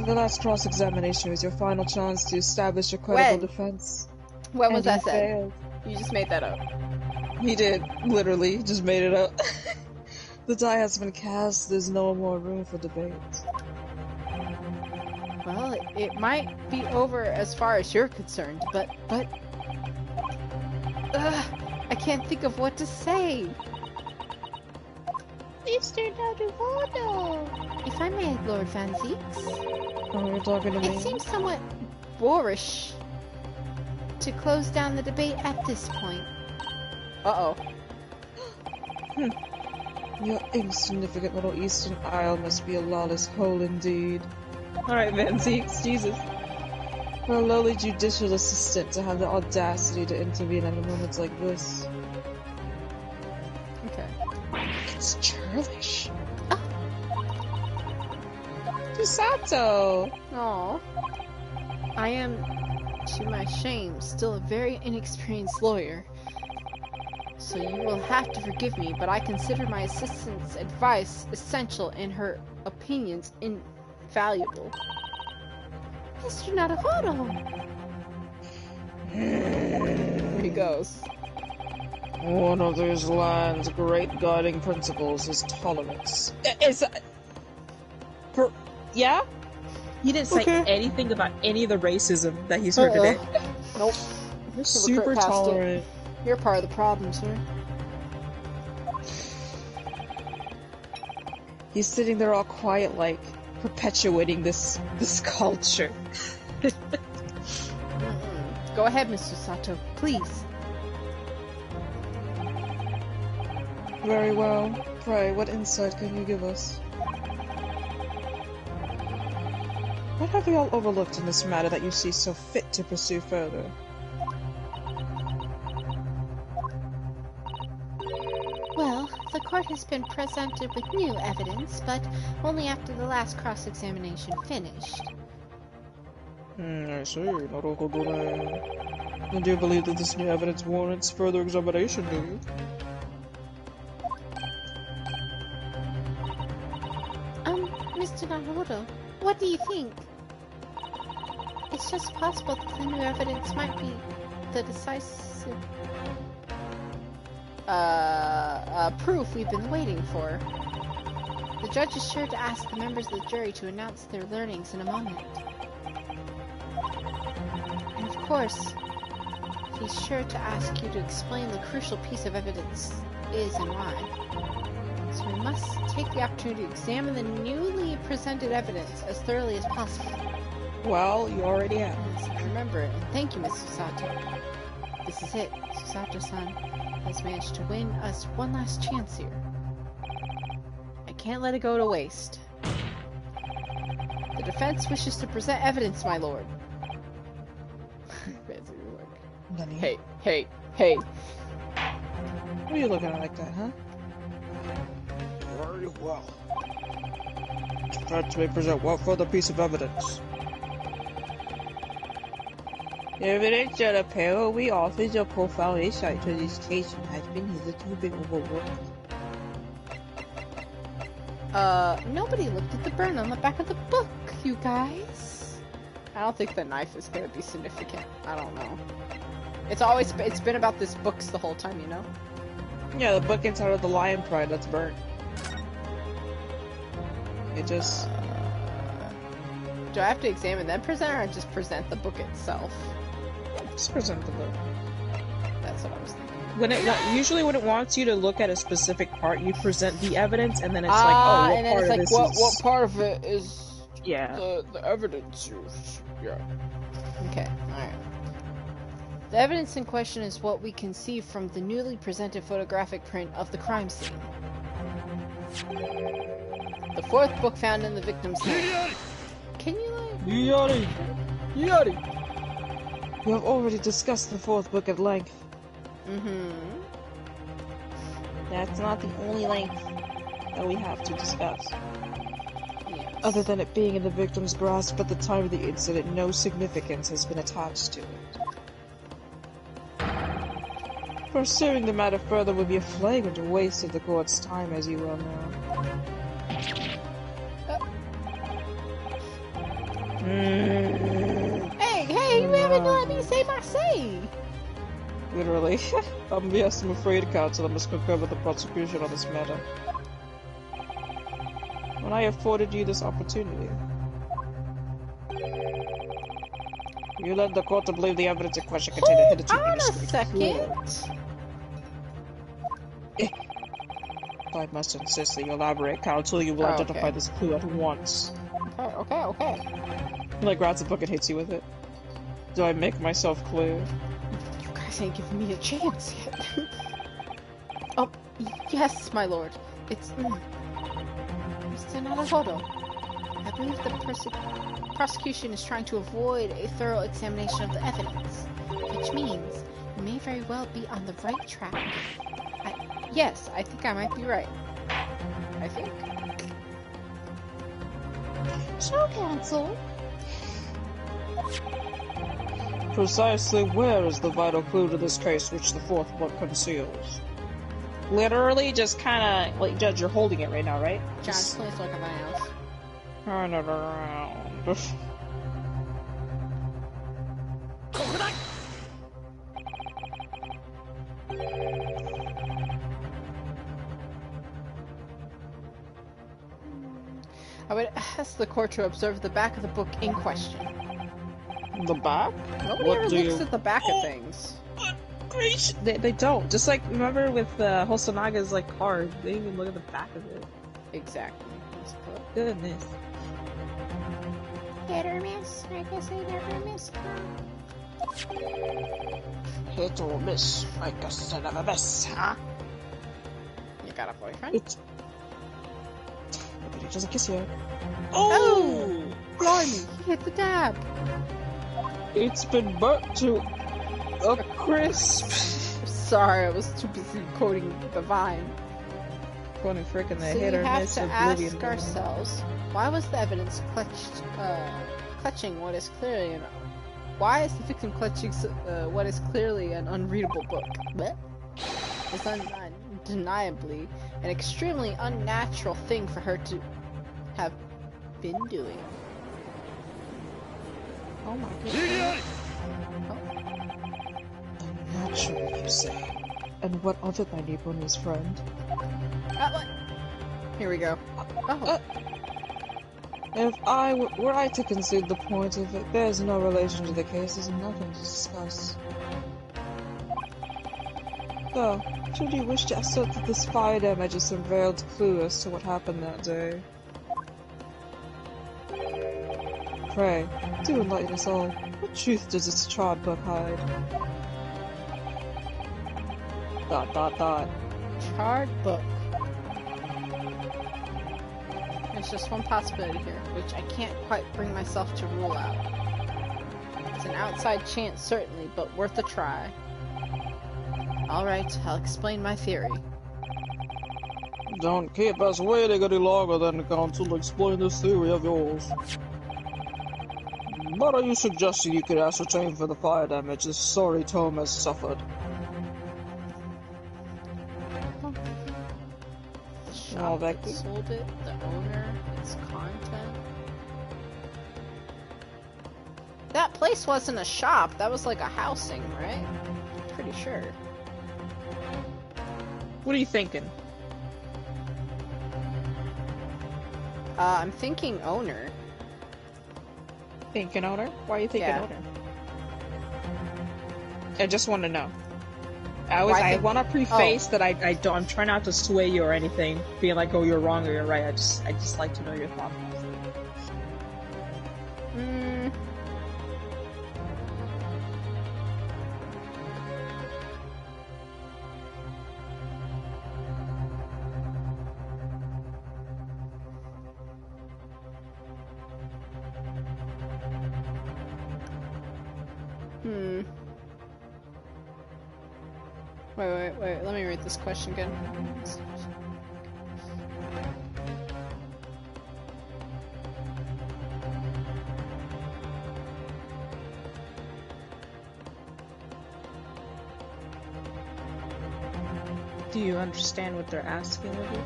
The last cross-examination is your final chance to establish a credible When? defense. When was And that you said? failed. You just made that up. He did, literally, just made it up. The die has been cast, there's no more room for debate. Well, it might be over as far as you're concerned, but... I can't think of what to say. Mr. Naruhodo! If I may, Lord Van Zeeks, Oh, you're talking to me? it seems somewhat boorish to close down the debate at this point. Uh-oh. Your insignificant little Eastern Isle must be a lawless hole indeed. Alright, Van Zeeks, Jesus. For a lowly judicial assistant to have the audacity to intervene at a moment like this. Okay. It's churlish. Chisato! Aw. I am, to my shame, still a very inexperienced lawyer. So you will have to forgive me, but I consider my assistant's advice essential and her opinions invaluable. Mr. Naruhodo! Here he goes. One of these land's great guiding principles is tolerance. Yeah? He didn't say Okay. anything about any of the racism that he's heard today. Nope. Super past it. tolerant. You're part of the problem, sir. He's sitting there all quiet, like perpetuating this culture. Go ahead, Mr. Sato, please. Very well. Pray, what insight can you give us? What have we all overlooked in this matter that you see so fit to pursue further? Well, the court has been presented with new evidence, but only after the last cross-examination finished. I see. Naruhodo. Do you believe that this new evidence warrants further examination, do you? Mr. Naruhodo, what do you think? It's just possible that the new evidence might be the decisive... proof we've been waiting for. The judge is sure to ask the members of the jury to announce their learnings in a moment. And of course, he's sure to ask you to explain the crucial piece of evidence is and why. So we must take the opportunity to examine the newly presented evidence as thoroughly as possible. Well, you already have. Yes, I remember it, and thank you, Mr. Sato. This is it. Susato-san has managed to win us one last chance here. I can't let it go to waste. The defense wishes to present evidence, my lord. Nani? Hey. What are you looking at like that, huh? Very well. Defense may present what further piece of evidence? Evidence that apparently offers a profound insight to this case and has been hitherto been overlooked. Nobody looked at the burn on the back of the book, you guys. I don't think the knife is gonna be significant. I don't know. It's been about this books the whole time, you know? Yeah, the book inside of the Lion Pride that's burnt. It just... Do I have to examine then present or just present the book itself? Just present the book. That's what I was thinking. Usually when it wants you to look at a specific part, you present the evidence, and then it's like, oh, what and then part it's of like, this is... what part of it is Yeah. the evidence used? Yeah. Okay, alright. The evidence in question is what we can see from the newly presented photographic print of the crime scene. The fourth book found in the victim's hand. Can you, like... Yari! We have already discussed the fourth book at length. That's not the only length that we have to discuss. Yes. Other than it being in the victim's grasp at the time of the incident, no significance has been attached to it. Pursuing the matter further would be a flagrant waste of the court's time, as you well know. Hey, you haven't let me say my say! Literally. Yes, I'm afraid, counsel, I must concur with the prosecution on this matter. When I afforded you this opportunity, you led the court to believe the evidence in question contained a hitherto Hold on a indiscreet clue. second! I must insist that you elaborate, counsel. You will identify this clue at once. Okay. He like grabs a book and hits you with it. Do I make myself clear? You guys ain't giving me a chance yet. Oh, yes, my lord. It's... Mr. Naruhodo. I believe the prosecution is trying to avoid a thorough examination of the evidence, which means you may very well be on the right track. Yes, I think I might be right. I think. Show counsel. Precisely where is the vital clue to this case which the fourth book conceals? Literally, just kind of like, Judge, you're holding it right now, right? John, please look at my house. Turn it around. I would ask the court to observe the back of the book in question. The back? Nobody ever looks at the back of things. Gracious. They don't. Just like, remember with Hosanaga's like card, they didn't even look at the back of it. Exactly. Goodness. Hit or miss? I guess I never miss. Hit or miss, like a son of a miss, huh? You got a boyfriend? It's... Nobody doesn't kiss you. Oh! Blimey, he hit the dab! It's been burnt to a crisp. Sorry, I was too busy quoting the Vine. Quoting frickin' the So hit you or have miss to Oblivion. ask ourselves, why was the evidence clutching what is clearly an... Why is the victim clutching what is clearly an unreadable book? What? It's undeniably an extremely unnatural thing for her to have been doing. Oh my goodness. Unnatural, you say? And what of it, my Nipponi's friend? What? Here we go. Oh. If were I to concede the point, if it bears no relation to the case, there's nothing to discuss. So, should you wish to assert that this fire damage is some veiled clue as to what happened that day? Pray, do enlighten us all. What truth does this charred book hide? ... Charred book. There's just one possibility here, which I can't quite bring myself to rule out. It's an outside chance, certainly, but worth a try. Alright, I'll explain my theory. Don't keep us waiting any longer then, Council, to explain this theory of yours. What are you suggesting you could ascertain for the fire damage this sorry tome has suffered? The shop that Becky? sold it, the owner, its content. That place wasn't a shop, that was like a housing, right? Pretty sure. What are you thinking? I'm thinking owner. Thinking owner? Why are you thinking Yeah. owner? I just want to know. I want to preface that I'm trying not to sway you or anything, being like, oh, you're wrong or you're right. I just like to know your thought process. Wait, let me read this question again. Do you understand what they're asking of you?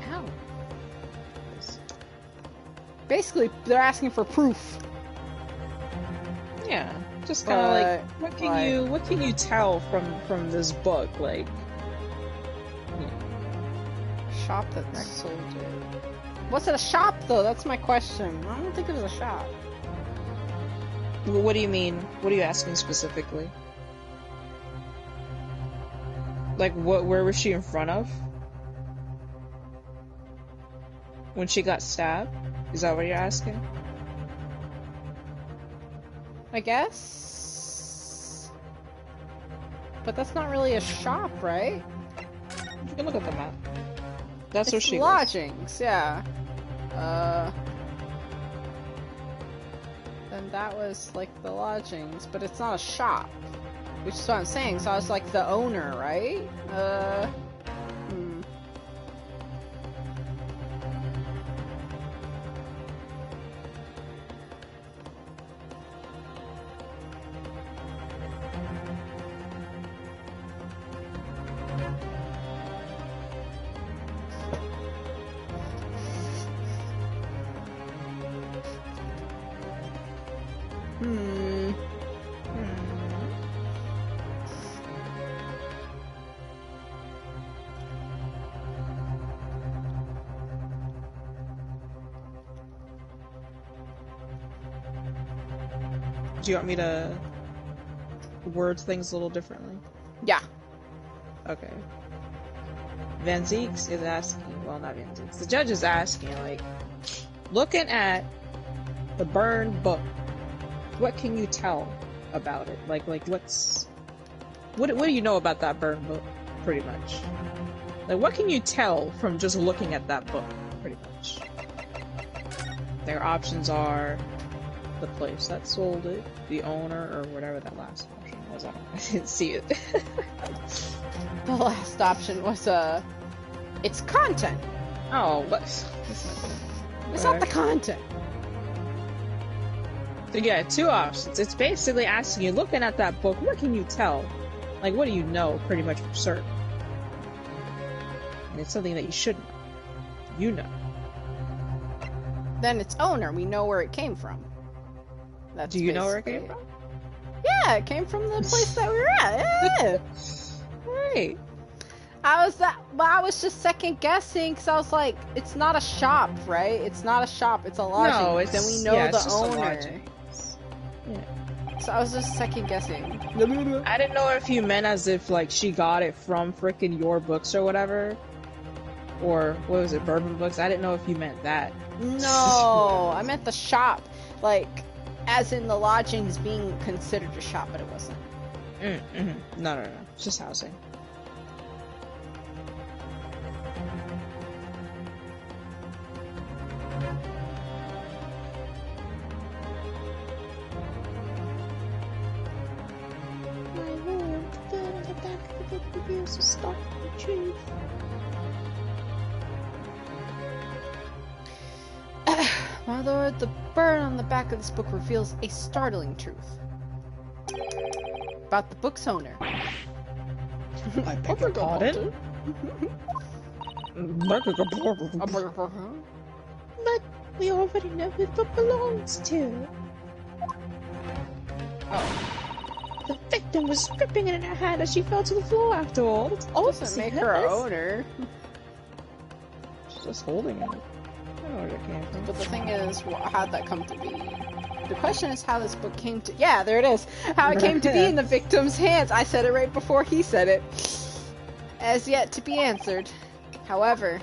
How? Basically, they're asking for proof. Yeah, just kind of like, what can you tell from this book? Like, Shop that sold it. Was it a shop though? That's my question. I don't think it was a shop. what do you mean? What are you asking specifically? Like, where was she in front of? When she got stabbed? Is that what you're asking? I guess. But that's not really a shop, right? You can look at the map. That's It's where she lodgings, yeah. Then that was like the lodgings, but it's not a shop. Which is what I'm saying, so I was like the owner, right? Do you want me to word things a little differently? Yeah. Okay. Van Zeeks is asking, well, not Van Zeeks, the judge is asking, like, looking at the burned book, what can you tell about it? Like what do you know about that burned book, pretty much? Like, what can you tell from just looking at that book, pretty much? Their options are the place that sold it, the owner, or whatever that last option was. I didn't see it. The last option was, it's content. Oh, but... It's not the content. So yeah, two options. It's basically asking you, looking at that book, what can you tell? Like, what do you know, pretty much for certain? And it's something that you should know. You know. Then its owner, we know where it came from. That's Do you know where it basically came from? Yeah, it came from the place that we were at. Yeah. Right. I was just second guessing because I was like, it's not a shop, right? It's not a shop, it's a lodging. No, it's, then we know yeah, the it's just a owner. lodging. Yeah. So I was just second guessing. I didn't know if you meant as if, like, she got it from frickin' Your Books or whatever. Or, what was it, Bourbon Books? I didn't know if you meant that. No, I meant the shop. Like, as in the lodgings being considered a shop, but it wasn't. No. It's just housing. My lord, the burn on the back of this book reveals a startling truth. About the book's owner. I beg your pardon? But we already know who the book belongs to. Oh. The victim was gripping it in her hand as she fell to the floor after all. It's Doesn't obviously make her hers. owner. She's just holding it. I don't know where it came from. But the thing is, how'd that come to be? The question is how this book came to— yeah, there it is! How it came to be in the victim's hands! I said it right before he said it. As yet to be answered. However,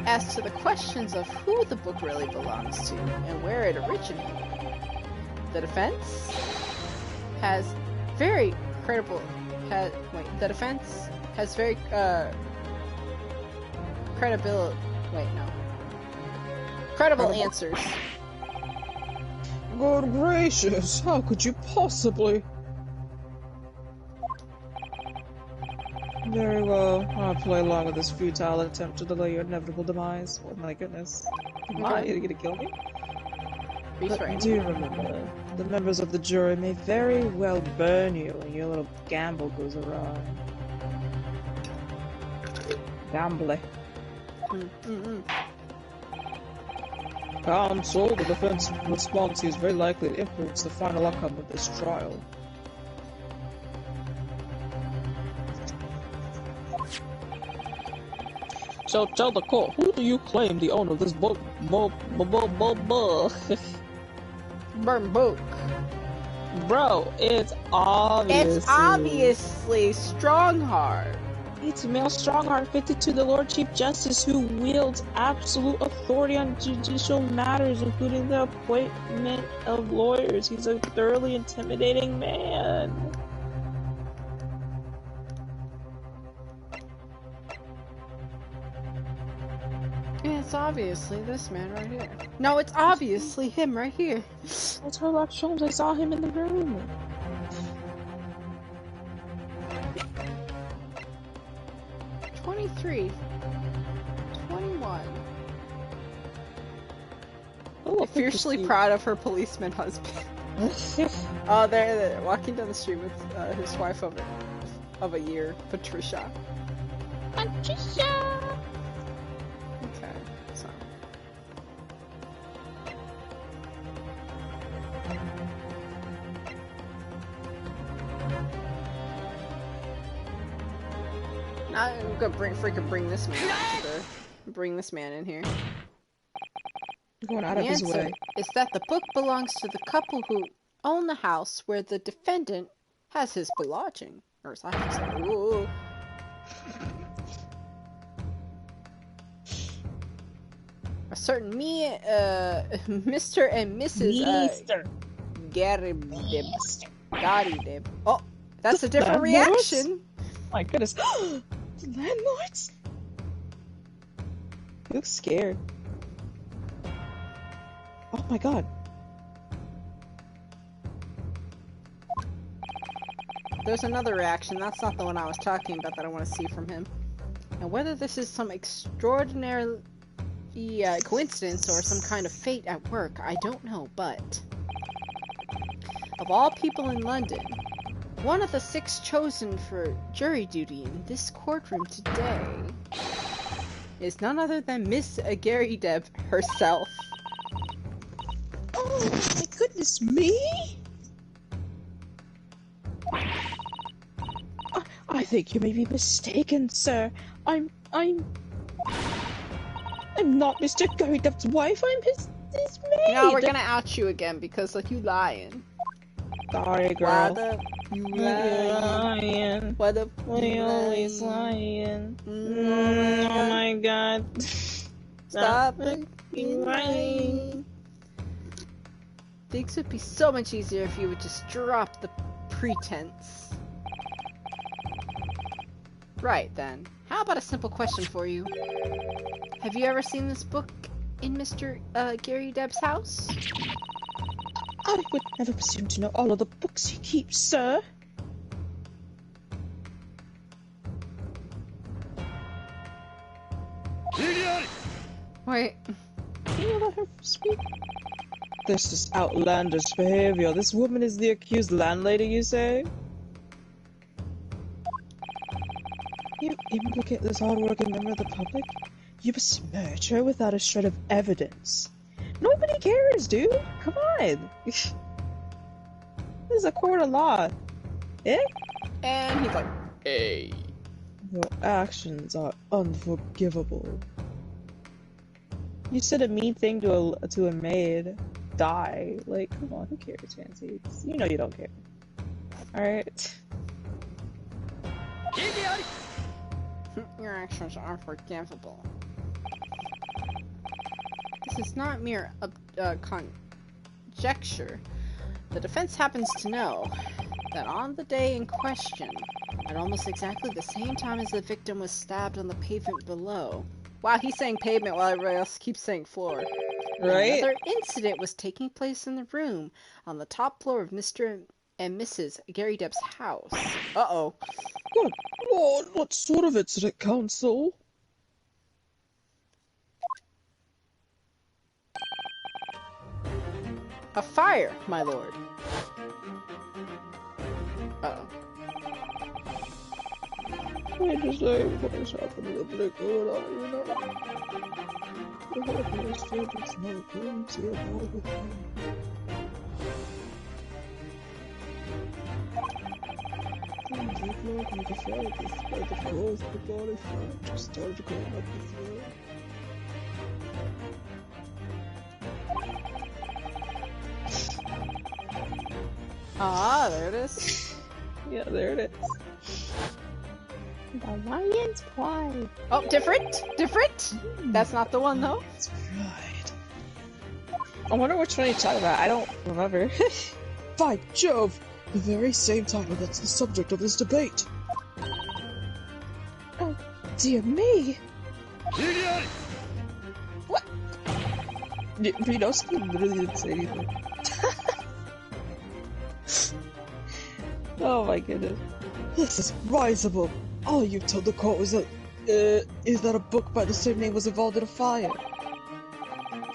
as to the questions of who the book really belongs to and where it originated, the defense has very credible— the defense has very credible answers. Good gracious, how could you possibly? Very well, I'll play along with this futile attempt to delay your inevitable demise. Oh my goodness. Are you gonna kill me? But do remember, the members of the jury may very well burn you when your little gamble goes awry. Gamble. Counsel, the defense response is very likely to influence the final outcome of this trial. So tell the court, who do you claim the owner of this book? Burn book. Bro, it's obvious. It's obviously Strongheart. It's male Strongheart, fitted to the Lord Chief Justice, who wields absolute authority on judicial matters, including the appointment of lawyers. He's a thoroughly intimidating man. It's obviously this man right here. No, it's obviously him right here. I told Sherlock Holmes I saw him in the room. $23, $21. Oh, Fiercely proud of her policeman husband. Oh, they're walking down the street with his wife of a year, Patricia. Patricia! Okay, so. Now I'm gonna bring this man bring this man in here. Going out The of his answer way. is that the book belongs to the couple who own the house where the defendant has his lodging. Or as I can say, ooh. A certain Mr. and Mrs. Garrideb. Oh, that's a different landlords? reaction. My goodness. The landlords? He looks scared. Oh my god. There's another reaction. That's not the one I was talking about that I want to see from him. And whether this is some extraordinary coincidence or some kind of fate at work, I don't know, but of all people in London, one of the 6 chosen for jury duty in this courtroom today is none other than Miss Garrideb herself. Oh my goodness me! I think you may be mistaken, sir. I'm not Mr. Garrideb's wife, I'm his maid! Now we're gonna out you again because, like, you lying. Sorry, Why girl. the... You lying. Why the... Why you always lying? Oh my god. Stop You lying. Things would be so much easier if you would just drop the pretense. Right then. How about a simple question for you? Have you ever seen this book in Mr. Garrideb's house? I would never presume to know all of the books he keeps, sir. Wait. Can you let her speak? This is outlandish behavior. This woman is the accused landlady, you say? You implicate this hard-working member of the public? You besmirch her without a shred of evidence. Nobody cares, dude. Come on. This is a court of law. Eh? And he's like, hey. Your actions are unforgivable. You said a mean thing to a maid. Die. Like, come on, who cares, Fancy? You know you don't care. Alright. Your actions are unforgivable. This is not mere conjecture. The defense happens to know that on the day in question, at almost exactly the same time as the victim was stabbed on the pavement below. Wow, he's saying pavement while everybody else keeps saying floor. Right? Another incident was taking place in the room on the top floor of Mr. and Mrs. Garrideb's house. Uh-oh. Good lord, what sort of incident, counsel? A fire, my lord. Uh-oh. I just say what has happened in the blink of an eye, you know? The whole place filled with smoke, and see a ball with Like a fire, despite the cause of the body fire, just started going up the throat. Ah, there it is. Yeah, there it is. The lion's pride. Oh, different? Different? That's not the one, though. That's right. I wonder which one you're talking about. I don't remember. By Jove! The very same title that's the subject of this debate. Oh, dear me! What? Renoski literally didn't say anything. Oh my goodness. This is risible. All you told the court was that, is that a book by the same name was involved in a fire.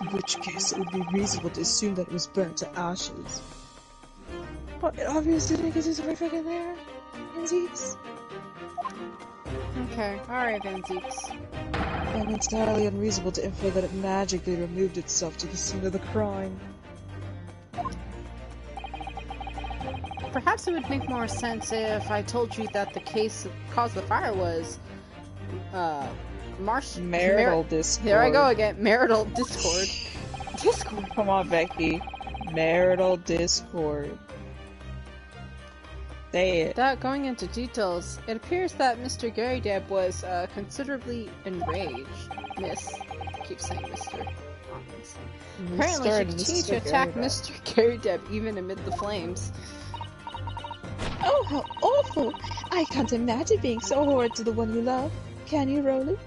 In which case, it would be reasonable to assume that it was burnt to ashes. But it obviously didn't because it's right fucking there. Anzies. Okay, alright, Van Zeeks. And it's entirely unreasonable to infer that it magically removed itself to the scene of the crime. Perhaps it would make more sense if I told you that the case that caused the fire was, Marital discord. There I go again, marital discord. discord. Come on, Becky. Marital discord. Say it. Without going into details, it appears that Mr. Garydeb was considerably enraged. Miss. I keep saying Mr. Apparently she continued to attack Mr. Garydeb even amid the flames. Oh, how awful! I can't imagine being so horrid to the one you love. Can you, Roly?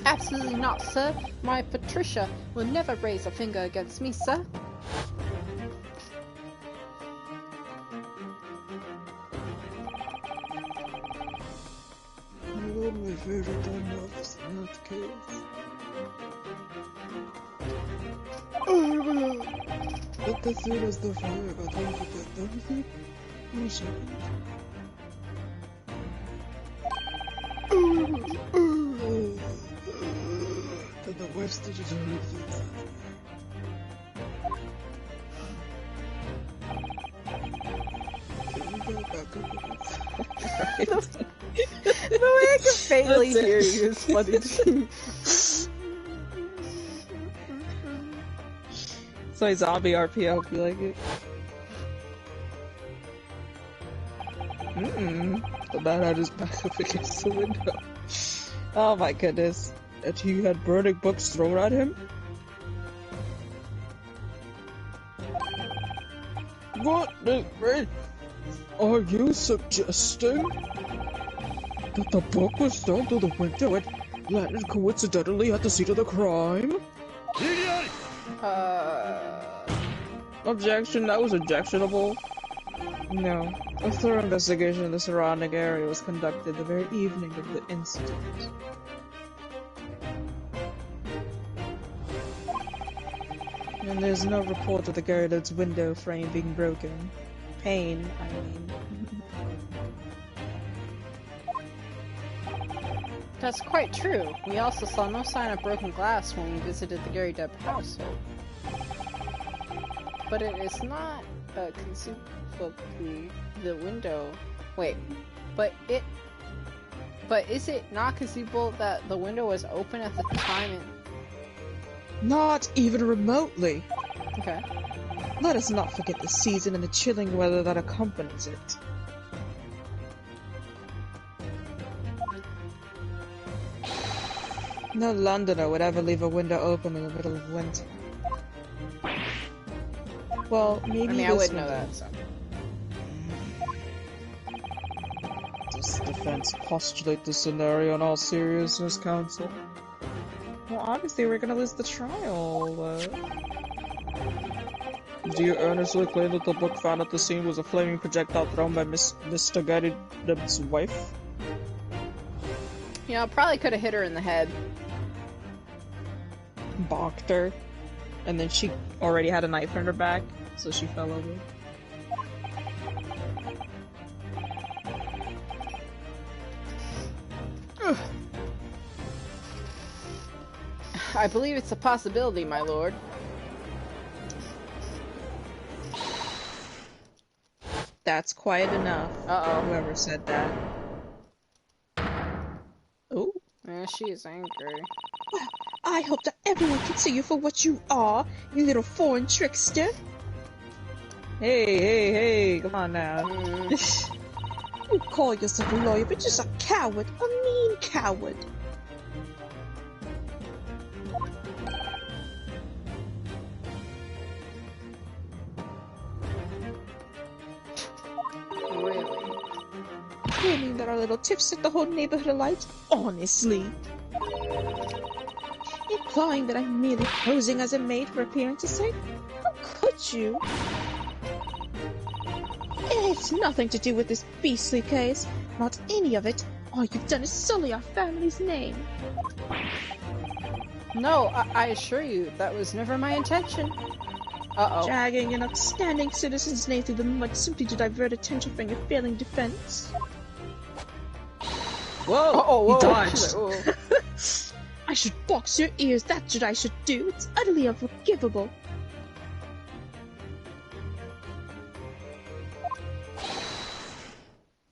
Absolutely not, sir. My Patricia will never raise a finger against me, sir. My favorite dialogues in that case. But as soon as the fire got on to get everything, I shouted. Then the wife started to read things. Can we go back up? The way I can faintly hear you is funny to me. It's my zombie RP, I hope you like it. The man had his back up against the window. Oh my goodness. And he had burning books thrown at him? What are you suggesting? That the book was thrown through the window and landed coincidentally at the scene of the crime? Objection, that was objectionable. No. A thorough investigation of the surrounding area was conducted the very evening of the incident. And there's no report of the Garydeb's window frame being broken. Pain, I mean. That's quite true. We also saw no sign of broken glass when we visited the Garydeb household. But it is not conceivably the window. Wait, but is it not conceivable that the window was open at the time? Not even remotely. Okay. Let us not forget the season and the chilling weather that accompanies it. No Londoner would ever leave a window open in the middle of winter. Well, maybe I would know that. So. Does the defense postulate the scenario in all seriousness, counsel? Well, obviously we're gonna lose the trial. Do you earnestly claim that the book found at the scene was a flaming projectile thrown by Mr. Garydeb's wife? You know, probably could have hit her in the head. Balked her. And then she already had a knife in her back, so she fell over. I believe it's a possibility, my lord. That's quiet enough. Uh-oh. Whoever said that. Oh. Yeah, she is angry. Well, I hope that everyone can see you for what you are, you little foreign trickster. Hey, come on now. You call yourself a lawyer, but just a coward, a mean coward. Really? Claiming that our little tips set the whole neighborhood alight? Honestly. Implying that I'm merely posing as a maid for appearance's sake? How could you? It's nothing to do with this beastly case. Not any of it. All you've done is sully our family's name. No, I assure you, that was never my intention. Uh-oh. Dragging an upstanding citizen's name through the mud simply to divert attention from your failing defense. Whoa! He dodged. I should box your ears, that's what I should do. It's utterly unforgivable.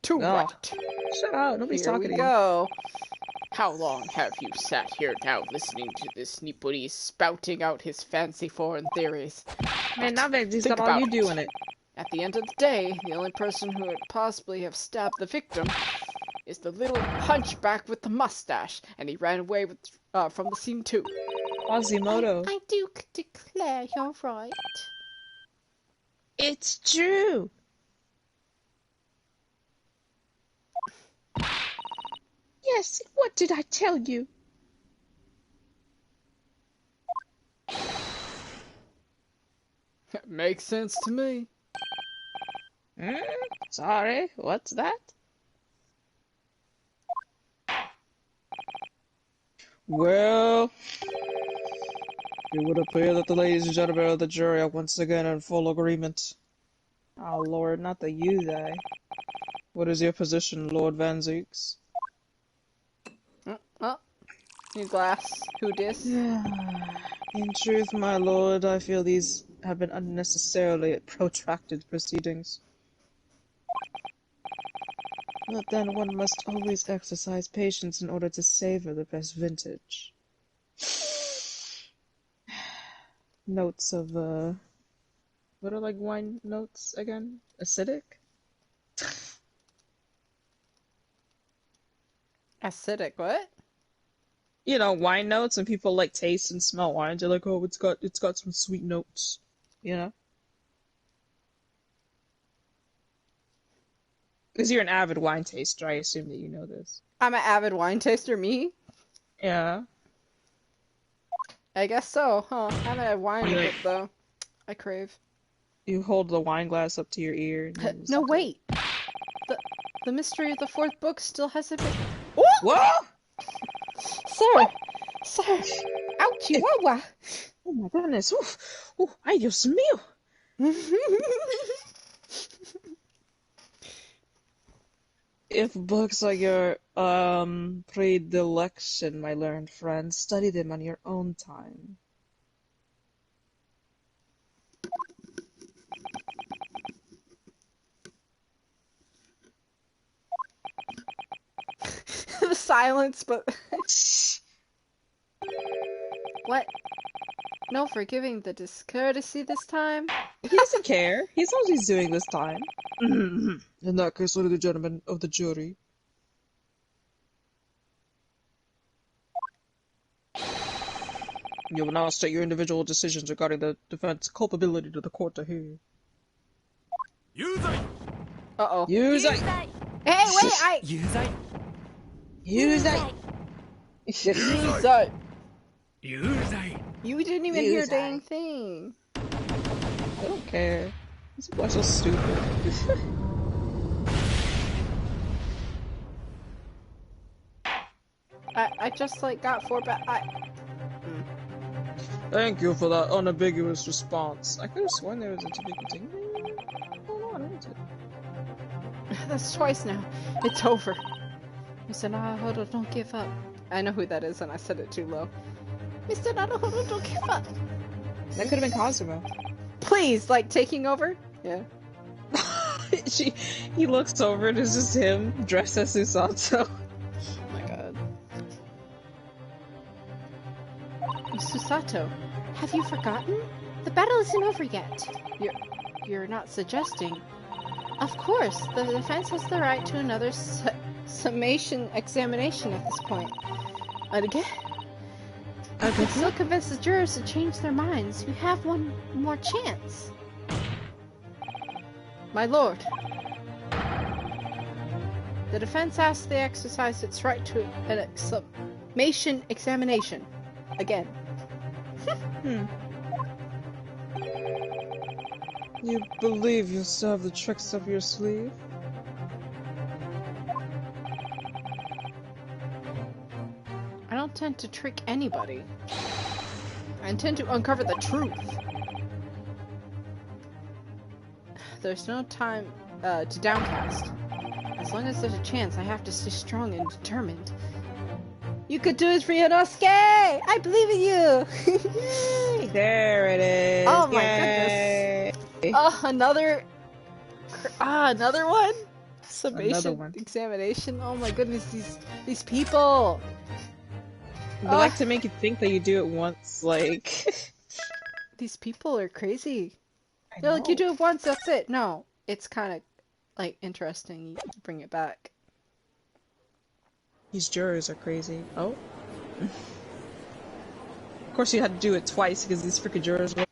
To No. what? Shut up, nobody's Here talking we to you. go. How long have you sat here now listening to this Nippuri spouting out his fancy foreign theories? Man, now that he's Think got all about you it. doing it. At the end of the day, the only person who would possibly have stabbed the victim is the little hunchback with the mustache, and he ran away with, from the scene too. Quasimodo. I do declare you're right. It's true. Yes, what did I tell you? Makes sense to me. Sorry, what's that? Well, it would appear that the ladies and gentlemen of the jury are once again in full agreement. Oh lord, not the you, they. What is your position, Lord Van Zeeks? Oh, new glass. Who dis? In truth, my lord, I feel these have been unnecessarily protracted proceedings. But then one must always exercise patience in order to savor the best vintage. Notes of, what are like wine notes again? Acidic? Acidic, what? You know, wine notes, and people like taste and smell wines. They're like, oh, it's got some sweet notes. You know? Because you're an avid wine taster, I assume that you know this. I'm an avid wine taster, me? Yeah. I guess so, huh? I haven't had wine in a bit, though. I crave. You hold the wine glass up to your ear. And you No, listen to wait! The mystery of the fourth book still hasn't been... it. Whoa! Sir! Ouch, chihuahua! Oh my goodness. Oof. Ooh, ay, Dios mío. If books are your, predilection, my learned friend, study them on your own time. The silence, but... What? No forgiving the discourtesy this time? He doesn't care. He knows what he's doing this time. In that case, what are the gentlemen of the jury? You will now state your individual decisions regarding the defense culpability to the court to hear. Uh-oh. Use it! Hey, wait, Use it! Use it! You didn't even hear a dang thing. I don't care. These people are so stupid. I just, like, got 4 Thank you for that unambiguous response. I could have sworn there was a typical thing. Hold on, I need to. That's twice now. It's over. Mr. Naruhodo, don't give up. I know who that is, and I said it too low. Mr. Naruhodo, don't give up. That could have been Cosmo. Please, like, taking over? Yeah. He looks over and it's just him, dressed as Susato. Oh my god. Susato, have you forgotten? The battle isn't over yet. You're not suggesting. Of course, the defense has the right to another summation examination at this point. And again? You can still convince the jurors to change their minds. You have one more chance. My lord. The defense asks they exercise its right to an summation examination. Again. You believe you still have the tricks up your sleeve? I don't tend to trick anybody. I intend to uncover the truth. There's no time to downcast. As long as there's a chance, I have to stay strong and determined. You could do it, Ryunosuke! I believe in you! There it is! Oh my Yay. goodness! Another one? Summation one. examination. Oh my goodness, these people. They like to make you think that you do it once, like... These people are crazy. I They're like, you know. do it once, that's it. No, it's kind of like interesting. You bring it back. These jurors are crazy. Oh? Of course you had to do it twice because these freaking jurors were...